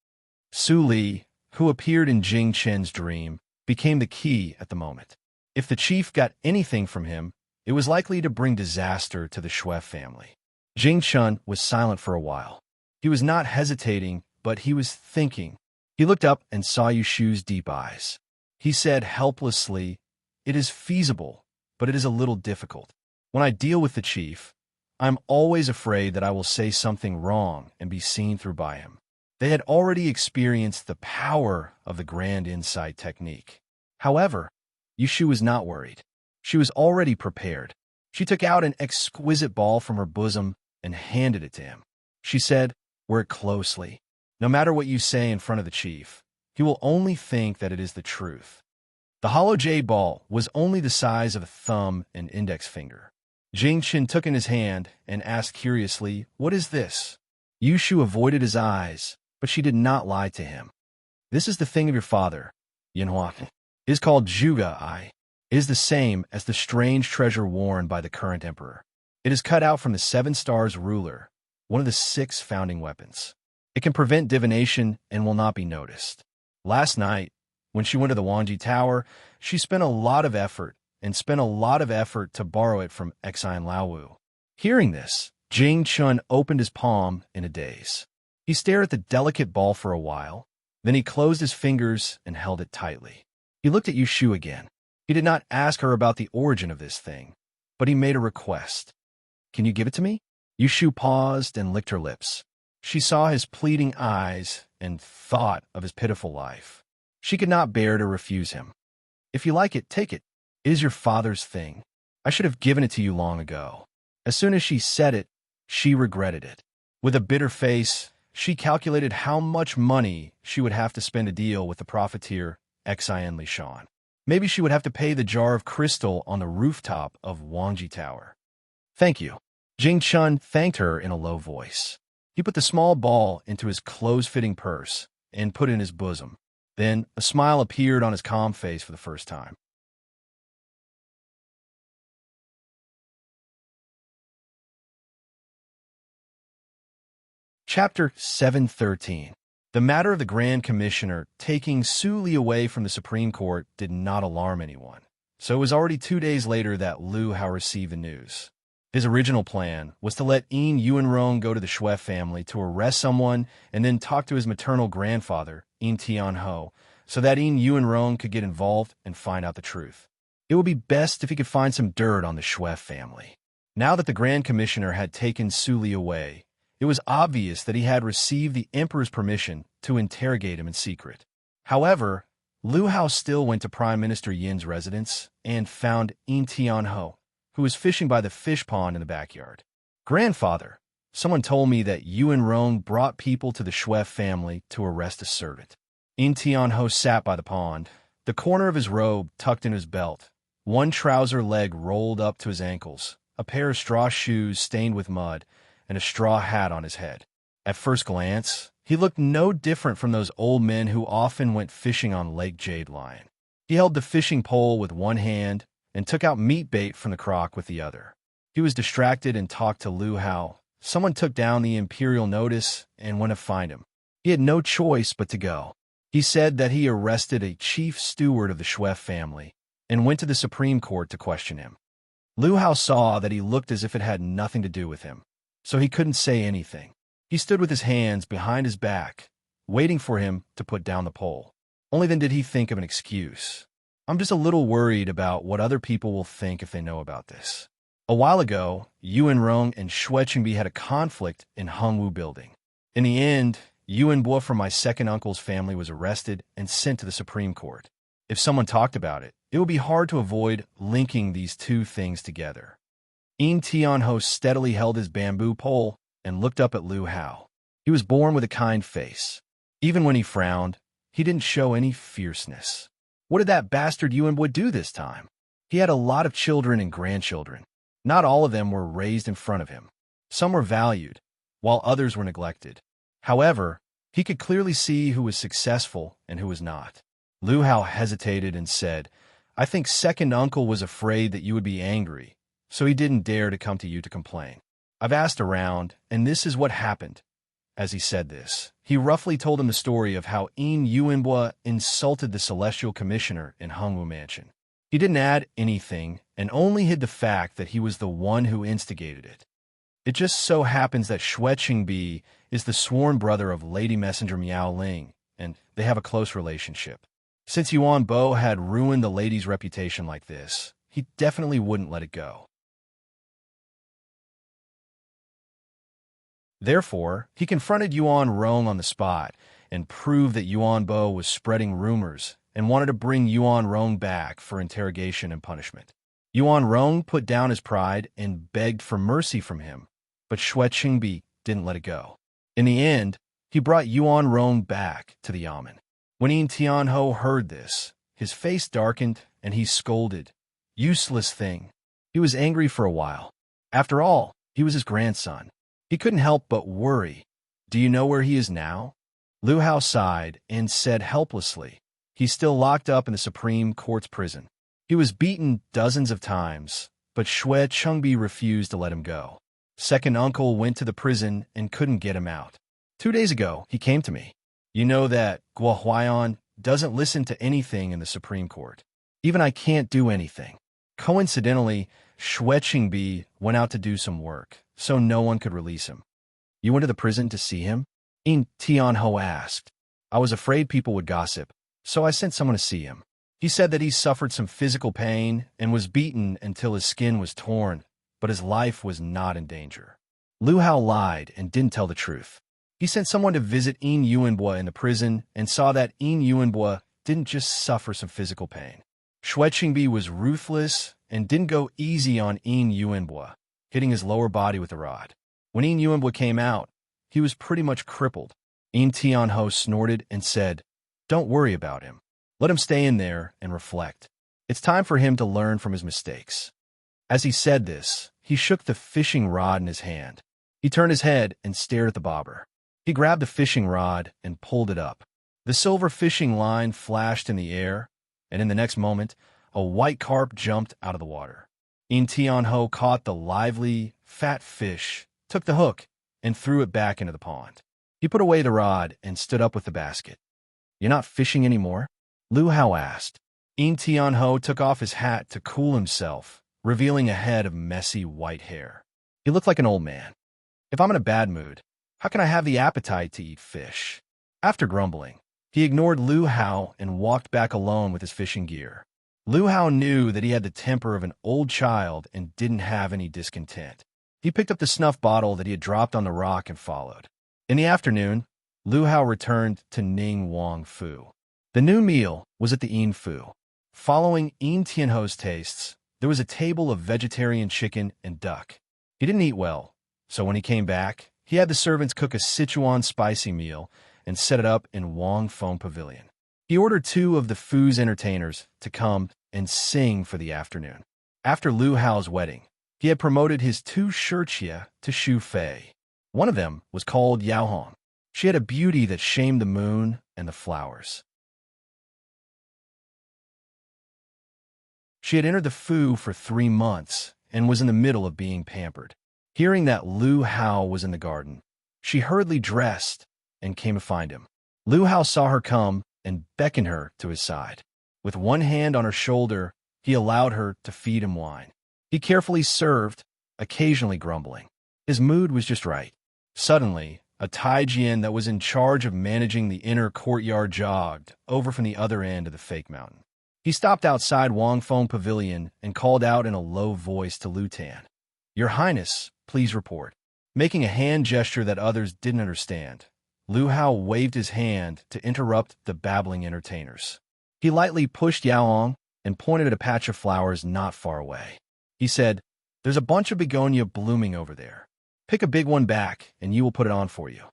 Su Li, who appeared in Jing Chen's dream, became the key at the moment. If the chief got anything from him, it was likely to bring disaster to the Shui family. Jing Chen was silent for a while. He was not hesitating, but he was thinking. He looked up and saw Yushu's deep eyes. He said helplessly, "It is feasible, but it is a little difficult. When I deal with the chief, I'm always afraid that I will say something wrong and be seen through by him." They had already experienced the power of the grand insight technique. However, Yushu was not worried. She was already prepared. She took out an exquisite ball from her bosom and handed it to him. She said, "Wear it closely. No matter what you say in front of the chief, he will only think that it is the truth." The hollow jade ball was only the size of a thumb and index finger. Jing Chen took in his hand and asked curiously, "What is this?" Yushu avoided his eyes, but she did not lie to him. "This is the thing of your father, Yanhua. It is called Zhuge Ai. It is the same as the strange treasure worn by the current emperor. It is cut out from the Seven Stars ruler, one of the 6 founding weapons. It can prevent divination and will not be noticed." Last night, when she went to the Wangji Tower, she spent a lot of effort to borrow it from Xian Laowu. Hearing this, Jing Chun opened his palm in a daze. He stared at the delicate ball for a while, then he closed his fingers and held it tightly. He looked at Yushu again. He did not ask her about the origin of this thing, but he made a request. "Can you give it to me?" Yushu paused and licked her lips. She saw his pleading eyes and thought of his pitiful life. She could not bear to refuse him. "If you like it, take it. It is your father's thing. I should have given it to you long ago." As soon as she said it, she regretted it. With a bitter face, she calculated how much money she would have to spend to deal with the profiteer Xian Lishan. Maybe she would have to pay the jar of crystal on the rooftop of Wangji Tower. "Thank you." Jing Chun thanked her in a low voice. He put the small ball into his close-fitting purse and put it in his bosom. Then a smile appeared on his calm face for the first time. Chapter 713. The matter of the Grand Commissioner taking Su Li away from the Supreme Court did not alarm anyone, so it was already 2 days later that Lu Hao received the news. His original plan was to let Yin Yuanrong go to the Shui family to arrest someone and then talk to his maternal grandfather, Yin Tianho, so that Yin Yuanrong could get involved and find out the truth. It would be best if he could find some dirt on the Shui family. Now that the Grand Commissioner had taken Su Li away, it was obvious that he had received the Emperor's permission to interrogate him in secret. However, Lu Hao still went to Prime Minister Yin's residence and found Yin Tianho, who was fishing by the fish pond in the backyard. "Grandfather, someone told me that Yuan Rong brought people to the Shui family to arrest a servant." Yin Tianho sat by the pond, the corner of his robe tucked in his belt, one trouser leg rolled up to his ankles, a pair of straw shoes stained with mud, and a straw hat on his head. At first glance, he looked no different from those old men who often went fishing on Lake Jade Lion. He held the fishing pole with one hand and took out meat bait from the crock with the other. He was distracted and talked to Lu Hao. Someone took down the imperial notice and went to find him. He had no choice but to go. He said that he arrested a chief steward of the Shui family and went to the Supreme Court to question him. Lu Hao saw that he looked as if it had nothing to do with him, so he couldn't say anything. He stood with his hands behind his back, waiting for him to put down the pole. Only then did he think of an excuse. "I'm just a little worried about what other people will think if they know about this. A while ago, Yuan Rong and Shui Qingbi had a conflict in Hengwu Building. In the end, Yuan Bo from my second uncle's family was arrested and sent to the Supreme Court. If someone talked about it, it would be hard to avoid linking these two things together." Yin Tianho steadily held his bamboo pole and looked up at Lu Hao. He was born with a kind face. Even when he frowned, he didn't show any fierceness. What did that bastard Yuan Bo do this time? He had a lot of children and grandchildren. Not all of them were raised in front of him. Some were valued, while others were neglected. However, he could clearly see who was successful and who was not. Lu Hao hesitated and said, I think second uncle was afraid that you would be angry, so he didn't dare to come to you to complain. I've asked around, and this is what happened. As he said this, he roughly told him the story of how In Yuanbua insulted the Celestial Commissioner in Hongwu Mansion. He didn't add anything and only hid the fact that he was the one who instigated it. It just so happens that Xue Qingbi is the sworn brother of Lady Messenger Miao Ling, and they have a close relationship. Since Yuan Bo had ruined the lady's reputation like this, he definitely wouldn't let it go. Therefore, he confronted Yuan Rong on the spot and proved that Yuan Bo was spreading rumors and wanted to bring Yuan Rong back for interrogation and punishment. Yuan Rong put down his pride and begged for mercy from him, but Xue Qingbi didn't let it go. In the end, he brought Yuan Rong back to the yamen. When Yin Tianho heard this, his face darkened and he scolded, "Useless thing." He was angry for a while. After all, he was his grandson. He couldn't help but worry. Do you know where he is now? Lu Hao sighed and said helplessly, he's still locked up in the Supreme Court's prison. He was beaten dozens of times, but Xue Qingbi refused to let him go. Second uncle went to the prison and couldn't get him out. 2 days ago, he came to me. You know that Guo Huaiyan doesn't listen to anything in the Supreme Court. Even I can't do anything. Coincidentally, Xue Qingbi went out to do some work, so no one could release him. You went to the prison to see him? Yin Tianho asked. I was afraid people would gossip, so I sent someone to see him. He said that he suffered some physical pain and was beaten until his skin was torn, but his life was not in danger. Lu Hao lied and didn't tell the truth. He sent someone to visit Yin Yuanbua in the prison and saw that Yin Yuanbua didn't just suffer some physical pain. Xue Qingbi was ruthless and didn't go easy on Yin Yuanbua, hitting his lower body with a rod. When Yin Yuanbua came out, he was pretty much crippled. Yin Tianho snorted and said, "Don't worry about him. Let him stay in there and reflect. It's time for him to learn from his mistakes." As he said this, he shook the fishing rod in his hand. He turned his head and stared at the bobber. He grabbed the fishing rod and pulled it up. The silver fishing line flashed in the air, and in the next moment, a white carp jumped out of the water. Yin Tianho caught the lively, fat fish, took the hook, and threw it back into the pond. He put away the rod and stood up with the basket. "You're not fishing anymore?" Lu Hao asked. Yin Tianho took off his hat to cool himself, revealing a head of messy white hair. He looked like an old man. "If I'm in a bad mood, how can I have the appetite to eat fish?" After grumbling, he ignored Lu Hao and walked back alone with his fishing gear. Lu Hao knew that he had the temper of an old child and didn't have any discontent. He picked up the snuff bottle that he had dropped on the rock and followed. In the afternoon, Lu Hao returned to Ning Wang Fu. The noon meal was at the Yin Fu. Following Yin Tianho's tastes, there was a table of vegetarian chicken and duck. He didn't eat well, so when he came back, he had the servants cook a Sichuan spicy meal and set it up in Wang Feng Pavilion. He ordered 2 of the Fu's entertainers to come and sing for the afternoon. After Lu Hao's wedding, he had promoted his 2 shirchia to Xu Fei. One of them was called Yao Hong. She had a beauty that shamed the moon and the flowers. She had entered the Fu for 3 months and was in the middle of being pampered. Hearing that Lu Hao was in the garden, she hurriedly dressed and came to find him. Lu Hao saw her come and beckoned her to his side. With one hand on her shoulder, he allowed her to feed him wine. He carefully served, occasionally grumbling. His mood was just right. Suddenly, a Taijian that was in charge of managing the inner courtyard jogged over from the other end of the fake mountain. He stopped outside Wang Feng Pavilion and called out in a low voice to Lu Tan, "Your Highness, please report." Making a hand gesture that others didn't understand, Lu Hao waved his hand to interrupt the babbling entertainers. He lightly pushed Yao Hong and pointed at a patch of flowers not far away. He said, "There's a bunch of begonia blooming over there. Pick a big one back, and you will put it on for you."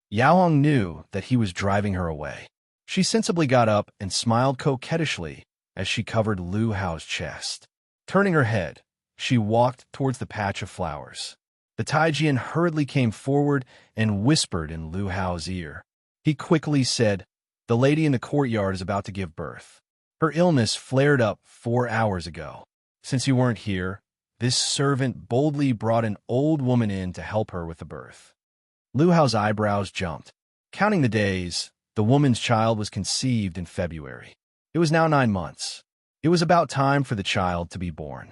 Yao Hong knew that he was driving her away. She sensibly got up and smiled coquettishly as she covered Lu Hao's chest. Turning her head, she walked towards the patch of flowers. The Taijian hurriedly came forward and whispered in Lu Hao's ear. He quickly said, "The lady in the courtyard is about to give birth. Her illness flared up 4 hours ago. Since you weren't here, this servant boldly brought an old woman in to help her with the birth. Lu Hao's eyebrows jumped. Counting the days, the woman's child was conceived in February. It was now 9 months. It was about time for the child to be born.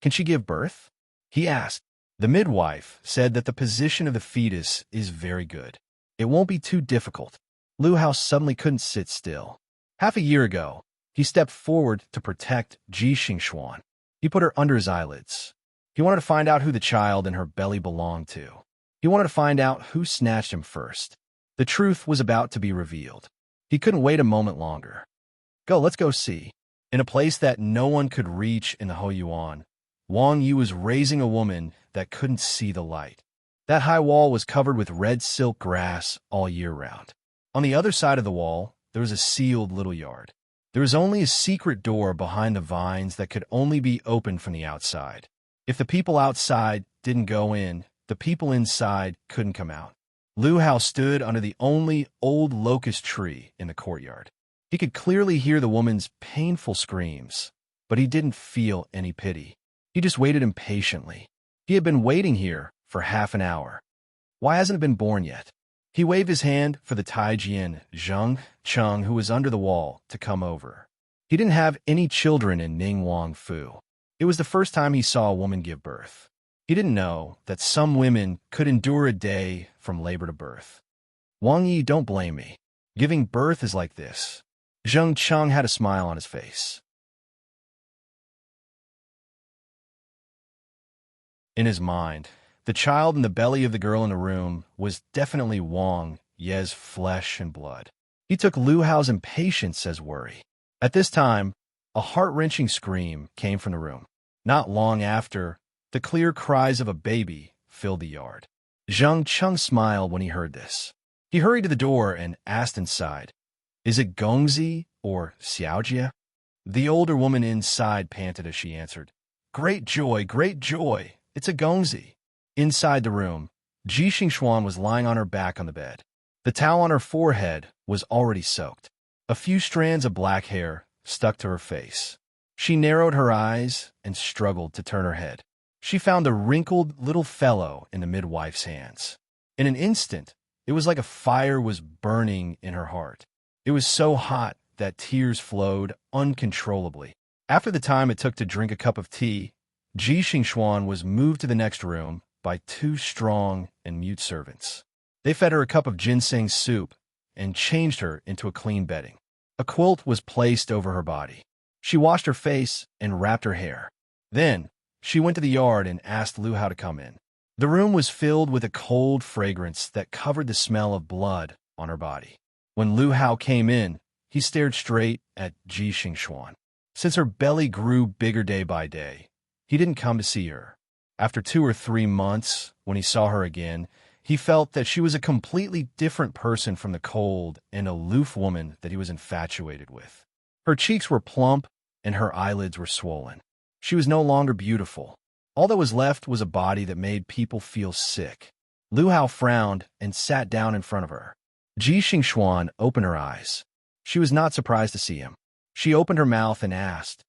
Can she give birth? He asked. The midwife said that the position of the fetus is very good. It won't be too difficult. Lu Hao suddenly couldn't sit still. Half a year ago, he stepped forward to protect Ji Xingxuan. He put her under his eyelids. He wanted to find out who the child in her belly belonged to. He wanted to find out who snatched him first. The truth was about to be revealed. He couldn't wait a moment longer. Let's go see. In a place that no one could reach in the Hoyuan, Wang Yu was raising a woman that couldn't see the light. That high wall was covered with red silk grass all year round. On the other side of the wall, there was a sealed little yard. There was only a secret door behind the vines that could only be opened from the outside. If the people outside didn't go in, the people inside couldn't come out. Lu Hao stood under the only old locust tree in the courtyard. He could clearly hear the woman's painful screams, but he didn't feel any pity. He just waited impatiently. He had been waiting here for half an hour. Why hasn't it been born yet? He waved his hand for the Taijian Zheng Cheng, who was under the wall, to come over. He didn't have any children in Ningguang Fu. It was the first time he saw a woman give birth. He didn't know that some women could endure a day from labor to birth. Wang Yi, don't blame me. Giving birth is like this. Zheng Cheng had a smile on his face. In his mind, the child in the belly of the girl in the room was definitely Wang Ye's flesh and blood. He took Lu Hao's impatience as worry. At this time, a heart-wrenching scream came from the room. Not long after, the clear cries of a baby filled the yard. Zheng Cheng smiled when he heard this. He hurried to the door and asked inside, "Is it Gongzi or Xiaojie?" The older woman inside panted as she answered, "Great joy, great joy! It's a Gongzi." Inside the room, Ji Xingxuan was lying on her back on the bed. The towel on her forehead was already soaked. A few strands of black hair stuck to her face. She narrowed her eyes and struggled to turn her head. She found a wrinkled little fellow in the midwife's hands. In an instant, it was like a fire was burning in her heart. It was so hot that tears flowed uncontrollably. After the time it took to drink a cup of tea, Ji Xingxuan was moved to the next room by 2 strong and mute servants. They fed her a cup of ginseng soup and changed her into a clean bedding. A quilt was placed over her body. She washed her face and wrapped her hair. Then, she went to the yard and asked Lu Hao to come in. The room was filled with a cold fragrance that covered the smell of blood on her body. When Lu Hao came in, he stared straight at Ji Xingxuan. Since her belly grew bigger day by day, he didn't come to see her. After 2 or 3 months, when he saw her again, he felt that she was a completely different person from the cold and aloof woman that he was infatuated with. Her cheeks were plump and her eyelids were swollen. She was no longer beautiful. All that was left was a body that made people feel sick. Lu Hao frowned and sat down in front of her. Ji Xingxuan opened her eyes. She was not surprised to see him. She opened her mouth and asked,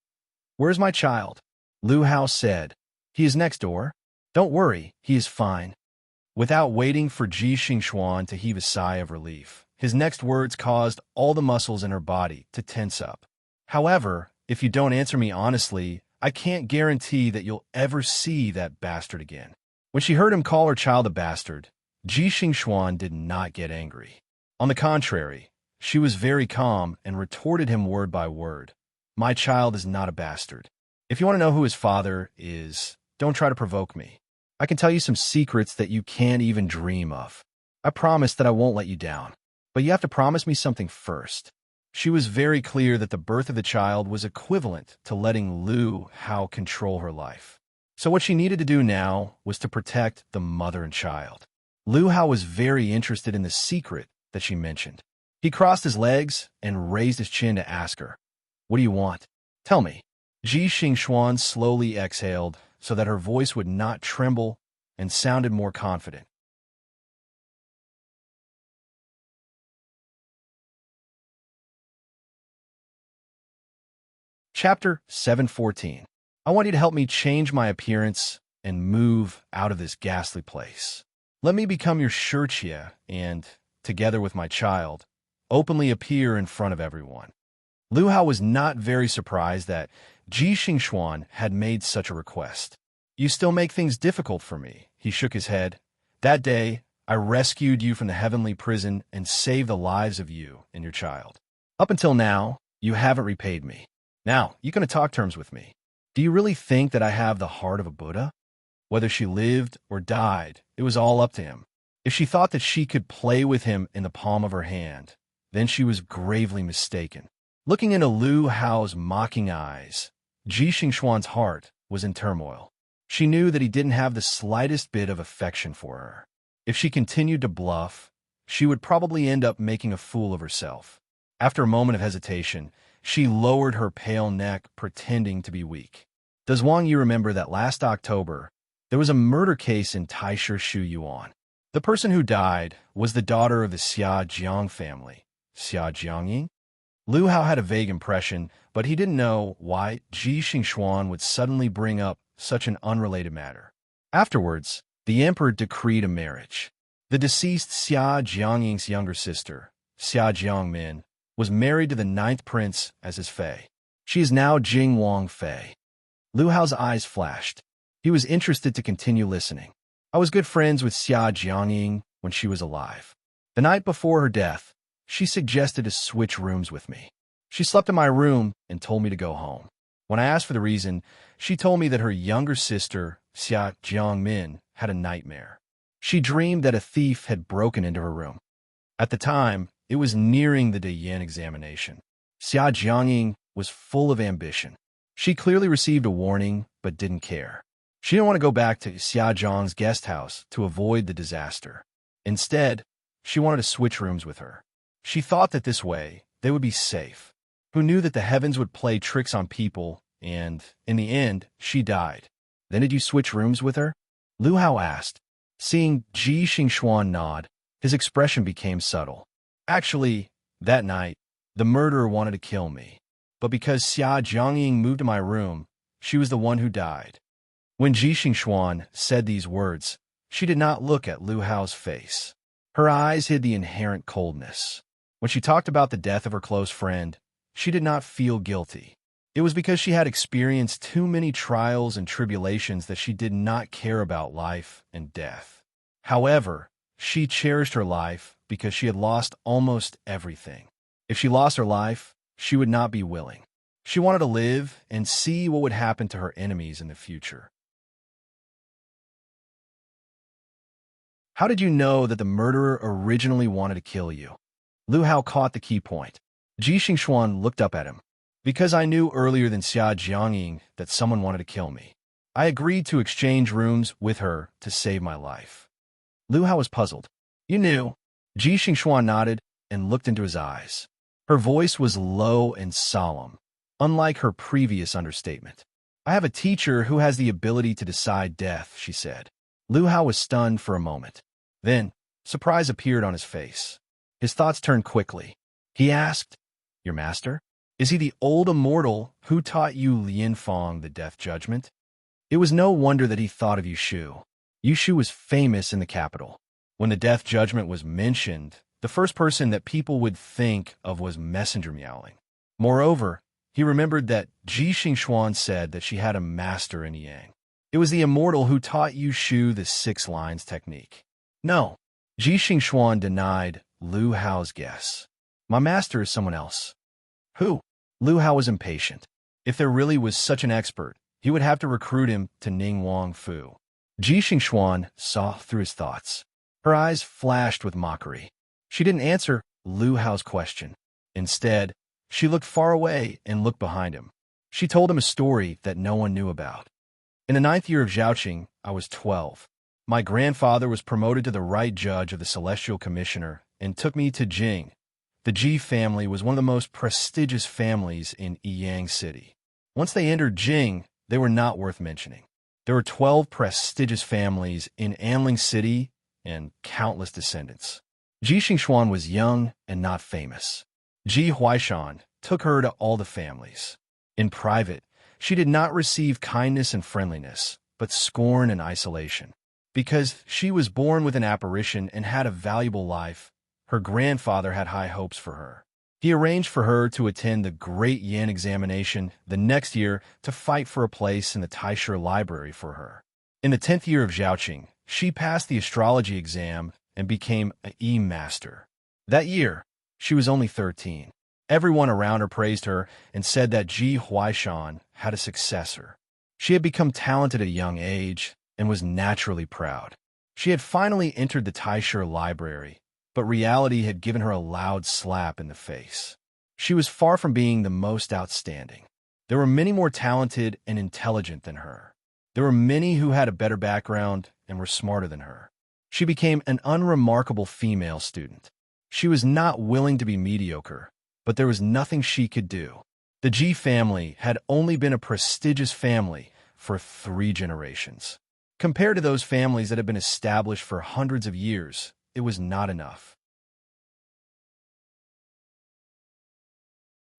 "Where's my child?" Lu Hao said, "He is next door. Don't worry, he is fine." Without waiting for Ji Xingxuan to heave a sigh of relief, his next words caused all the muscles in her body to tense up. "However, if you don't answer me honestly, I can't guarantee that you'll ever see that bastard again." When she heard him call her child a bastard, Ji Xingxuan did not get angry. On the contrary, she was very calm and retorted him word by word. "My child is not a bastard. If you want to know who his father is, don't try to provoke me. I can tell you some secrets that you can't even dream of. I promise that I won't let you down. But you have to promise me something first." She was very clear that the birth of the child was equivalent to letting Lu Hao control her life. So what she needed to do now was to protect the mother and child. Lu Hao was very interested in the secret that she mentioned. He crossed his legs and raised his chin to ask her, "What do you want? Tell me." Ji Xingxuan slowly exhaled so that her voice would not tremble and sounded more confident. Chapter 714. I want you to help me change my appearance and move out of this ghastly place. Let me become your Shurchia and, together with my child, openly appear in front of everyone. Lu Hao was not very surprised that Ji Xingxuan had made such a request. You still make things difficult for me, he shook his head. That day, I rescued you from the heavenly prison and saved the lives of you and your child. Up until now, you haven't repaid me. Now, you can talk terms with me. Do you really think that I have the heart of a Buddha? Whether she lived or died, it was all up to him. If she thought that she could play with him in the palm of her hand, then she was gravely mistaken. Looking into Lu Hao's mocking eyes, Ji Xingxuan's heart was in turmoil. She knew that he didn't have the slightest bit of affection for her. If she continued to bluff, she would probably end up making a fool of herself. After a moment of hesitation, she lowered her pale neck, pretending to be weak. Does Wang Yi remember that last October, there was a murder case in Taisher Shu Yuan? The person who died was the daughter of the Xia Jiang family. Xia Jiangying? Lu Hao had a vague impression, but he didn't know why Ji Xingxuan would suddenly bring up such an unrelated matter. Afterwards, the emperor decreed a marriage. The deceased Xia Jiangying's younger sister, Xia Jiangmin, was married to the 9th prince as his fei. She is now Jing Wang Fei. Lu Hao's eyes flashed. He was interested to continue listening. I was good friends with Xia Jiangying when she was alive. The night before her death, she suggested to switch rooms with me. She slept in my room and told me to go home. When I asked for the reason, she told me that her younger sister, Xia Jiangmin, had a nightmare. She dreamed that a thief had broken into her room. At the time, it was nearing the Dayan examination. Xia Jiangying was full of ambition. She clearly received a warning, but didn't care. She didn't want to go back to Xia Zhang's guest house to avoid the disaster. Instead, she wanted to switch rooms with her. She thought that this way, they would be safe. Who knew that the heavens would play tricks on people, and, in the end, she died. Then did you switch rooms with her? Lu Hao asked. Seeing Ji Xingxuan nod, his expression became subtle. Actually, that night, the murderer wanted to kill me. But because Xia Jiangying moved to my room, she was the one who died. When Ji Xingxuan said these words, she did not look at Lu Hao's face. Her eyes hid the inherent coldness. When she talked about the death of her close friend, she did not feel guilty. It was because she had experienced too many trials and tribulations that she did not care about life and death. However, she cherished her life because she had lost almost everything. If she lost her life, she would not be willing. She wanted to live and see what would happen to her enemies in the future. How did you know that the murderer originally wanted to kill you? Lu Hao caught the key point. Ji Xingxuan looked up at him. Because I knew earlier than Xia Jiangying that someone wanted to kill me. I agreed to exchange rooms with her to save my life. Lu Hao was puzzled. You knew. Ji Xingxuan nodded and looked into his eyes. Her voice was low and solemn, unlike her previous understatement. I have a teacher who has the ability to decide death, she said. Lu Hao was stunned for a moment. Then, surprise appeared on his face. His thoughts turned quickly. He asked, Your master? Is he the old immortal who taught you Lianfang the death judgment? It was no wonder that he thought of Yushu. Yushu was famous in the capital. When the death judgment was mentioned, the first person that people would think of was Messenger Miaoling. Moreover, he remembered that Ji Xingxuan said that she had a master in Yang. It was the immortal who taught Yushu the 6 lines technique. No, Ji Xingxuan denied Lu Hao's guess. My master is someone else. Who? Lu Hao was impatient. If there really was such an expert, he would have to recruit him to Ning Wang Fu. Ji Xingxuan saw through his thoughts. Her eyes flashed with mockery. She didn't answer Lu Hao's question. Instead, she looked far away and looked behind him. She told him a story that no one knew about. In the 9th year of Zhaoqing, I was 12. My grandfather was promoted to the right judge of the Celestial Commissioner and took me to Jing. The Ji family was one of the most prestigious families in Yiyang City. Once they entered Jing, they were not worth mentioning. There were 12 prestigious families in Anling City and countless descendants. Ji Xingxuan was young and not famous. Ji Huaishan took her to all the families. In private, she did not receive kindness and friendliness, but scorn and isolation. Because she was born with an apparition and had a valuable life, her grandfather had high hopes for her. He arranged for her to attend the Great Yin examination the next year to fight for a place in the Taisher library for her. In the 10th year of Zhaoqing, she passed the astrology exam and became an E-master. That year, she was only 13. Everyone around her praised her and said that Ji Huaishan had a successor. She had become talented at a young age and was naturally proud. She had finally entered the Taisher library, but reality had given her a loud slap in the face. She was far from being the most outstanding. There were many more talented and intelligent than her. There were many who had a better background and were smarter than her. She became an unremarkable female student. She was not willing to be mediocre, but there was nothing she could do. The Ji family had only been a prestigious family for 3 generations. Compared to those families that had been established for hundreds of years, it was not enough.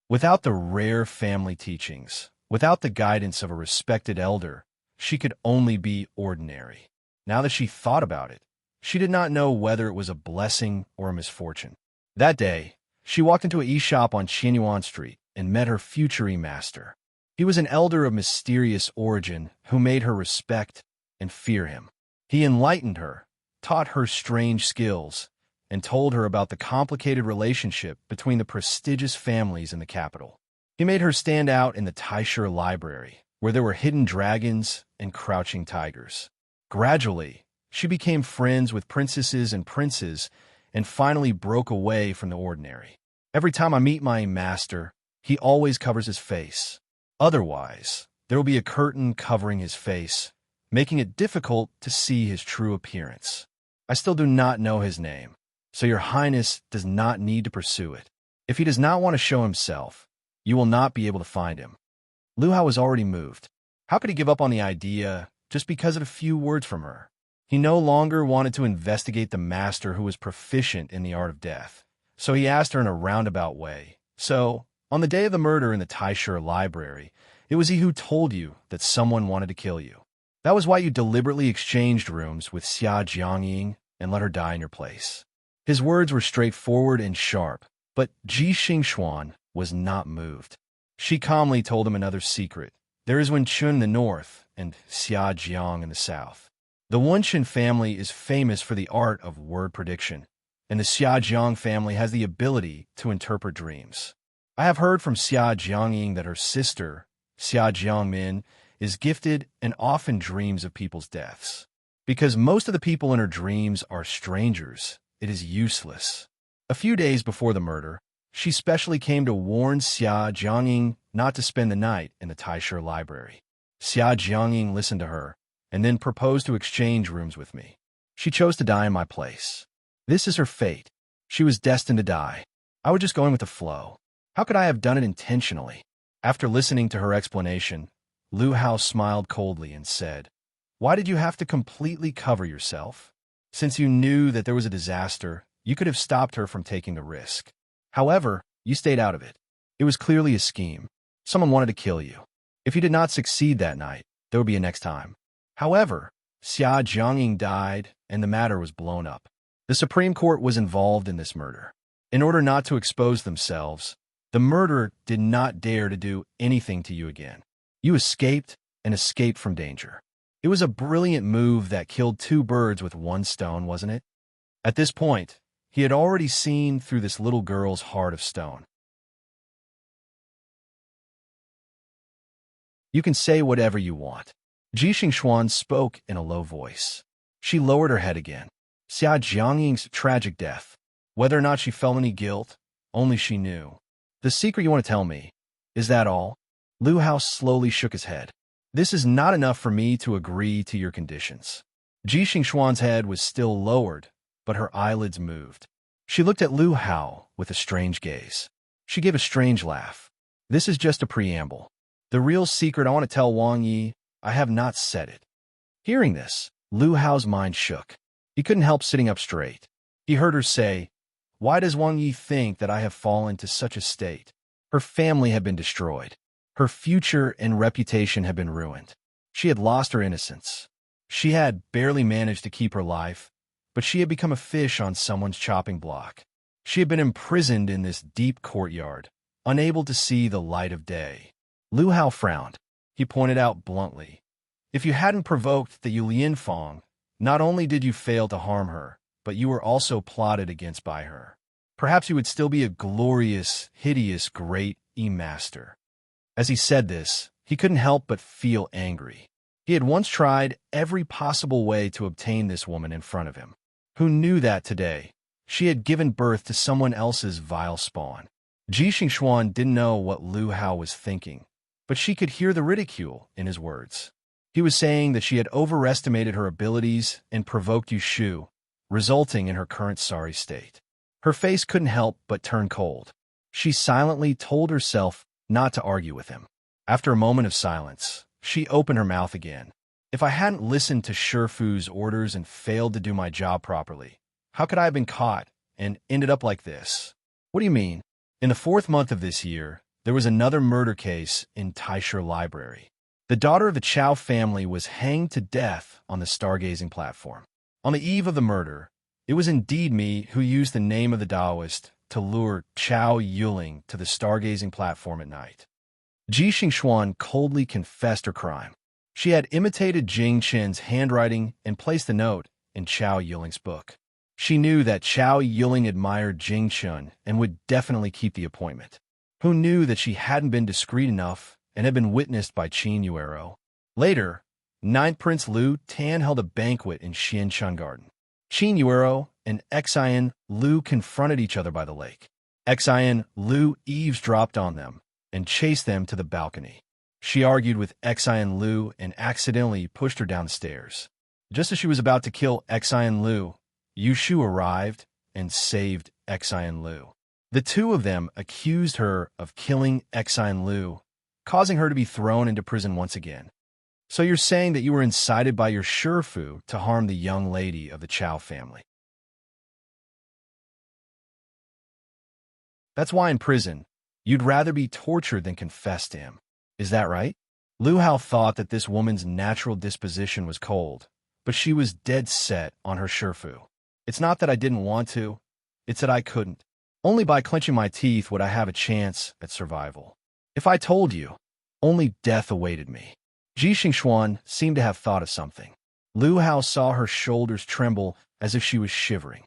Without the rare family teachings, without the guidance of a respected elder, she could only be ordinary. Now that she thought about it, she did not know whether it was a blessing or a misfortune. That day, she walked into an e-shop on Qianyuan Street and met her future e-master. He was an elder of mysterious origin who made her respect and fear him. He enlightened her, taught her strange skills, and told her about the complicated relationship between the prestigious families in the capital. He made her stand out in the Taisher library, where there were hidden dragons and crouching tigers. Gradually, she became friends with princesses and princes and finally broke away from the ordinary. Every time I meet my master, he always covers his face. Otherwise, there will be a curtain covering his face, making it difficult to see his true appearance. I still do not know his name, so your highness does not need to pursue it. If he does not want to show himself, you will not be able to find him. Lu Hao was already moved. How could he give up on the idea just because of a few words from her? He no longer wanted to investigate the master who was proficient in the art of death, so he asked her in a roundabout way. So, on the day of the murder in the Taisher library, it was he who told you that someone wanted to kill you. That was why you deliberately exchanged rooms with Xia Jiangying and let her die in your place. His words were straightforward and sharp, but Ji Xingxuan was not moved. She calmly told him another secret. There is Wenchun in the north and Xia Jiang in the south. The Wenchun family is famous for the art of word prediction, and the Xia Jiang family has the ability to interpret dreams. I have heard from Xia Jiangying that her sister, Xia Jiangmin, is gifted and often dreams of people's deaths. Because most of the people in her dreams are strangers, it is useless. A few days before the murder, she specially came to warn Xia Jiangying not to spend the night in the Taisher library. Xia Jiangying listened to her and then proposed to exchange rooms with me. She chose to die in my place. This is her fate. She was destined to die. I was just going with the flow. How could I have done it intentionally? After listening to her explanation, Lu Hao smiled coldly and said, "Why did you have to completely cover yourself? Since you knew that there was a disaster, you could have stopped her from taking the risk. However, you stayed out of it. It was clearly a scheme. Someone wanted to kill you. If you did not succeed that night, there would be a next time." However, Xia Jiangying died and the matter was blown up. The Supreme Court was involved in this murder. In order not to expose themselves, the murderer did not dare to do anything to you again. You escaped and escaped from danger. It was a brilliant move that killed 2 birds with 1 stone, wasn't it? At this point, he had already seen through this little girl's heart of stone. You can say whatever you want. Ji Xingxuan spoke in a low voice. She lowered her head again. Xia Jiangying's tragic death. Whether or not she felt any guilt, only she knew. The secret you want to tell me, is that all? Lu Hao slowly shook his head. This is not enough for me to agree to your conditions. Ji Xingxuan's head was still lowered, but her eyelids moved. She looked at Lu Hao with a strange gaze. She gave a strange laugh. This is just a preamble. The real secret I want to tell Wang Yi, I have not said it. Hearing this, Lu Hao's mind shook. He couldn't help sitting up straight. He heard her say, "Why does Wang Yi think that I have fallen to such a state?" Her family had been destroyed. Her future and reputation had been ruined. She had lost her innocence. She had barely managed to keep her life, but she had become a fish on someone's chopping block. She had been imprisoned in this deep courtyard, unable to see the light of day. Lu Hao frowned. He pointed out bluntly, "If you hadn't provoked the Yulian Fong, not only did you fail to harm her, but you were also plotted against by her. Perhaps you would still be a glorious, hideous, great E-Master." As he said this, he couldn't help but feel angry. He had once tried every possible way to obtain this woman in front of him. Who knew that today she had given birth to someone else's vile spawn? Ji Xingxuan didn't know what Lu Hao was thinking, but she could hear the ridicule in his words. He was saying that she had overestimated her abilities and provoked Yu Shu, resulting in her current sorry state. Her face couldn't help but turn cold. She silently told herself not to argue with him. After a moment of silence, she opened her mouth again. "If I hadn't listened to Shifu's orders and failed to do my job properly, how could I have been caught and ended up like this?" "What do you mean?" "In the 4th month of this year, there was another murder case in Taisher Library. The daughter of the Chao family was hanged to death on the stargazing platform. On the eve of the murder, it was indeed me who used the name of the Taoist to lure Chao Yuling to the stargazing platform at night." Ji Xingxuan coldly confessed her crime. She had imitated Jing Chen's handwriting and placed the note in Chao Yuling's book. She knew that Chao Yuling admired Jing Chen and would definitely keep the appointment. Who knew that she hadn't been discreet enough and had been witnessed by Qin Yuero? Later, Ninth Prince Lu Tan held a banquet in Xianchun Garden. Qin Yuero and Xian Lu confronted each other by the lake. Xian Lu eavesdropped on them and chased them to the balcony. She argued with Xian Lu and accidentally pushed her down the stairs. Just as she was about to kill Xian Lu, Yu Shu arrived and saved Xian Lu. The two of them accused her of killing Xian Lu, causing her to be thrown into prison once again. "So you're saying that you were incited by your Shifu to harm the young lady of the Chao family?" "That's why in prison, you'd rather be tortured than confess to him. Is that right?" Lu Hao thought that this woman's natural disposition was cold, but she was dead set on her Shifu. "It's not that I didn't want to, it's that I couldn't. Only by clenching my teeth would I have a chance at survival. If I told you, only death awaited me." Ji Xingxuan seemed to have thought of something. Lu Hao saw her shoulders tremble as if she was shivering.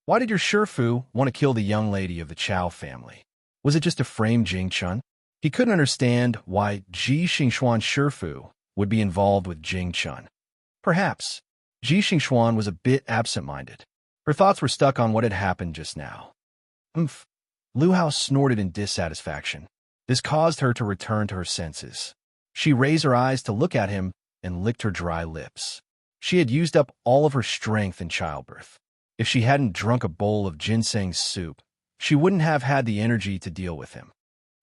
"Why did your Shifu want to kill the young lady of the Chao family? Was it just to frame Jing Chun?" He couldn't understand why Ji Xingxuan's Shifu would be involved with Jing Chun. Perhaps Ji Xingxuan was a bit absent-minded. Her thoughts were stuck on what had happened just now. "Umph." Lu Hao snorted in dissatisfaction. This caused her to return to her senses. She raised her eyes to look at him and licked her dry lips. She had used up all of her strength in childbirth. If she hadn't drunk a bowl of ginseng soup, she wouldn't have had the energy to deal with him.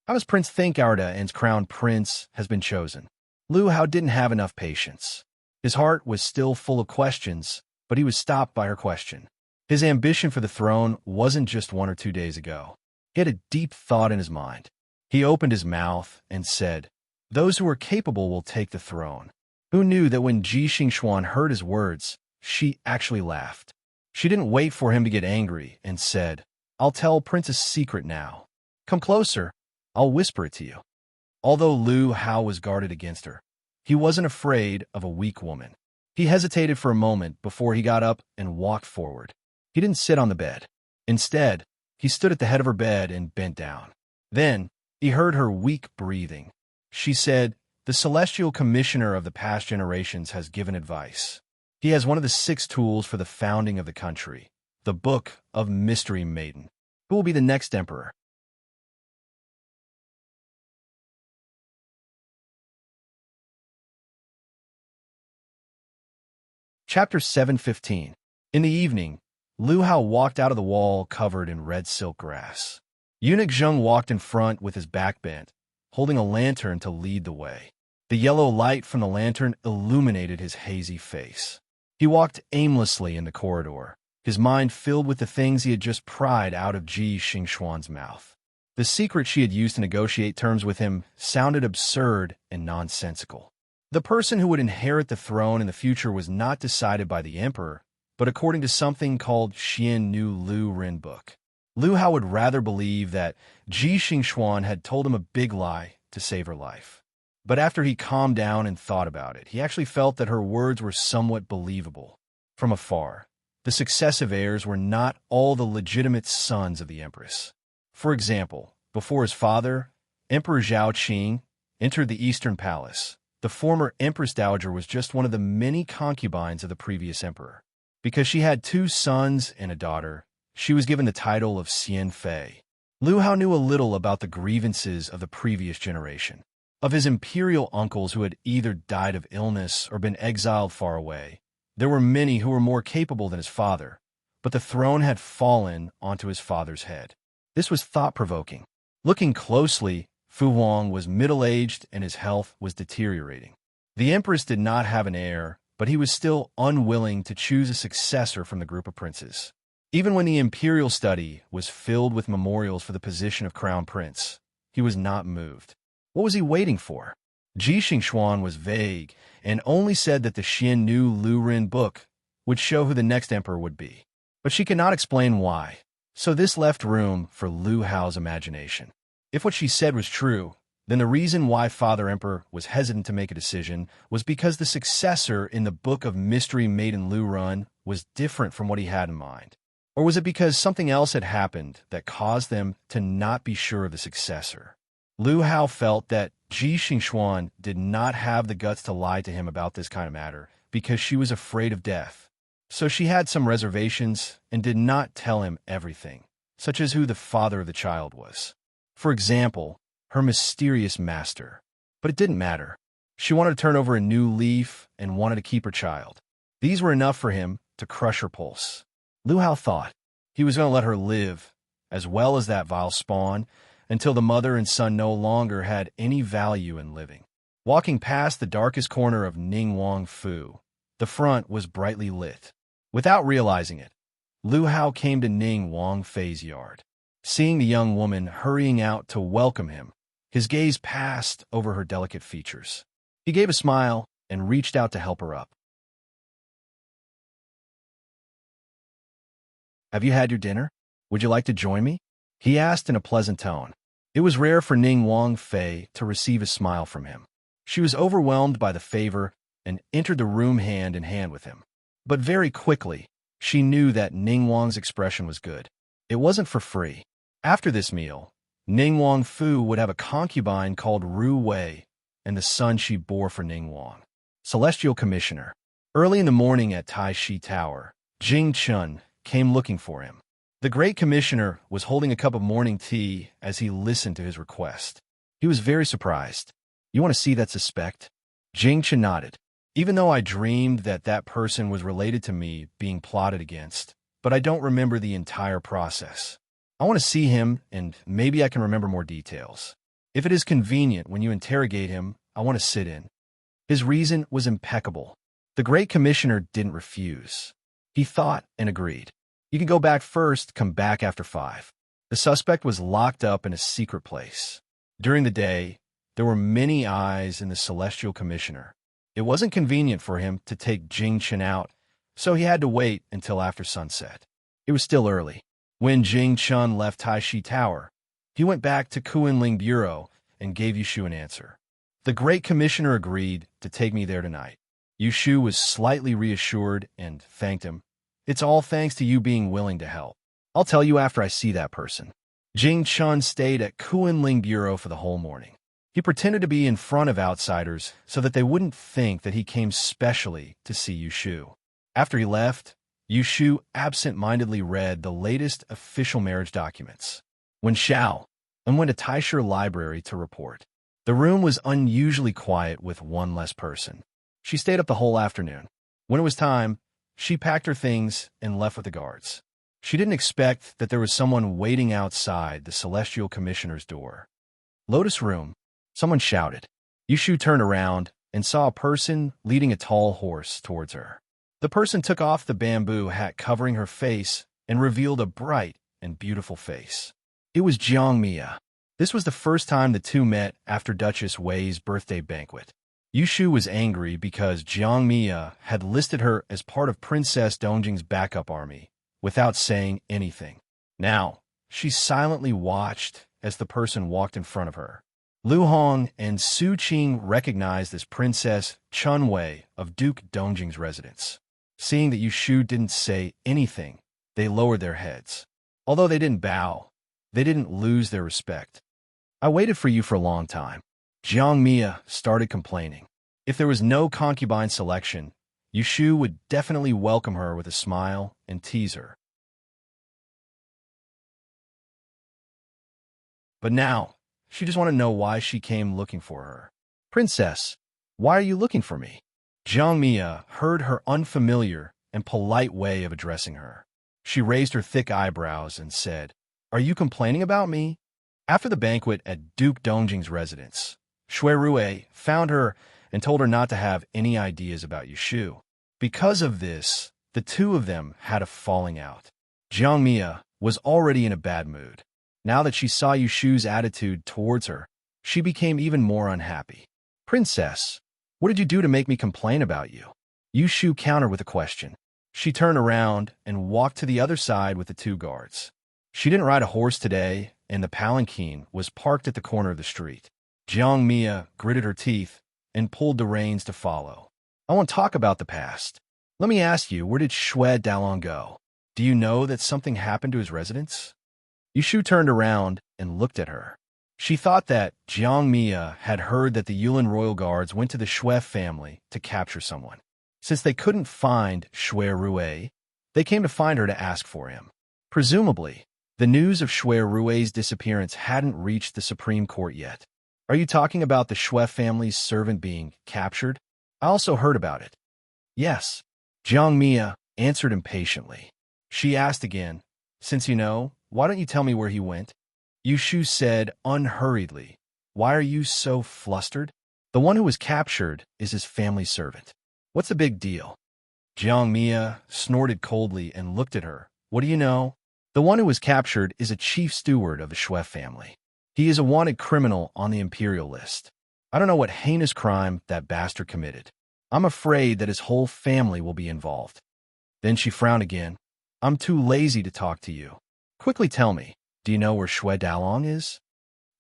"How does Prince think our and crown prince has been chosen?" Lu Hao didn't have enough patience. His heart was still full of questions, but he was stopped by her question. His ambition for the throne wasn't just 1 or 2 days ago. He had a deep thought in his mind. He opened his mouth and said, "Those who are capable will take the throne." Who knew that when Ji Xingxuan heard his words, she actually laughed. She didn't wait for him to get angry and said, "I'll tell Princess' secret now. Come closer, I'll whisper it to you." Although Lu Hao was guarded against her, he wasn't afraid of a weak woman. He hesitated for a moment before he got up and walked forward. He didn't sit on the bed. Instead, he stood at the head of her bed and bent down. Then, he heard her weak breathing. She said, "The celestial commissioner of the past generations has given advice. He has one of the 6 tools for the founding of the country, the Book of Mystery Maiden. Who will be the next emperor?" Chapter 715. In the evening, Lu Hao walked out of the wall covered in red silk grass. Eunuch Zheng walked in front with his back bent, holding a lantern to lead the way. The yellow light from the lantern illuminated his hazy face. He walked aimlessly in the corridor, his mind filled with the things he had just pried out of Ji Xingxuan's mouth. The secret she had used to negotiate terms with him sounded absurd and nonsensical. The person who would inherit the throne in the future was not decided by the emperor, but according to something called Xian Nu Lu Ren Book. Lu Hao would rather believe that Ji Xingxuan had told him a big lie to save her life. But after he calmed down and thought about it, he actually felt that her words were somewhat believable. From afar, the successive heirs were not all the legitimate sons of the empress. For example, before his father, Emperor Zhao Qing, entered the Eastern Palace, the former Empress Dowager was just one of the many concubines of the previous emperor. Because she had 2 sons and a daughter, she was given the title of Xian Fei. Lu Hao knew a little about the grievances of the previous generation. Of his imperial uncles who had either died of illness or been exiled far away, there were many who were more capable than his father, but the throne had fallen onto his father's head. This was thought-provoking. Looking closely, Fu Wang was middle-aged and his health was deteriorating. The empress did not have an heir, but he was still unwilling to choose a successor from the group of princes. Even when the imperial study was filled with memorials for the position of crown prince, he was not moved. What was he waiting for? Ji Xingxuan was vague and only said that the Xian Nu Lu Ren book would show who the next emperor would be. But she could not explain why, so this left room for Lu Hao's imagination. If what she said was true, then the reason why Father Emperor was hesitant to make a decision was because the successor in the Book of Mystery Maiden Lu Run was different from what he had in mind. Or was it because something else had happened that caused them to not be sure of the successor? Lu Hao felt that Ji Xingxuan did not have the guts to lie to him about this kind of matter because she was afraid of death. So she had some reservations and did not tell him everything, such as who the father of the child was. For example, her mysterious master. But it didn't matter. She wanted to turn over a new leaf and wanted to keep her child. These were enough for him to crush her pulse. Lu Hao thought he was going to let her live, as well as that vile spawn, until the mother and son no longer had any value in living. Walking past the darkest corner of Ning Wang Fu, the front was brightly lit. Without realizing it, Lu Hao came to Ning Wang Fei's yard. Seeing the young woman hurrying out to welcome him, his gaze passed over her delicate features. He gave a smile and reached out to help her up. "Have you had your dinner? Would you like to join me?" he asked in a pleasant tone. It was rare for Ning Wang Fei to receive a smile from him. She was overwhelmed by the favor and entered the room hand in hand with him. But very quickly, she knew that Ning Wang's expression was good. It wasn't for free. After this meal, Ning Wang Fu would have a concubine called Ru Wei and the son she bore for Ning Wang. Celestial Commissioner. Early in the morning at Tai Shi Tower, Jing Chun came looking for him. The Great Commissioner was holding a cup of morning tea as he listened to his request. He was very surprised. "You want to see that suspect?" Jing Chun nodded. "Even though I dreamed that that person was related to me being plotted against, but I don't remember the entire process. I want to see him, and maybe I can remember more details. If it is convenient when you interrogate him, I want to sit in." His reason was impeccable. The Great Commissioner didn't refuse. He thought and agreed. "You can go back first, come back after 5. The suspect was locked up in a secret place. During the day, there were many eyes in the Celestial Commissioner. It wasn't convenient for him to take Jing Chen out, so he had to wait until after sunset. It was still early. When Jing Chun left Tai Shi Tower, he went back to Kuanling Bureau and gave Yushu an answer. The Great Commissioner agreed to take me there tonight. Yushu was slightly reassured and thanked him. "It's all thanks to you being willing to help. I'll tell you after I see that person." Jing Chun stayed at Kuanling Bureau for the whole morning. He pretended to be in front of outsiders so that they wouldn't think that he came specially to see Yushu. After he left, Yushu absent-mindedly read the latest official marriage documents. When Xiao and went to Taisher Library to report. The room was unusually quiet with one less person. She stayed up the whole afternoon. When it was time, she packed her things and left with the guards. She didn't expect that there was someone waiting outside the Celestial Commissioner's door. "Lotus Room," someone shouted. Yushu turned around and saw a person leading a tall horse towards her. The person took off the bamboo hat covering her face and revealed a bright and beautiful face. It was Jiang Mia. This was the first time the two met after Duchess Wei's birthday banquet. Yushu was angry because Jiang Mia had listed her as part of Princess Dongjing's backup army without saying anything. Now, she silently watched as the person walked in front of her. Lu Hong and Su Qing recognized this Princess Chun Wei of Duke Dongjing's residence. Seeing that Yushu didn't say anything, they lowered their heads. Although they didn't bow, they didn't lose their respect. I waited for you for a long time. Jiang Mia started complaining. If there was no concubine selection, Yushu would definitely welcome her with a smile and tease her. But now, she just wanted to know why she came looking for her. Princess, why are you looking for me? Jiang Mia heard her unfamiliar and polite way of addressing her. She raised her thick eyebrows and said, Are you complaining about me? After the banquet at Duke Dongjing's residence, Shui Rui found her and told her not to have any ideas about Yushu. Because of this, the two of them had a falling out. Jiang Mia was already in a bad mood. Now that she saw Yushu's attitude towards her, she became even more unhappy. Princess, what did you do to make me complain about you? Yushu countered with a question. She turned around and walked to the other side with the two guards. She didn't ride a horse today, and the palanquin was parked at the corner of the street. Jiang Mia gritted her teeth and pulled the reins to follow. I won't talk about the past. Let me ask you, where did Shui Dalong go? Do you know that something happened to his residence? Yushu turned around and looked at her. She thought that Jiang Mia had heard that the Yulin royal guards went to the Shui family to capture someone. Since they couldn't find Shui Rui, they came to find her to ask for him. Presumably, the news of Shui Rui's disappearance hadn't reached the Supreme Court yet. Are you talking about the Shui family's servant being captured? I also heard about it. Yes, Jiang Mia answered impatiently. She asked again, Since you know, why don't you tell me where he went? Yushu said unhurriedly, Why are you so flustered? The one who was captured is his family servant. What's the big deal? Jiang Mia snorted coldly and looked at her. What do you know? The one who was captured is a chief steward of the Shui family. He is a wanted criminal on the imperial list. I don't know what heinous crime that bastard committed. I'm afraid that his whole family will be involved. Then she frowned again. I'm too lazy to talk to you. Quickly tell me, do you know where Shui Dalong is?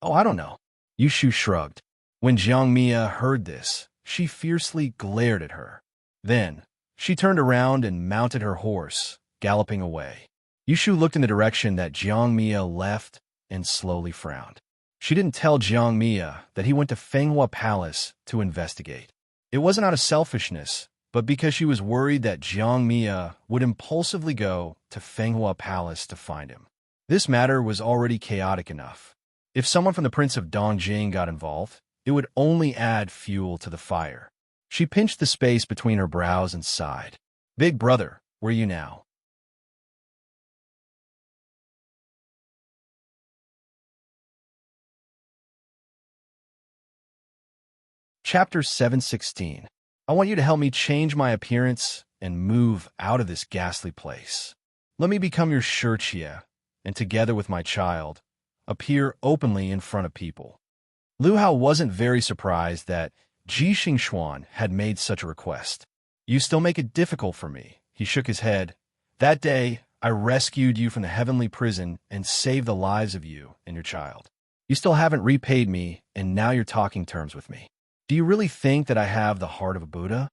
Oh, I don't know. Yushu shrugged. When Jiang Mia heard this, she fiercely glared at her. Then, she turned around and mounted her horse, galloping away. Yushu looked in the direction that Jiang Mia left and slowly frowned. She didn't tell Jiang Mia that he went to Fenghua Palace to investigate. It wasn't out of selfishness, but because she was worried that Jiang Mia would impulsively go to Fenghua Palace to find him. This matter was already chaotic enough. If someone from the Prince of Dongjing got involved, it would only add fuel to the fire. She pinched the space between her brows and sighed. Big brother, where are you now? Chapter 716. I want you to help me change my appearance and move out of this ghastly place. Let me become your Shurchia, and together with my child, appear openly in front of people. Lu Hao wasn't very surprised that Ji Xingxuan had made such a request. You still make it difficult for me. He shook his head. That day, I rescued you from the heavenly prison and saved the lives of you and your child. You still haven't repaid me, and now you're talking terms with me. Do you really think that I have the heart of a Buddha?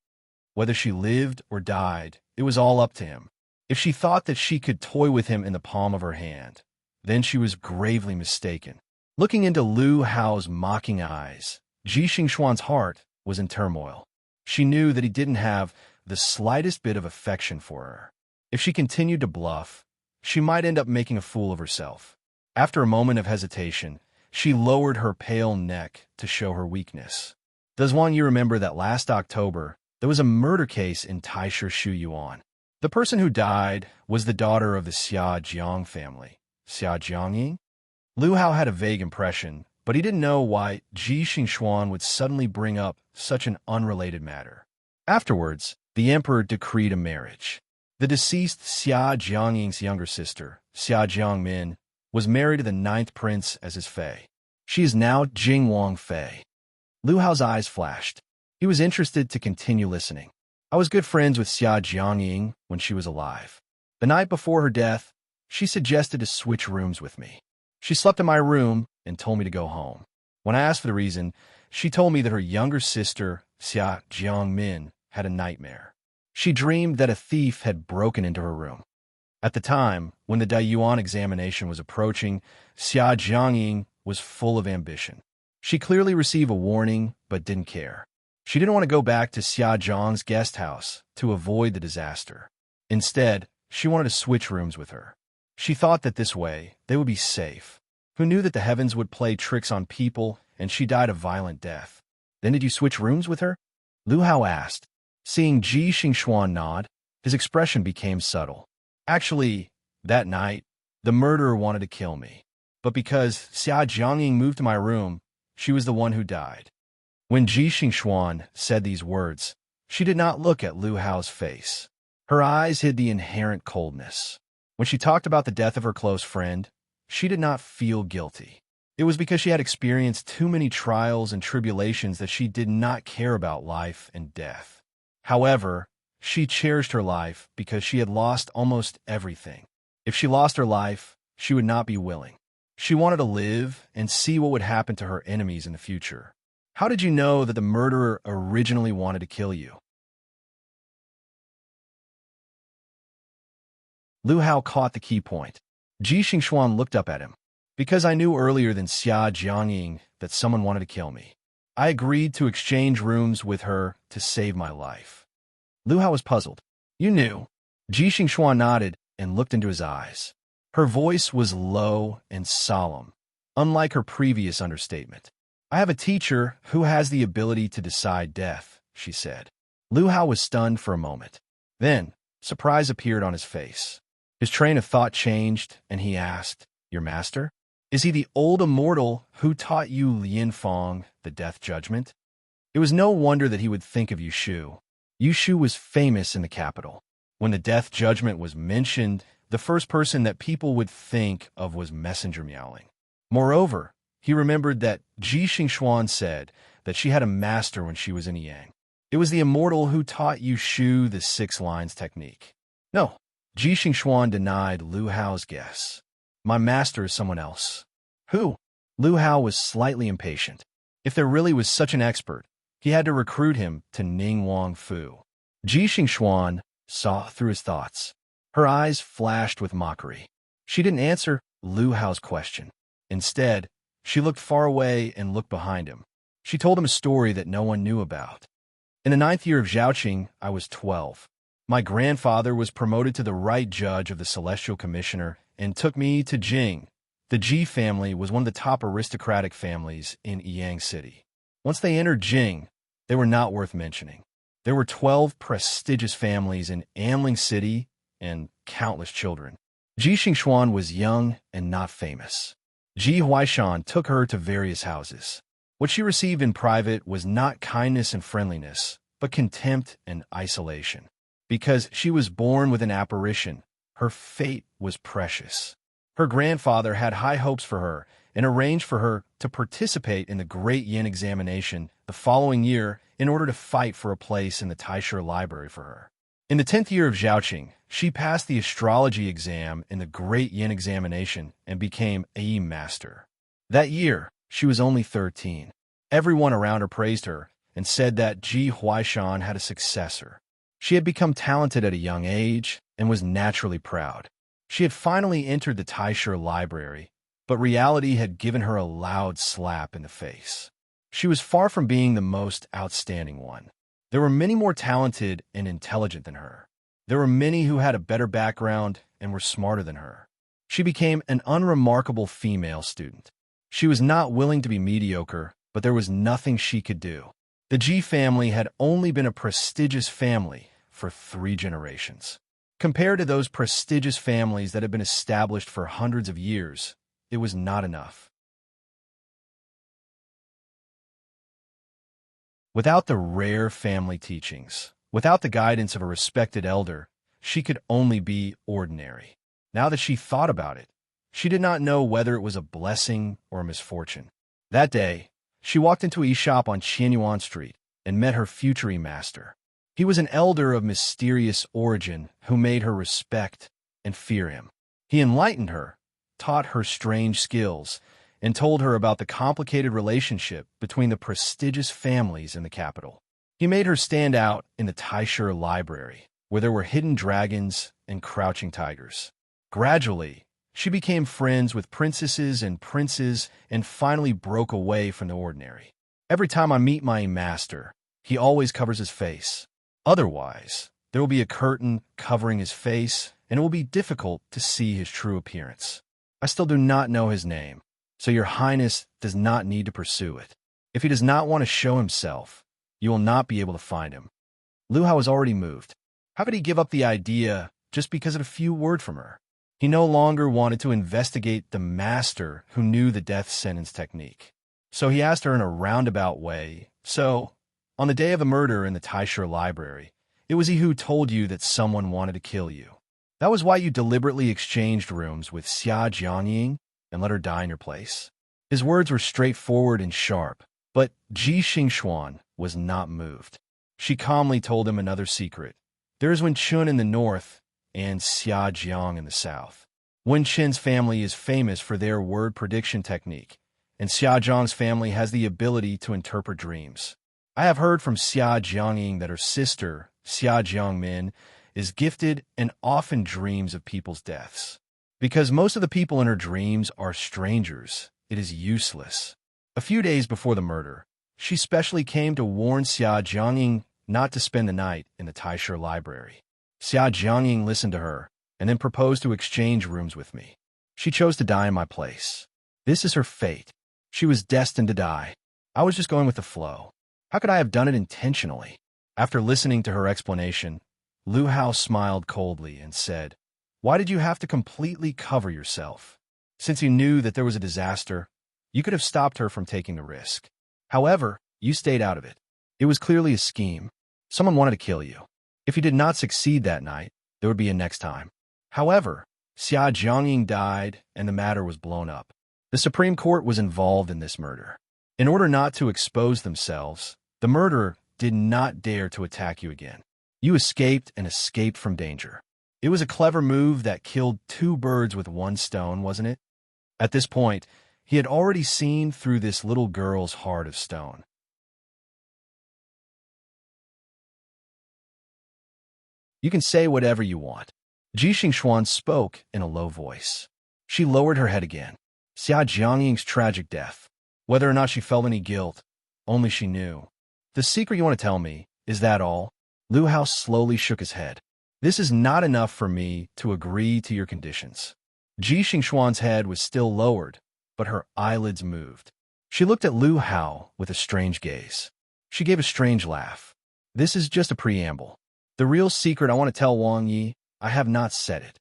Whether she lived or died, it was all up to him. If she thought that she could toy with him in the palm of her hand, then she was gravely mistaken. Looking into Lu Hao's mocking eyes, Ji Xingxuan's heart was in turmoil. She knew that he didn't have the slightest bit of affection for her. If she continued to bluff, she might end up making a fool of herself. After a moment of hesitation, she lowered her pale neck to show her weakness. Does Wang Yi remember that last October, there was a murder case in Taisher Shu Yuan? The person who died was the daughter of the Xia Jiang family. Xia Jiangying? Lu Hao had a vague impression, but he didn't know why Ji Xingxuan would suddenly bring up such an unrelated matter. Afterwards, the emperor decreed a marriage. The deceased Xia Jiangying's younger sister, Xia Jiangmin, was married to the 9th prince as his fae. She is now Jing Wang Fei. Lu Hao's eyes flashed. He was interested to continue listening. I was good friends with Xia Jiangying when she was alive. The night before her death, she suggested to switch rooms with me. She slept in my room and told me to go home. When I asked for the reason, she told me that her younger sister, Xia Jiangmin, had a nightmare. She dreamed that a thief had broken into her room. At the time, when the Daiyuan examination was approaching, Xia Jiangying was full of ambition. She clearly received a warning, but didn't care. She didn't want to go back to Xia Zhang's guest house to avoid the disaster. Instead, she wanted to switch rooms with her. She thought that this way, they would be safe. Who knew that the heavens would play tricks on people, and she died a violent death? Then did you switch rooms with her? Lu Hao asked. Seeing Ji Xingxuan nod, his expression became subtle. Actually, that night, the murderer wanted to kill me. But because Xia Jiangying moved to my room, she was the one who died. When Ji Xingxuan said these words, she did not look at Lu Hao's face. Her eyes hid the inherent coldness. When she talked about the death of her close friend, she did not feel guilty. It was because she had experienced too many trials and tribulations that she did not care about life and death. However, she cherished her life because she had lost almost everything. If she lost her life, she would not be willing. She wanted to live and see what would happen to her enemies in the future. How did you know that the murderer originally wanted to kill you? Lu Hao caught the key point. Ji Xingxuan looked up at him. Because I knew earlier than Xia Jiangying that someone wanted to kill me. I agreed to exchange rooms with her to save my life. Lu Hao was puzzled. You knew. Ji Xingxuan nodded and looked into his eyes. Her voice was low and solemn, unlike her previous understatement. I have a teacher who has the ability to decide death, she said. Lu Hao was stunned for a moment. Then, surprise appeared on his face. His train of thought changed, and he asked, Your master? Is he the old immortal who taught you Lianfang, the death judgment? It was no wonder that he would think of Yushu. Yushu was famous in the capital. When the death judgment was mentioned, the first person that people would think of was Messenger Miaoling. Moreover, he remembered that Ji Xingxuan said that she had a master when she was in Yang. It was the immortal who taught Yushu the 6 lines technique. No, Ji Xingxuan denied Lu Hao's guess. My master is someone else. Who? Lu Hao was slightly impatient. If there really was such an expert, he had to recruit him to Ning Wang Fu. Ji Xingxuan saw through his thoughts. Her eyes flashed with mockery. She didn't answer Lu Hao's question. Instead, she looked far away and looked behind him. She told him a story that no one knew about. In the 9th year of Zhaoqing, I was 12. My grandfather was promoted to the right judge of the Celestial Commissioner and took me to Jing. The Ji family was one of the top aristocratic families in Yang City. Once they entered Jing, they were not worth mentioning. There were 12 prestigious families in Anling City and countless children. Ji Xingxuan was young and not famous. Ji Huaishan took her to various houses. What she received in private was not kindness and friendliness, but contempt and isolation. Because she was born with an apparition, her fate was precious. Her grandfather had high hopes for her and arranged for her to participate in the Great Yin examination the following year in order to fight for a place in the Taishe library for her. In the 10th year of Zhaoqing, she passed the astrology exam in the Great Yin examination and became a Yi master. That year, she was only 13. Everyone around her praised her and said that Ji Huaishan had a successor. She had become talented at a young age and was naturally proud. She had finally entered the Taishe library, but reality had given her a loud slap in the face. She was far from being the most outstanding one. There were many more talented and intelligent than her. There were many who had a better background and were smarter than her. She became an unremarkable female student. She was not willing to be mediocre, but there was nothing she could do. The Ji family had only been a prestigious family for 3 generations. Compared to those prestigious families that had been established for hundreds of years, it was not enough. Without the rare family teachings, without the guidance of a respected elder, she could only be ordinary. Now that she thought about it, She did not know whether it was a blessing or a misfortune. That day, she walked into a shop on Qianyuan Street and met her future master. He was an elder of mysterious origin who made her respect and fear him. He enlightened her, taught her strange skills, and told her about the complicated relationship between the prestigious families in the capital. He made her stand out in the Taisher library, where there were hidden dragons and crouching tigers. Gradually, she became friends with princesses and princes and finally broke away from the ordinary. Every time I meet my master, he always covers his face. Otherwise, there will be a curtain covering his face, and it will be difficult to see his true appearance. I still do not know his name, so your highness does not need to pursue it. If he does not want to show himself, you will not be able to find him. Lu Hao was already moved. How could he give up the idea just because of a few words from her? He no longer wanted to investigate the master who knew the death sentence technique. So he asked her in a roundabout way, "So, on the day of the murder in the Taisher library, it was he who told you that someone wanted to kill you. That was why you deliberately exchanged rooms with Xia Jiangying and let her die in your place?" His words were straightforward and sharp, but Ji Xingxuan was not moved. She calmly told him another secret. There is Wen Chun in the north and Xia Jiang in the south. Wen Qin's family is famous for their word prediction technique, and Xia Jiang's family has the ability to interpret dreams. I have heard from Xia Jiangying that her sister, Xia Jiangmin, is gifted and often dreams of people's deaths. Because most of the people in her dreams are strangers, it is useless. A few days before the murder, she specially came to warn Xia Jiangying not to spend the night in the Taisher library. Xia Jiangying listened to her and then proposed to exchange rooms with me. She chose to die in my place. This is her fate. She was destined to die. I was just going with the flow. How could I have done it intentionally? After listening to her explanation, Lu Hao smiled coldly and said, "Why did you have to completely cover yourself? Since you knew that there was a disaster, you could have stopped her from taking the risk. However, you stayed out of it. It was clearly a scheme. Someone wanted to kill you. If you did not succeed that night, there would be a next time." However, Xia Jiangying died and the matter was blown up. The Supreme Court was involved in this murder. In order not to expose themselves, the murderer did not dare to attack you again. You escaped and escaped from danger. It was a clever move that killed two birds with one stone, wasn't it? At this point, he had already seen through this little girl's heart of stone. You can say whatever you want. Ji Xingxuan spoke in a low voice. She lowered her head again. Xia Jiangying's tragic death. Whether or not she felt any guilt, only she knew. The secret you want to tell me, is that all? Lu Hao slowly shook his head. This is not enough for me to agree to your conditions. Ji Xingxuan's head was still lowered, but her eyelids moved. She looked at Lu Hao with a strange gaze. She gave a strange laugh. This is just a preamble. The real secret I want to tell Wang Yi, I have not said it.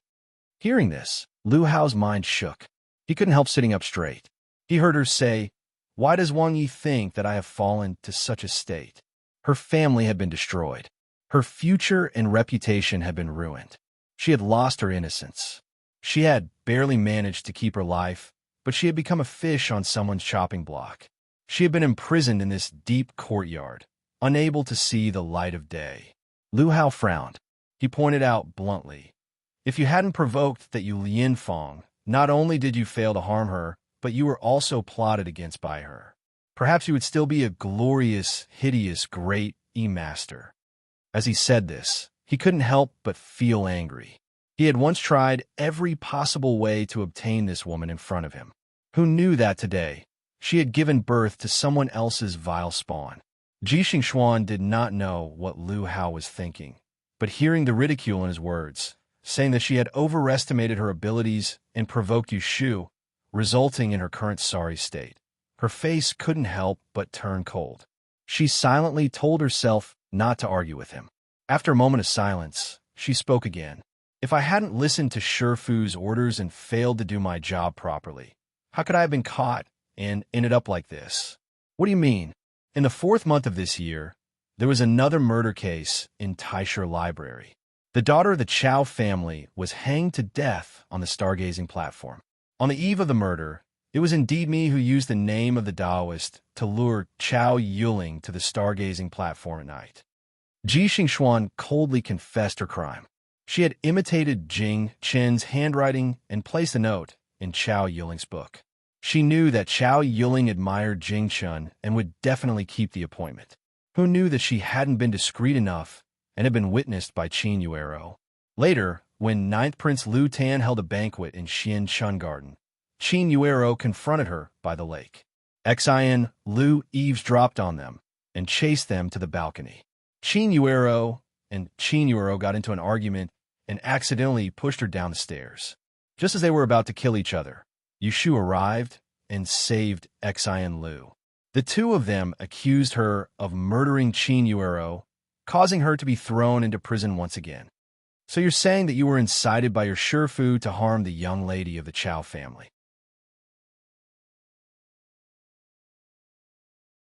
Hearing this, Lu Hao's mind shook. He couldn't help sitting up straight. He heard her say, "Why does Wang Yi think that I have fallen to such a state?" Her family had been destroyed. Her future and reputation had been ruined. She had lost her innocence. She had barely managed to keep her life, but she had become a fish on someone's chopping block. She had been imprisoned in this deep courtyard, unable to see the light of day. Lu Hao frowned. He pointed out bluntly, "If you hadn't provoked that Yu Lianfeng, not only did you fail to harm her, but you were also plotted against by her. Perhaps you would still be a glorious, hideous, great E-Master." As he said this, he couldn't help but feel angry. He had once tried every possible way to obtain this woman in front of him. Who knew that today she had given birth to someone else's vile spawn? Ji Xingxuan did not know what Lu Hao was thinking, but hearing the ridicule in his words, saying that she had overestimated her abilities and provoked Yu Shu, resulting in her current sorry state, her face couldn't help but turn cold. She silently told herself not to argue with him. After a moment of silence, she spoke again. "If I hadn't listened to Shifu's orders and failed to do my job properly, how could I have been caught and ended up like this?" "What do you mean?" In the 4th month of this year, there was another murder case in Taisher Library. The daughter of the Chow family was hanged to death on the stargazing platform. On the eve of the murder, it was indeed me who used the name of the Taoist to lure Chao Yuling to the stargazing platform at night. Ji Xingxuan coldly confessed her crime. She had imitated Jing Chen's handwriting and placed a note in Chao Yuling's book. She knew that Chao Yuling admired Jing Chen and would definitely keep the appointment. Who knew that she hadn't been discreet enough and had been witnessed by Qin Yuero? Later, when Ninth Prince Liu Tan held a banquet in Xian Chun Garden, Qin Yuero confronted her by the lake. Xian Liu eavesdropped on them and chased them to the balcony. Qin Yuero got into an argument and accidentally pushed her down the stairs. Just as they were about to kill each other, Yushu arrived and saved Xian Liu. The two of them accused her of murdering Qin Yuero, causing her to be thrown into prison once again. So you're saying that you were incited by your Shifu to harm the young lady of the Chao family.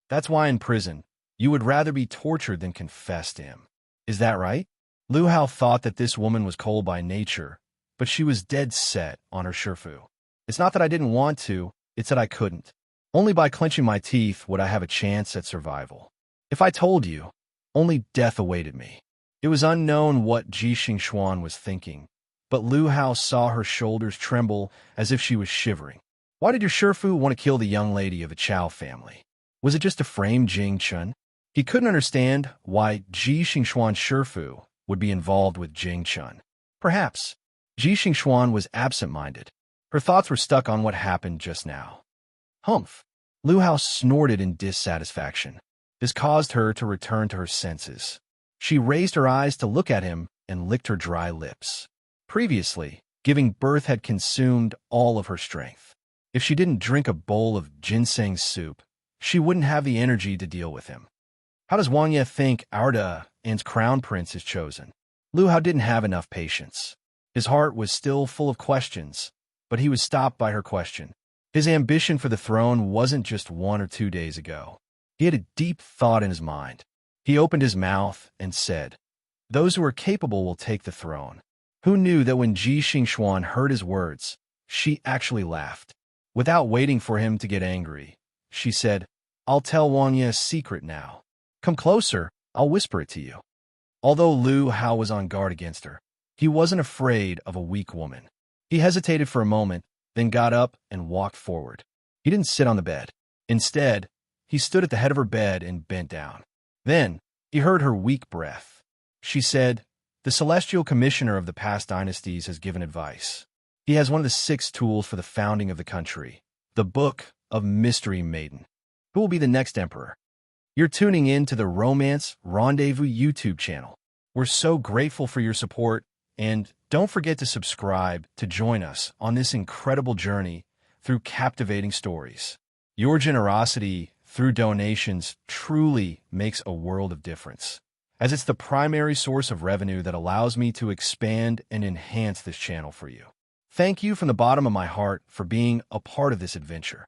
That's why in prison, you would rather be tortured than confess to him. Is that right? Liu Hao thought that this woman was cold by nature, but she was dead set on her Shifu. It's not that I didn't want to, it's that I couldn't. Only by clenching my teeth would I have a chance at survival. If I told you, only death awaited me. It was unknown what Ji Xingxuan was thinking, but Liu Hao saw her shoulders tremble as if she was shivering. Why did your Shifu want to kill the young lady of the Chao family? Was it just to frame Jing Chen? He couldn't understand why Ji Xingxuan's Shifu would be involved with Jing Chen. Perhaps Ji Xingxuan was absent-minded. Her thoughts were stuck on what happened just now. Humph! Liu Hao snorted in dissatisfaction. This caused her to return to her senses. She raised her eyes to look at him and licked her dry lips. Previously, giving birth had consumed all of her strength. If she didn't drink a bowl of ginseng soup, she wouldn't have the energy to deal with him. How does Wang Ye think Arda and's crown prince is chosen? Liu Hao didn't have enough patience. His heart was still full of questions, but he was stopped by her question. His ambition for the throne wasn't just 1 or 2 days ago. He had a deep thought in his mind. He opened his mouth and said, "Those who are capable will take the throne." Who knew that when Ji Xingxuan heard his words, she actually laughed. Without waiting for him to get angry, she said, "I'll tell Wang Ye a secret now. Come closer, I'll whisper it to you." Although Liu Hao was on guard against her, he wasn't afraid of a weak woman. He hesitated for a moment, then got up and walked forward. He didn't sit on the bed. Instead, he stood at the head of her bed and bent down. Then, he heard her weak breath. She said, "The Celestial Commissioner of the past dynasties has given advice. He has one of the 6 tools for the founding of the country, the Book of Mystery Maiden. Who will be the next emperor?" You're tuning in to the Romance Rendezvous YouTube channel. We're so grateful for your support, and don't forget to subscribe to join us on this incredible journey through captivating stories. Your generosity through donations truly makes a world of difference, as it's the primary source of revenue that allows me to expand and enhance this channel for you. Thank you from the bottom of my heart for being a part of this adventure.